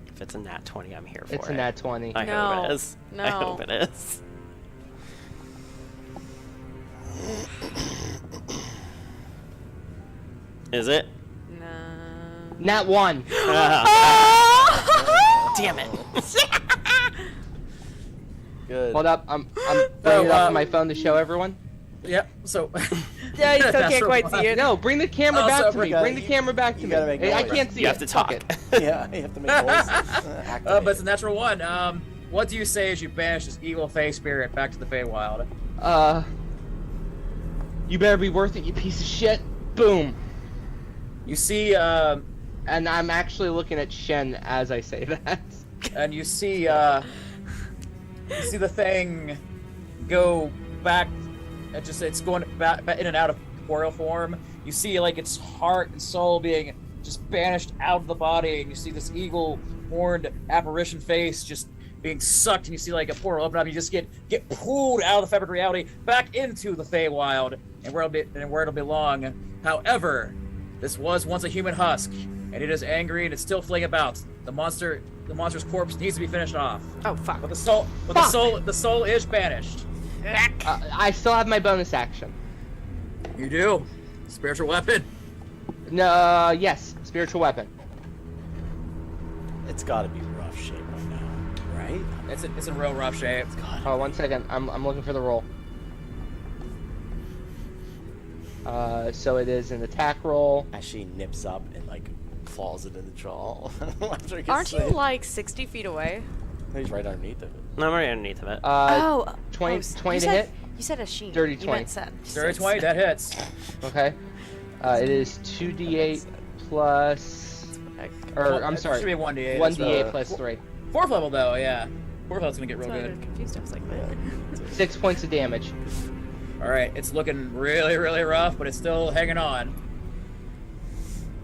If it's a nat 20, I'm here for It's it. a nat 20. I No. hope it is. I No. hope it is. Is it? No. Nat 1. Damn it. Good. Hold up. I'm bringing it up on my phone to show everyone. Yep. So. Yeah, you still can't Natural quite one. see it. No, bring the camera Oh, back so to me. gotta- Bring the camera back to you me. gotta make I noise. can't see You it. have to talk. Fuck it. Yeah, you have to make noise. But it's a natural one. What do you say as you banish this evil Fey spirit back to the Feywild? You better be worth it, you piece of shit. Boom. You see, And I'm actually looking at Shen as I say that. and you see the thing go back. It's going back in and out of corporeal form. You see like its heart and soul being just banished out of the body, and you see this eagle horned apparition face just being sucked, and you see like a portal open up. And you just get pulled out of the fabric of reality back into the Feywild, and where it'll belong. However, this was once a human husk, and it is angry and it's still flailing about. The monster's corpse needs to be finished off. Oh fuck. But the soul is banished. I still have my bonus action. You do. Spiritual weapon. No, yes, spiritual weapon. It's got to be rough shape right now, right? It's in real rough shape. Oh, 1 second. I'm looking for the roll. So it is an attack roll. As she nips up and like claws it in the jaw. After it gets Aren't you saved. like 60 feet away? He's right underneath of it. No, I'm right underneath of it. 20 you 20 to said, hit? You said a sheen. Dirty You 20. meant set. Dirty 20, that hits. Okay. It is 2d8 plus. Or, I'm sorry. It should be 1d8. 1d8 plus 3. 4th level though, yeah. 4th level's gonna get real That's why I good. was confused. I was like, what? 6 points of damage. Alright, it's looking really, really rough, but it's still hanging on.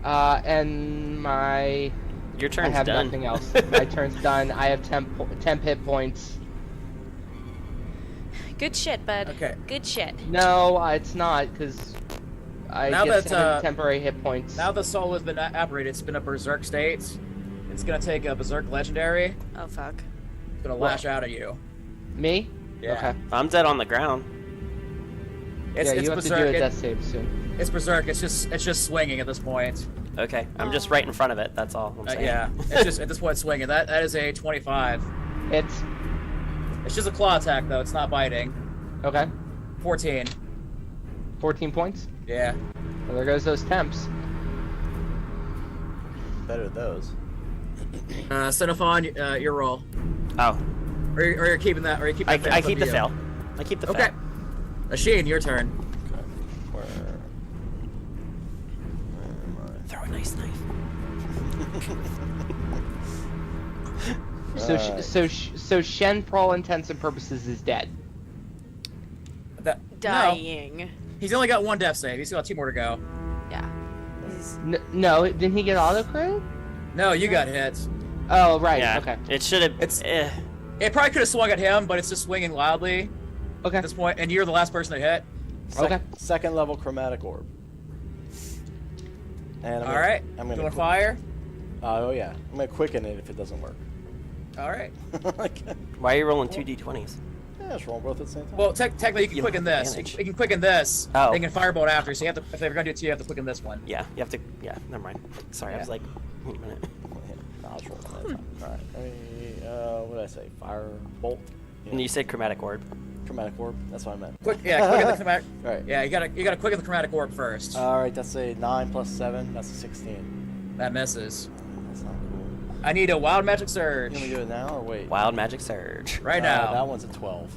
And my. Your I turn's have done. nothing else. My turn's done. I have 10 hit points. Good shit, bud. Okay. Good shit. No, it's not, because I Now get that, 7 temporary hit points. Now the soul has been apparated, it's been a berserk state. It's gonna take a berserk legendary. Oh fuck. It's gonna lash out at you. Me? Yeah. Okay. I'm dead on the ground. It's You have berserk. to do a death save soon. It's berserk. It's just swinging at this point. Okay, I'm just right in front of it. That's all I'm saying. Yeah, it's just at this point swinging. That is a 25. It's It's just a claw attack though. It's not biting. okay. 14. 14 points. Yeah. Well, there goes those temps. Better those. Xenophon, your roll. Oh, Or you're keeping that. Or you keep. I that keep the you. fail. I keep the Okay. fail. Asheen, your turn. Where Throw a nice knife. So Shen, for all intents and purposes, is dead. No, Dying. he's only got one death save. He's got 2 more to go. Yeah. He's- No, didn't he get auto crit? No, you got hit. Oh, right. Yeah. Okay. It should have. It's- It probably could have swung at him, but it's just swinging wildly Okay. at this point, and you're the last person to hit. Okay. Second level chromatic orb. And All right. I'm You gonna want to fire? Oh yeah. I'm gonna quicken it if it doesn't work. All right. Why are you rolling 2d20s? Yeah, just roll both at the same time. Well, technically, you can You quicken have this. advantage. You can quicken this. Oh. They can firebolt after. So you have to. If they're gonna do it to you, you have to quicken this one. Yeah, you have to. Yeah, never mind. Sorry, I was Yeah. like, wait a minute. No, I'll just roll one at a time. All right. What did I say? Fire bolt. Yeah. And you said chromatic orb. Chromatic orb. That's what I meant. Quicken the chromatic. Right. Yeah, you gotta quicken the chromatic orb first. All right. That's a 9 plus 7. That's a 16. That misses. That's not cool. I need a wild magic surge. You want me to do it now or wait? Wild magic surge. Right now. That one's a 12.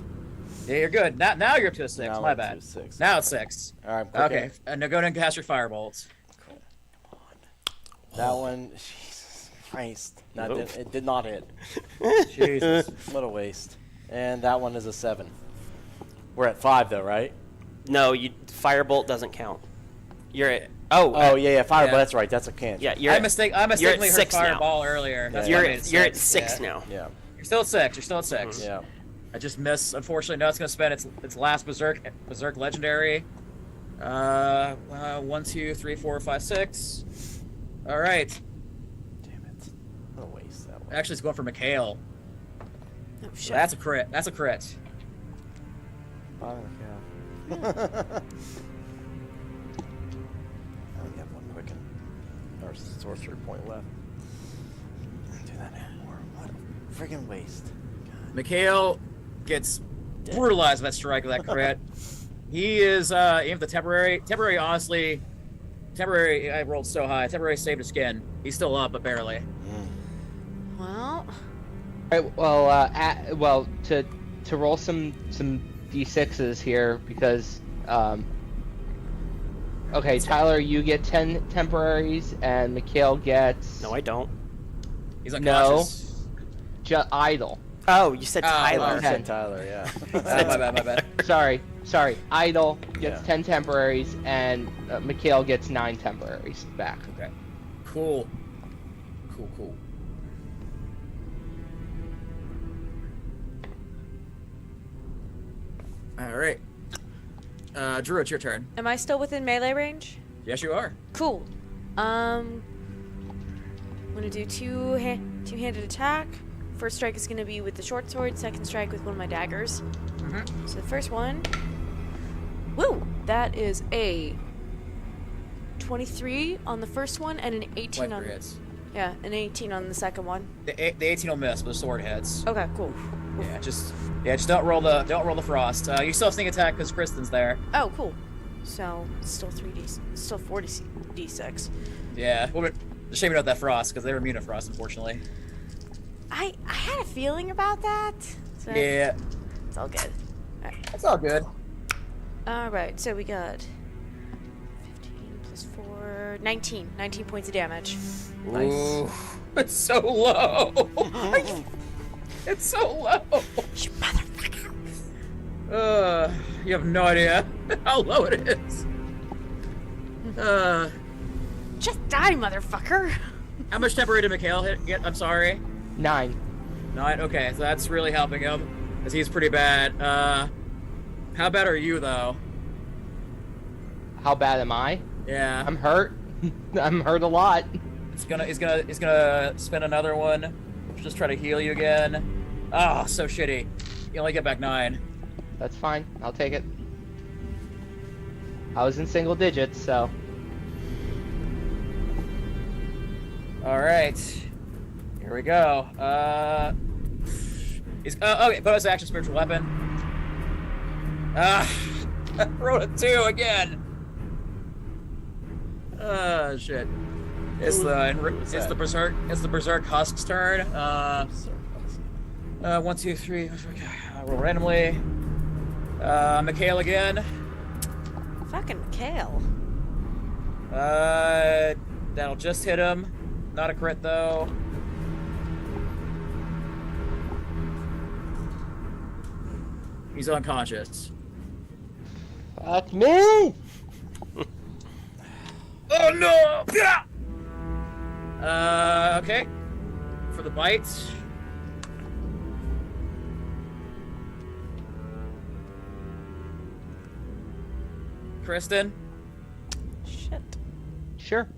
Yeah, you're good. Now you're up to a 6. Now My I'm bad. to a 6. Now it's 6. All right. I'm quicking Okay. it. And now go ahead and cast your firebolts. Come on. That one. Jesus Christ. Nope. It did not hit. Jesus. What a waste. And that one is a 7. We're at 5 though, right? No, firebolt doesn't count. You're at. Oh. Oh yeah, Fireball. Yeah. That's right. That's a can't. Yeah, you're. I at mistakenly heard 6 now. fireball earlier. That's You're why I made at, it you're at 6. 6 now. Yeah. You're still at 6. You're still at 6. Yeah. I just missed. Unfortunately, now it's gonna spend its last berserk legendary. 1, 2, 3, 4, 5, 6. All right. Damn it. What a waste that one. Actually, it's going for Mikhail. Oh So shit. that's a crit. That's a crit. Oh, yeah. I only have one quicken. Or sorcery point left. Do that anymore. What a friggin' waste. Mikhail gets brutalized by that strike with that crit. He is even the temporary. Honestly, temporary. I rolled so high. Temporary saved his skin. He's still up, but barely. Well, Right, well, to roll some d6s here because okay, Tyler, you get 10 temporaries and Mikhail gets No, I don't. He's unconscious. Idle. Oh, you said Oh, Tyler. You said Tyler, yeah. My bad. Sorry, Idle gets Yeah. 10 temporaries and Mikhail gets 9 temporaries back. Okay. Cool. All right. Drew, it's your turn. am I still within melee range? Yes, you are. Cool. I'm gonna do two-handed attack. First strike is gonna be with the short sword. Second strike with one of my daggers. So the first one, woo! That is a 23 on the first one and an 18 on. Hits. Yeah, an 18 on the second one. The 18 will miss, but the sword hits. Okay, cool. Yeah, just don't roll the frost. You still have sneak attack because Kristen's there. Oh, cool. So still 40d6. Yeah, well, it's a shame you don't have that frost because they were immune to frost, unfortunately. I had a feeling about that. So Yeah, it's all good. it's all good. All right, so we got 15 plus 4, 19 points of damage. Nice. Ooh, it's so low. It's so low. You motherfucker. You have no idea how low it is. Just die, motherfucker. How much temporary did Mikhail get? I'm sorry. 9. 9. Okay, so that's really helping him because he's pretty bad. How bad are you though? How bad am I? Yeah. I'm hurt. I'm hurt a lot. He's gonna spend another one. Just try to heal you again. Ah, so shitty. You only get back 9. That's fine. I'll take it. I was in single digits, so. All right. Here we go. Okay. Bonus action, spiritual weapon. I rolled a 2 again. Shit. It's the berserk husk's turn. 1, 2, 3. I roll randomly. Mikhail again. Fucking Mikhail. That'll just hit him. Not a crit though. He's unconscious. Fuck me! Oh no! Yeah! Okay. For the bite. Kristen, Shit. Sure.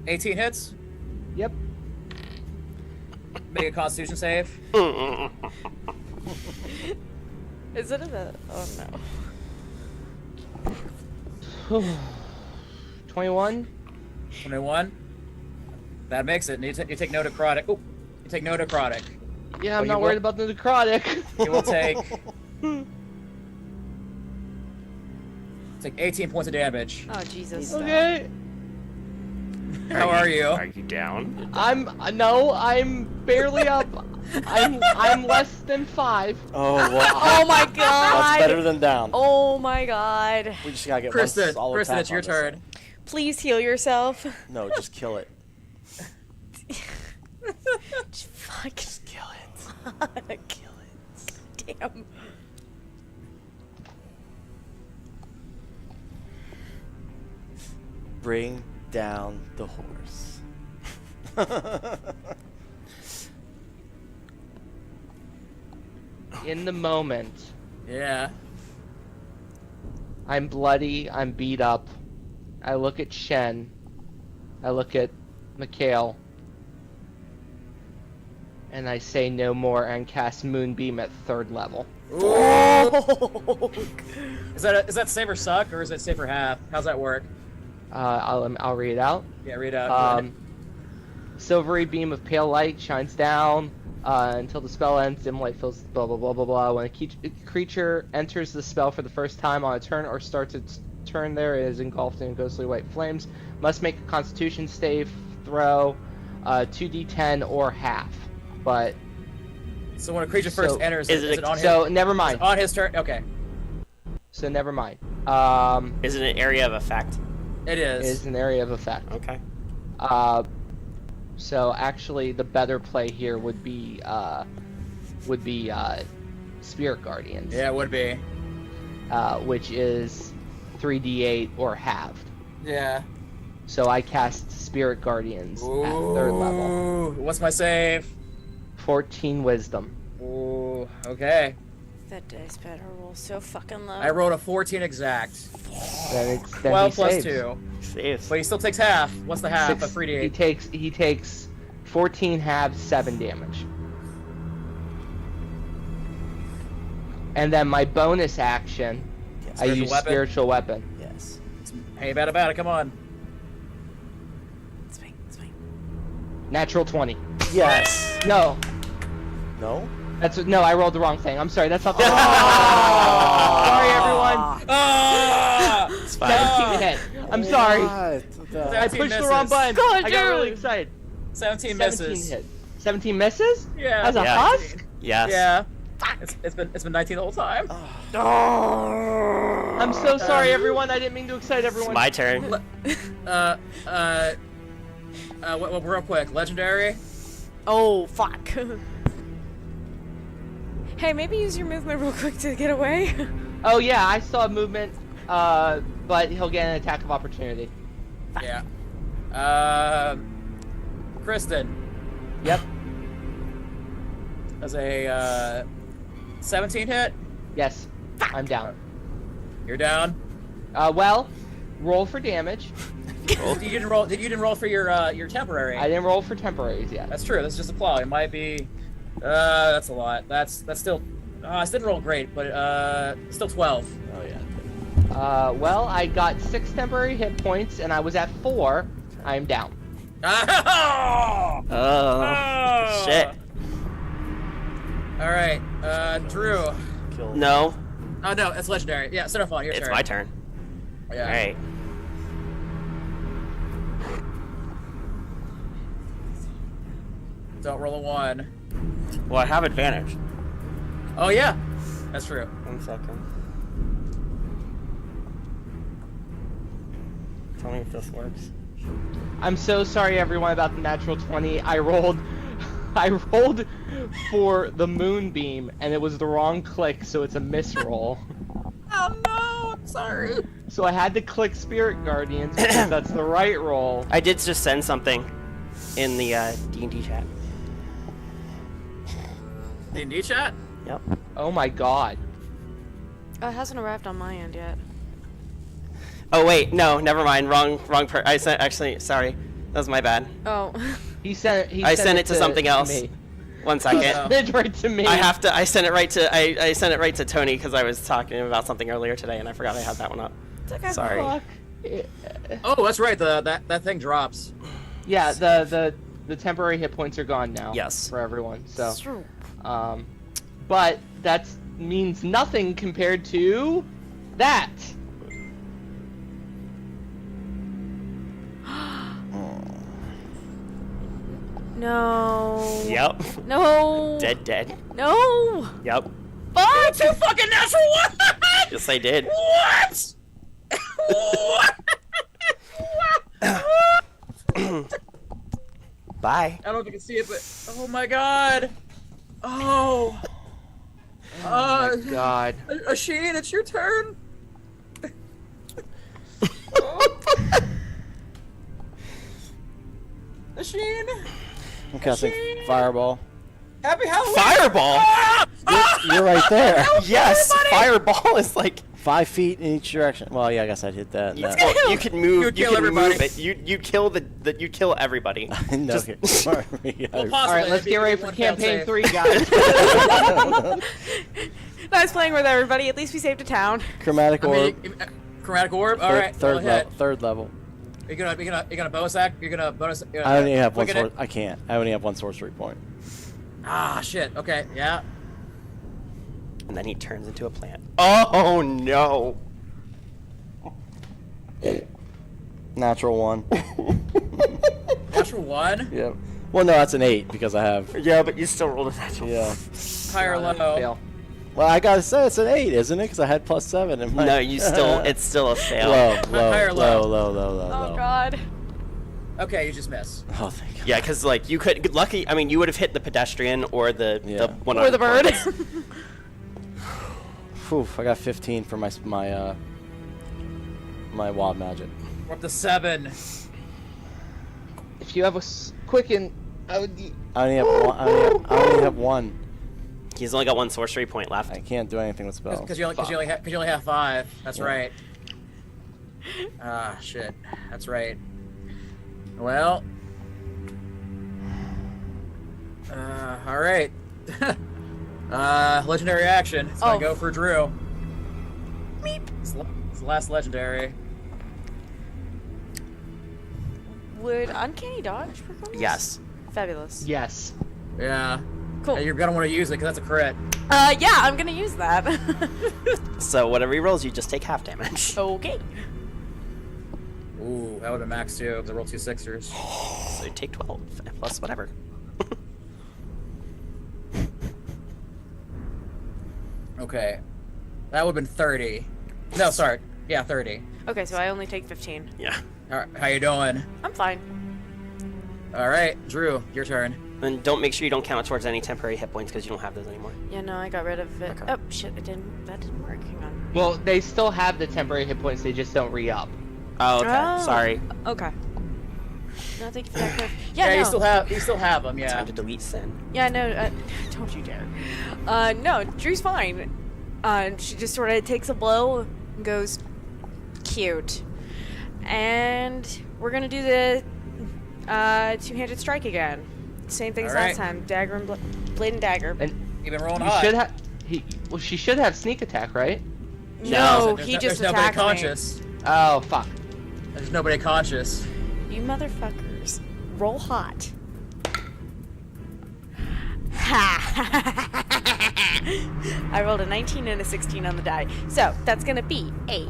18 hits. Yep. Make a Constitution save. Is it a... Oh no. 21. 21. That makes it. And you take no necrotic. Oh, you take no necrotic. Yeah, I'm you not worried about the necrotic. You will take 18 points of damage. Oh, Jesus. Okay. How are you? Are you down? I'm barely up. I'm less than 5. Oh, well. Oh my god. That's better than down. Oh my god. We just gotta get Kristen, one solid Kristen, tap it's your on this turn. thing. Please heal yourself. No, just kill it. Just fucking Kill it. kill it. Damn. Bring down the horse. In the moment, Yeah. I'm bloody, I'm beat up. I look at Shen. I look at Mikhail. And I say no more and cast Moonbeam at 3rd level. Oh. Is that save or suck, or is it save or half? How's that work? I'll read it out. Yeah, read out. Silvery beam of pale light shines down. Until the spell ends, dim light fills blah blah blah blah blah. When a creature enters the spell for the first time on a turn or starts its turn there, it is engulfed in ghostly white flames. Must make a Constitution save throw, 2d10 or half. But So when a creature first enters, is it on his? so never mind. On his turn. Okay. So never mind. Is it an area of effect? It It is. is an area of effect. Okay. So actually, the better play here would be Spirit Guardians. Yeah, it would be. Which is 3d8 or halved. Yeah. So I cast Spirit Guardians at 3rd level. Ooh, what's my save? 14 Wisdom. Ooh, okay. That dice better roll so fucking low. I rolled a 14 exact. Then 12 he plus saves. 2. Saves. But he still takes half. What's the half? A He 3d8. takes 14 halves, 7 damage. And then my bonus action, I Spiritual use weapon? Spiritual Weapon. Yes. Hey, about it. Come on. It's fine. It's fine. Natural 20. Yes. No, No. no, I rolled the wrong thing. I'm sorry, that's not the Sorry, everyone. Ah! It's fine. 17 hit. I'm sorry. I That's- pushed the misses. wrong button. God, I got really dude. excited. 17 17 misses. hit. 17 misses? Yeah. As a Yeah. husk? Yes. Yeah. It's been 19 the whole time. I'm so sorry, everyone. I didn't mean to excite It's everyone. my turn. Real quick, legendary. Oh, fuck. Hey, maybe use your movement real quick to get away. Oh yeah, I saw movement, but he'll get an attack of opportunity. Yeah. Kristen. Yep. As a 17 hit. Yes. I'm down. You're down. Well, roll for damage. You didn't roll. You didn't roll for your temporary. I didn't roll for temporaries yet. That's true. That's just a plow. It might be. That's a lot. That's still. I still didn't roll great, but still 12. Oh yeah. Well, I got 6 temporary hit points, and I was at 4. I am down. Oh! Oh. Shit. All right, Drew. Kill. No. Oh no, it's legendary. Yeah, Cinderphone, your It's turn. my turn. Yeah. All right. Don't roll a 1. Well, I have advantage. Oh yeah, that's true. 1 second. Tell me if this works. I'm so sorry, everyone, about the natural 20. I rolled for the moonbeam, and it was the wrong click, so it's a misroll. Oh no, I'm sorry. So I had to click Spirit Guardians because that's the right roll. I did just send something in the D&D chat. D&D chat? Yep. Oh my god. Oh, it hasn't arrived on my end yet. Oh wait, no, never mind. Wrong. I sent. Actually, sorry, that was my bad. Oh. He sent it. I sent it to something else. Me. 1 second. Oh, It's right to me. I have to. I sent it right to. I sent it right to Tony because I was talking about something earlier today and I forgot I had that one up. It's okay. Sorry. Fuck. Oh, that's right. That thing drops. Yeah, the temporary hit points are gone now. Yes. For everyone. So, It's true. but that means nothing compared to that. No. Yep. No. Dead. No. Yep. Fuck. 2 fucking natural ones. Yes, I did. What? What? Bye. I don't know if you can see it, but oh my god. Oh. Oh my god. Asheen, it's your turn. Asheen, I'm casting Fireball. happy Halloween. Fireball. You're right there. Yes. Fireball is like 5 feet in each direction. Well, yeah, I guess I hit that. well, you can move. You You kill can everybody. move it. You kill you kill everybody. No, Just- okay. Sorry. Well, All right, let's get ready for campaign 3, guys. Nice playing with everybody. At least we saved a town. Chromatic orb. Chromatic orb. All right. Third go ahead. level. Third level. You're gonna bonus act. You're gonna bonus. I only have one look at sword. I can't. I only have one sorcery point. Ah, shit. Okay, yeah. And then he turns into a plant. Oh no! Natural 1. Natural 1? Yep. Well, no, that's an 8 because I have. Yeah, but you still rolled a natural. Yeah. High or low? Fail. Well, I gotta say it's an 8, isn't it? Because I had +7 in my. No, you still. It's still a fail. Low, High or low? low. Oh God. Okay, you just miss. Oh, thank God. Yeah, because like you could. Lucky. I mean, you would have hit the pedestrian or the Yeah. one Or the bird. Phew, I got 15 for my wild magic. We're up to 7. If you have a quicken, I would. I only have one. I only have one. He's only got 1 sorcery point left. I can't do anything with spells. Because you only have 5. That's right. Ah, shit. That's right. Well. All right. Legendary action. It's gonna Oh. go for Drew. It's the last legendary. Would Uncanny Dodge work on this? Yes. Fabulous. Yes. Yeah. Cool. You're gonna want to use it because that's a crit. Yeah, I'm gonna use that. So whatever he rolls, you just take half damage. Okay. Ooh, that would have been max too because I rolled 2 6ers. So you take 12 plus whatever. Okay. That would have been 30. No, sorry. Yeah, 30. Okay, so I only take 15. Yeah. All right, how you doing? I'm fine. All right, Drew, your turn. And don't make sure you don't count it towards any temporary hit points because you don't have those anymore. Yeah, no, I got rid of it. Okay. Oh shit, it didn't. That didn't work. Hang on. Well, they still have the temporary hit points. They just don't re-up. Oh, okay. Oh. Sorry. Okay. No, thank you for that. Yeah, Yeah, no. you still have them. Yeah. Time to delete sin. Yeah, no, don't you dare. No, Drew's fine. She just sort of takes a blow and goes, cute. And we're gonna do the two-handed strike again. Same thing as All right. last time. Dagger and blade and dagger. And You've been rolling you hot. should have. Well, she should have sneak attack, right? No, There's he no- just there's nobody attacked me. conscious. Oh fuck. There's nobody conscious. You motherfuckers. Roll hot. Ha! I rolled a 19 and a 16 on the die. So that's going to be a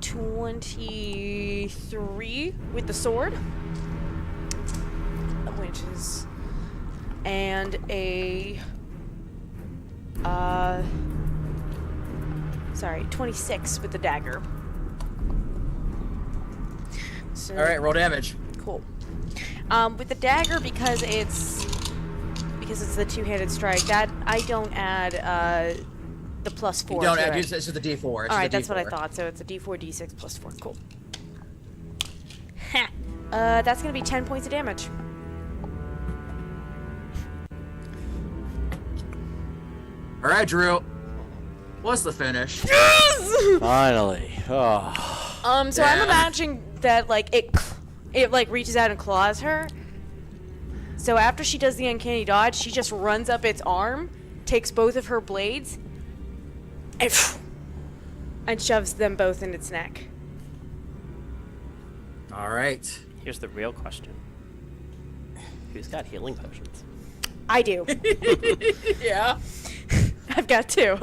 23 with the sword. Which is. And a. Sorry, 26 with the dagger. So, All right, roll damage. Cool. With the dagger, because it's the two-handed strike, that I don't add the +4. You don't to have. it. It's just a D4. All right, that's what I thought. So it's a D4, D6 +4. Cool. Ha. That's gonna be 10 points of damage. All right, Drew. What's the finish? Finally. Oh. So I'm Yeah. imagining that like it like reaches out and claws her. So after she does the uncanny dodge, she just runs up its arm, takes both of her blades, and shoves them both in its neck. All right. Here's the real question. Who's got healing potions? I do. Yeah. I've got 2.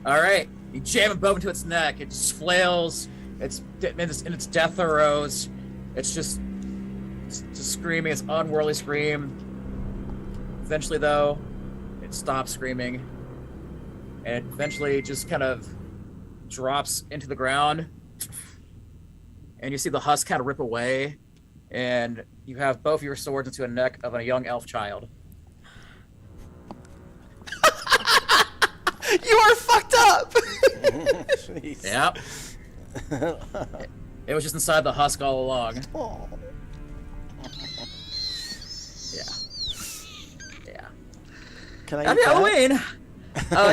All right. You jam it both into its neck. It just flails. It's in its death throes. It's just screaming. Its unworldly scream. Eventually, though, it stops screaming, and it eventually just kind of drops into the ground. And you see the husk kind of rip away, and you have both your swords into a neck of a young elf child. You are fucked up! Jeez. Yep. It was just inside the husk all along. Oh. Yeah. Yeah. Can I Happy eat that? Halloween!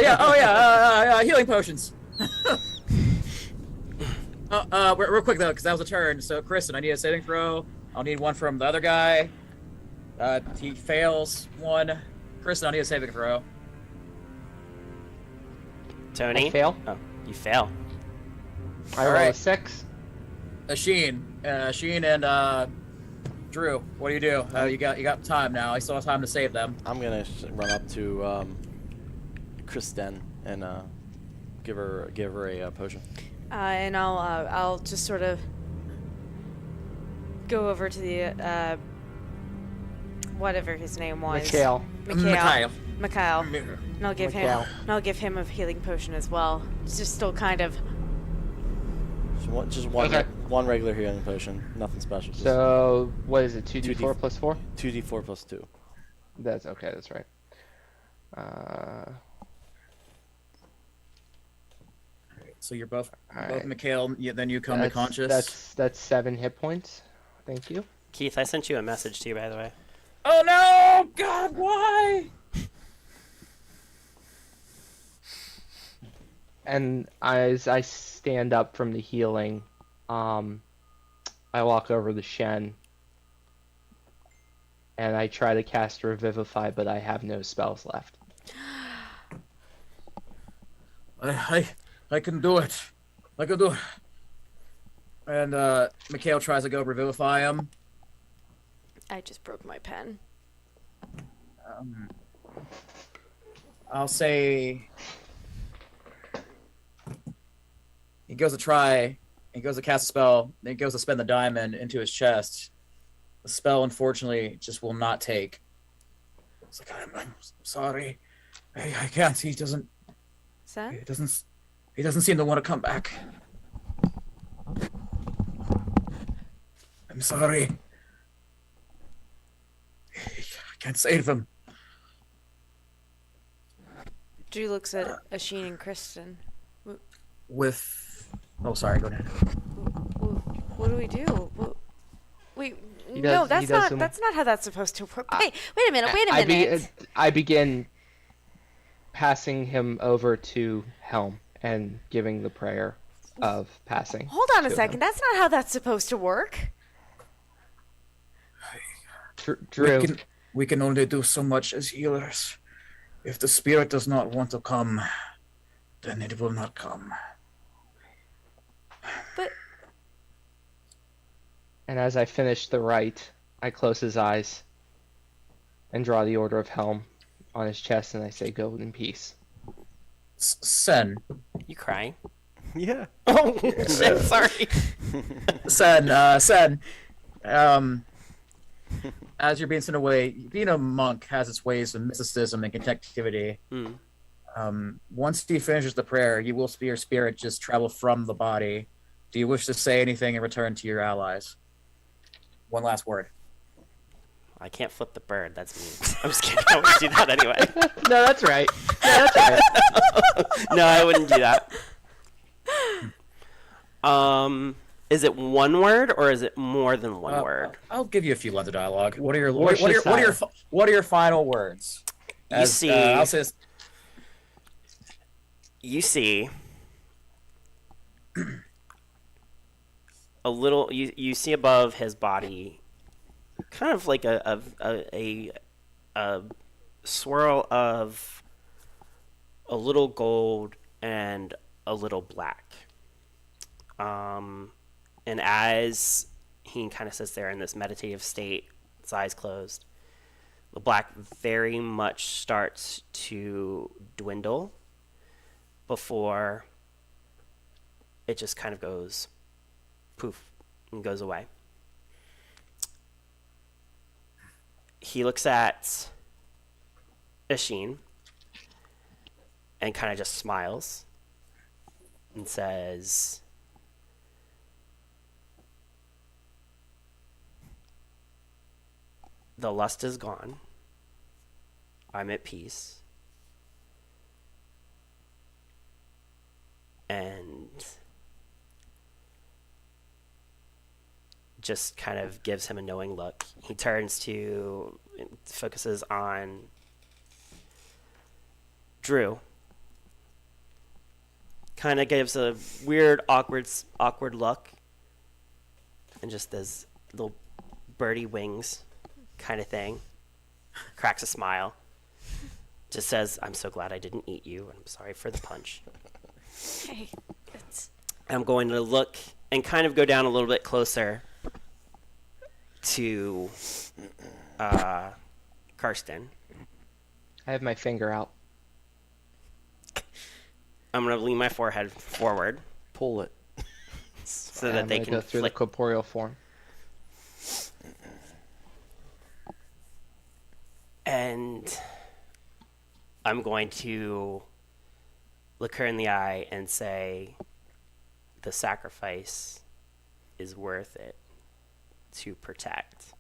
Yeah. Oh, yeah. Healing potions. Real quick though, because that was a turn. So, Kristen, I need a saving throw. I'll need one from the other guy. He fails one. Kristen, I need a saving throw. Tony? I fail. Oh, you fail. I roll a Alright. 6. Sheen and Drew, what do you do? You got time now. I still have time to save them. I'm gonna run up to Kristen and give her a potion. And I'll just sort of go over to the whatever his name was. Mikhail. Mikhail. Mikhail. And I'll give him a healing potion as well. It's just still kind of. Just one Okay. one regular healing potion, nothing special. So what is it? 2d4 2d4 plus 4? 2d4 plus 2. That's okay. That's right. So you're both Alright. Mikhail. Then you come to conscious. That's 7 hit points. Thank you. Keith, I sent you a message too, by the way. Oh no! God, why? And as I stand up from the healing, I walk over to Shen and I try to cast Revivify, but I have no spells left. I can do it. I can do it. And Mikhail tries to go revivify him. I just broke my pen. I'll say he goes to try. He goes to cast a spell. Then he goes to spend the diamond into his chest. The spell, unfortunately, just will not take. It's like I'm sorry. I can't. He doesn't. Son? He doesn't seem to want to come back. I'm sorry. I can't save him. Drew looks at Asheen and Kristen. Oh, sorry. Go ahead. What do we do? Wait, He no, does- that's he does not. some- That's not how that's supposed to work. Wait a minute. I begin passing him over to Helm and giving the prayer of passing. Hold on a to second. him. That's not how that's supposed to work. Drew, We can only do so much as healers. If the spirit does not want to come, then it will not come. But and as I finish the rite, I close his eyes and draw the Order of Helm on his chest, and I say, "Go in peace." Sen, You crying? Yeah. Oh, shit, sorry. Sen, as you're being sent away, being a monk has its ways of mysticism and connectivity. Once he finishes the prayer, you will see your spirit just travel from the body. Do you wish to say anything in return to your allies? One last word. I can't flip the bird. That's me. I'm just kidding. I would do that anyway. No, that's right. No, that's right. No, I wouldn't do that. Is it one word or is it more than one word? I'll give you a few lines of dialogue. What are your Worcestershire. what are your final words? You see, I'll say this. you see a little. You see above his body, kind of like a swirl of a little gold and a little black. And as he kind of sits there in this meditative state, his eyes closed, the black very much starts to dwindle before it just kind of goes poof and goes away. He looks at Asheen and kind of just smiles and says, "The lust is gone. I'm at peace." And just kind of gives him a knowing look. He focuses on Drew. Kind of gives a weird, awkward look. And just this little birdie wings kind of thing. Cracks a smile. Just says, "I'm so glad I didn't eat you, and I'm sorry for the punch." hey, it's I'm going to look and kind of go down a little bit closer to Karsten. I have my finger out. I'm gonna lean my forehead forward Pull it. so And that I'm they gonna can go through flick. the corporeal form. And I'm going to look her in the eye and say, the sacrifice is worth it to protect.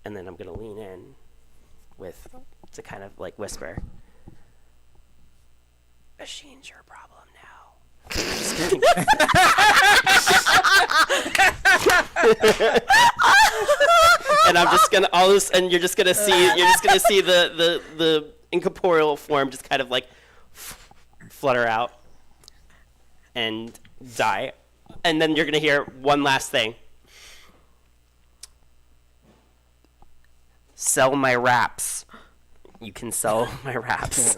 And then I'm going to lean in to kind of like whisper, Ashin's your problem now. Just kidding. And I'm just gonna and you're just gonna see the incorporeal form just kind of like flutter out and die, and then you're gonna hear one last thing: sell my wraps. You can sell my wraps.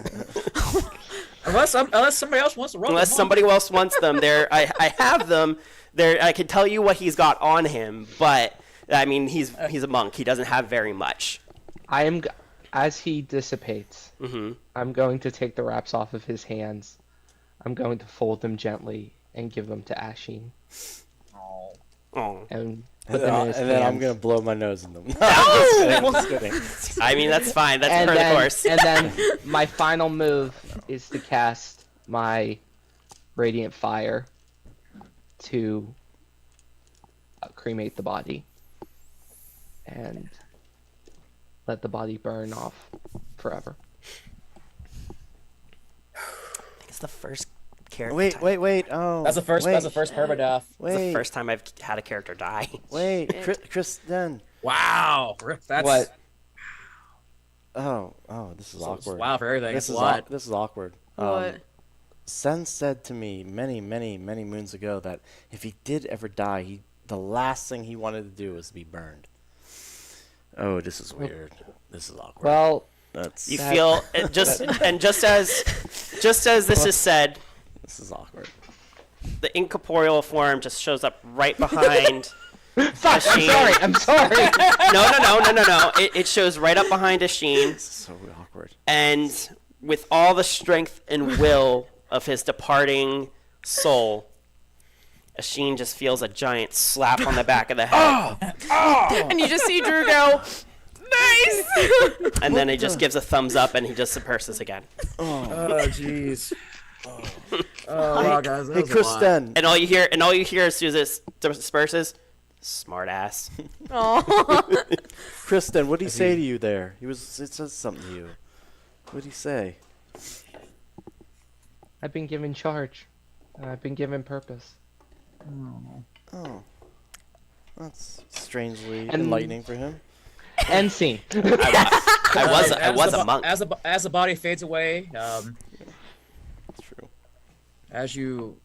Unless somebody else wants to roll. Unless somebody else wants them, I have them. There, I can tell you what he's got on him, but I mean, he's a monk. He doesn't have very much. As he dissipates, I'm going to take the wraps off of his hands. I'm going to fold them gently and give them to Ashin. Oh. And put them in his And then I'm hands. gonna blow my nose in them. I'm just kidding. I mean, that's fine. That's And part of then, the course. and then my final move is to cast my Radiant Fire to cremate the body and let the body burn off forever. It's the first character. Wait. Oh. That's the first. Wait, That's the first permadeath. It's the Wait. first time I've had a character die. Wait. Kristen. Wow. That's What? Oh. This is awkward. Wow for everything. This It's is a lot. this is awkward. What? Sen said to me many moons ago that if he did ever die, the last thing he wanted to do was to be burned. Oh, this is weird. This is awkward. Well, That's You feel just as this is said, this is awkward. the incorporeal form just shows up right behind. fuck, Ashin. I'm sorry. No. It shows right up behind Ashin, This is so awkward. and with all the strength and will of his departing soul, Ashin just feels a giant slap on the back of the head. And you just see Drew go, nice! And then he just gives a thumbs up and he just disperses again. Oh jeez. Oh wow, guys. That Hey, was a lot. Kristen. And all you hear as soon as it disperses, smart ass. Oh. Kristen, what did he say to you there? It says something to you. What did he say? I've been given charge. I've been given purpose. Oh. That's strangely And- enlightening for him. End scene. I was a monk. As the body fades away, That's true. as you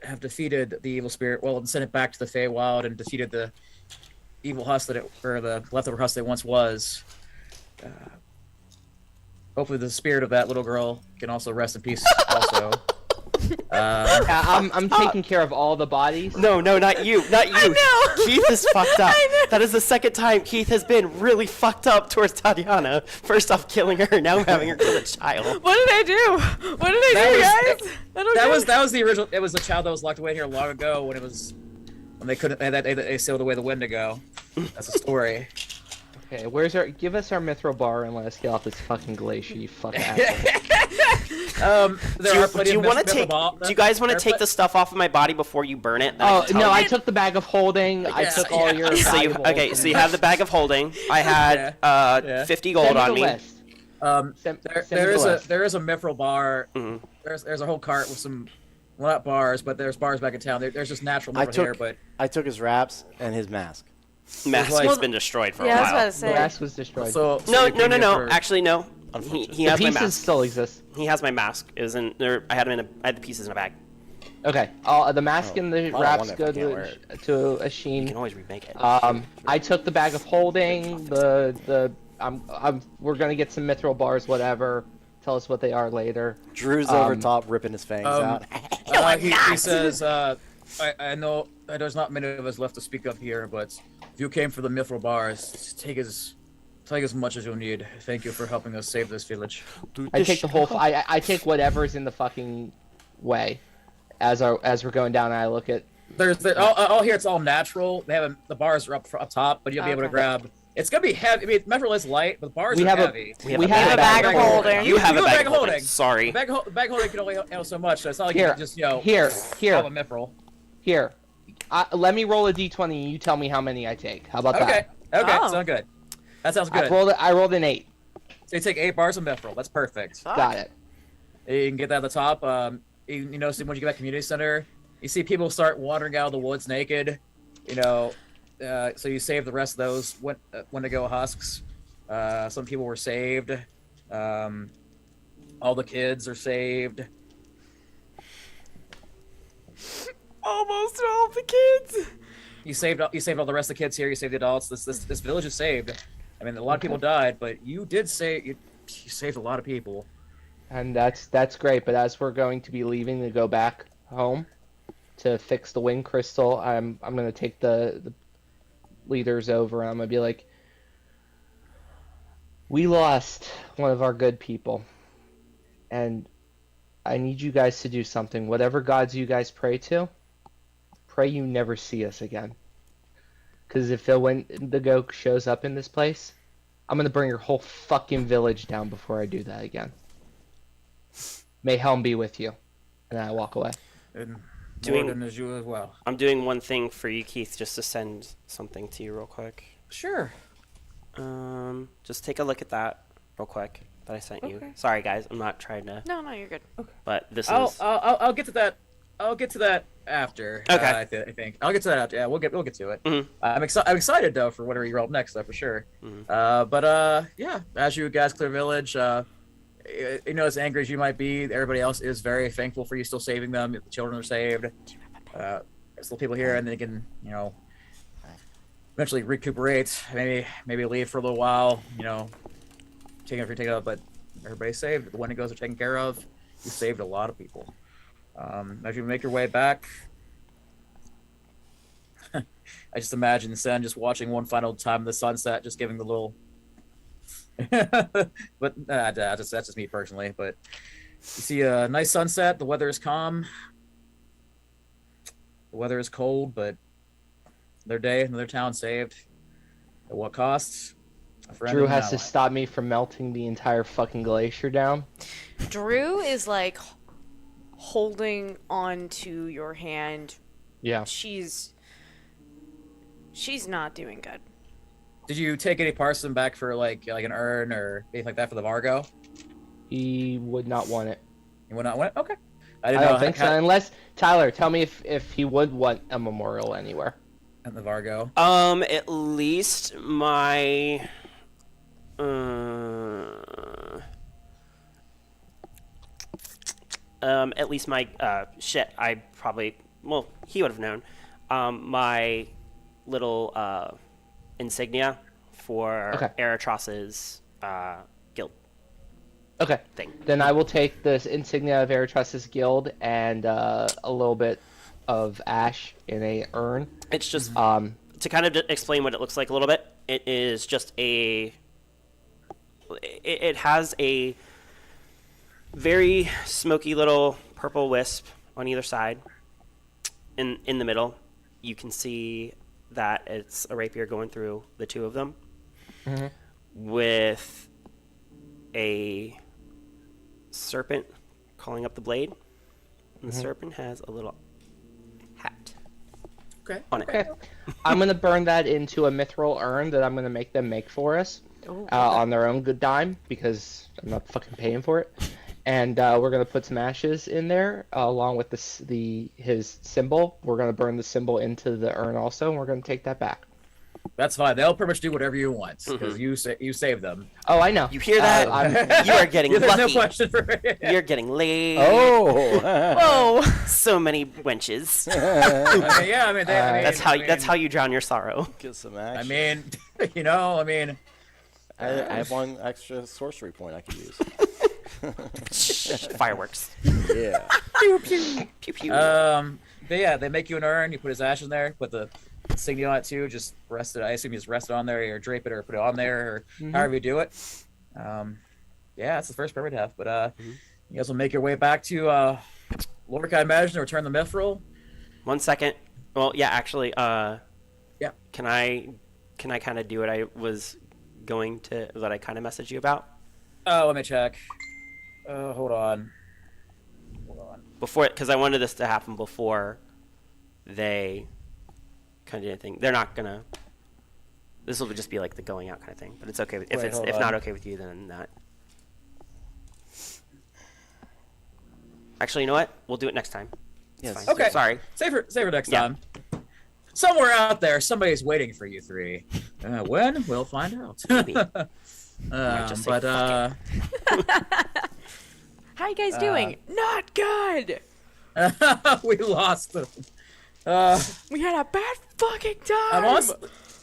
have defeated the evil spirit, well, and sent it back to the Feywild and defeated the evil husk or the leftover husk that it once was. Hopefully, the spirit of that little girl can also rest in peace. Also, I'm taking care of all the bodies. No, not you. Not you. I know. Keith is fucked up. I know. That is the second time Keith has been really fucked up towards Tatiana. First off killing her, now having her kill a child. What did I do? What did I do, guys? I don't know. that was the original. It was the child that was locked away here long ago when they couldn't they sailed away the Wendigo. That's the story. Okay, give us our mithril bar and let us get off this fucking glacier, you fucking asshole. There are plenty Do you of want to mithril take? ball- Do you guys want to there are take pl- the stuff off of my body before you burn it? Then Oh, can tell no, you? I took the bag of holding. I Yeah, took all yeah. your So you valuables so you have the bag of holding. I had Yeah. 50 Send gold me on the me. list. Send There me the is list. there is a mithril bar. Mhm. There's a whole cart with some, well, not bars, but there's bars back in town. There's just natural mithril here, but I took his wraps and his mask. Mask like- has been destroyed for Yeah, I a was about while. to The say. glass was destroyed. so No, you came here no. for- Actually, no. He the has my pieces mask. still exist. He has my mask. It was in there. I had the pieces in a bag. Okay, the mask and the I wraps wonder if go I can't wear it. to You can Ashin. always remake it. I took the bag of holding. We're gonna get some mithril bars, whatever. Tell us what they are later. Drew's over top ripping his fangs out. he says, I know there's not many of us left to speak up here, but if you came for the mithril bars, take as much as you need. Thank you for helping us save this village. I take the whole. I take whatever's in the fucking way, as we're going down. And I look at. All here. It's all natural. They have the bars are up top, but you'll be able to grab. It's gonna be heavy. I mean, mithril is light, but the bars are heavy. We have a bag of holding. You have a bag of holding. Sorry. Bag holding can only handle so much. So it's not like you can just have a mithril. Here, let me roll a d20 and you tell me how many I take. How about that? Okay, sounds good. That sounds good. I rolled an 8. So you take 8 bars of mithril. That's perfect. Got it. You can get that at the top. You know, so when you get that community center, you see people start wandering out of the woods naked. You know, so you save the rest of those when to go husks. Some people were saved. All the kids are saved. Almost all the kids. You saved all the rest of the kids here. You saved the adults. This village is saved. I mean, a lot of people died, but you did you saved a lot of people. And that's great. But as we're going to be leaving to go back home to fix the wind crystal, I'm gonna take the leaders over and I'm gonna be like, we lost one of our good people, and I need you guys to do something. Whatever gods you guys pray to, pray you never see us again. Because if the Wendigo shows up in this place, I'm going to bring your whole fucking village down before I do that again. May Helm be with you. And I walk away. And Morgan is you as well. I'm doing one thing for you, Keith, just to send something to you real quick. Sure. Just take a look at that real quick that I sent you. Sorry, guys. I'm not trying to... No, you're good. Okay. But this is... I'll get to that. I'll get to that after. Okay. I think I'll get to that after. Yeah, we'll get to it. Mm-hmm. I'm excited though for whatever you roll up next, though, for sure. Mm-hmm. Yeah. As you guys clear village, you know, as angry as you might be, everybody else is very thankful for you still saving them. The children are saved. There's still people here, and they can, you know, eventually recuperate. Maybe leave for a little while. You know, take up, but everybody's saved. The Wendigos are taken care of. You saved a lot of people. As you make your way back, I just imagine Sen just watching one final time in the sunset, just giving the little. But that's just me personally. But you see a nice sunset. The weather is calm. The weather is cold, but another town saved. At what cost? Drew has to stop me from melting the entire fucking glacier down. Drew is like holding on to your hand. Yeah. She's not doing good. Did you take any parts of them back for like an urn or anything like that for the Vargo? He would not want it. He would not want it? Okay. I don't think so. Unless Tyler, tell me if he would want a memorial anywhere. At the Vargo. At least my shit, I probably, well, he would have known. My little insignia for Eritros's guild. Okay. Thing. Then I will take this insignia of Eritros's guild and a little bit of ash in a urn. It's just to kind of explain what it looks like a little bit. It is just it has a very smoky little purple wisp on either side. In the middle, you can see that it's a rapier going through the two of them, with a serpent calling up the blade. And the serpent has a little hat. On it. Okay. I'm gonna burn that into a mithril urn that I'm gonna make them make for us on their own good dime because I'm not fucking paying for it. And we're gonna put some ashes in there along with his symbol. We're gonna burn the symbol into the urn also, and we're gonna take that back. That's fine. They'll pretty much do whatever you want because you saved them. Oh, I know. You hear that? You are getting lucky. There's no question for it. You're getting laid. Oh, whoa! So many wenches. That's how you drown your sorrow. Get some action. I mean, I have one extra sorcery point I could use. Fireworks. Yeah. Pew pew. Pew pew. they make you an urn. You put his ashes in there, put the insignia on it too. Just rest it. I assume you just rest it on there, or drape it, or put it on there, or however you do it. Yeah, that's the first permit death. But you guys will make your way back to Lorca, I imagine, to return the mithril. 1 second. Well, yeah, actually, Yeah. Can I kind of do what I was going to, what I kind of messaged you about? Oh, let me check. Hold on. Before, because I wanted this to happen before they kind of did anything. They're not gonna. This will just be like the going out kind of thing, but it's okay. If not okay with you, then not. Actually, you know what? We'll do it next time. Yes. Fine. Okay. Sorry. Save for next Yeah. time. Somewhere out there, somebody's waiting for you three. When? We'll find out. Maybe. Just say but How you guys doing? Not good. we lost them. We had a bad fucking time.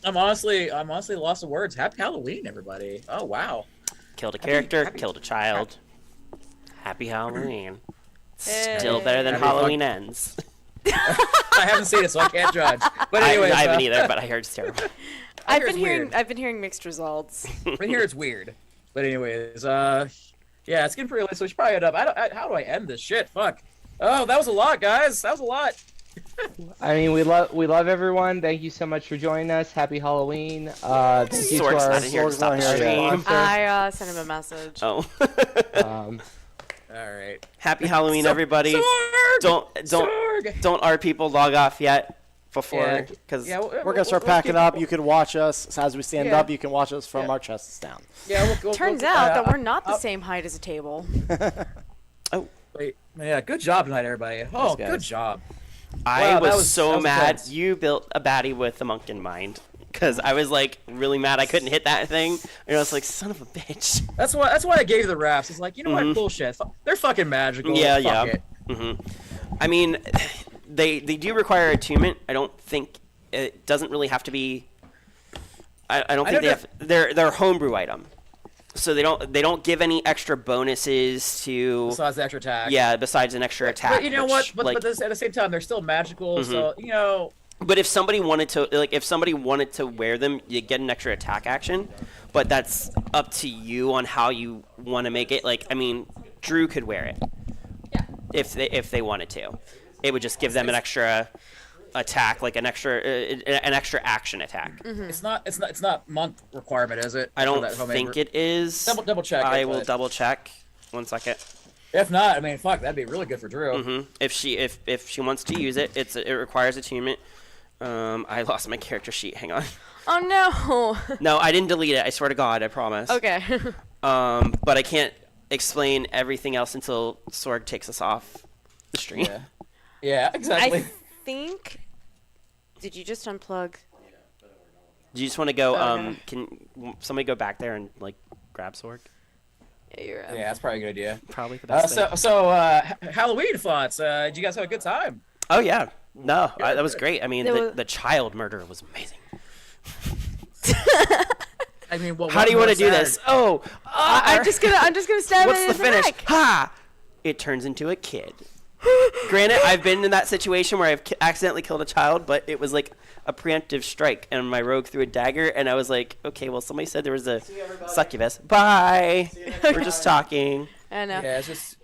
I'm honestly lost of words. Happy Halloween, everybody. Oh wow. Killed a character, killed a child. Happy Halloween. Still better than Happy Halloween Ends. I haven't seen it, so I can't judge. But anyways, I haven't either, but I heard it's terrible. I've weird. been hearing mixed results. Right here it's weird. But anyways, yeah, it's getting pretty late, so we should probably end up. How do I end this shit? Fuck. Oh, that was a lot, guys. That was a lot. I mean, we love everyone. Thank you so much for joining us. Happy Halloween. Thank you to Sork's our not in here to stop the stream. sponsor. I sent him a message. Oh. All right. Happy Halloween, everybody. Sorg! Don't our people log off yet before, because We're gonna start packing up. You can watch us as we stand up. You can watch us from our chests down. Yeah, Turns out that we're not the same height as a table. Wait, yeah, good job tonight, everybody. Oh, guys. good job. I Wow, that was was- so that was mad. intense. You built a baddie with the monk in mind, because I was like really mad I couldn't hit that thing, and I was like, son of a bitch. That's why I gave you the raps. It's like, you know what, bullshit. They're fucking magical. Yeah, Fuck yeah. it. I mean, they do require attunement. I don't think it doesn't really have to be. I don't think they have. They're a homebrew item, so they don't give any extra bonuses to. Besides the extra attack. Yeah, besides an extra attack. But you know what? which, But at the same time, they're still magical. So you know. But if somebody wanted to wear them, you get an extra attack action. But that's up to you on how you want to make it. Like, I mean, Drew could wear it. Yeah. If they wanted to, it would just give them an extra attack, like an extra action attack. It's not monk requirement, is it? I don't For that homemade think it is. Double check. I it, will but double check. 1 second. If not, I mean, fuck, that'd be really good for Drew. If she wants to use it, it requires attunement. I lost my character sheet. Hang on. Oh no. No, I didn't delete it. I swear to God, I promise. Okay. But I can't explain everything else until Sorg takes us off the stream. Yeah, exactly. I think. Did you just unplug? Do you just want to go? Okay. Can somebody go back there and like grab Sorg? Yeah, you're right. Yeah, that's probably a good idea. Probably the best thing. So Halloween thoughts. Did you guys have a good time? Oh yeah, no, that was great. I mean, There was- the child murder was amazing. I mean, How do you want to do this? Oh, I'm just gonna stab what's it the in finish? neck. Ha! It turns into a kid. Granted, I've been in that situation where I've accidentally killed a child, but it was like a preemptive strike, and my rogue threw a dagger, and I was like, okay, well, somebody said there was a succubus. Bye. We're just talking. I know. Yeah, it's just